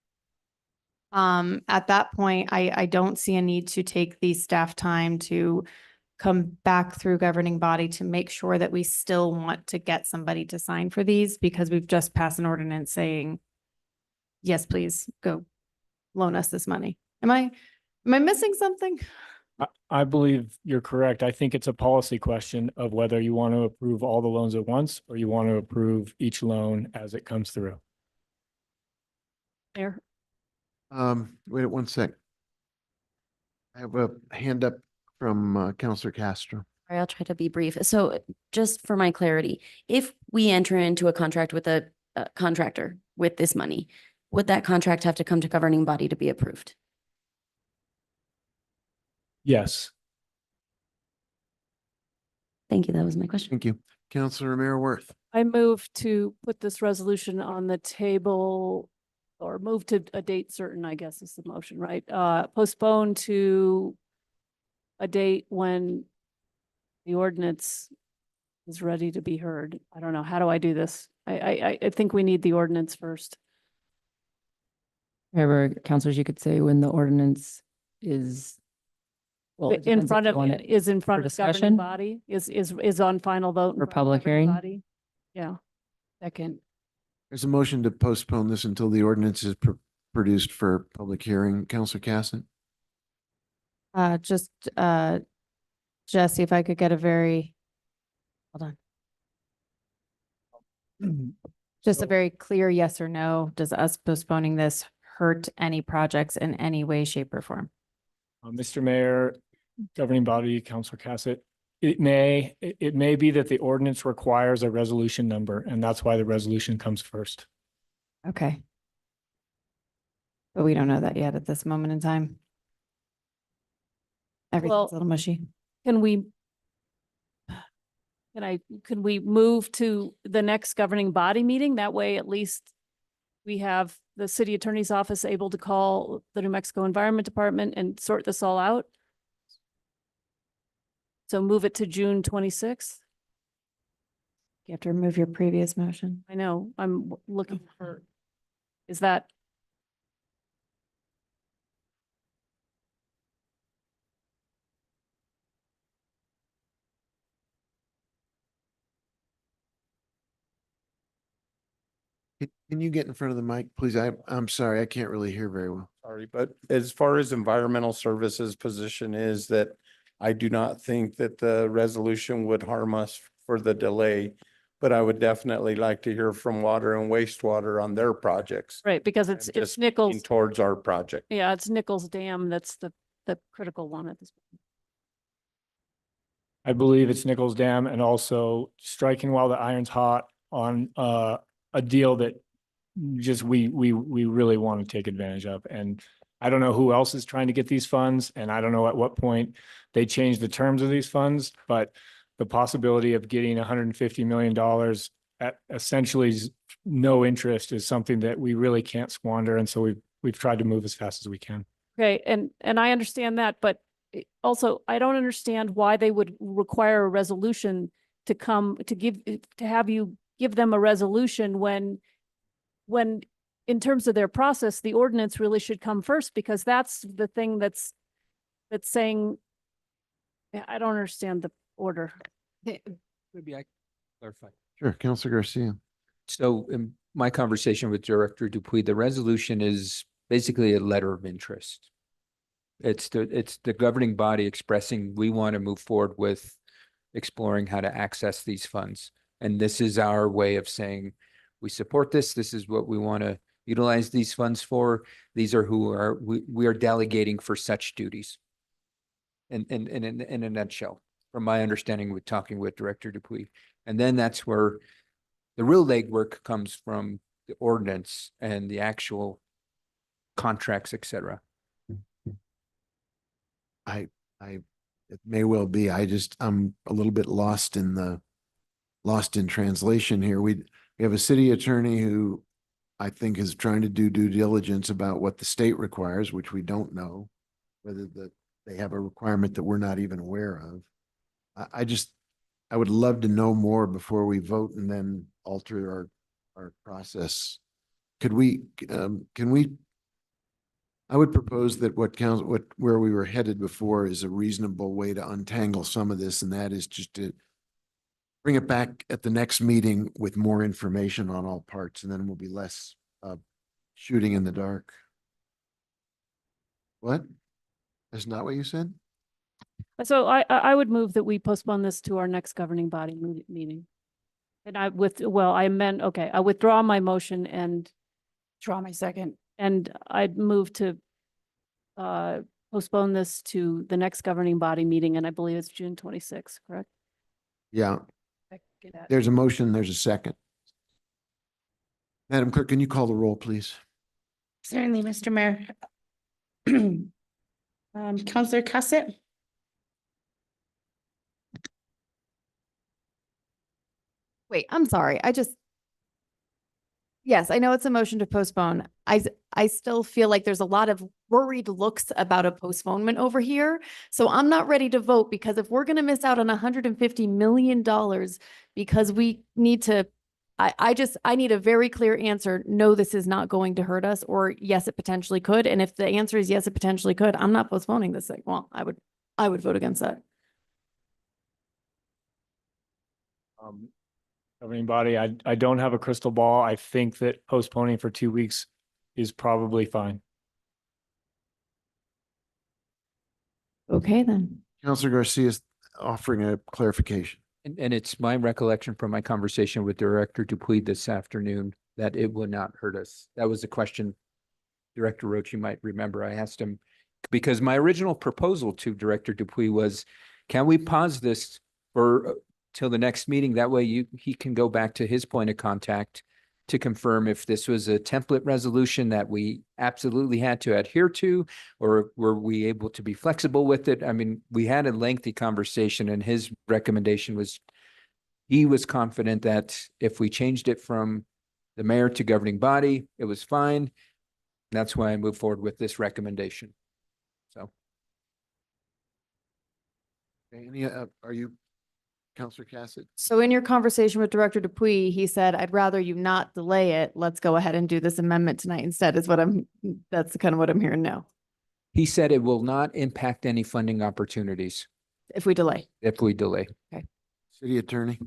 At that point, I don't see a need to take the staff time to come back through governing body to make sure that we still want to get somebody to sign for these, because we've just passed an ordinance saying, yes, please go loan us this money. Am I missing something? I believe you're correct. I think it's a policy question of whether you want to approve all the loans at once or you want to approve each loan as it comes through. There. Wait one sec. I have a hand up from Counselor Castro. All right, I'll try to be brief. So just for my clarity, if we enter into a contract with a contractor with this money, would that contract have to come to governing body to be approved? Yes. Thank you. That was my question. Thank you. Counselor Romero Worth. I move to put this resolution on the table or move to a date certain, I guess is the motion, right? Postpone to a date when the ordinance is ready to be heard. I don't know. How do I do this? I think we need the ordinance first. However, counselors, you could say when the ordinance is, well, it In depends if front you of, want it is in front for of governing discussion body, is on final vote. in or front of public governing hearing. body. Yeah. Second. There's a motion to postpone this until the ordinance is produced for public hearing. Counselor Cassett. Just, Jesse, if I could get a very, hold on. Just a very clear yes or no. Does us postponing this hurt any projects in any way, shape, or form? Mr. Mayor, governing body, Counselor Cassett, it may be that the ordinance requires a resolution number, and that's why the resolution comes first. Okay. But we don't know that yet at this moment in time. Everything's a little mushy. Can we move to the next governing body meeting? That way, at least we have the city attorney's office able to call the New Mexico Environment Department and sort this all out. So move it to June 26th. You have to remove your previous motion. I know, I'm looking for, is that? Can you get in front of the mic, please? I'm sorry, I can't really hear very well. Sorry, but as far as environmental services position is that I do not think that the resolution would harm us for the delay. But I would definitely like to hear from water and wastewater on their projects. Right, because I'm it's just Nichols. looking towards our project. Yeah, it's Nichols Dam. That's the critical one at this point. I believe it's Nichols Dam and also striking while the iron's hot on a deal that just we really want to take advantage of. And I don't know who else is trying to get these funds, and I don't know at what point they change the terms of these funds, but the possibility of getting $150 million at essentially no interest is something that we really can't squander. And so we've tried to move as fast as we can. Okay, and I understand that, but also I don't understand why they would require a resolution to have you give them a resolution when in terms of their process, the ordinance really should come first, because that's the thing that's saying, I don't understand the order. Maybe I clarify. Sure, Counselor Garcia. So in my conversation with Director Dupuy, the resolution is basically a letter of interest. It's the governing body expressing, we want to move forward with exploring how to access these funds. And this is our way of saying, we support this. This is what we want to utilize these funds for. These are we are delegating for such duties. In a nutshell, from my understanding with talking with Director Dupuy. And then that's where the real legwork comes from, the ordinance and the actual contracts, et cetera. It may well be. I'm a little bit lost in translation here. We have a city attorney who I think is trying to do due diligence about what the state requires, which we don't know, whether they have a requirement that we're not even aware of. I would love to know more before we vote and then alter our process. Can we, I would propose that where we were headed before is a reasonable way to untangle some of this, and that is just to bring it back at the next meeting with more information on all parts, and then we'll be less shooting in the dark. What? That's not what you said? So I would move that we postpone this to our next governing body meeting. And I withdraw my motion and Draw my second. and I'd move to postpone this to the next governing body meeting, and I believe it's June 26th, correct? Yeah, there's a motion, there's a second. Madam Clerk, can you call the roll, please? Certainly, Mr. Mayor. Counselor Cassett, Wait, I'm sorry. Yes, I know it's a motion to postpone. I still feel like there's a lot of worried looks about a postponement over here. So I'm not ready to vote because if we're going to miss out on $150 million because we need to, I need a very clear answer. No, this is not going to hurt us, or yes, it potentially could. And if the answer is yes, it potentially could, I'm not postponing this thing. Well, I would vote against that. Governing body, I don't have a crystal ball. I think that postponing for 2 weeks is probably fine. Okay, then. Counselor Garcia is offering a clarification. And it's my recollection from my conversation with Director Dupuy this afternoon that it will not hurt us. That was a question Director Roach, you might remember. I asked him, because my original proposal to Director Dupuy was, can we pause this for till the next meeting? That way he can go back to his point of contact to confirm if this was a template resolution that we absolutely had to adhere to, or were we able to be flexible with it? I mean, we had a lengthy conversation, and his recommendation was, he was confident that if we changed it from the mayor to governing body, it was fine. That's why I moved forward with this recommendation. So. Any, are you, Counselor Cassett? So in your conversation with Director Dupuy, he said, I'd rather you not delay it. Let's go ahead and do this amendment tonight instead, that's kind of what I'm hearing now. He said it will not impact any funding opportunities If we delay. if we delay. Okay. City Attorney?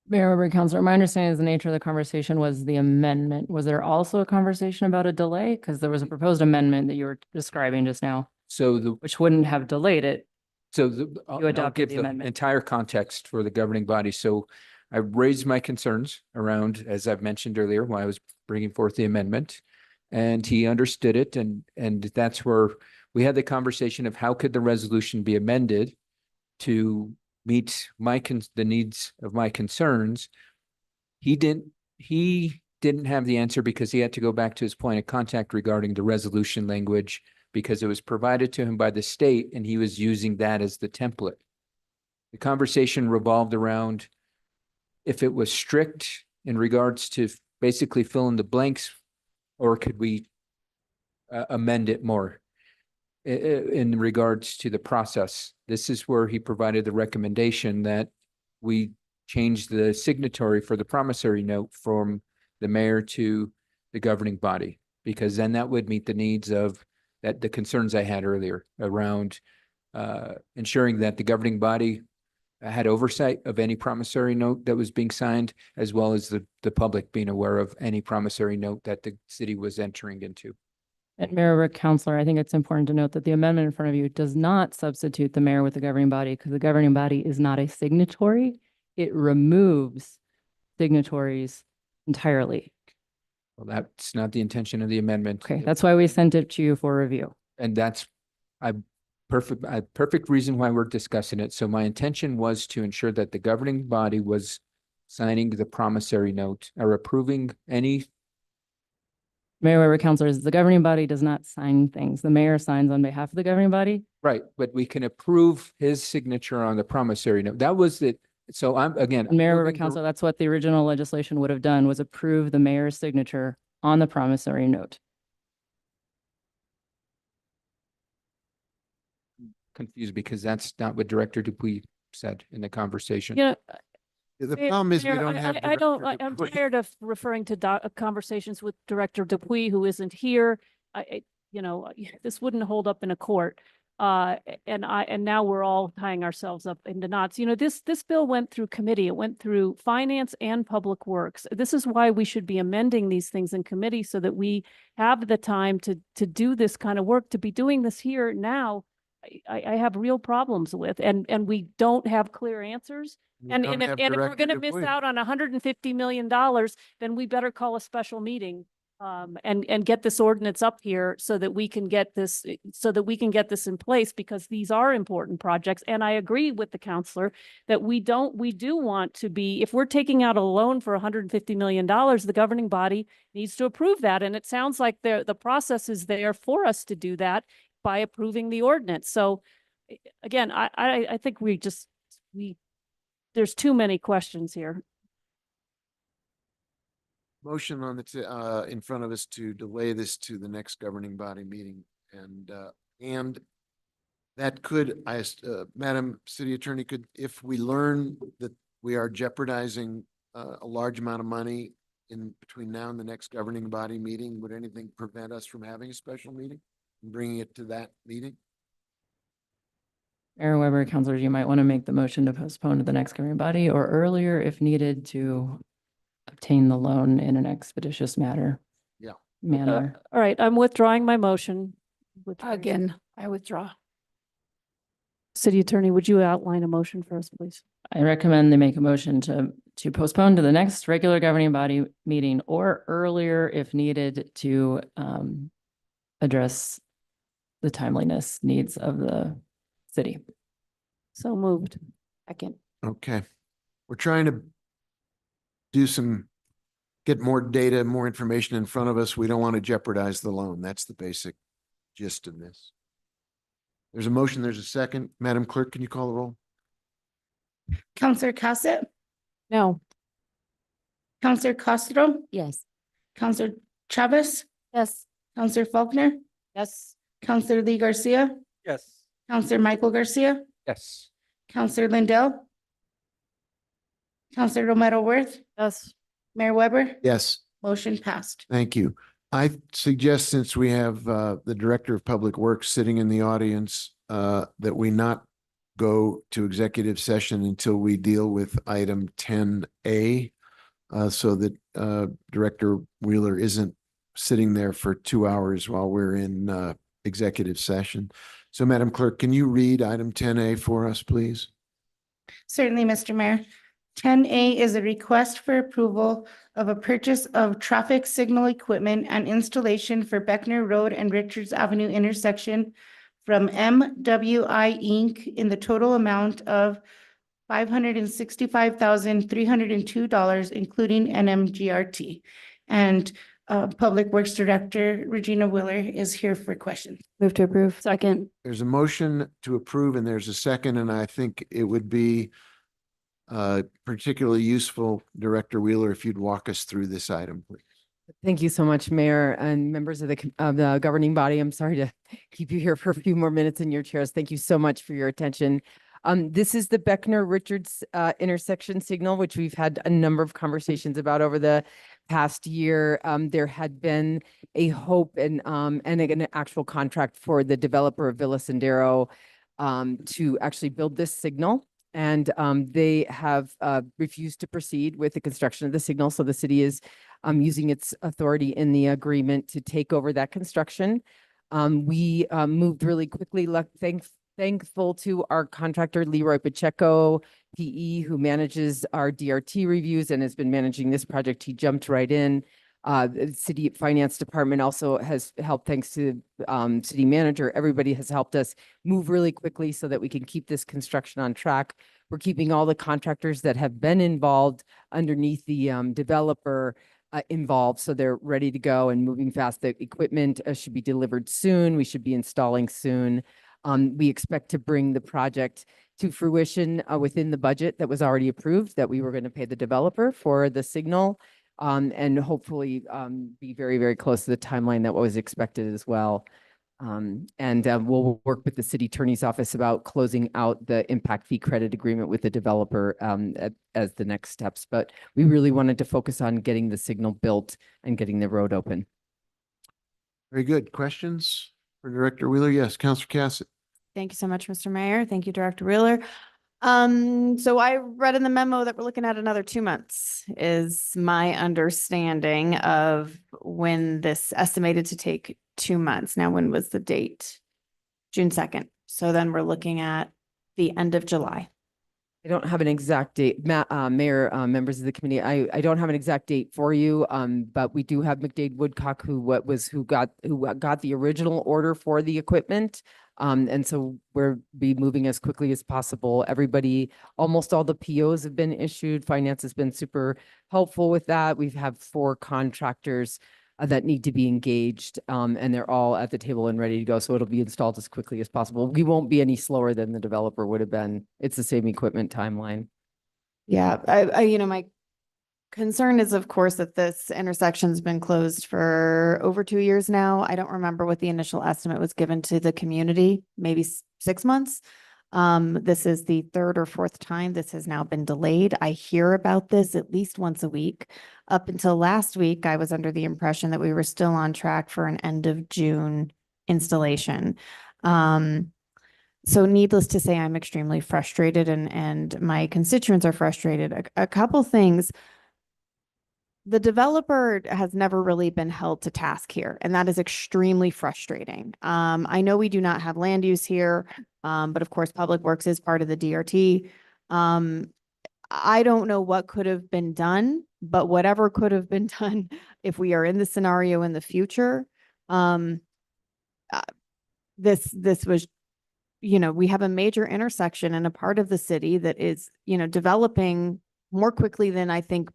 Mayor, Counselor, my understanding is the nature of the conversation was the amendment. Was there also a conversation about a delay? Because there was a proposed amendment that you were describing just now, So which wouldn't have delayed it. So You adopted give the amendment. entire context for the governing body. So I raised my concerns around, as I've mentioned earlier, why I was bringing forth the amendment, and he understood it. And that's where we had the conversation of how could the resolution be amended to meet the needs of my concerns. He didn't have the answer because he had to go back to his point of contact regarding the resolution language, because it was provided to him by the state and he was using that as the template. The conversation revolved around if it was strict in regards to basically fill in the blanks, or could we amend it more in regards to the process. This is where he provided the recommendation that we change the signatory for the promissory note from the mayor to the governing body, because then that would meet the needs of the concerns I had earlier around ensuring that the governing body had oversight of any promissory note that was being signed, as well as the public being aware of any promissory note that the city was entering into. And Mayor, Counselor, I think it's important to note that the amendment in front of you does not substitute the mayor with the governing body, because the governing body is not a signatory. It removes signatories entirely. Well, that's not the intention of the amendment. Okay, that's why we sent it to you for review. And that's a perfect reason why we're discussing it. So my intention was to ensure that the governing body was signing the promissory note or approving any. Mayor, Counselors, the governing body does not sign things. The mayor signs on behalf of the governing body. Right, but we can approve his signature on the promissory note. That was it. So I'm Mayor, Counselor, that's what the original legislation would have done, was approve the mayor's signature on the promissory note. confused because that's not what Director Dupuy said in the conversation. You know, The problem is we Mayor, don't have. I'm tired of referring to conversations with Director Dupuy, who isn't here. This wouldn't hold up in a court. And now we're all tying ourselves up into knots. This bill went through committee. It went through finance and public works. This is why we should be amending these things in committee, so that we have the time to do this kind of work. To be doing this here now, I have real problems with, and we don't have clear answers. And if we're going to miss out on $150 million, then we better call a special meeting and get this ordinance up here so that we can get this, in place, because these are important projects. And I agree with the counselor that we do want to be, if we're taking out a loan for $150 million, the governing body needs to approve that. And it sounds like the process is there for us to do that by approving the ordinance. So again, I think there's too many questions here. Motion on the, in front of us to delay this to the next governing body meeting. And that could, Madam City Attorney, if we learn that we are jeopardizing a large amount of money in between now and the next governing body meeting, would anything prevent us from having a special meeting and bringing it to that meeting? Mayor Weber, councilors, you might want to make the motion to postpone to the next governing body or earlier if needed to obtain the loan in an expeditious manner. All right, I'm withdrawing my motion. Again, I withdraw. City Attorney, would you outline a motion for us, please? I recommend they make a motion to postpone to the next regular governing body meeting or earlier if needed to address the timeliness needs of the city. So moved. Second. Okay. We're trying to get more data, more information in front of us. We don't want to jeopardize the loan. That's the basic gist of this. There's a motion, there's a second. Madam Clerk, can you call the roll? Counselor Cassett, No. Counselor Castro, Yes. Counselor Chavez, Yes. Counselor Faulkner, Yes. Counselor Lee Garcia, Yes. Counselor Michael Garcia, Yes. Counselor Lindell, Counselor Romero Worth, Yes. Mayor Weber, Yes. motion passed. Thank you. I suggest, since we have the Director of Public Works sitting in the audience, that we not go to executive session until we deal with item 10A, so that Director Wheeler isn't sitting there for 2 hours while we're in executive session. So, Madam Clerk, can you read item 10A for us, please? Certainly, Mr. Mayor. 10A is a request for approval of a purchase of traffic signal equipment and installation for Beckner Road and Richards Avenue intersection from MWI Inc. in the total amount of $565,302, including NMGRT. And Public Works Director Regina Wheeler is here for questions. Move to approve. Second. There's a motion to approve and there's a second, and I think it would be particularly useful, Director Wheeler, if you'd walk us through this item, please. Thank you so much, Mayor and members of the governing body. I'm sorry to keep you here for a few more minutes in your chairs. Thank you so much for your attention. This is the Beckner-Richards intersection signal, which we've had a number of conversations about over the past year. There had been a hope and an actual contract for the developer of Villa Sendero to actually build this signal. And they have refused to proceed with the construction of the signal. So the city is using its authority in the agreement to take over that construction. We moved really quickly, thankful to our contractor, Leroy Pacheco, PE, who manages our DRT reviews and has been managing this project. He jumped right in. The city finance department also has helped, thanks to city manager. Everybody has helped us move really quickly so that we can keep this construction on track. We're keeping all the contractors that have been involved underneath the developer involved, so they're ready to go and moving fast. The equipment should be delivered soon. We should be installing soon. We expect to bring the project to fruition within the budget that was already approved, that we were going to pay the developer for the signal. And hopefully be very, very close to the timeline that was expected as well. We'll work with the city attorney's office about closing out the impact fee credit agreement with the developer as the next steps. But we really wanted to focus on getting the signal built and getting the road open. Very good. Questions for Director Wheeler? Yes, Councilor Cassett. Thank you so much, Mr. Mayor. Thank you, Director Wheeler. So I read in the memo that we're looking at another 2 months is my understanding of when this estimated to take 2 months. Now, when was the date? June 2nd. So then we're looking at the end of July. I don't have an exact date, Mayor, members of the committee. I don't have an exact date for you. But we do have McDade Woodcock, who got the original order for the equipment. And so we'll be moving as quickly as possible. Everybody, almost all the POs have been issued. Finance has been super helpful with that. We have 4 contractors that need to be engaged, and they're all at the table and ready to go. So it'll be installed as quickly as possible. We won't be any slower than the developer would have been. It's the same equipment timeline. Yeah, my concern is, of course, that this intersection's been closed for over 2 years now. I don't remember what the initial estimate was given to the community, maybe 6 months. This is the 3rd or 4th time this has now been delayed. I hear about this at least once a week. Up until last week, I was under the impression that we were still on track for an end of June installation. So needless to say, I'm extremely frustrated and my constituents are frustrated. A couple things. The developer has never really been held to task here, and that is extremely frustrating. I know we do not have land use here, but of course, Public Works is part of the DRT. I don't know what could have been done, but whatever could have been done, if we are in the scenario in the future, this was, we have a major intersection in a part of the city that is, developing more quickly than I think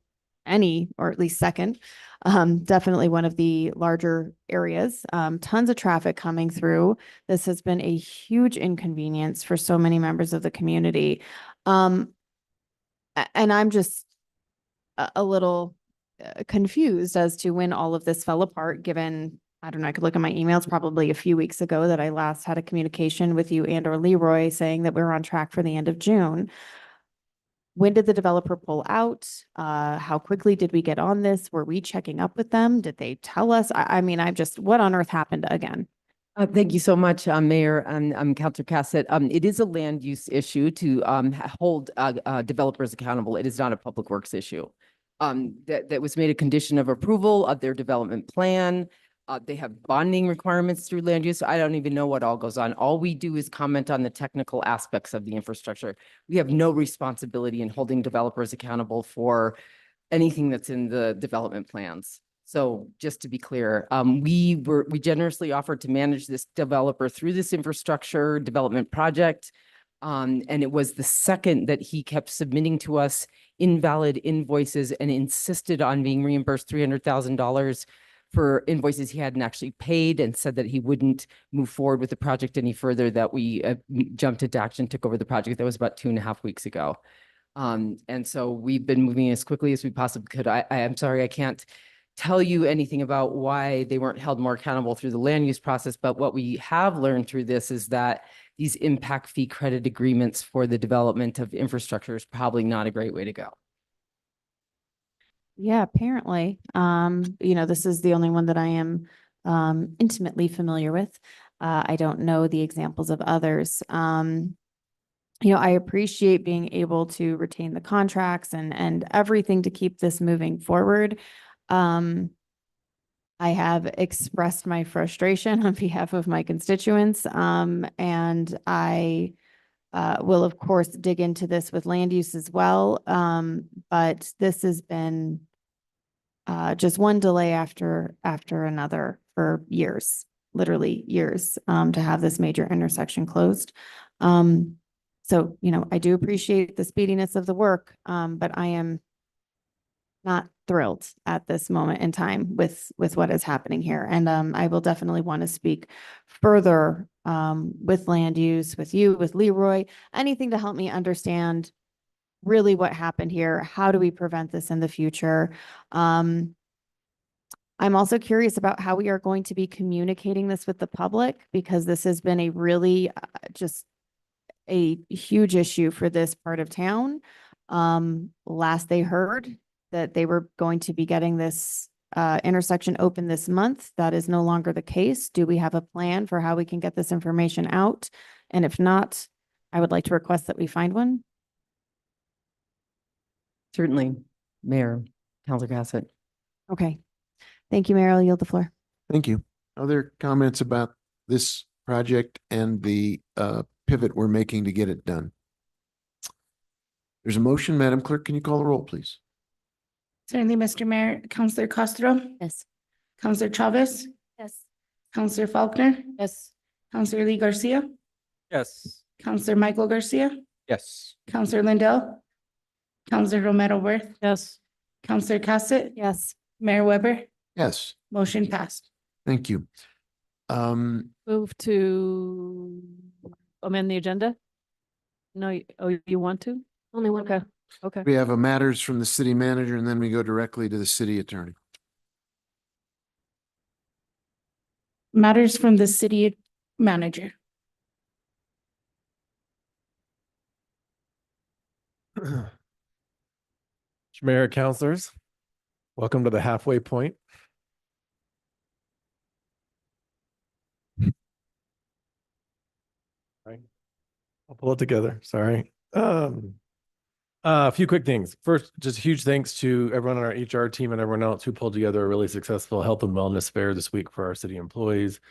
any, or at least second, definitely one of the larger areas, tons of traffic coming through. This has been a huge inconvenience for so many members of the community. And I'm just a little confused as to when all of this fell apart, given, I don't know, I could look at my emails probably a few weeks ago that I last had a communication with you and or Leroy saying that we were on track for the end of June. When did the developer pull out? How quickly did we get on this? Were we checking up with them? Did they tell us? I mean, what on earth happened again? Thank you so much, Mayor and Councilor Cassett. It is a land use issue to hold developers accountable. It is not a public works issue. That was made a condition of approval of their development plan. They have bonding requirements through land use. I don't even know what all goes on. All we do is comment on the technical aspects of the infrastructure. We have no responsibility in holding developers accountable for anything that's in the development plans. So just to be clear, we generously offered to manage this developer through this infrastructure development project. And it was the second that he kept submitting to us invalid invoices and insisted on being reimbursed $300,000 for invoices he hadn't actually paid, and said that he wouldn't move forward with the project any further, that we jumped into action, took over the project. That was about 2.5 weeks ago. And so we've been moving as quickly as we possibly could. I'm sorry, I can't tell you anything about why they weren't held more accountable through the land use process, but what we have learned through this is that these impact fee credit agreements for the development of infrastructure is probably not a great way to go. Yeah, apparently. This is the only one that I am intimately familiar with. I don't know the examples of others. I appreciate being able to retain the contracts and everything to keep this moving forward. I have expressed my frustration on behalf of my constituents, and I will, of course, dig into this with land use as well. But this has been just one delay after another for years, literally years, to have this major intersection closed. So, I do appreciate the speediness of the work, but I am not thrilled at this moment in time with what is happening here. And I will definitely want to speak further with land use, with you, with Leroy, anything to help me understand really what happened here. How do we prevent this in the future? I'm also curious about how we are going to be communicating this with the public, because this has been a really just a huge issue for this part of town. Last they heard that they were going to be getting this intersection open this month. That is no longer the case. Do we have a plan for how we can get this information out? And if not, I would like to request that we find one. Certainly, Mayor, Councilor Cassett. Okay. Thank you, Mayor. I'll yield the floor. Thank you. Other comments about this project and the pivot we're making to get it done? There's a motion. Madam Clerk, can you call the roll, please? Certainly, Mr. Mayor. Counselor Castro, Yes. Counselor Chavez, Yes. Counselor Faulkner, Yes. Counselor Lee Garcia, Yes. Counselor Michael Garcia, Yes. Counselor Lindell, Counselor Romero Worth, Yes. Counselor Cassett, Yes. Mayor Weber, Yes, motion passed. thank you. Move to amend the agenda? No, you want to? Only one. Okay, okay. We have a matters from the city manager, and then we go directly to the city attorney. Matters from the city manager. Mayor, councilors, welcome to the halfway point. Right. I'll pull it together. Sorry. A few quick things. First, just huge thanks to everyone on our HR team and everyone else who pulled together a really successful health and wellness fair this week for our city employees.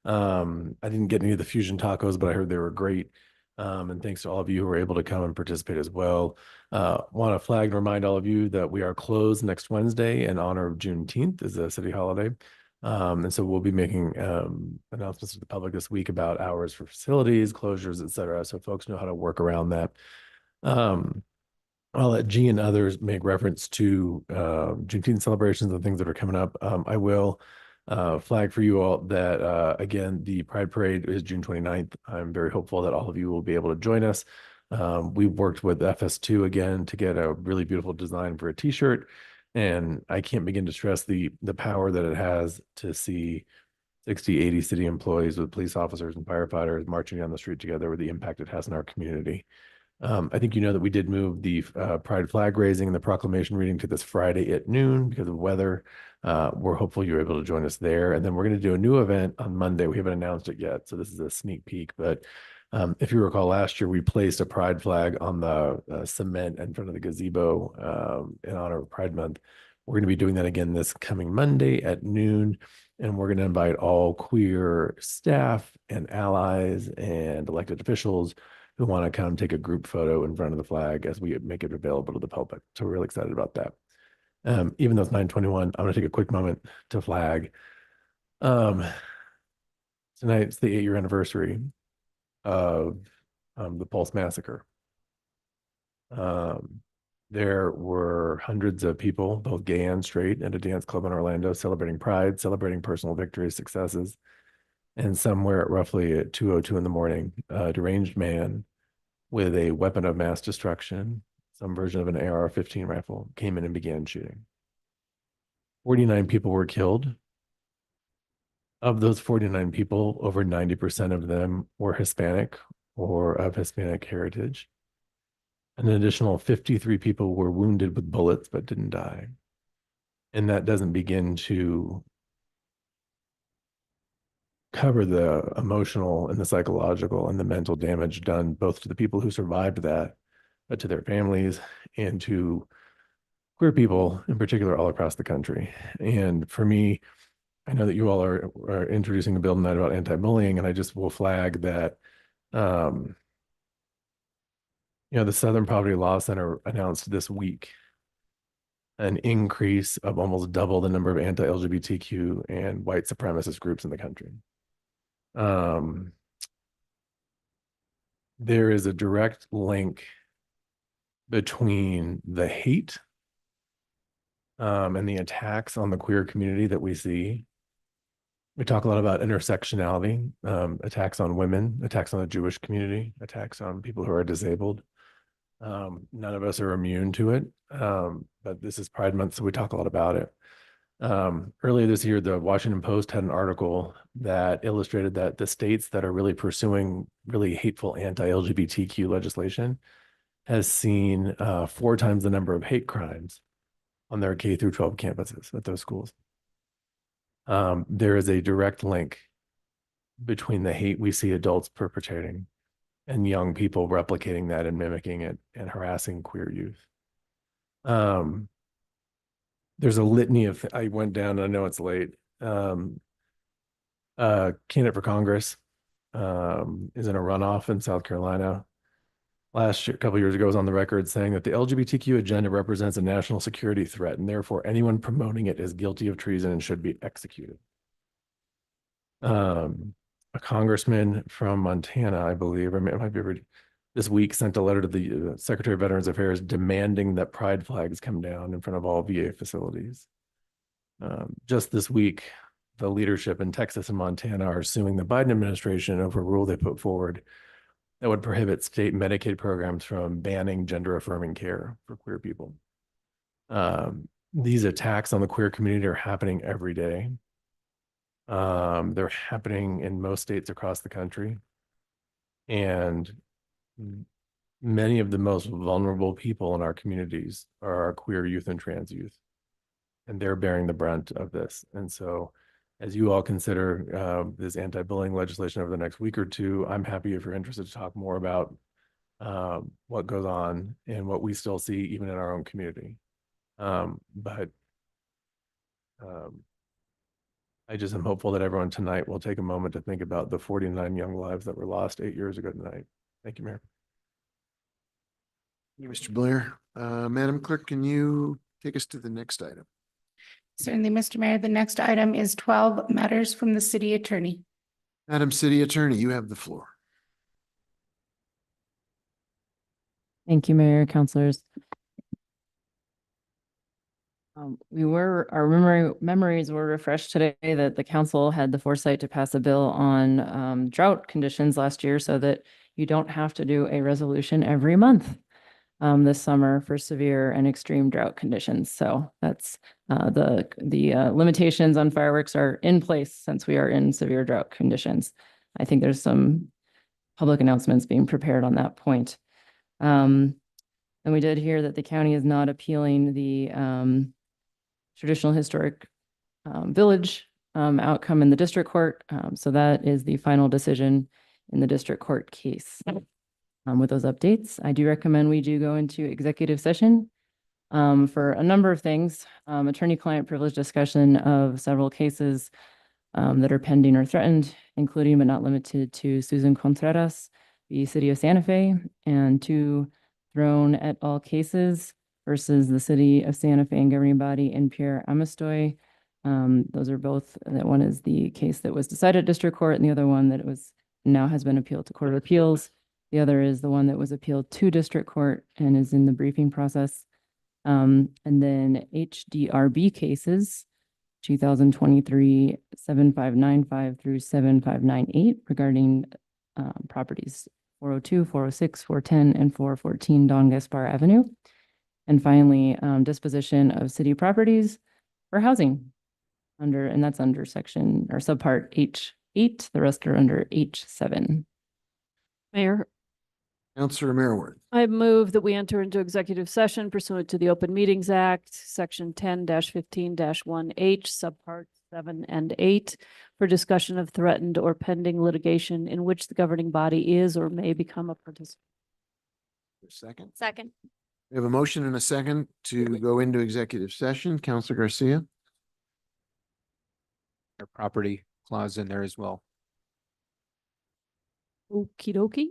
I didn't get any of the fusion tacos, but I heard they were great. And thanks to all of you who were able to come and participate as well. Want to flag and remind all of you that we are closed next Wednesday in honor of Juneteenth is a city holiday. And so we'll be making announcements to the public this week about hours for facilities, closures, et cetera. So folks know how to work around that. I'll let G and others make reference to Juneteenth celebrations and things that are coming up. I will flag for you all that, again, the Pride Parade is June 29th. I'm very hopeful that all of you will be able to join us. We've worked with FS2 again to get a really beautiful design for a t-shirt. And I can't begin to stress the power that it has to see 60, 80 city employees with police officers and firefighters marching down the street together with the impact it has in our community. I think you know that we did move the Pride flag raising and the proclamation reading to this Friday at noon because of weather. We're hopeful you're able to join us there. And then we're going to do a new event on Monday. We haven't announced it yet, so this is a sneak peek. But if you recall, last year we placed a Pride flag on the cement in front of the gazebo in honor of Pride Month. We're going to be doing that again this coming Monday at noon. And we're going to invite all queer staff and allies and elected officials who want to come take a group photo in front of the flag as we make it available to the public. So we're really excited about that. Even though it's 9:21, I'm going to take a quick moment to flag. Tonight's the 8-year anniversary of the Pulse Massacre. There were hundreds of people, both gay and straight, at a dance club in Orlando celebrating pride, celebrating personal victories, successes. And somewhere at roughly at 2:02 in the morning, a deranged man with a weapon of mass destruction, some version of an AR-15 rifle, came in and began shooting. 49 people were killed. Of those 49 people, over 90% of them were Hispanic or of Hispanic heritage. An additional 53 people were wounded with bullets but didn't die. And that doesn't begin to cover the emotional and the psychological and the mental damage done both to the people who survived that, but to their families and to queer people in particular all across the country. And for me, I know that you all are introducing a bill tonight about anti-bullying, and I just will flag that, the Southern Poverty Law Center announced this week an increase of almost double the number of anti-LGBTQ and white supremacist groups in the country. There is a direct link between the hate and the attacks on the queer community that we see. We talk a lot about intersectionality, attacks on women, attacks on the Jewish community, attacks on people who are disabled. None of us are immune to it, but this is Pride Month, so we talk a lot about it. Earlier this year, the Washington Post had an article that illustrated that the states that are really pursuing really hateful anti-LGBTQ legislation has seen 4 times the number of hate crimes on their K through 12 campuses at those schools. There is a direct link between the hate we see adults perpetrating and young people replicating that and mimicking it and harassing queer youth. There's a litany of, I went down, I know it's late. Candidate for Congress is in a runoff in South Carolina. last year, a couple years ago, was on the record saying that the LGBTQ agenda represents a national security threat, and therefore anyone promoting it is guilty of treason and should be executed. A congressman from Montana, I believe, or it might be this week, sent a letter to the Secretary of Veterans Affairs demanding that pride flags come down in front of all VA facilities. Just this week, the leadership in Texas and Montana are suing the Biden administration over a rule they put forward that would prohibit state Medicaid programs from banning gender affirming care for queer people. These attacks on the queer community are happening every day. They're happening in most states across the country. And many of the most vulnerable people in our communities are our queer youth and trans youth. And they're bearing the brunt of this. And so as you all consider this anti-bullying legislation over the next week or two, I'm happy if you're interested to talk more about what goes on and what we still see even in our own community. But I just am hopeful that everyone tonight will take a moment to think about the 49 young lives that were lost 8 years ago tonight. Thank you, Mayor. Thank you, Mr. Blair. Madam Clerk, can you take us to the next item? Certainly, Mr. Mayor. The next item is 12 matters from the city attorney. Madam City Attorney, you have the floor. Thank you, Mayor, councilors. Our memories were refreshed today that the council had the foresight to pass a bill on drought conditions last year so that you don't have to do a resolution every month this summer for severe and extreme drought conditions. So that's the limitations on fireworks are in place since we are in severe drought conditions. I think there's some public announcements being prepared on that point. And we did hear that the county is not appealing the traditional historic village outcome in the district court. So that is the final decision in the district court case. With those updates, I do recommend we do go into executive session for a number of things. Attorney-client privilege discussion of several cases that are pending or threatened, including but not limited to Susan Contreras, the city of Santa Fe, and 2 Throne et al. Cases versus the city of Santa Fe and governing body in Pierre Amistoy. Those are both, that one is the case that was decided at district court, and the other one that was now has been appealed to Court of Appeals. The other is the one that was appealed to district court and is in the briefing process. And then HDRB cases, 2023 7595 through 7598 regarding properties 402, 406, 410, and 414 Don Gaspar Avenue. And finally, disposition of city properties for housing and that's under section or subpart H8. The rest are under H7. Mayor, Councilor Merriworth. I move that we enter into executive session pursuant to the Open Meetings Act, section 10-15-1H, subparts 7 and 8, for discussion of threatened or pending litigation in which the governing body is or may become a participant. Second. Second. We have a motion and a second to go into executive session. Councilor Garcia. Their property clause in there as well. Okie dokie.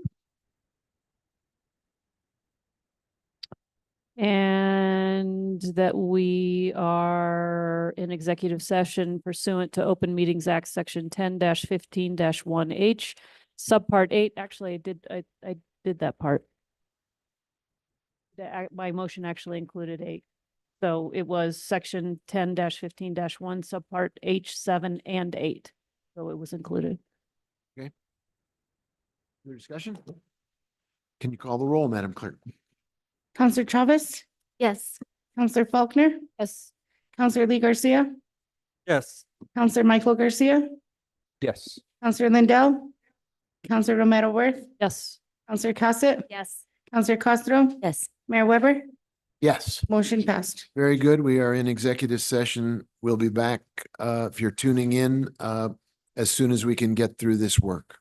And that we are in executive session pursuant to Open Meetings Act, section 10-15-1H, subpart 8. Actually, I did that part. My motion actually included 8. So it was section 10-15-1, subpart H7 and 8. So it was included. Okay. Your discussion? Can you call the roll, Madam Clerk? Counselor Chavez? Yes. Counselor Faulkner? Yes. Counselor Lee Garcia? Yes. Counselor Michael Garcia? Yes. Counselor Lindell? Counselor Romero Worth? Yes. Counselor Cassett? Yes. Counselor Castro? Yes. Mayor Weber? Yes. Motion passed. Very good. We are in executive session. We'll be back if you're tuning in as soon as we can get through this work.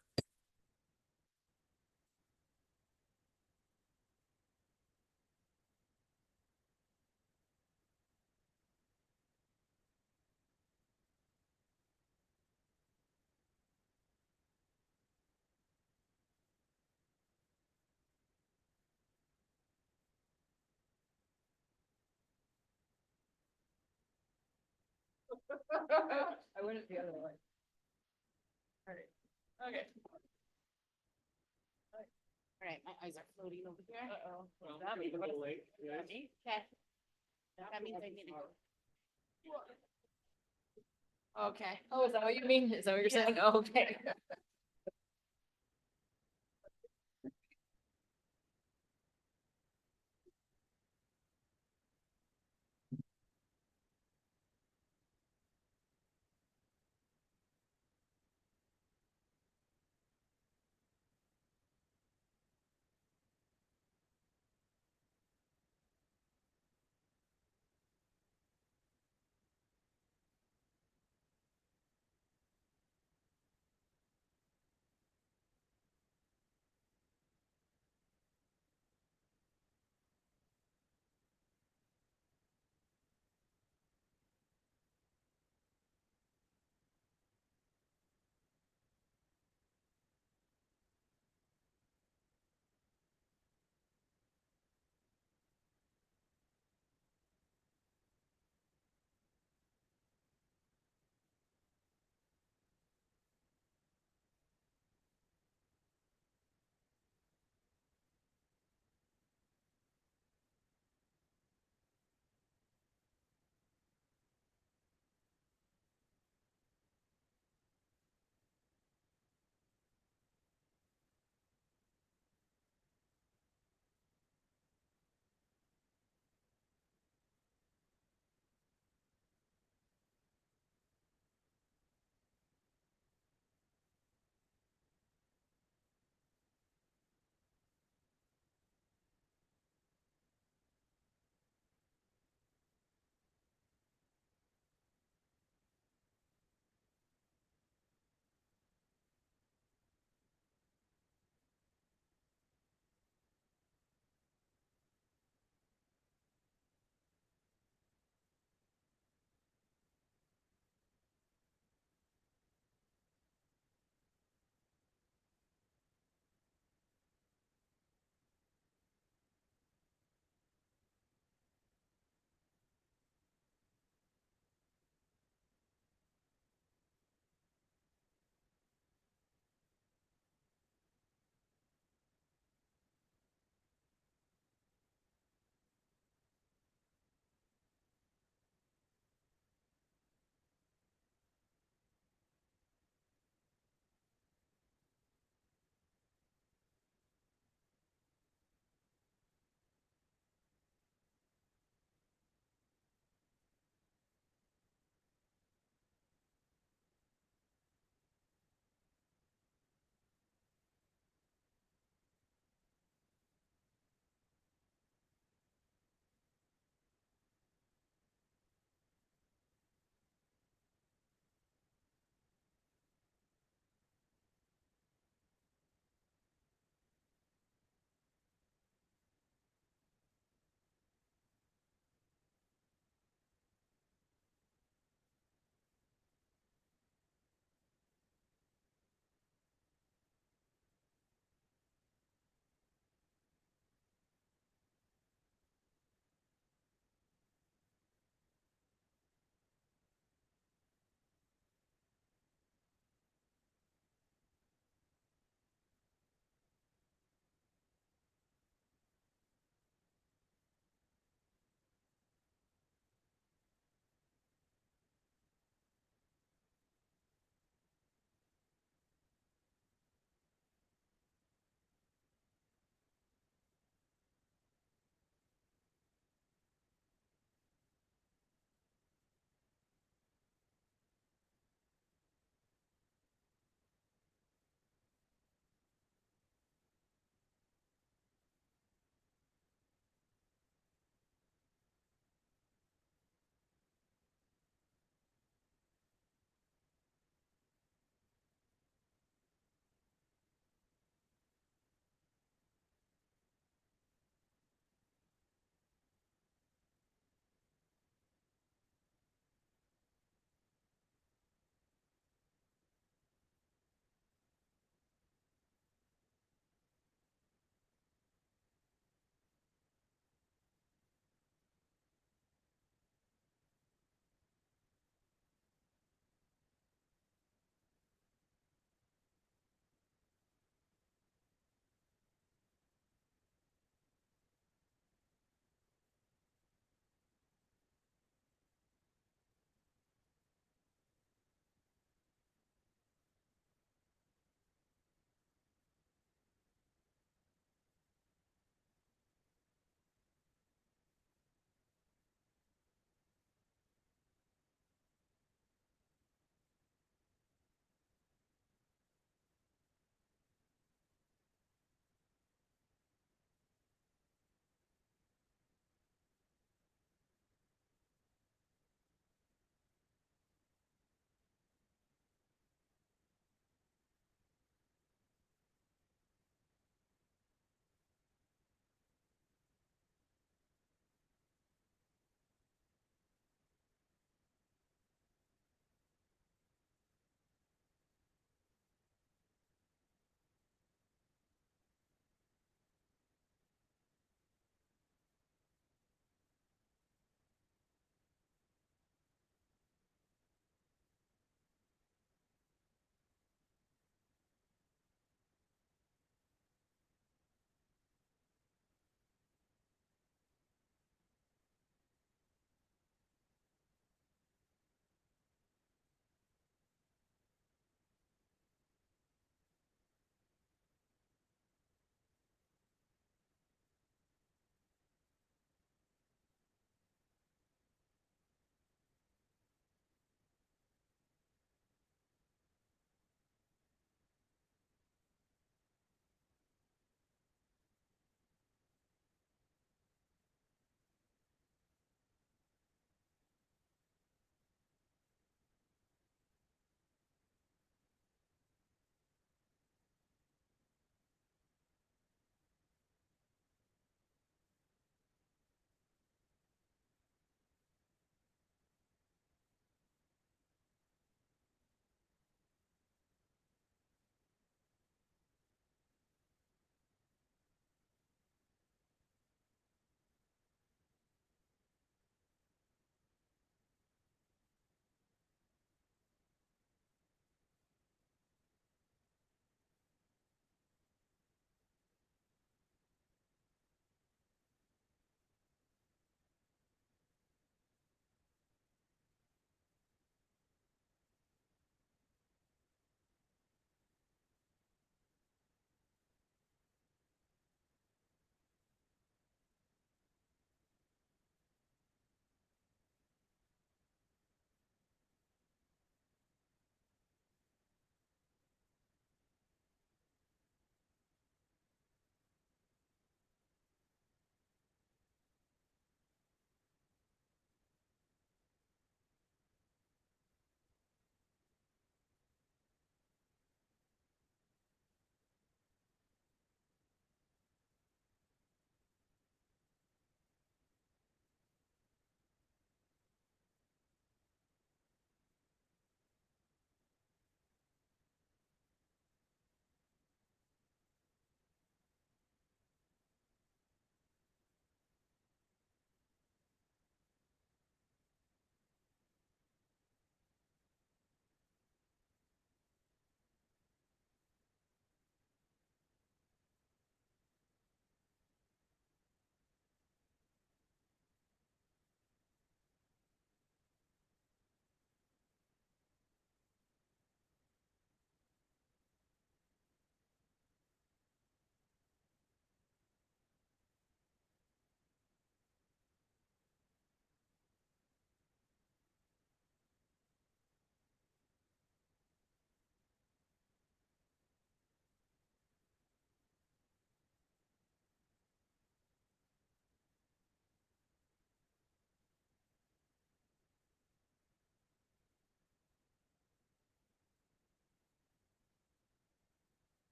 I went the other way. All right, okay. All right, my eyes are floating over here. Uh-oh. Well, That means- a little late, yeah. Okay. That means I need to go. Okay. Oh, is that what you mean? Is that what you're saying? Oh, okay.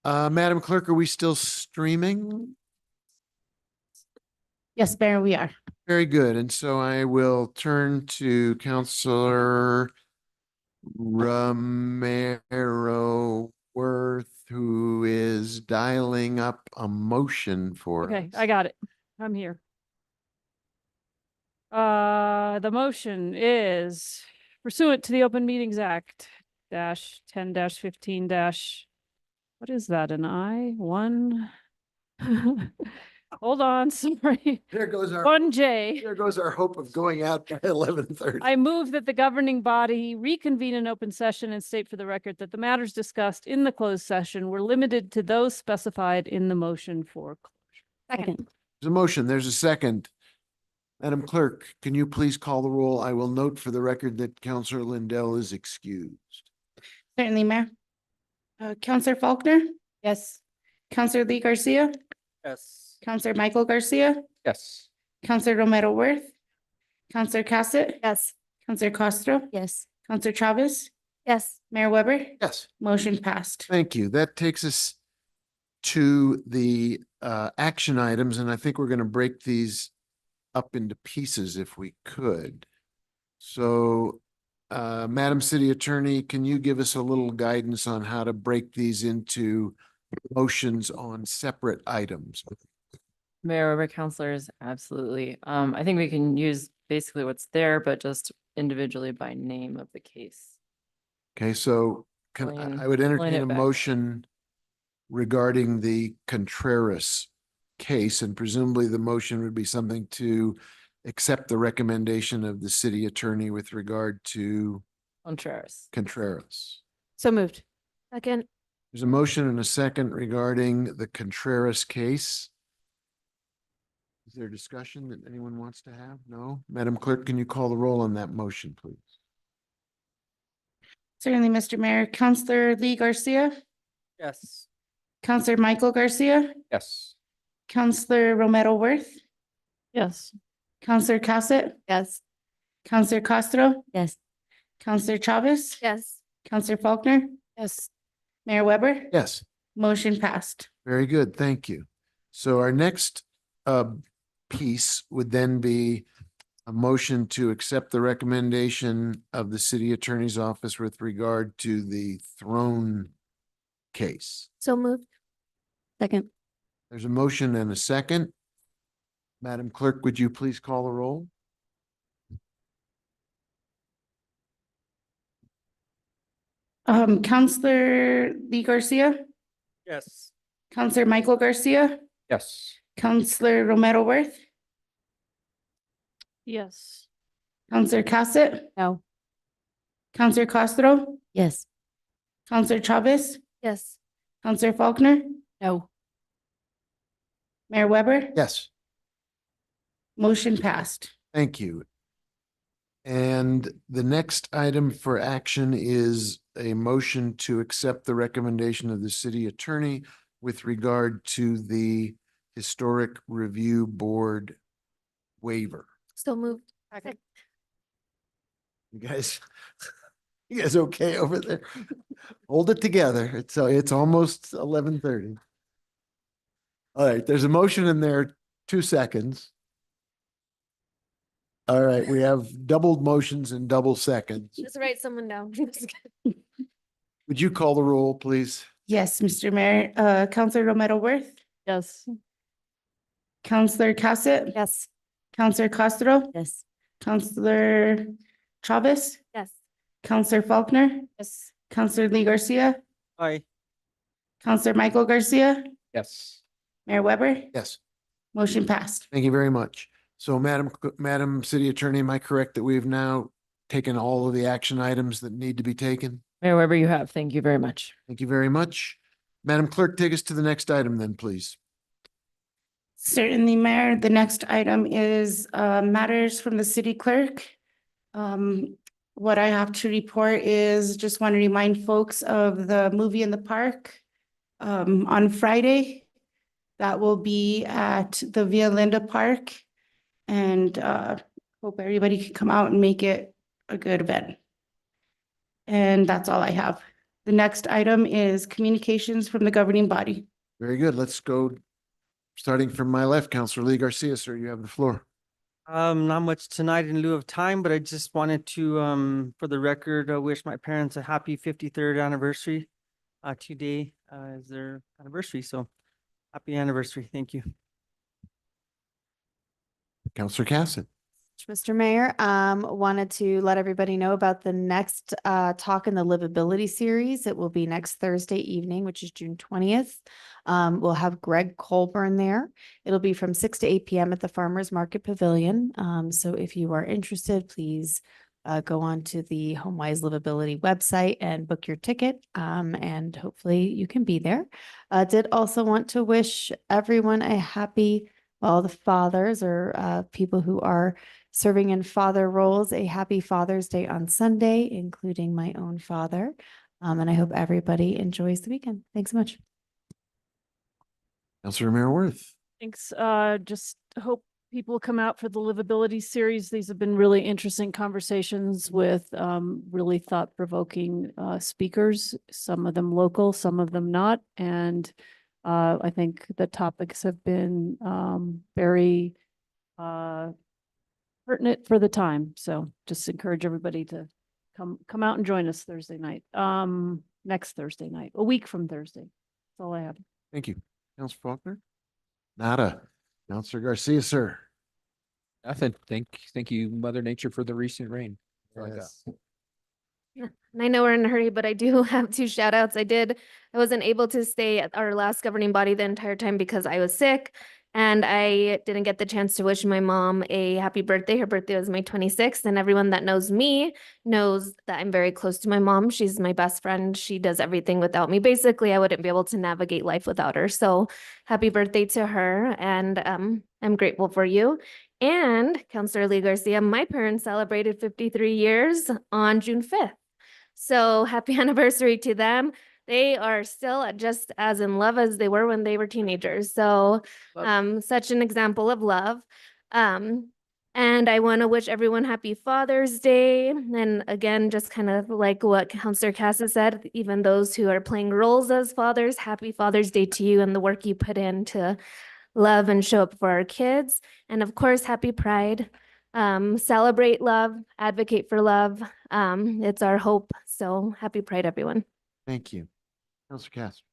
Madam Clerk, are we still streaming? Yes, Mayor, we are. Very good. And so I will turn to Counselor Romero Worth, who is dialing up a motion for Okay, us. I got it. I'm here. The motion is pursuant to the Open Meetings Act -10-15 what is that, an I? Hold on, sorry. There goes our 1J. there goes our hope of going out by 11:30. I move that the governing body reconvene an open session and state for the record that the matters discussed in the closed session were limited to those specified in the motion for closure. Second. There's a motion. There's a second. Madam Clerk, can you please call the roll? I will note for the record that Counselor Lindell is excused. Certainly, Mayor. Counselor Faulkner, Yes. Counselor Lee Garcia, Yes. Counselor Michael Garcia, Yes. Counselor Romero Worth, Counselor Cassett, Yes. Counselor Castro, Yes. Counselor Chavez, Yes. Mayor Weber. Yes. Motion passed. Thank you. That takes us to the action items, and I think we're going to break these up into pieces if we could. So, Madam City Attorney, can you give us a little guidance on how to break these into motions on separate items? Mayor, over counselors, absolutely. I think we can use basically what's there, but just individually by name of the case. Okay, so I would entertain it a back. motion regarding the Contreras case, and presumably the motion would be something to accept the recommendation of the city attorney with regard to Contreras. So moved. Second. There's a motion and a second regarding the Contreras case. Is there discussion that anyone wants to have? No? Madam Clerk, can you call the roll on that motion, please? Certainly, Mr. Mayor. Counselor Lee Garcia, Yes. Counselor Michael Garcia, Yes. Counselor Romero Worth, Yes. Counselor Cassett, Yes. Counselor Castro, Yes. Counselor Chavez, Yes. Counselor Faulkner, Yes. Mayor Weber. Yes. Motion passed. Very good. Thank you. So our next piece would then be a motion to accept the recommendation of the city attorney's office with regard to the Throne case. So moved. Second. There's a motion and a second. Madam Clerk, would you please call the roll? Counselor Lee Garcia, Yes. Counselor Michael Garcia, Yes. Counselor Romero Worth, Yes. Counselor Cassett, No. Counselor Castro, Yes. Counselor Chavez, Yes. Counselor Faulkner, No. Mayor Weber. Yes. Motion passed. Thank you. And the next item for action is a motion to accept the recommendation of the city attorney with regard to the Historic Review Board waiver. So moved. You guys, You guys okay over there? Hold it together. It's almost 11:30. All right, there's a motion in there, 2 seconds. All right, we have doubled motions and double seconds. Just write someone down. Would you call the roll, please? Yes, Mr. Mayor, Counselor Romero Worth, Yes. Counselor Cassett, Yes. Counselor Castro, Yes. Counselor Chavez, Yes. Counselor Faulkner, Yes. Counselor Lee Garcia, Aye. Counselor Michael Garcia, Yes. Mayor Weber, Yes. motion passed. Thank you very much. So Madam City Attorney, am I correct that we've now taken all of the action items that need to be taken? Mayor Weber, you have. Thank you very much. Thank you very much. Madam Clerk, take us to the next item then, please. Certainly, Mayor. The next item is matters from the city clerk. What I have to report is just want to remind folks of the movie in the park on Friday. That will be at the Via Linda Park. And hope everybody can come out and make it a good event. And that's all I have. The next item is communications from the governing body. Very good. Let's go. Starting from my left, Counselor Lee Garcia, sir, you have the floor. Not much tonight in lieu of time, but I just wanted to, for the record, wish my parents a happy 53rd anniversary. Today is their anniversary, so happy anniversary. Thank you. Counselor Cassett. Mr. Mayor, wanted to let everybody know about the next talk in the livability series. It will be next Thursday evening, which is June 20th. We'll have Greg Colburn there. It'll be from 6 to 8 p.m. at the Farmers Market Pavilion. So if you are interested, please go on to the HomeWise Livability website and book your ticket. And hopefully you can be there. Did also want to wish everyone a happy, well, the fathers or people who are serving in father roles, a happy Father's Day on Sunday, including my own father. And I hope everybody enjoys the weekend. Thanks so much. Counselor Mayor Worth. Thanks. Just hope people come out for the livability series. These have been really interesting conversations with really thought-provoking speakers, some of them local, some of them not. And I think the topics have been very pertinent for the time. So just encourage everybody to come out and join us Thursday night. Next Thursday night, a week from Thursday. That's all I have. Thank you. Counselor Faulkner. Nada. Counselor Garcia, sir. Nothing. Thank you, Mother Nature, for the recent rain. Yes. And I know we're in a hurry, but I do have 2 shout outs. I wasn't able to stay at our last governing body the entire time because I was sick and I didn't get the chance to wish my mom a happy birthday. Her birthday was May 26th, and everyone that knows me knows that I'm very close to my mom. She's my best friend. She does everything without me. Basically, I wouldn't be able to navigate life without her. So happy birthday to her. And I'm grateful for you. And Counselor Lee Garcia, my parents celebrated 53 years on June 5th. So happy anniversary to them. They are still just as in love as they were when they were teenagers. So such an example of love. And I want to wish everyone happy Father's Day. And again, just kind of like what Counselor Casa said, even those who are playing roles as fathers, happy Father's Day to you and the work you put in to love and show up for our kids. And of course, happy Pride. Celebrate love, advocate for love. It's our hope. So happy Pride, everyone. Thank you. Counselor Cass.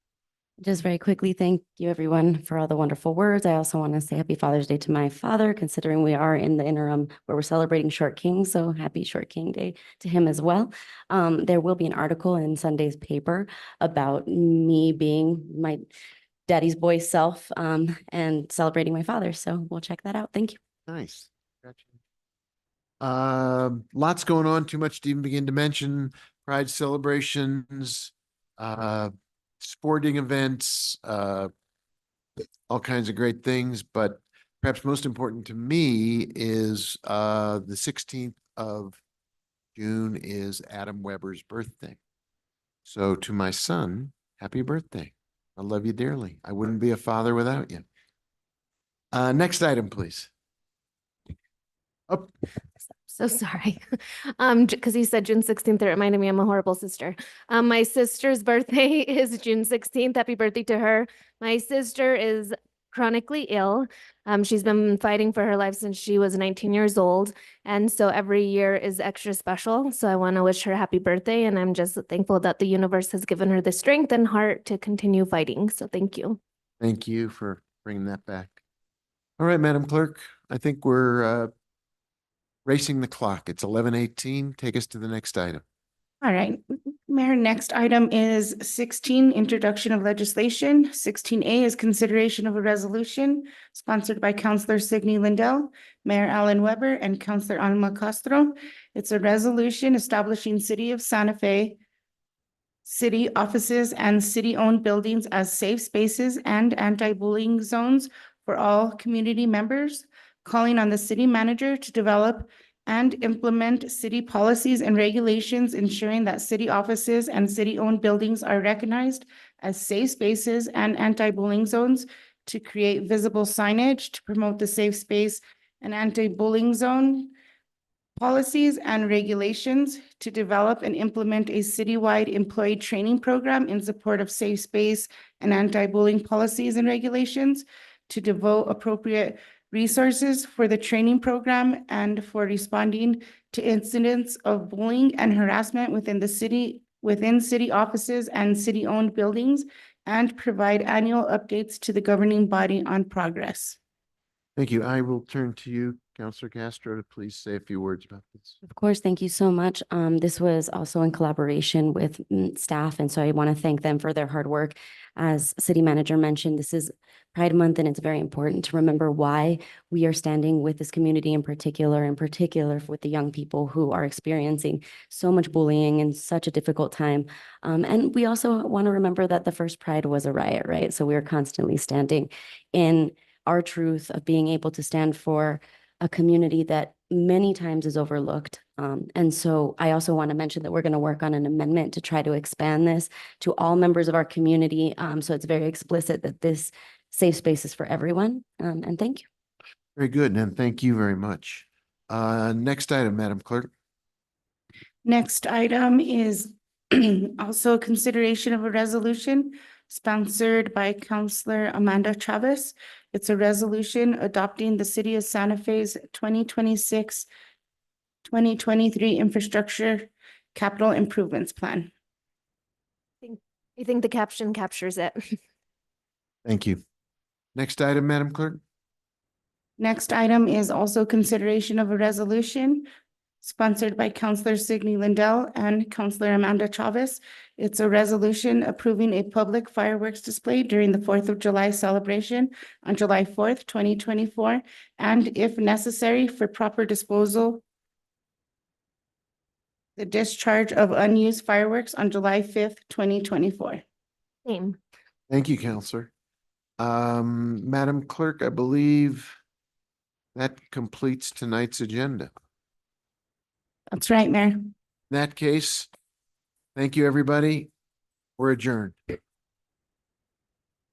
Just very quickly, thank you everyone for all the wonderful words. I also want to say happy Father's Day to my father, considering we are in the interim where we're celebrating Short King. So happy Short King Day to him as well. There will be an article in Sunday's paper about me being my daddy's boy self and celebrating my father. So we'll check that out. Thank you. Nice. Lots going on, too much to even begin to mention. Pride celebrations, sporting events, all kinds of great things, but perhaps most important to me is the 16th of June is Adam Weber's birthday. So to my son, happy birthday. I love you dearly. I wouldn't be a father without you. Next item, please. Up. So sorry. Because you said June 16th, it reminded me I'm a horrible sister. My sister's birthday is June 16th. Happy birthday to her. My sister is chronically ill. She's been fighting for her life since she was 19 years old. And so every year is extra special. So I want to wish her a happy birthday. And I'm just thankful that the universe has given her the strength and heart to continue fighting. So thank you. Thank you for bringing that back. All right, Madam Clerk, I think we're racing the clock. It's 11:18. Take us to the next item. All right, Mayor, next item is 16, introduction of legislation. 16A is consideration of a resolution sponsored by Councilor Sidney Lindell, Mayor Alan Weber, and Councilor Alma Castro. It's a resolution establishing City of Santa Fe city offices and city-owned buildings as safe spaces and anti-bullying zones for all community members, calling on the city manager to develop and implement city policies and regulations, ensuring that city offices and city-owned buildings are recognized as safe spaces and anti-bullying zones, to create visible signage to promote the safe space and anti-bullying zone policies and regulations, to develop and implement a citywide employee training program in support of safe space and anti-bullying policies and regulations, to devote appropriate resources for the training program and for responding to incidents of bullying and harassment within city offices and city-owned buildings, and provide annual updates to the governing body on progress. Thank you. I will turn to you, Councilor Castro, to please say a few words about this. Of course, thank you so much. This was also in collaboration with staff, and so I want to thank them for their hard work. As City Manager mentioned, this is Pride Month, and it's very important to remember why we are standing with this community in particular with the young people who are experiencing so much bullying in such a difficult time. And we also want to remember that the first Pride was a riot, right? So we are constantly standing in our truth of being able to stand for a community that many times is overlooked. And so I also want to mention that we're going to work on an amendment to try to expand this to all members of our community. So it's very explicit that this safe space is for everyone. And thank you. Very good, and thank you very much. Next item, Madam Clerk. Next item is also consideration of a resolution sponsored by Councilor Amanda Chavez. It's a resolution adopting the City of Santa Fe's 2026-2023 infrastructure capital improvements plan. I think the caption captures it. Thank you. Next item, Madam Clerk. Next item is also consideration of a resolution sponsored by Councilor Sidney Lindell and Councilor Amanda Chavez. It's a resolution approving a public fireworks display during the 4th of July celebration on July 4th, 2024, and if necessary for proper disposal, the discharge of unused fireworks on July 5th, 2024. Same. Thank you, Councilor. Madam Clerk, I believe that completes tonight's agenda. That's right, Mayor. In that case, thank you, everybody. We're adjourned.